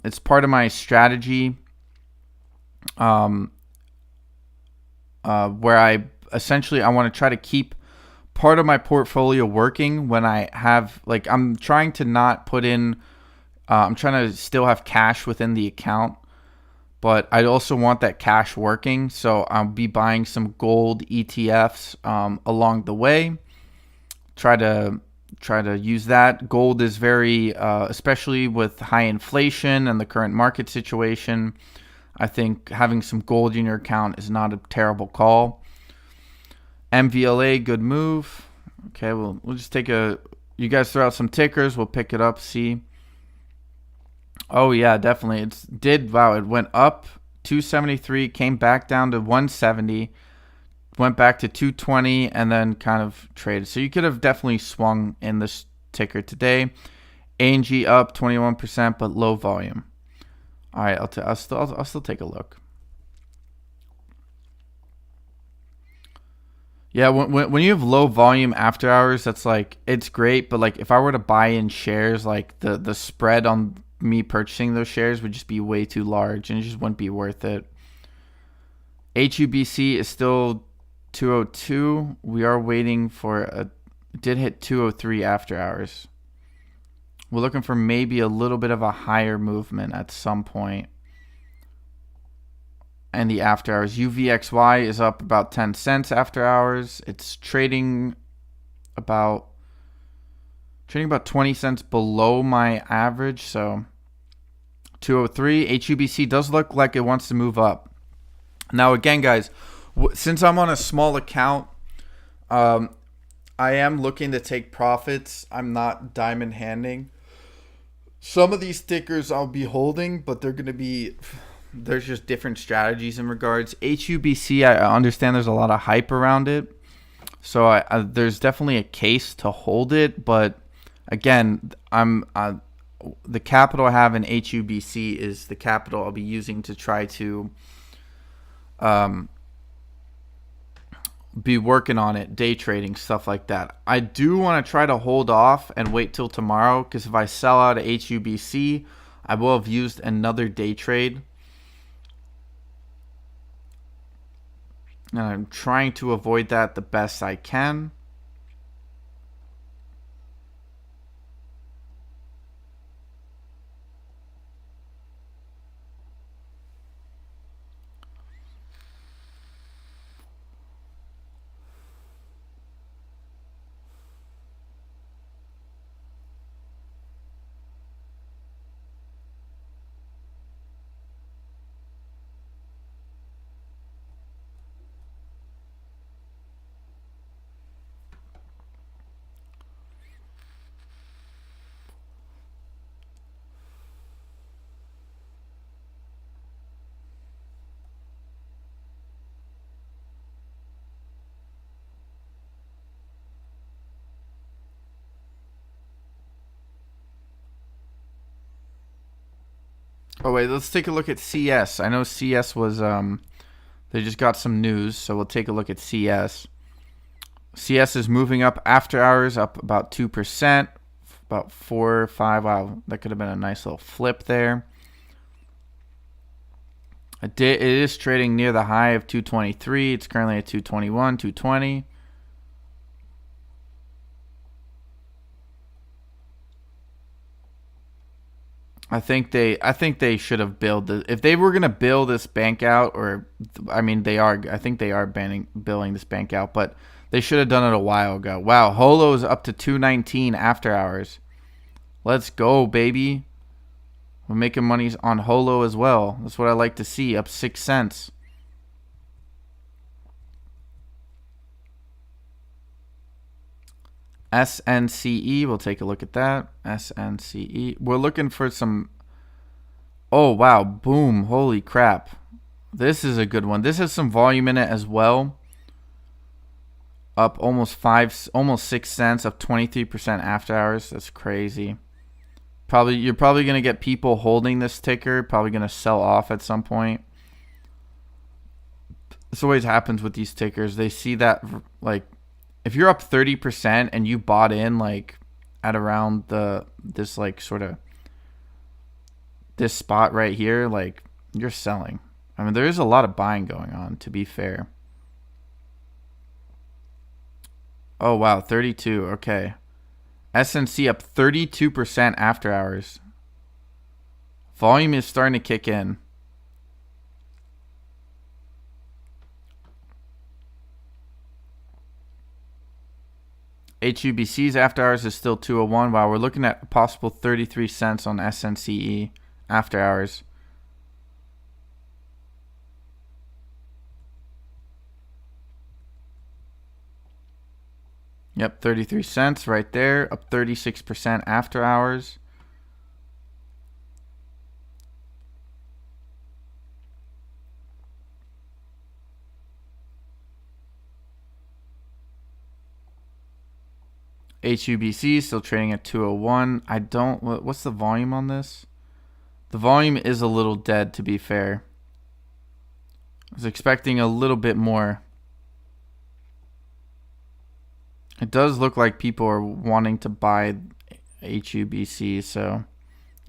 It's part of my strategy. Where I want to try to keep part of my portfolio working when I have I'm trying to not put in. I'm trying to still have cash within the account. But I also want that cash working, so I'll be buying some gold ETFs along the way. Try to use that. Gold is very, especially with high inflation and the current market situation, I think having some gold in your account is not a terrible call. MVLA, good move. Okay, we'll just take a. You guys throw out some tickers. We'll pick it up. See. Oh yeah, definitely. It went up 273, came back down to 170, went back to 220, and then kind of traded. So you could have definitely swung in this ticker today. ANG up 21%, but low volume. All right, I'll still take a look. Yeah, when you have low volume after hours, that's it's great, but if I were to buy in shares, the spread on me purchasing those shares would just be way too large and it just wouldn't be worth it. HUBC is still 202. We are waiting for it did hit 203 after hours. We're looking for maybe a little bit of a higher movement at some point. And the after hours, UVXY is up about 10 cents after hours. It's trading about 20 cents below my average, so 203. HUBC does look like it wants to move up. Now again, guys, since I'm on a small account, I am looking to take profits. I'm not diamond handing. Some of these stickers I'll be holding, but there's just different strategies in regards. HUBC, I understand there's a lot of hype around it, so there's definitely a case to hold it, but again, the capital I have in HUBC is the capital I'll be using to try to be working on it, day trading, stuff like that. I do want to try to hold off and wait till tomorrow, because if I sell out of HUBC, I will have used another day trade. And I'm trying to avoid that the best I can. Oh wait, let's take a look at CS. I know CS was they just got some news, so we'll take a look at CS. CS is moving up after hours, up about 2%, about 4 or 5. Wow, that could have been a nice little flip there. It is trading near the high of 223. It's currently at 221, 220. I think they should have built the, if they were gonna build this bank out, or I mean they are, I think they are building this bank out, but they should have done it a while ago. Wow, HOLO is up to 219 after hours. Let's go, baby. We're making money on HOLO as well. That's what I like to see, up 6 cents. SNCE, we'll take a look at that. SNCE. We're looking for some. Oh, wow. Boom. Holy crap. This is a good one. This has some volume in it as well. Up almost 6 cents, up 23% after hours. That's crazy. You're probably going to get people holding this ticker, probably going to sell off at some point. This always happens with these tickers. They see that, like, if you're up 30% and you bought in like at around this like sort of this spot right here, like you're selling. I mean, there is a lot of buying going on, to be fair. Oh wow, 32. Okay. SNC up 32% after hours. Volume is starting to kick in. HUBC's after hours is still 201. Wow, we're looking at a possible 33 cents on SNCE after hours. Yep, 33 cents right there, up 36% after hours. HUBC still trading at 201. What's the volume on this? The volume is a little dead, to be fair. I was expecting a little bit more. It does look like people are wanting to buy HUBC, so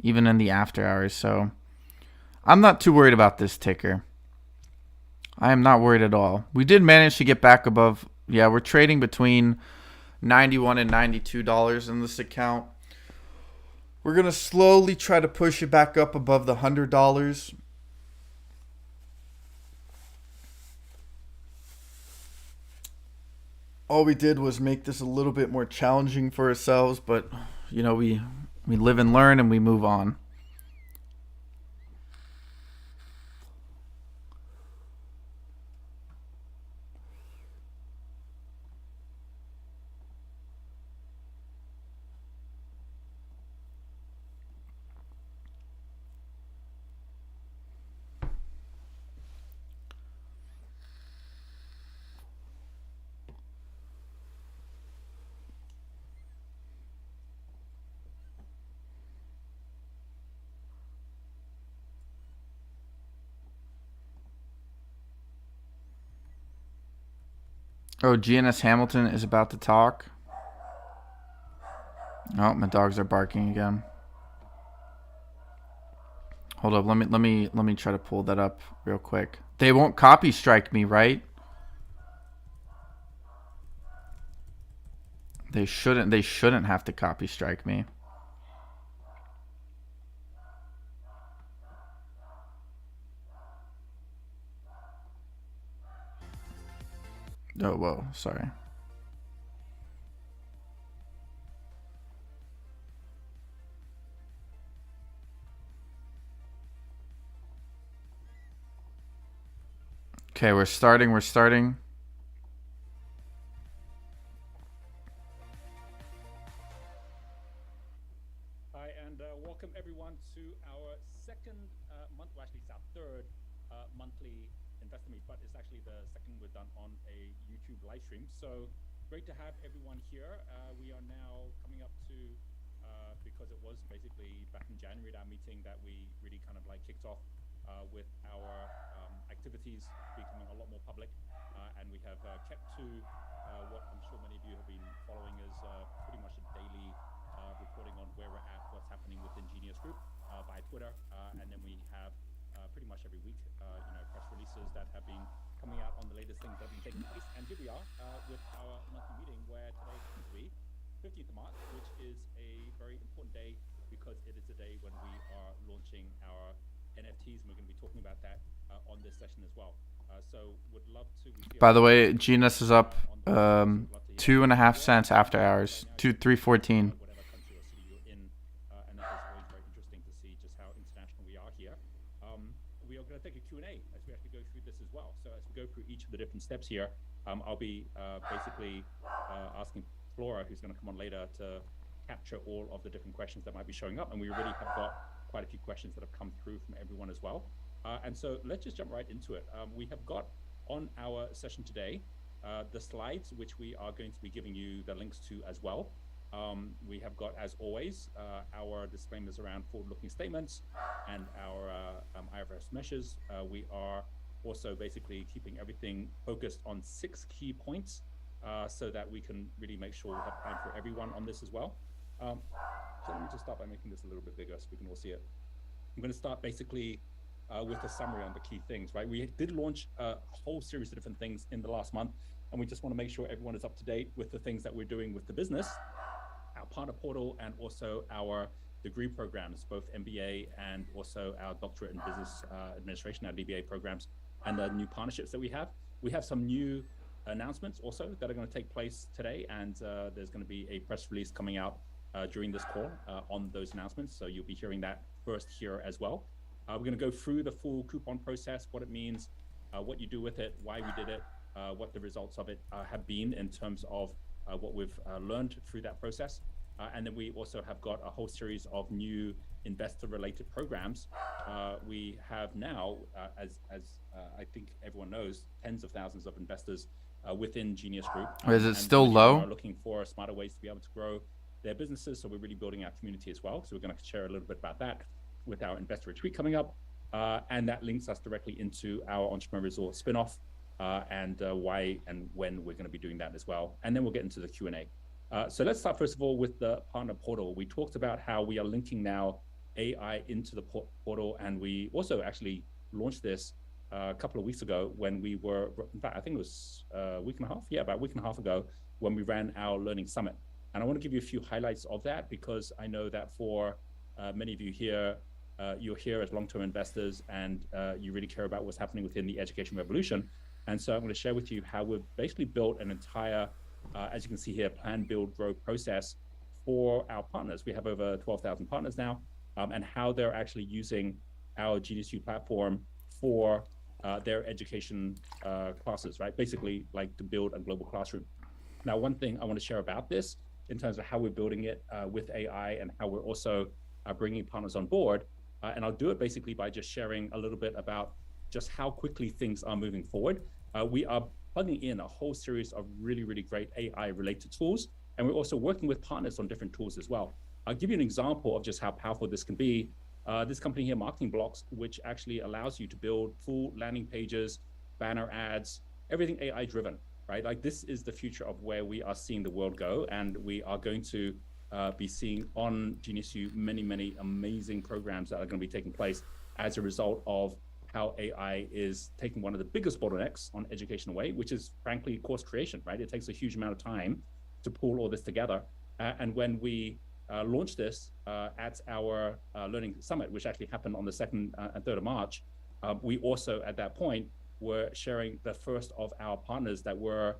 even in the after hours. So I'm not too worried about this ticker. I am not worried at all. We did manage to get back above. Yeah, we're trading between $91 and $92 in this account. We're going to slowly try to push it back up above the $100. All we did was make this a little bit more challenging for ourselves, but you know, we live and learn and we move on. Oh, GNS Hamilton is about to talk. Oh, my dogs are barking again. Hold up, let me try to pull that up real quick. They won't copy strike me, right? They shouldn't have to copy strike me. Oh, whoa, sorry. Okay, we're starting. Hi, and welcome everyone to our second month, well, actually it's our third monthly investor meet, but it's actually the second we've done on a YouTube live stream. So great to have everyone here. We are now coming up to because it was basically back in January at our meeting that we really kind of like kicked off with our activities becoming a lot more public, and we have kept to what I'm sure many of you have been following is pretty much a daily reporting on where we're at, what's happening within Genius Group by Twitter, and then we have pretty much every week, press releases that have been coming out on the latest things that have been taking place. And here we are with our monthly meeting, where today happens to be 15th of March, which is a very important day because it is the day when we are launching our NFTs, and we're going to be talking about that on this session as well. So would love to. By the way, GNS is up 2.5 cents after hours, 3.14. Whatever country or city you're in, and that is always very interesting to see just how international we are here. We are going to take a Q&A as we actually go through this as well. So as we go through each of the different steps here, I'll be basically asking Flora, who's going to come on later, to capture all of the different questions that might be showing up. And we already have got quite a few questions that have come through from everyone as well. And so let's just jump right into it. We have got on our session today the slides, which we are going to be giving you the links to as well. We have got, as always, our disclaimers around forward-looking statements and our IFRS measures. We are also basically keeping everything focused on 6 key points so that we can really make sure we have time for everyone on this as well. So let me just start by making this a little bit bigger so we can all see it. I'm going to start basically with a summary on the key things, right? We did launch a whole series of different things in the last month, and we just want to make sure everyone is up to date with the things that we're doing with the business, our partner portal, and also our degree programs, both MBA and also our doctorate in business administration, our DBA programs, and the new partnerships that we have. We have some new announcements also that are going to take place today, and there's going to be a press release coming out during this call on those announcements. So you'll be hearing that first here as well. We're going to go through the full coupon process, what it means, what you do with it, why we did it, what the results of it have been in terms of what we've learned through that process. And then we also have got a whole series of new investor-related programs. We have now, as I think everyone knows, tens of thousands of investors within Genius Group. Is it still low? Are looking for smarter ways to be able to grow their businesses. So we're really building our community as well. So we're going to share a little bit about that with our investor retreat coming up. And that links us directly into our Entrepreneur Resort spinoff and why and when we're going to be doing that as well. And then we'll get into the Q&A. So let's start first of all with the partner portal. We talked about how we are linking now AI into the portal, and we also actually launched this a couple of weeks ago when we were, in fact, I think it was a week and a half. Yeah, about a week and a half ago when we ran our learning summit. And I want to give you a few highlights of that because I know that for many of you here, you're here as long-term investors and you really care about what's happening within the education revolution. And so I'm going to share with you how we've basically built an entire, as you can see here, plan, build, grow process for our partners. We have over 12,000 partners now, and how they're actually using our GNSU platform for their education classes, right? Basically, like to build a global classroom. Now, one thing I want to share about this in terms of how we're building it with AI and how we're also bringing partners on board. And I'll do it basically by just sharing a little bit about just how quickly things are moving forward. We are plugging in a whole series of really, really great AI related tools. And we're also working with partners on different tools as well. I'll give you an example of just how powerful this can be. This company here, Marketing Blocks, which actually allows you to build full landing pages, banner ads, everything AI driven, right? Like this is the future of where we are seeing the world go. And we are going to be seeing on GNSU many, many amazing programs that are going to be taking place as a result of how AI is taking one of the biggest bottlenecks on education away, which is frankly course creation, right? It takes a huge amount of time to pull all this together. And when we launched this at our Learning Summit, which actually happened on the 2nd and 3rd of March, we also at that point were sharing the first of our partners that were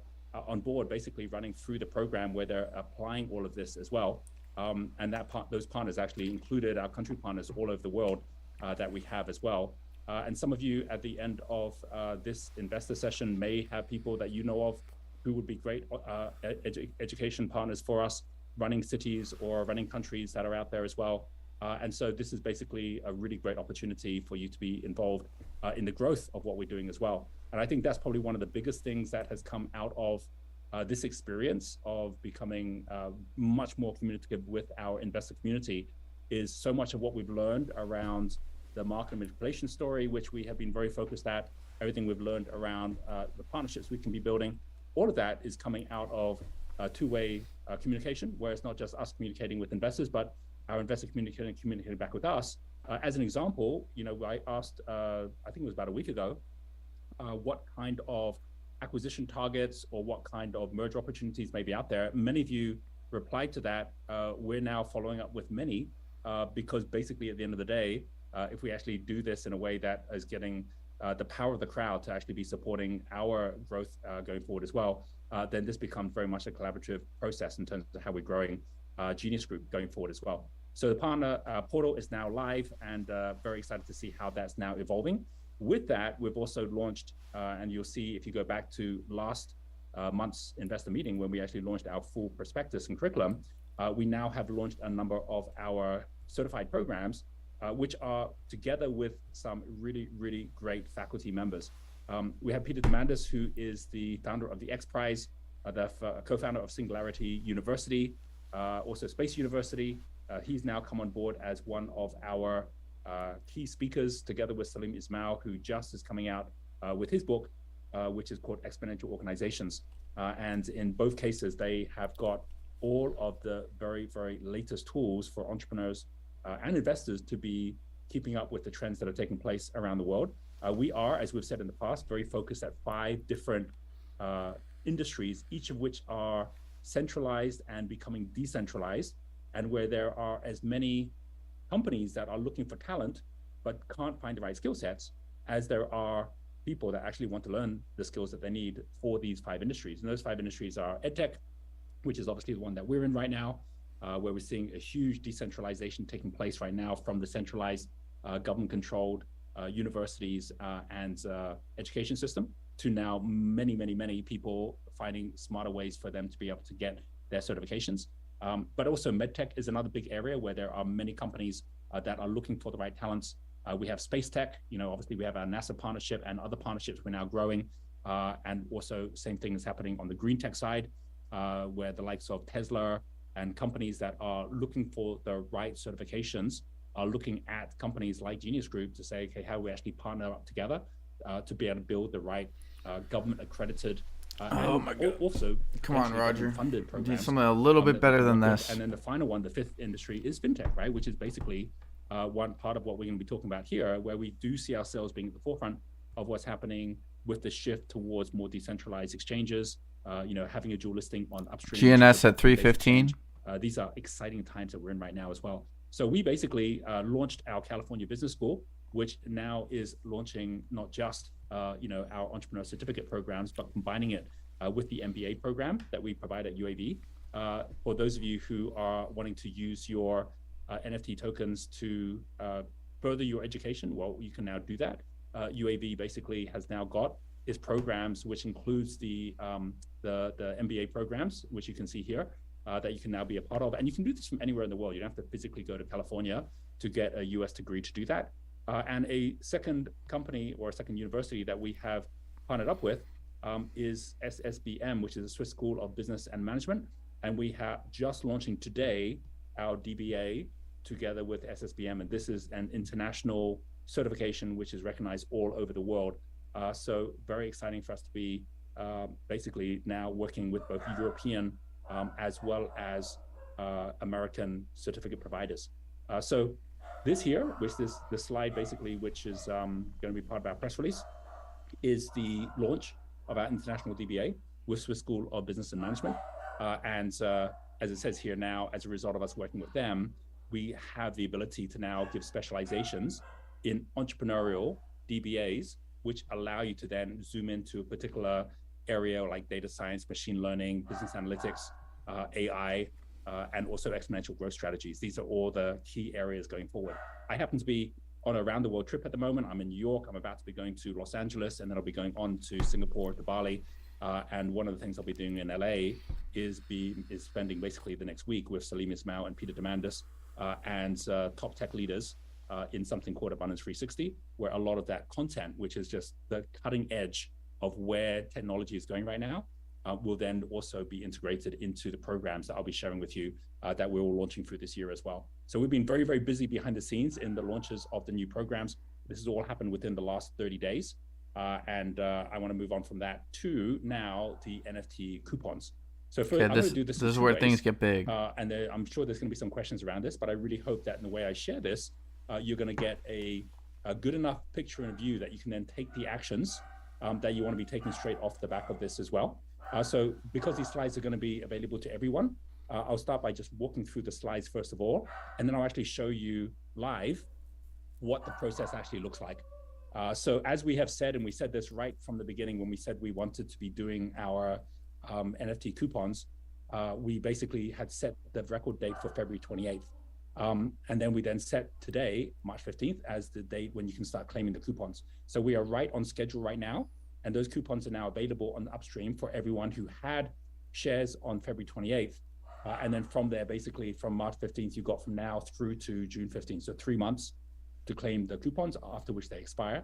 on board, basically running through the program where they're applying all of this as well. And those partners actually included our country partners all over the world that we have as well. And some of you at the end of this investor session may have people that you know of who would be great education partners for us, running cities or running countries that are out there as well. And so this is basically a really great opportunity for you to be involved in the growth of what we're doing as well. And I think that's probably one of the biggest things that has come out of this experience of becoming much more communicative with our investor community is so much of what we've learned around the market manipulation story, which we have been very focused at, everything we've learned around the partnerships we can be building. All of that is coming out of two-way communication, where it's not just us communicating with investors, but our investors communicating back with us. As an example, I asked, I think it was about a week ago, what kind of acquisition targets or what kind of merger opportunities may be out there. Many of you replied to that. We're now following up with many because basically at the end of the day, if we actually do this in a way that is getting the power of the crowd to actually be supporting our growth going forward as well, then this becomes very much a collaborative process in terms of how we're growing Genius Group going forward as well. So the partner portal is now live, and very excited to see how that's now evolving. With that, we've also launched, and you'll see if you go back to last month's investor meeting when we actually launched our full prospectus and curriculum, we now have launched a number of our certified programs, which are together with some really, really great faculty members. We have Peter Demandis, who is the founder of the X Prize, the co-founder of Singularity University, also Space University. He's now come on board as one of our key speakers, together with Salim Ismail, who just is coming out with his book, which is called Exponential Organizations. And in both cases, they have got all of the very, very latest tools for entrepreneurs and investors to be keeping up with the trends that are taking place around the world. We are, as we've said in the past, very focused at 5 different industries, each of which are centralized and becoming decentralized, and where there are as many companies that are looking for talent but can't find the right skill sets as there are people that actually want to learn the skills that they need for these 5 industries. And those 5 industries are EdTech, which is obviously the one that we're in right now, where we're seeing a huge decentralization taking place right now from the centralized government-controlled universities and education system to now many, many, many people finding smarter ways for them to be able to get their certifications. But also MedTech is another big area where there are many companies that are looking for the right talents. We have Space Tech, obviously we have our NASA partnership and other partnerships we're now growing. And also same thing is happening on the green tech side, where the likes of Tesla and companies that are looking for the right certifications are looking at companies like Genius Group to say, okay, how do we actually partner up together to be able to build the right government accredited Oh my God. Also, come on, Roger. Funded Do programs, something a little bit better than this. And then the final one, the 5th industry, is fintech, right? Which is basically one part of what we're going to be talking about here, where we do see ourselves being at the forefront of what's happening with the shift towards more decentralized exchanges. Having a dual listing on upstream. GNS at 315. These are exciting times that we're in right now as well. So we basically launched our California Business School, which now is launching not just our entrepreneur certificate programs, but combining it with the MBA program that we provide at UAV. For those of you who are wanting to use your NFT tokens to further your education, well, you can now do that. UAV basically has now got its programs, which includes the MBA programs, which you can see here, that you can now be a part of. And you can do this from anywhere in the world. You don't have to physically go to California to get a US degree to do that. And a second company or a second university that we have partnered up with is SSBM, which is a Swiss School of Business and Management. And we have just launching today our DBA together with SSBM. And this is an international certification, which is recognized all over the world. So very exciting for us to be basically now working with both European as well as American certificate providers. So this here, which this slide basically, which is going to be part of our press release, is the launch of our international DBA with Swiss School of Business and Management. And as it says here now, as a result of us working with them, we have the ability to now give specializations in entrepreneurial DBAs, which allow you to then zoom into a particular area like data science, machine learning, business analytics, AI, and also exponential growth strategies. These are all the key areas going forward. I happen to be on a round the world trip at the moment. I'm in New York. I'm about to be going to Los Angeles, and then I'll be going on to Singapore, to Bali. And one of the things I'll be doing in LA is spending basically the next week with Salim Ismail and Peter Demandis and top tech leaders in something called Abundance 360, where a lot of that content, which is just the cutting edge of where technology is going right now, will then also be integrated into the programs that I'll be sharing with you that we're all launching through this year as well. So we've been very, very busy behind the scenes in the launches of the new programs. This has all happened within the last 30 days. And I want to move on from that to now the NFT coupons. So first, I'm going to do this. This is where things get big. And I'm sure there's going to be some questions around this, but I really hope that in the way I share this, you're going to get a good enough picture and view that you can then take the actions that you want to be taking straight off the back of this as well. So because these slides are going to be available to everyone, I'll start by just walking through the slides first of all, and then I'll actually show you live what the process actually looks like. So as we have said, and we said this right from the beginning when we said we wanted to be doing our NFT coupons, we basically had set the record date for February 28th. And then we then set today, March 15th, as the date when you can start claiming the coupons. So we are right on schedule right now. And those coupons are now available on the upstream for everyone who had shares on February 28th. And then from there, basically from March 15th, you got from now through to June 15th. So 3 months to claim the coupons, after which they expire.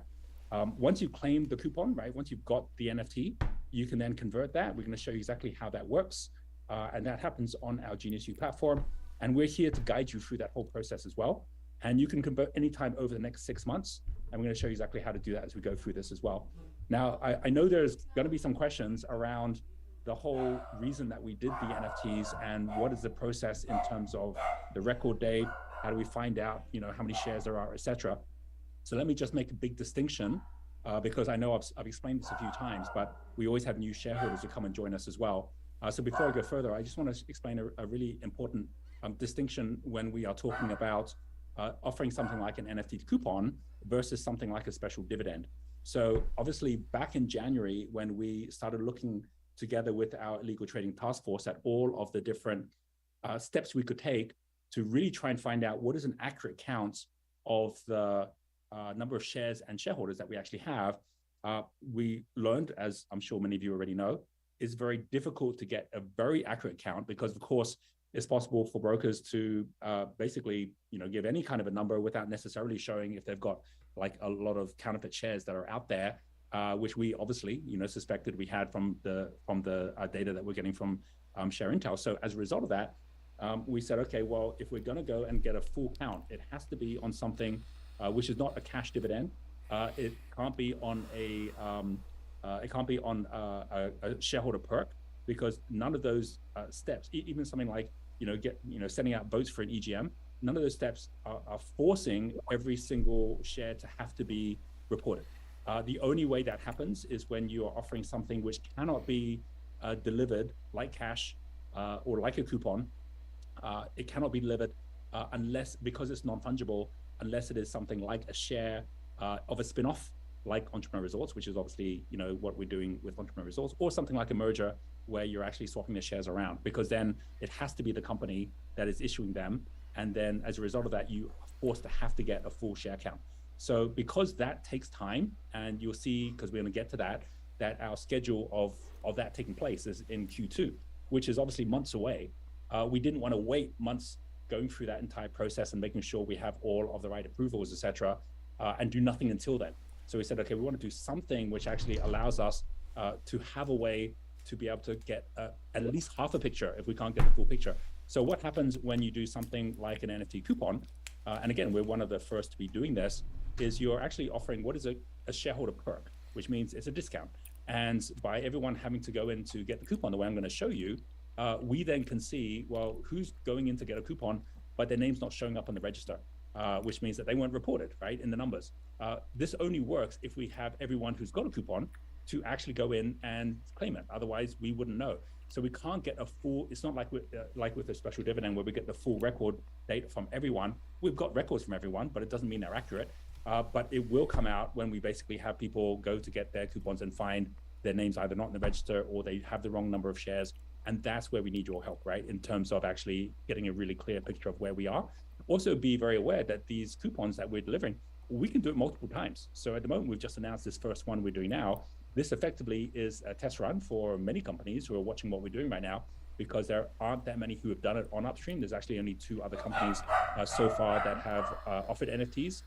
Once you claim the coupon, right, once you've got the NFT, you can then convert that. We're going to show you exactly how that works. And that happens on our GNSU platform. And we're here to guide you through that whole process as well. And you can convert anytime over the next 6 months. And we're going to show you exactly how to do that as we go through this as well. Now, I know there's going to be some questions around the whole reason that we did the NFTs and what is the process in terms of the record date, how do we find out, how many shares there are, et cetera. So let me just make a big distinction because I know I've explained this a few times, but we always have new shareholders who come and join us as well. So before I go further, I just want to explain a really important distinction when we are talking about offering something like an NFT coupon versus something like a special dividend. So obviously back in January, when we started looking together with our illegal trading task force at all of the different steps we could take to really try and find out what is an accurate count of the number of shares and shareholders that we actually have, we learned, as I'm sure many of you already know, it's very difficult to get a very accurate count because, of course, it's possible for brokers to basically, give any kind of a number without necessarily showing if they've got like a lot of counterfeit shares that are out there, which we obviously, suspected we had from the data that we're getting from Share Intel. So as a result of that, we said, okay, well, if we're going to go and get a full count, it has to be on something which is not a cash dividend. It can't be on a shareholder perk because none of those steps, even something like sending out votes for an EGM, none of those steps are forcing every single share to have to be reported. The only way that happens is when you are offering something which cannot be delivered like cash or like a coupon. It cannot be delivered unless, because it's non-fungible, unless it is something like a share of a spin-off like Entrepreneur Resorts, which is obviously what we're doing with Entrepreneur Resorts, or something like a merger where you're actually swapping the shares around, because then it has to be the company that is issuing them, and then as a result of that, you are forced to have to get a full share count. So because that takes time, and you'll see, because we're going to get to that our schedule of that taking place is in Q2, which is obviously months away. We didn't want to wait months going through that entire process and making sure we have all of the right approvals, et cetera, and do nothing until then. So we said, okay, we want to do something which actually allows us to have a way to be able to get at least half a picture if we can't get the full picture. So what happens when you do something like an NFT coupon, and again, we're one of the first to be doing this, is you're actually offering what is a shareholder perk, which means it's a discount. And by everyone having to go in to get the coupon, the way I'm going to show you, we then can see, well, who's going in to get a coupon, but their name's not showing up on the register, which means that they weren't reported, right, in the numbers. This only works if we have everyone who's got a coupon to actually go in and claim it. Otherwise, we wouldn't know. So we can't get a full, it's not like with a special dividend where we get the full record data from everyone. We've got records from everyone, but it doesn't mean they're accurate. But it will come out when we basically have people go to get their coupons and find their names either not in the register or they have the wrong number of shares. And that's where we need your help, right? In terms of actually getting a really clear picture of where we are. Also be very aware that these coupons that we're delivering, we can do it multiple times. So at the moment, we've just announced this first one we're doing now. This effectively is a test run for many companies who are watching what we're doing right now, because there aren't that many who have done it on upstream. There's actually only 2 other companies so far that have offered NFTs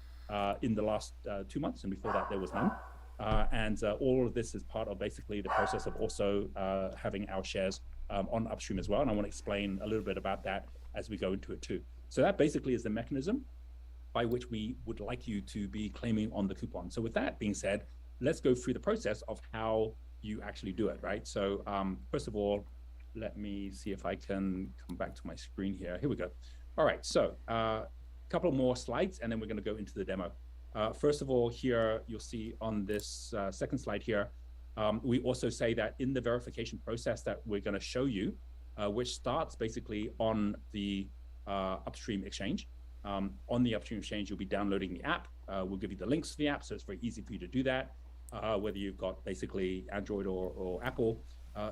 in the last 2 months, and before that there was none. And all of this is part of basically the process of also having our shares on Upstream as well. And I want to explain a little bit about that as we go into it too. So that basically is the mechanism by which we would like you to be claiming on the coupon. So with that being said, let's go through the process of how you actually do it, right? So first of all, let me see if I can come back to my screen here. Here we go. All right, so a couple more slides, and then we're going to go into the demo. First of all, here you'll see on this second slide here, we also say that in the verification process that we're going to show you, which starts basically on the Upstream exchange. On the Upstream exchange, you'll be downloading the app. We'll give you the links to the app, so it's very easy for you to do that. Whether you've got basically Android or Apple,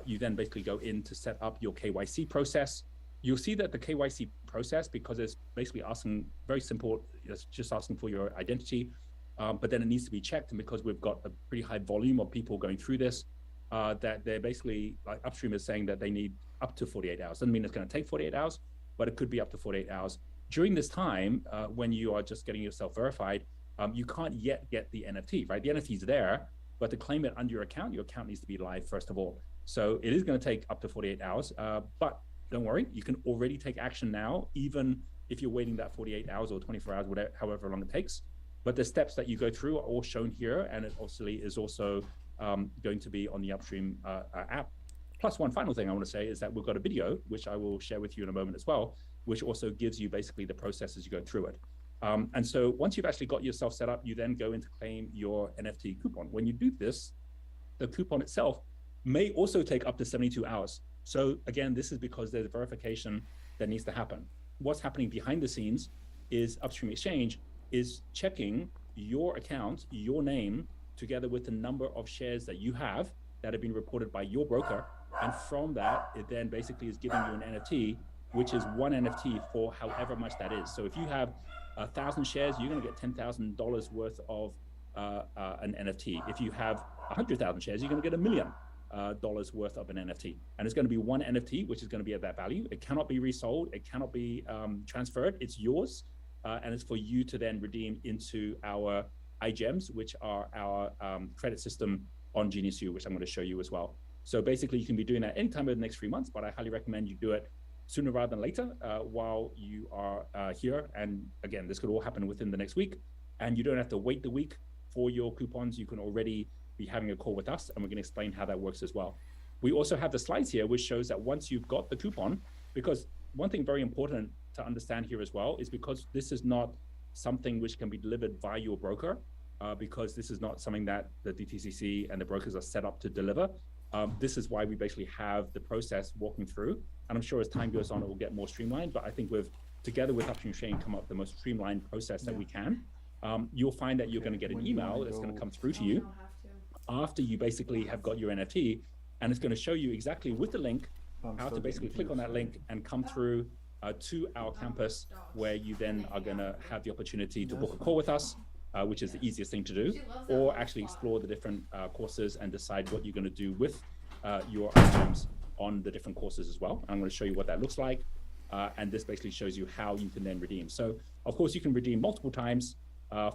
you then basically go in to set up your KYC process. You'll see that the KYC process, because it's basically asking, very simple, it's just asking for your identity, but then it needs to be checked. And because we've got a pretty high volume of people going through this, that they're basically, like Upstream is saying that they need up to 48 hours. Doesn't mean it's going to take 48 hours, but it could be up to 48 hours. During this time, when you are just getting yourself verified, you can't yet get the NFT, right? The NFT is there, but to claim it under your account needs to be live first of all. So it is going to take up to 48 hours, but don't worry, you can already take action now, even if you're waiting that 48 hours or 24 hours, whatever, however long it takes. But the steps that you go through are all shown here, and it obviously is also going to be on the Upstream app. Plus, one final thing I want to say is that we've got a video, which I will share with you in a moment as well, which also gives you basically the process as you go through it. And so once you've actually got yourself set up, you then go in to claim your NFT coupon. When you do this, the coupon itself may also take up to 72 hours. So again, this is because there's a verification that needs to happen. What's happening behind the scenes is Upstream Exchange is checking your account, your name, together with the number of shares that you have that have been reported by your broker. And from that, it then basically is giving you an NFT, which is one NFT for however much that is. So if you have 1,000 shares, you're going to get $10,000 worth of an NFT. If you have 100,000 shares, you're going to get $1 million worth of an NFT. And it's going to be one NFT, which is going to be at that value. It cannot be resold. It cannot be transferred. It's yours. And it's for you to then redeem into our iGEMs, which are our credit system on GeniusU, which I'm going to show you as well. So basically, you can be doing that anytime over the next 3 months, but I highly recommend you do it sooner rather than later while you are here. And again, this could all happen within the next week. And you don't have to wait the week for your coupons. You can already be having a call with us, and we're going to explain how that works as well. We also have the slides here, which shows that once you've got the coupon, because one thing very important to understand here as well is because this is not something which can be delivered by your broker, because this is not something that the DTCC and the brokers are set up to deliver. This is why we basically have the process walking through. And I'm sure as time goes on, it will get more streamlined. But I think we've, together with Upstream Exchange, come up with the most streamlined process that we can. You'll find that you're going to get an email that's going to come through to you after you basically have got your NFT. And it's going to show you exactly with the link how to basically click on that link and come through to our campus, where you then are going to have the opportunity to book a call with us, which is the easiest thing to do, or actually explore the different courses and decide what you're going to do with your items on the different courses as well. I'm going to show you what that looks like. And this basically shows you how you can then redeem. So of course you can redeem multiple times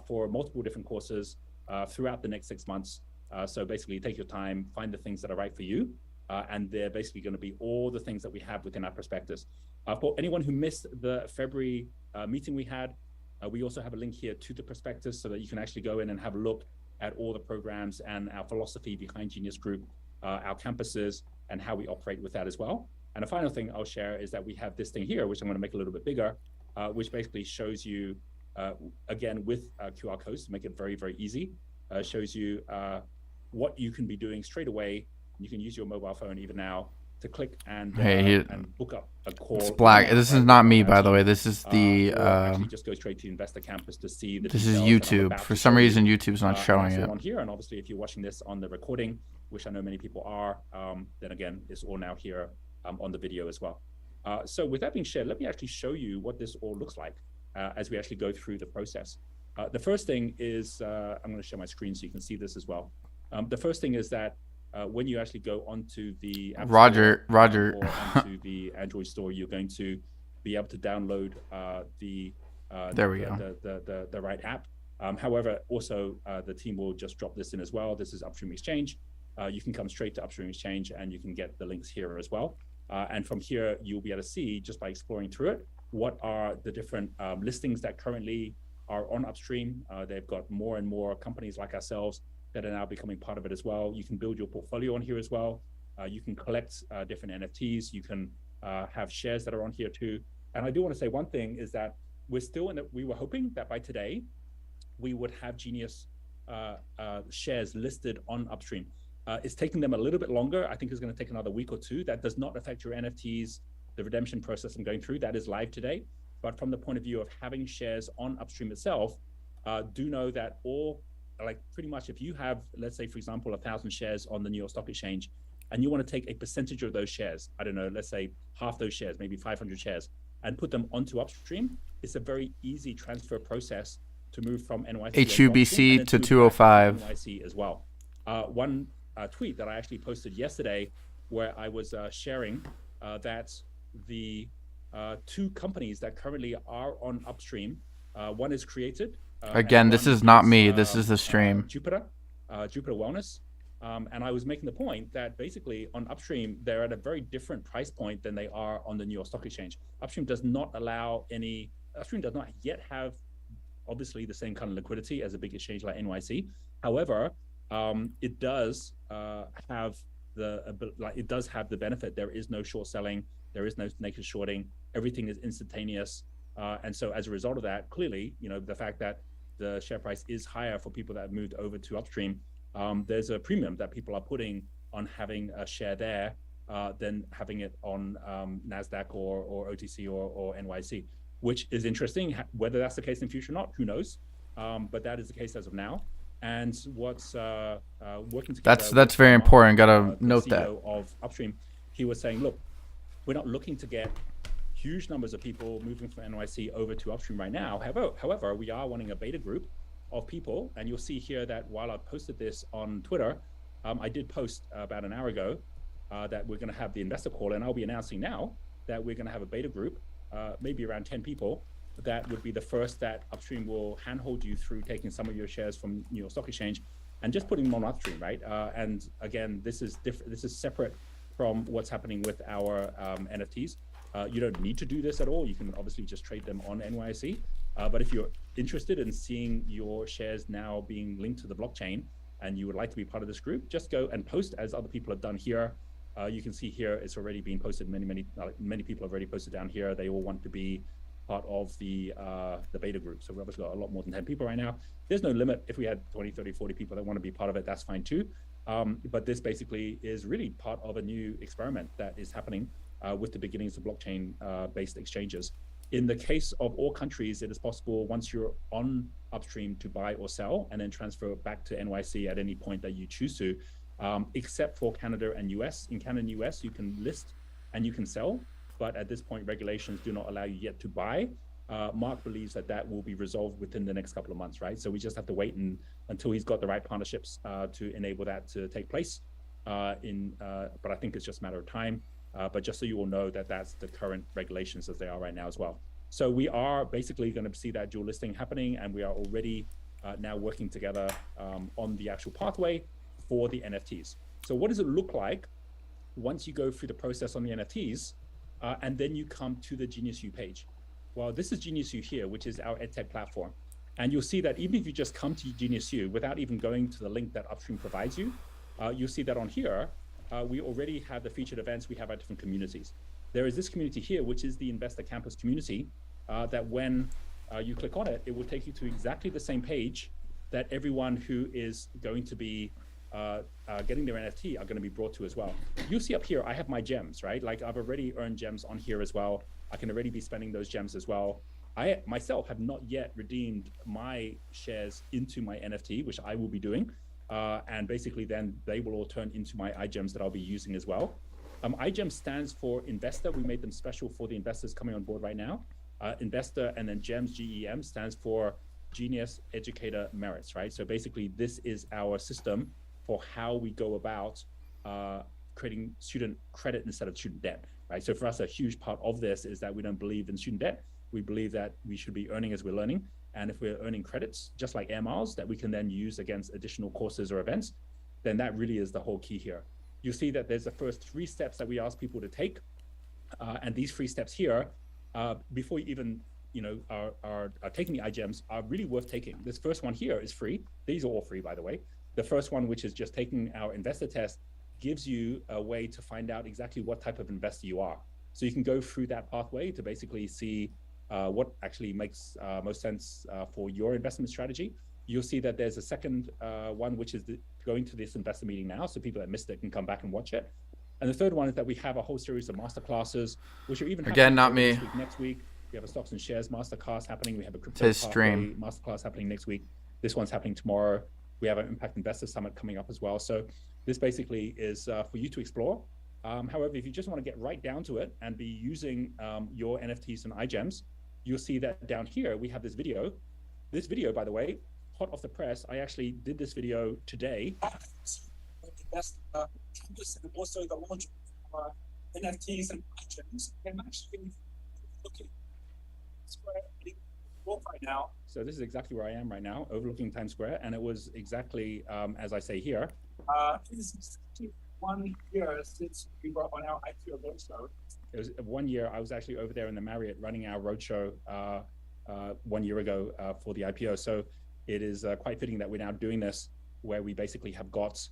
for multiple different courses throughout the next 6 months. So basically take your time, find the things that are right for you. And they're basically going to be all the things that we have within our prospectus. For anyone who missed the February meeting we had, we also have a link here to the prospectus so that you can actually go in and have a look at all the programs and our philosophy behind Genius Group, our campuses, and how we operate with that as well. And the final thing I'll share is that we have this thing here, which I'm going to make a little bit bigger, which basically shows you, again, with QR codes to make it very, very easy, shows you what you can be doing straight away. You can use your mobile phone even now to click and book up a call. It's black. This is not me, by the way. This is the actually just go straight to Investor Campus to see the this is YouTube. For some reason, YouTube's not showing it on here. And obviously, if you're watching this on the recording, which I know many people are, then again, it's all now here on the video as well. So with that being shared, let me actually show you what this all looks like as we actually go through the process. The first thing is, I'm going to share my screen so you can see this as well. The first thing is that when you actually go onto the App Store, or onto the Android store, you're going to be able to download the right app. However, also the team will just drop this in as well. This is Upstream Exchange. You can come straight to Upstream Exchange and you can get the links here as well. And from here, you'll be able to see, just by exploring through it, what are the different listings that currently are on Upstream. They've got more and more companies like ourselves that are now becoming part of it as well. You can build your portfolio on here as well. You can collect different NFTs. You can have shares that are on here too. And I do want to say one thing is that we were hoping that by today, we would have Genius shares listed on Upstream. It's taking them a little bit longer. I think it's going to take another week or two. That does not affect your NFTs, the redemption process I'm going through. That is live today. But from the point of view of having shares on Upstream itself, do know that pretty much if you have, let's say, for example, 1,000 shares on the New York Stock Exchange, and you want to take a percentage of those shares, I don't know, let's say half those shares, maybe 500 shares, and put them onto Upstream, it's a very easy transfer process to move from NYC HUBC to 205 NYC as well. One tweet that I actually posted yesterday, where I was sharing that the two companies that currently are on Upstream, one is Created. Again, this is not me. This is the stream. Jupiter Wellness. And I was making the point that basically on Upstream, they're at a very different price point than they are on the New York Stock Exchange. Upstream does not yet have, obviously, the same kind of liquidity as a big exchange like NYC. However, it does have the benefit. There is no short selling. There is no naked shorting. Everything is instantaneous. And so as a result of that, clearly, the fact that the share price is higher for people that have moved over to Upstream, there's a premium that people are putting on having a share there than having it on NASDAQ or OTC or NYC, which is interesting. Whether that's the case in the future or not, who knows? But that is the case as of now. And what's working together. That's very important. Got to note that. Of Upstream, he was saying, look, we're not looking to get huge numbers of people moving from NYC over to Upstream right now. However, we are wanting a beta group of people, and you'll see here that while I posted this on Twitter, I did post about an hour ago that we're going to have the investor call, and I'll be announcing now that we're going to have a beta group, maybe around 10 people. That would be the first that Upstream will handhold you through taking some of your shares from New York Stock Exchange and just putting them on Upstream, right? And again, this is different. This is separate from what's happening with our NFTs. You don't need to do this at all. You can obviously just trade them on NYC. But if you're interested in seeing your shares now being linked to the blockchain and you would like to be part of this group, just go and post as other people have done here. You can see here it's already been posted. Many people have already posted down here. They all want to be part of the beta group. So we've obviously got a lot more than 10 people right now. There's no limit. If we had 20, 30, 40 people that want to be part of it, that's fine too. But this basically is really part of a new experiment that is happening with the beginnings of blockchain-based exchanges. In the case of all countries, it is possible once you're on Upstream to buy or sell and then transfer back to NYC at any point that you choose to, except for Canada and US. In Canada and US, you can list and you can sell, but at this point, regulations do not allow you yet to buy. Mark believes that will be resolved within the next couple of months, right? So we just have to wait until he's got the right partnerships to enable that to take place. But I think it's just a matter of time. But just so you all know that that's the current regulations as they are right now as well. So we are basically going to see that dual listing happening, and we are already now working together on the actual pathway for the NFTs. So what does it look like once you go through the process on the NFTs and then you come to the GeniusU page? Well, this is GeniusU here, which is our EdTech platform. And you'll see that even if you just come to GeniusU without even going to the link that Upstream provides you, you'll see that on here, we already have the featured events we have at different communities. There is this community here, which is the Investor Campus community, that when you click on it, it will take you to exactly the same page that everyone who is going to be getting their NFT are going to be brought to as well. You see up here, I have my gems, right? Like I've already earned gems on here as well. I can already be spending those gems as well. I myself have not yet redeemed my shares into my NFT, which I will be doing. And basically then they will all turn into my iGems that I'll be using as well. iGem stands for investor. We made them special for the investors coming on board right now. Investor, and then GEMS, GEM, stands for Genius Educator Merits, right? So basically this is our system for how we go about creating student credit instead of student debt, right? So for us, a huge part of this is that we don't believe in student debt. We believe that we should be earning as we're learning. And if we're earning credits, just like air miles, that we can then use against additional courses or events, then that really is the whole key here. You'll see that there's the first 3 steps that we ask people to take. And these 3 steps here, before you even are taking the iGEMs, are really worth taking. This first one here is free. These are all free, by the way. The first one, which is just taking our investor test, gives you a way to find out exactly what type of investor you are. So you can go through that pathway to basically see what actually makes most sense for your investment strategy. You'll see that there's a second one, which is going to this investor meeting now. So people that missed it can come back and watch it. And the third one is that we have a whole series of masterclasses, which are even again, not me. this week, next week. We have a stocks and shares masterclass happening. We have a crypto His stream masterclass happening next week. This one's happening tomorrow. We have an Impact Investor Summit coming up as well. So this basically is for you to explore. However, if you just want to get right down to it and be using your NFTs and iGEMs, you'll see that down here we have this video. This video, by the way, hot off the press. I actually did this video today. That's also the launch of NFTs and iGEMs. I'm actually looking right now. So this is exactly where I am right now, overlooking Times Square, and it was exactly as I say here. It is exactly 1 year since we brought on our IPO roadshow. It was 1 year. I was actually over there in the Marriott running our roadshow 1 year ago for the IPO. So it is quite fitting that we're now doing this, where we basically have got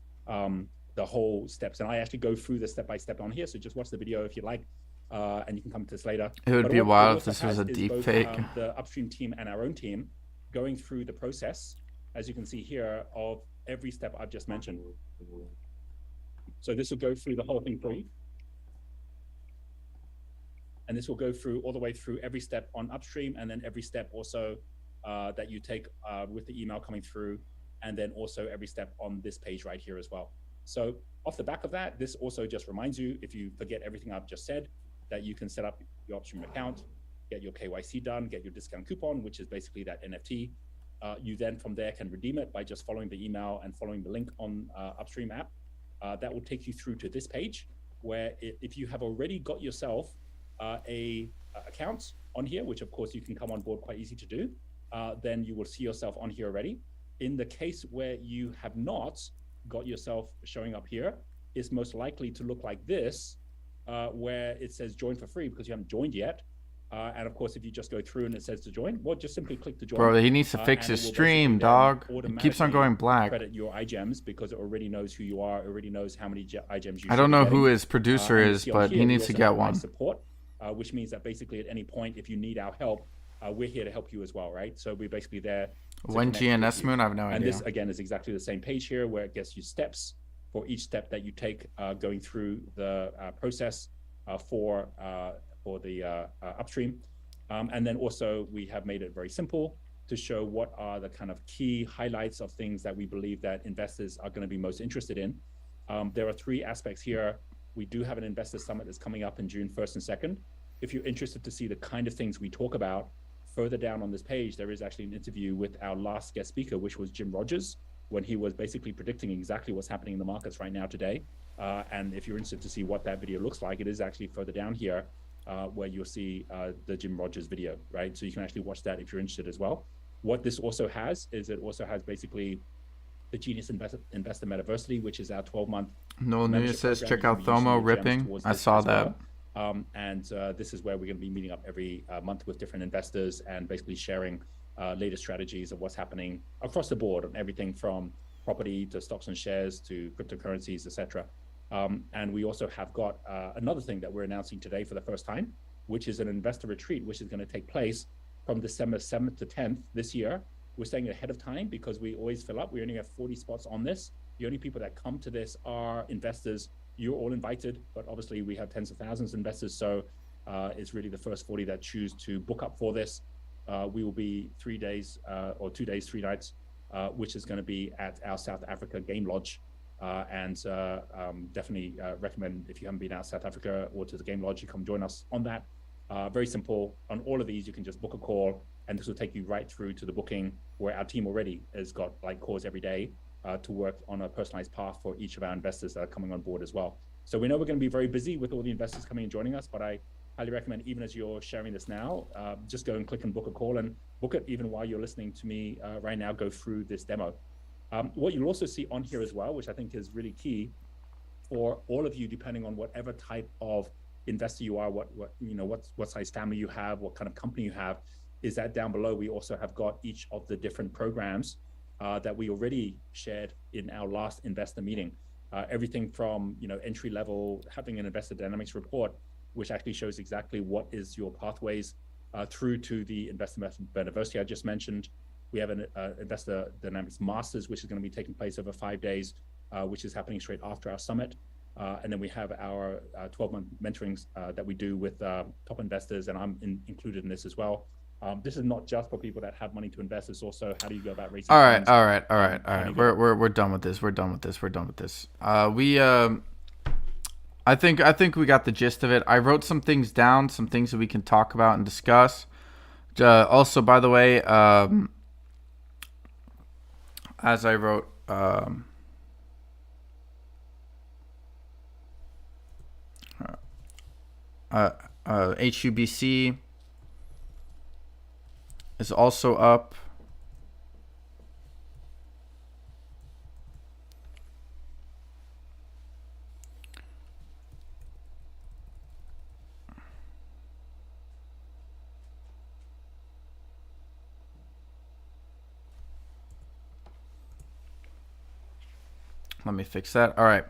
the whole steps. And I actually go through the step-by-step on here. So just watch the video if you like, and you can come to this later. It would be wild if this was a deep fake. The upstream team and our own team going through the process, as you can see here, of every step I've just mentioned. So this will go through the whole thing for you. And this will go through all the way through every step on upstream, and then every step also that you take with the email coming through, and then also every step on this page right here as well. So off the back of that, this also just reminds you, if you forget everything I've just said, that you can set up your upstream account, get your KYC done, get your discount coupon, which is basically that NFT. You then from there can redeem it by just following the email and following the link on upstream app. That will take you through to this page, where if you have already got yourself a account on here, which of course you can come on board quite easy to do, then you will see yourself on here already. In the case where you have not got yourself showing up here, it's most likely to look like this, where it says join for free because you haven't joined yet. And of course, if you just go through and it says to join, well, just simply click to join. Bro, he needs to fix his stream, dog. It keeps on going black. Credit your iGEMs because it already knows who you are, already knows how many iGEMs you I don't know who his producer is, but he needs to get one. Support, which means that basically at any point, if you need our help, we're here to help you as well, right? So we're basically there. When GNS Moon, I have no idea. And this again is exactly the same page here, where it gets you steps for each step that you take going through the process for the upstream. And then also we have made it very simple to show what are the kind of key highlights of things that we believe that investors are going to be most interested in. There are 3 aspects here. We do have an investor summit that's coming up in June 1st and 2nd. If you're interested to see the kind of things we talk about, further down on this page, there is actually an interview with our last guest speaker, which was Jim Rogers, when he was basically predicting exactly what's happening in the markets right now today. And if you're interested to see what that video looks like, it is actually further down here, where you'll see the Jim Rogers video, right? So you can actually watch that if you're interested as well. What this also has is it also has basically the Genius Investor Metaversity, which is our 12-month. No news says check out Thomo ripping. I saw that. And this is where we're going to be meeting up every month with different investors and basically sharing latest strategies of what's happening across the board on everything from property to stocks and shares to cryptocurrencies, etc. And we also have got another thing that we're announcing today for the first time, which is an investor retreat, which is going to take place from December 7th to 10th this year. We're staying ahead of time because we always fill up. We only have 40 spots on this. The only people that come to this are investors. You're all invited, but obviously we have tens of thousands of investors. So it's really the first 40 that choose to book up for this. We will be 3 days or 2 days, 3 nights, which is going to be at our South Africa Game Lodge. And definitely recommend, if you haven't been out South Africa or to the Game Lodge, you come join us on that. Very simple. On all of these, you can just book a call, and this will take you right through to the booking, where our team already has got like calls every day to work on a personalized path for each of our investors that are coming on board as well. So we know we're going to be very busy with all the investors coming and joining us, but I highly recommend, even as you're sharing this now, just go and click and book a call, and book it even while you're listening to me right now go through this demo. What you'll also see on here as well, which I think is really key for all of you, depending on whatever type of investor you are, what size family you have, what kind of company you have, is that down below we also have got each of the different programs that we already shared in our last investor meeting. Everything from entry level, having an investor dynamics report, which actually shows exactly what is your pathways through to the investor university I just mentioned. We have an investor dynamics masters, which is going to be taking place over 5 days, which is happening straight after our summit. And then we have our 12-month mentorings that we do with top investors, and I'm included in this as well. This is not just for people that have money to invest. It's also how do you go about raising funds. All right. We're done with this. I think we got the gist of it. I wrote some things down, some things that we can talk about and discuss. Also, by the way, as I wrote, HUBC is also up. Let me fix that. All right.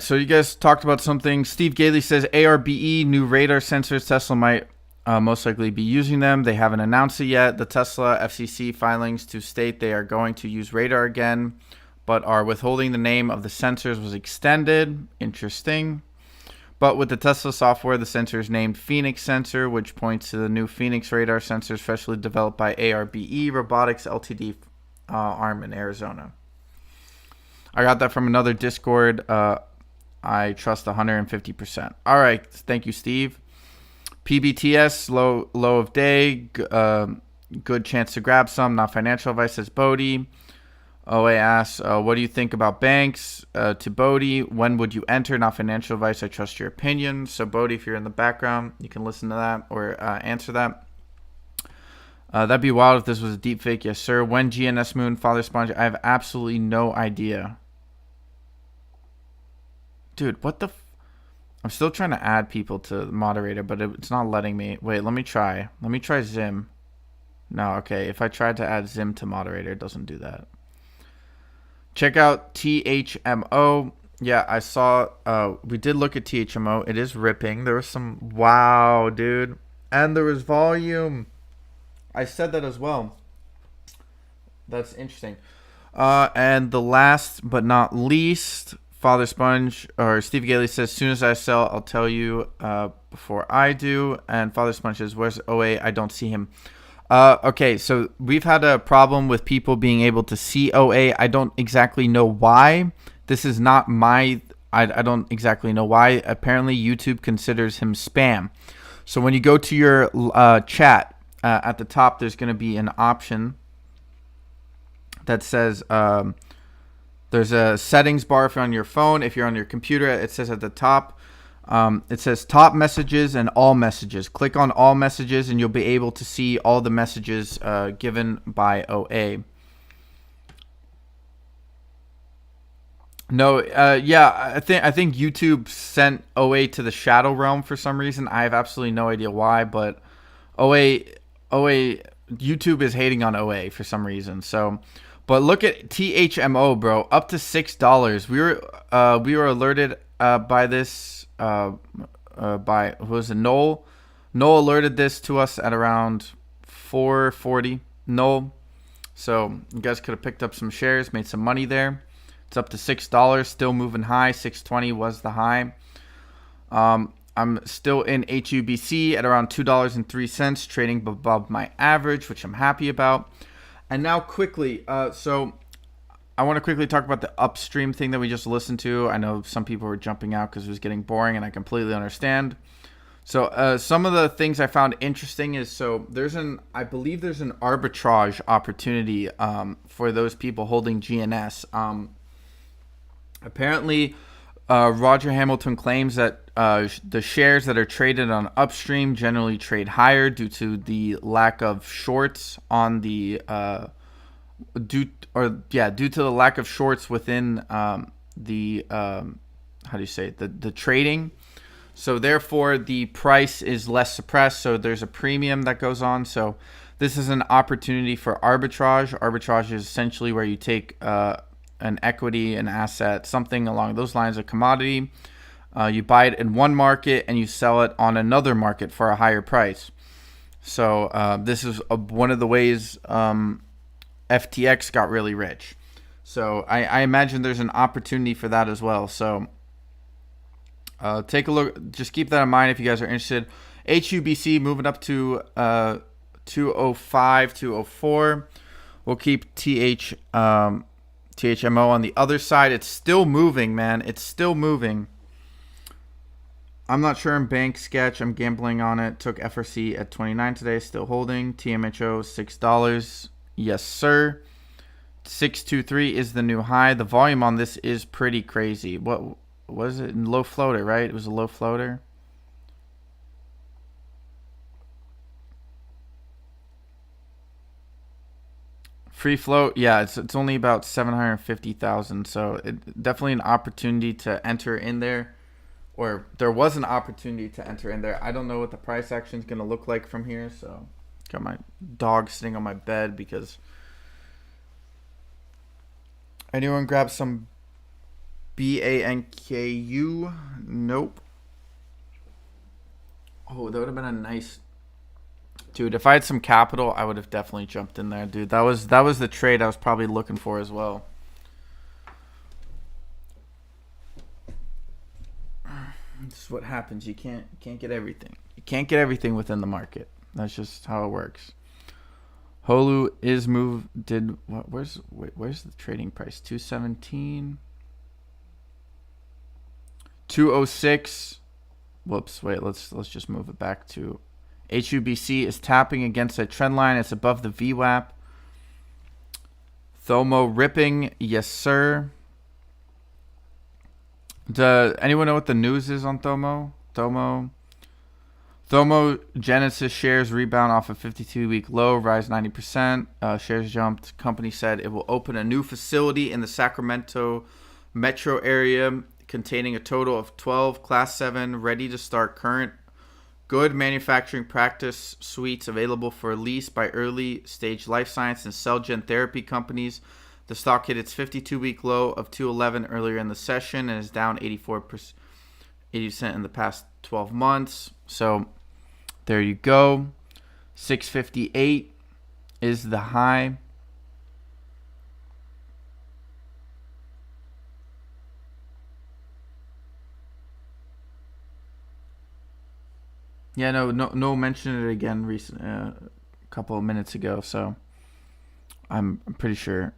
So you guys talked about something. Steve Gailey says ARBE, new radar sensors. Tesla might most likely be using them. They haven't announced it yet. The Tesla FCC filings to state they are going to use radar again, but are withholding the name of the sensors was extended. Interesting. But with the Tesla software, the sensor is named Phoenix Sensor, which points to the new Phoenix radar sensor specially developed by ARBE Robotics Ltd. Arm in Arizona. I got that from another Discord. I trust 150%. All right. Thank you, Steve. PBTS, low of day. Good chance to grab some. Not financial advice, says Bodie. OA asks, what do you think about banks? To Bodie, when would you enter? Not financial advice. I trust your opinion. So, Bodie, if you're in the background, you can listen to that or answer that. That'd be wild if this was a deep fake. Yes, sir. When GNS Moon, Father Sponge? I have absolutely no idea. Dude, what the... I'm still trying to add people to the moderator, but it's not letting me. Wait, let me try. Let me try Zim. No, okay. If I tried to add Zim to moderator, it doesn't do that. Check out THMO. Yeah, I saw... we did look at THMO. It is ripping. There was some... Wow, dude. And there was volume. I said that as well. That's interesting. And the last but not least... Father Sponge, or Steve Gailey says, as soon as I sell, I'll tell you before I do. And Father Sponge says, where's OA? I don't see him. Okay, so we've had a problem with people being able to see OA. I don't exactly know why. This is not my... I don't exactly know why. Apparently, YouTube considers him spam. So when you go to your chat, at the top, there's going to be an option that says... there's a settings bar if you're on your phone. If you're on your computer, it says at the top, it says top messages and all messages. Click on all messages and you'll be able to see all the messages given by OA. No, yeah, I think YouTube sent OA to the shadow realm for some reason. I have absolutely no idea why, but YouTube is hating on OA for some reason. So... But look at THMO, bro, up to $6. We were alerted by this by who was it? Noel. Noel alerted this to us at around 4:40. Noel. So you guys could have picked up some shares, made some money there. It's up to $6, still moving high. 620 was the high. I'm still in HUBC at around $2.03, trading above my average, which I'm happy about. And now quickly, so I want to quickly talk about the upstream thing that we just listened to. I know some people were jumping out because it was getting boring, and I completely understand. So some of the things I found interesting is, so I believe there's an arbitrage opportunity for those people holding GNS. Apparently, Roger Hamilton claims that the shares that are traded on upstream generally trade higher due to the lack of shorts on the due to the lack of shorts within the how do you say it? The trading. So therefore the price is less suppressed, so there's a premium that goes on. So this is an opportunity for arbitrage. Arbitrage is essentially where you take an equity, an asset, something along those lines, a commodity. You buy it in one market and you sell it on another market for a higher price. So this is one of the ways FTX got really rich. So I imagine there's an opportunity for that as well. So take a look. Just keep that in mind if you guys are interested. HUBC moving up to 205, 204. We'll keep THMO on the other side. It's still moving, man. It's still moving. I'm not sure in bank sketch. I'm gambling on it. Took FRC at 29 today. Still holding. TMHO $6. Yes, sir. 623 is the new high. The volume on this is pretty crazy. What was it? Low floater, right? It was a low floater. Free float, yeah, it's only about 750,000, so it definitely an opportunity to enter in there, or there was an opportunity to enter in there. I don't know what the price action is going to look like from here, so got my dog sitting on my bed because anyone grab some BANKU? Nope. Oh, that would have been a nice. Dude, if I had some capital, I would have definitely jumped in there, dude. That was the trade I was probably looking for as well. This is what happens. You can't get everything. You can't get everything within the market. That's just how it works. HOLO is moved. Did what? Where's the trading price? 217. 206. Whoops. Wait. Let's just move it back to. HUBC is tapping against a trend line. It's above the VWAP. Thomo ripping. Yes, sir. Does anyone know what the news is on Thomo? Thomo Genesis shares rebound off a 52-week low, rise 90%. Shares jumped. Company said it will open a new facility in the Sacramento metro area containing a total of 12 Class 7 ready to start current good manufacturing practice suites available for lease by early stage life science and cell gene therapy companies. The stock hit its 52-week low of 211 earlier in the session and is down 80% in the past 12 months. So there you go. 658 is the high. Yeah, no mention it again a couple of minutes ago, so I'm pretty sure.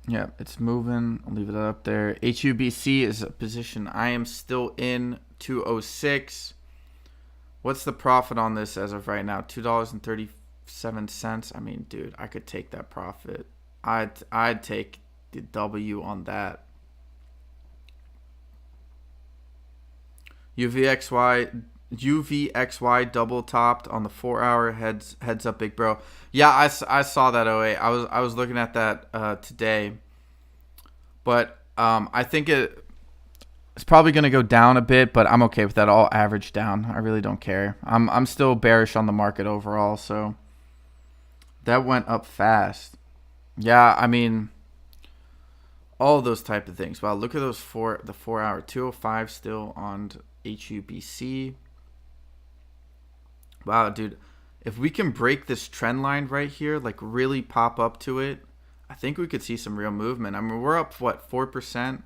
Yeah, it's moving. I'll leave it up there. HUBC is a position I am still in. 206. What's the profit on this as of right now? $2.37. I mean, dude, I could take that profit. I'd take the W on that. UVXY double topped on the 4-hour heads up, big bro. Yeah, I saw that 08. I was looking at that today, but I think it's probably gonna go down a bit, but I'm okay with that. All average down. I really don't care. I'm still bearish on the market overall, so that went up fast. Yeah, I mean, all those type of things. Wow, look at those the 4-hour 205 still on HUBC. Wow, dude, if we can break this trend line right here, like really pop up to it, I think we could see some real movement. I mean, we're up, what, 4%?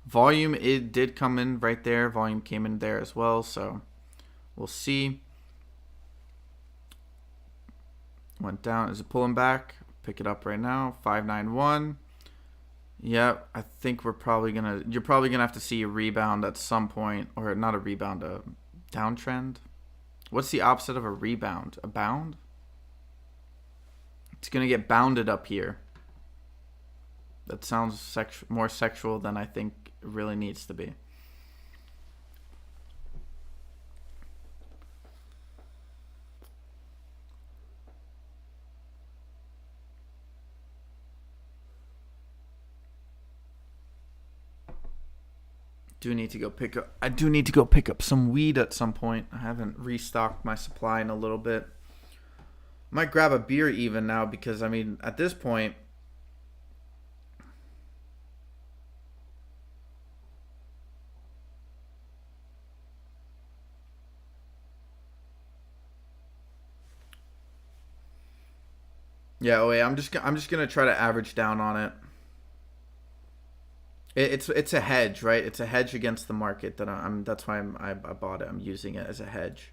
Volume, it did come in right there. Volume came in there as well, so we'll see. Went down. Is it pulling back? Pick it up right now. 591. Yeah, I think you're probably gonna have to see a rebound at some point, or not a rebound, a downtrend. What's the opposite of a rebound? A bound? It's going to get bounded up here. That sounds more sexual than I think it really needs to be. I do need to go pick up some weed at some point. I haven't restocked my supply in a little bit. Might grab a beer even now because, I mean, at this point, yeah, wait, I'm just gonna try to average down on it. It's a hedge, right? It's a hedge against the market that that's why I bought it. I'm using it as a hedge.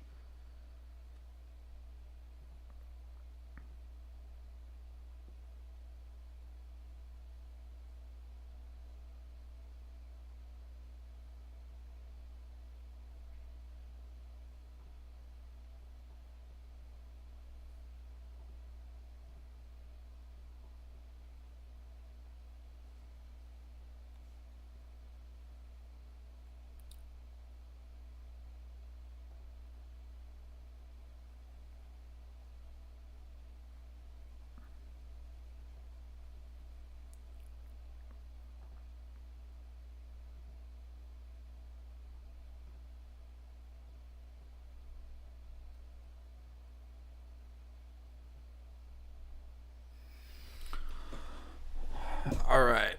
All right.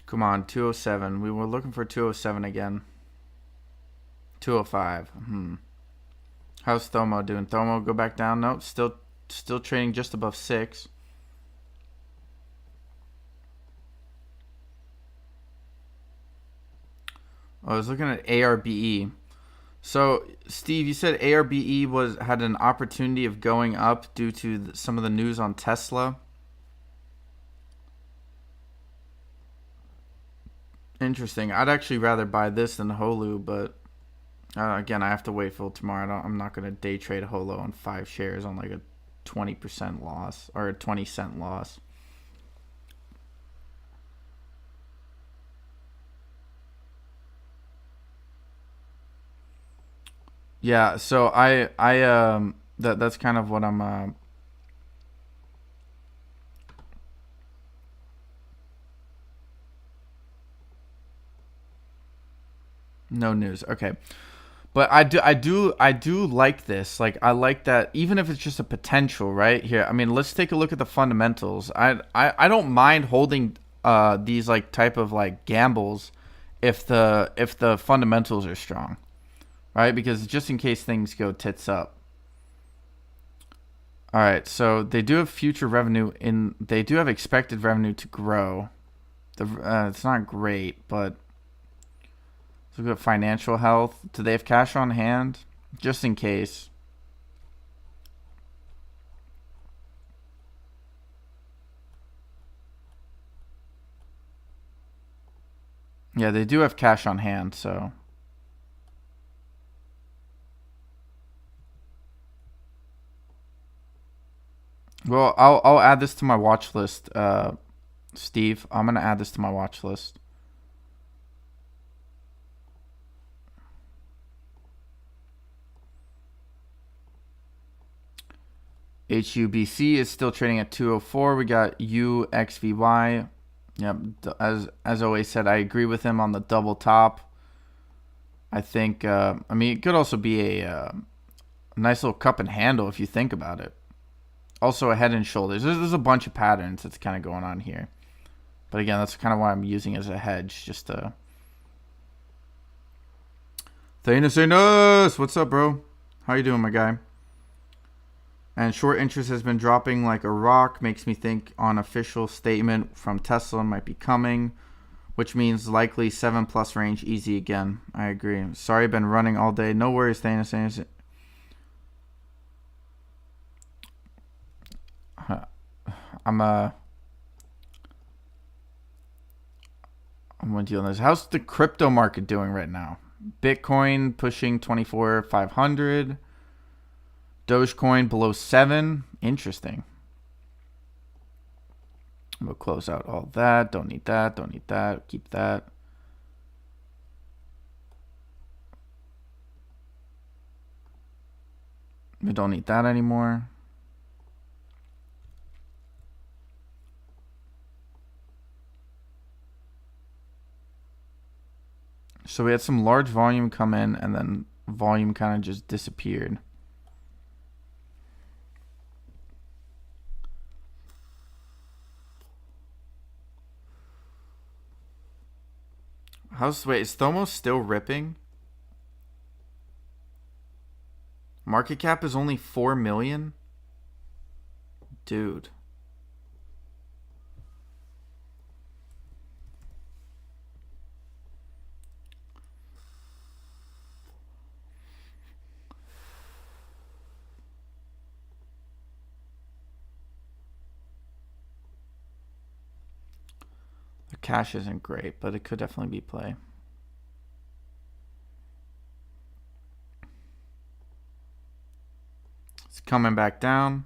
Come on, 207. We were looking for 207 again. 205. How's Thomo doing? Thomo go back down? Nope, still trading just above 6. I was looking at ARBE. So, Steve, you said ARBE had an opportunity of going up due to some of the news on Tesla. Interesting. I'd actually rather buy this than HOLO, but again, I have to wait till tomorrow. I'm not going to day trade HOLO on 5 shares on like a 20% loss or a 20-cent loss. Yeah, so that's kind of what I'm no news. Okay. But I do like this. Like, I like that, even if it's just a potential, right? Here, I mean, let's take a look at the fundamentals. I don't mind holding these like type of like gambles if the fundamentals are strong. Right? Because just in case things go tits up. All right, so they do have future revenue they do have expected revenue to grow. It's not great, but let's look at financial health. Do they have cash on hand? Just in case. Yeah, they do have cash on hand, so. Well, I'll add this to my watch list, Steve. I'm gonna add this to my watch list. HUBC is still trading at 204. We got UVXY. Yep, as always said, I agree with him on the double top. I think, I mean, it could also be a nice little cup and handle if you think about it. Also a head and shoulders. There's a bunch of patterns that's kind of going on here. But again, that's kind of why I'm using it as a hedge, just to... Thanos, what's up, bro? How you doing, my guy? And short interest has been dropping like a rock. Makes me think on official statement from Tesla might be coming, which means likely 7+ range easy again. I agree. Sorry, I've been running all day. No worries, Thanos. I'm going to deal with this. How's the crypto market doing right now? Bitcoin pushing 24,500. Dogecoin below 7. Interesting. We'll close out all that. Don't need that. Don't need that. Keep that. We don't need that anymore. So we had some large volume come in, and then volume kind of just disappeared. Wait, is Thomos still ripping? Market cap is only 4 million? Dude. The cash isn't great, but it could definitely be play. It's coming back down.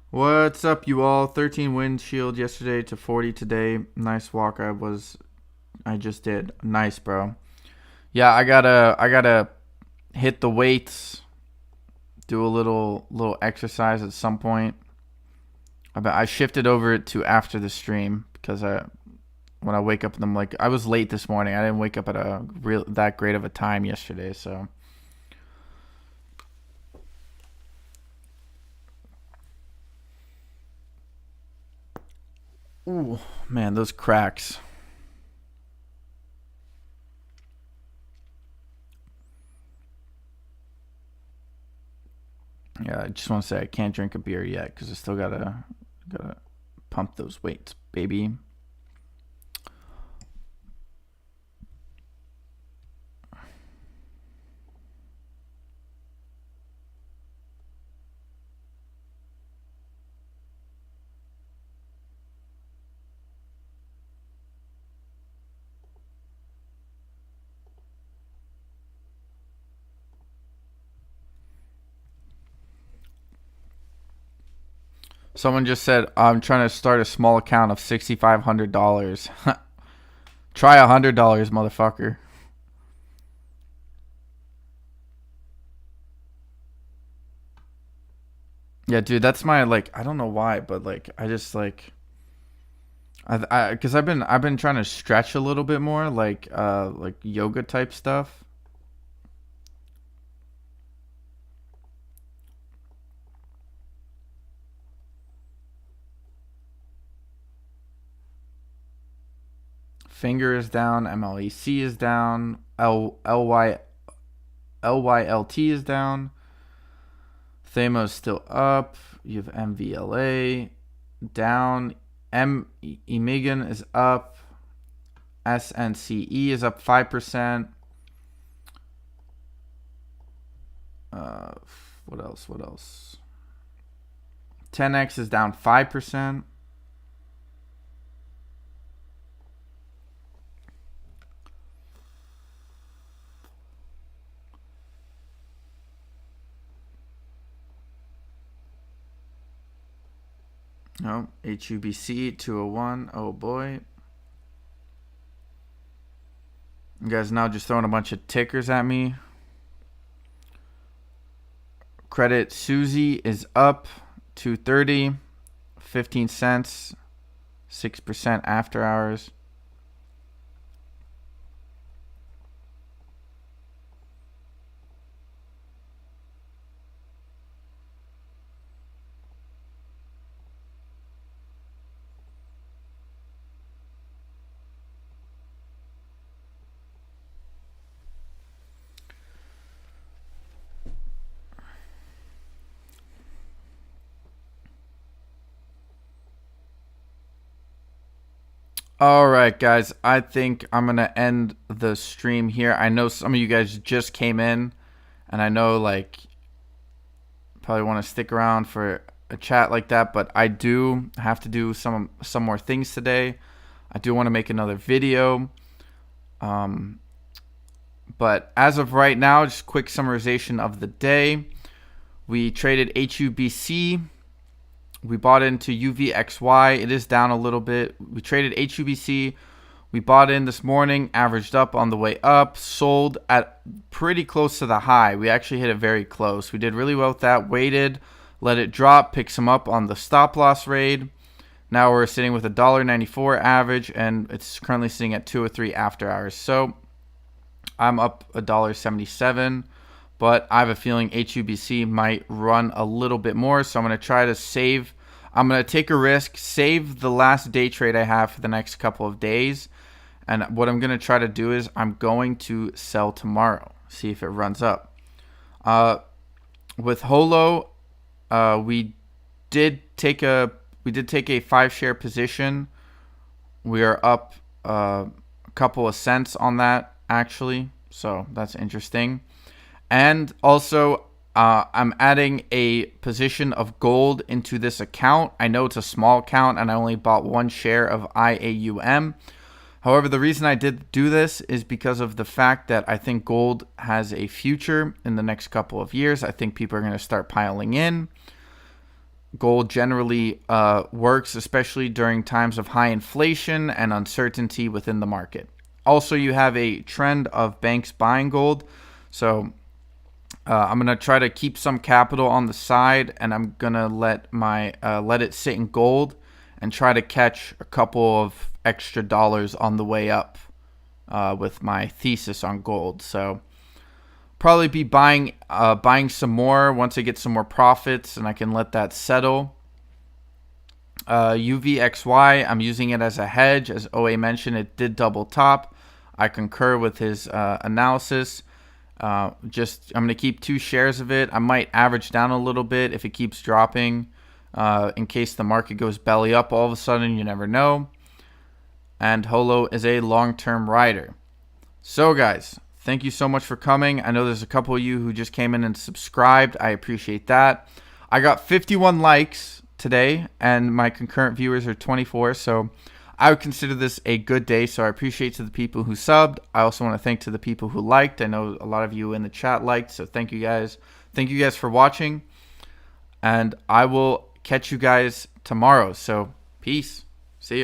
What's up, you all? 13 windshield yesterday to 40 today. Nice walk. I just did. Nice, bro. Yeah, I gotta hit the weights. Do a little exercise at some point. I shifted over to after the stream because when I wake up, I'm like, I was late this morning. I didn't wake up at that great of a time yesterday, so. Ooh, man, those cracks. Yeah, I just want to say I can't drink a beer yet because I still gotta pump those weights, baby. Someone just said, I'm trying to start a small account of $6,500. Try $100, motherfucker. Yeah, dude, that's my, like, I don't know why, but, like, I just, like, because I've been trying to stretch a little bit more, like yoga type stuff. Finger is down. MLEC is down. LYLT is down. Thamo's still up. You have MVLA down. Emigan is up. SNCE is up 5%. What else? 10X is down 5%. No, HUBC 201. Oh boy. You guys now just throwing a bunch of tickers at me. Credit Susie is up 230, 15 cents, 6% after hours. All right, guys. I think I'm going to end the stream here. I know some of you guys just came in, and I know, like, probably want to stick around for a chat like that, but I do have to do some more things today. I do want to make another video. But as of right now, just quick summarization of the day. We traded HUBC. We bought into UVXY. It is down a little bit. We traded HUBC. We bought in this morning, averaged up on the way up, sold at pretty close to the high. We actually hit it very close. We did really well with that. Waited, let it drop, pick some up on the stop loss raid. Now we're sitting with a $1.94 average, and it's currently sitting at 203 after hours. So I'm up $1.77, but I have a feeling HUBC might run a little bit more. So I'm going to try to save. I'm going to take a risk, save the last day trade I have for the next couple of days. And what I'm going to try to do is I'm going to sell tomorrow, see if it runs up. With HOLO, we did take a 5-share position. We are up a couple of cents on that, actually, so that's interesting. And also, I'm adding a position of gold into this account. I know it's a small account, and I only bought 1 share of IAUM. However, the reason I did do this is because of the fact that I think gold has a future in the next couple of years. I think people are going to start piling in. Gold generally works, especially during times of high inflation and uncertainty within the market. Also, you have a trend of banks buying gold. So I'm going to try to keep some capital on the side, and I'm going to let it sit in gold and try to catch a couple of extra dollars on the way up with my thesis on gold. So probably be buying some more once I get some more profits, and I can let that settle. UVXY, I'm using it as a hedge. As OA mentioned, it did double top. I concur with his analysis. I'm going to keep 2 shares of it. I might average down a little bit if it keeps dropping in case the market goes belly up all of a sudden. You never know. And HOLO is a long-term rider. So, guys, thank you so much for coming. I know there's a couple of you who just came in and subscribed. I appreciate that. I got 51 likes today, and my concurrent viewers are 24. So I would consider this a good day. So I appreciate to the people who subbed. I also want to thank to the people who liked. I know a lot of you in the chat liked. So thank you guys. Thank you guys for watching. And I will catch you guys tomorrow. So peace.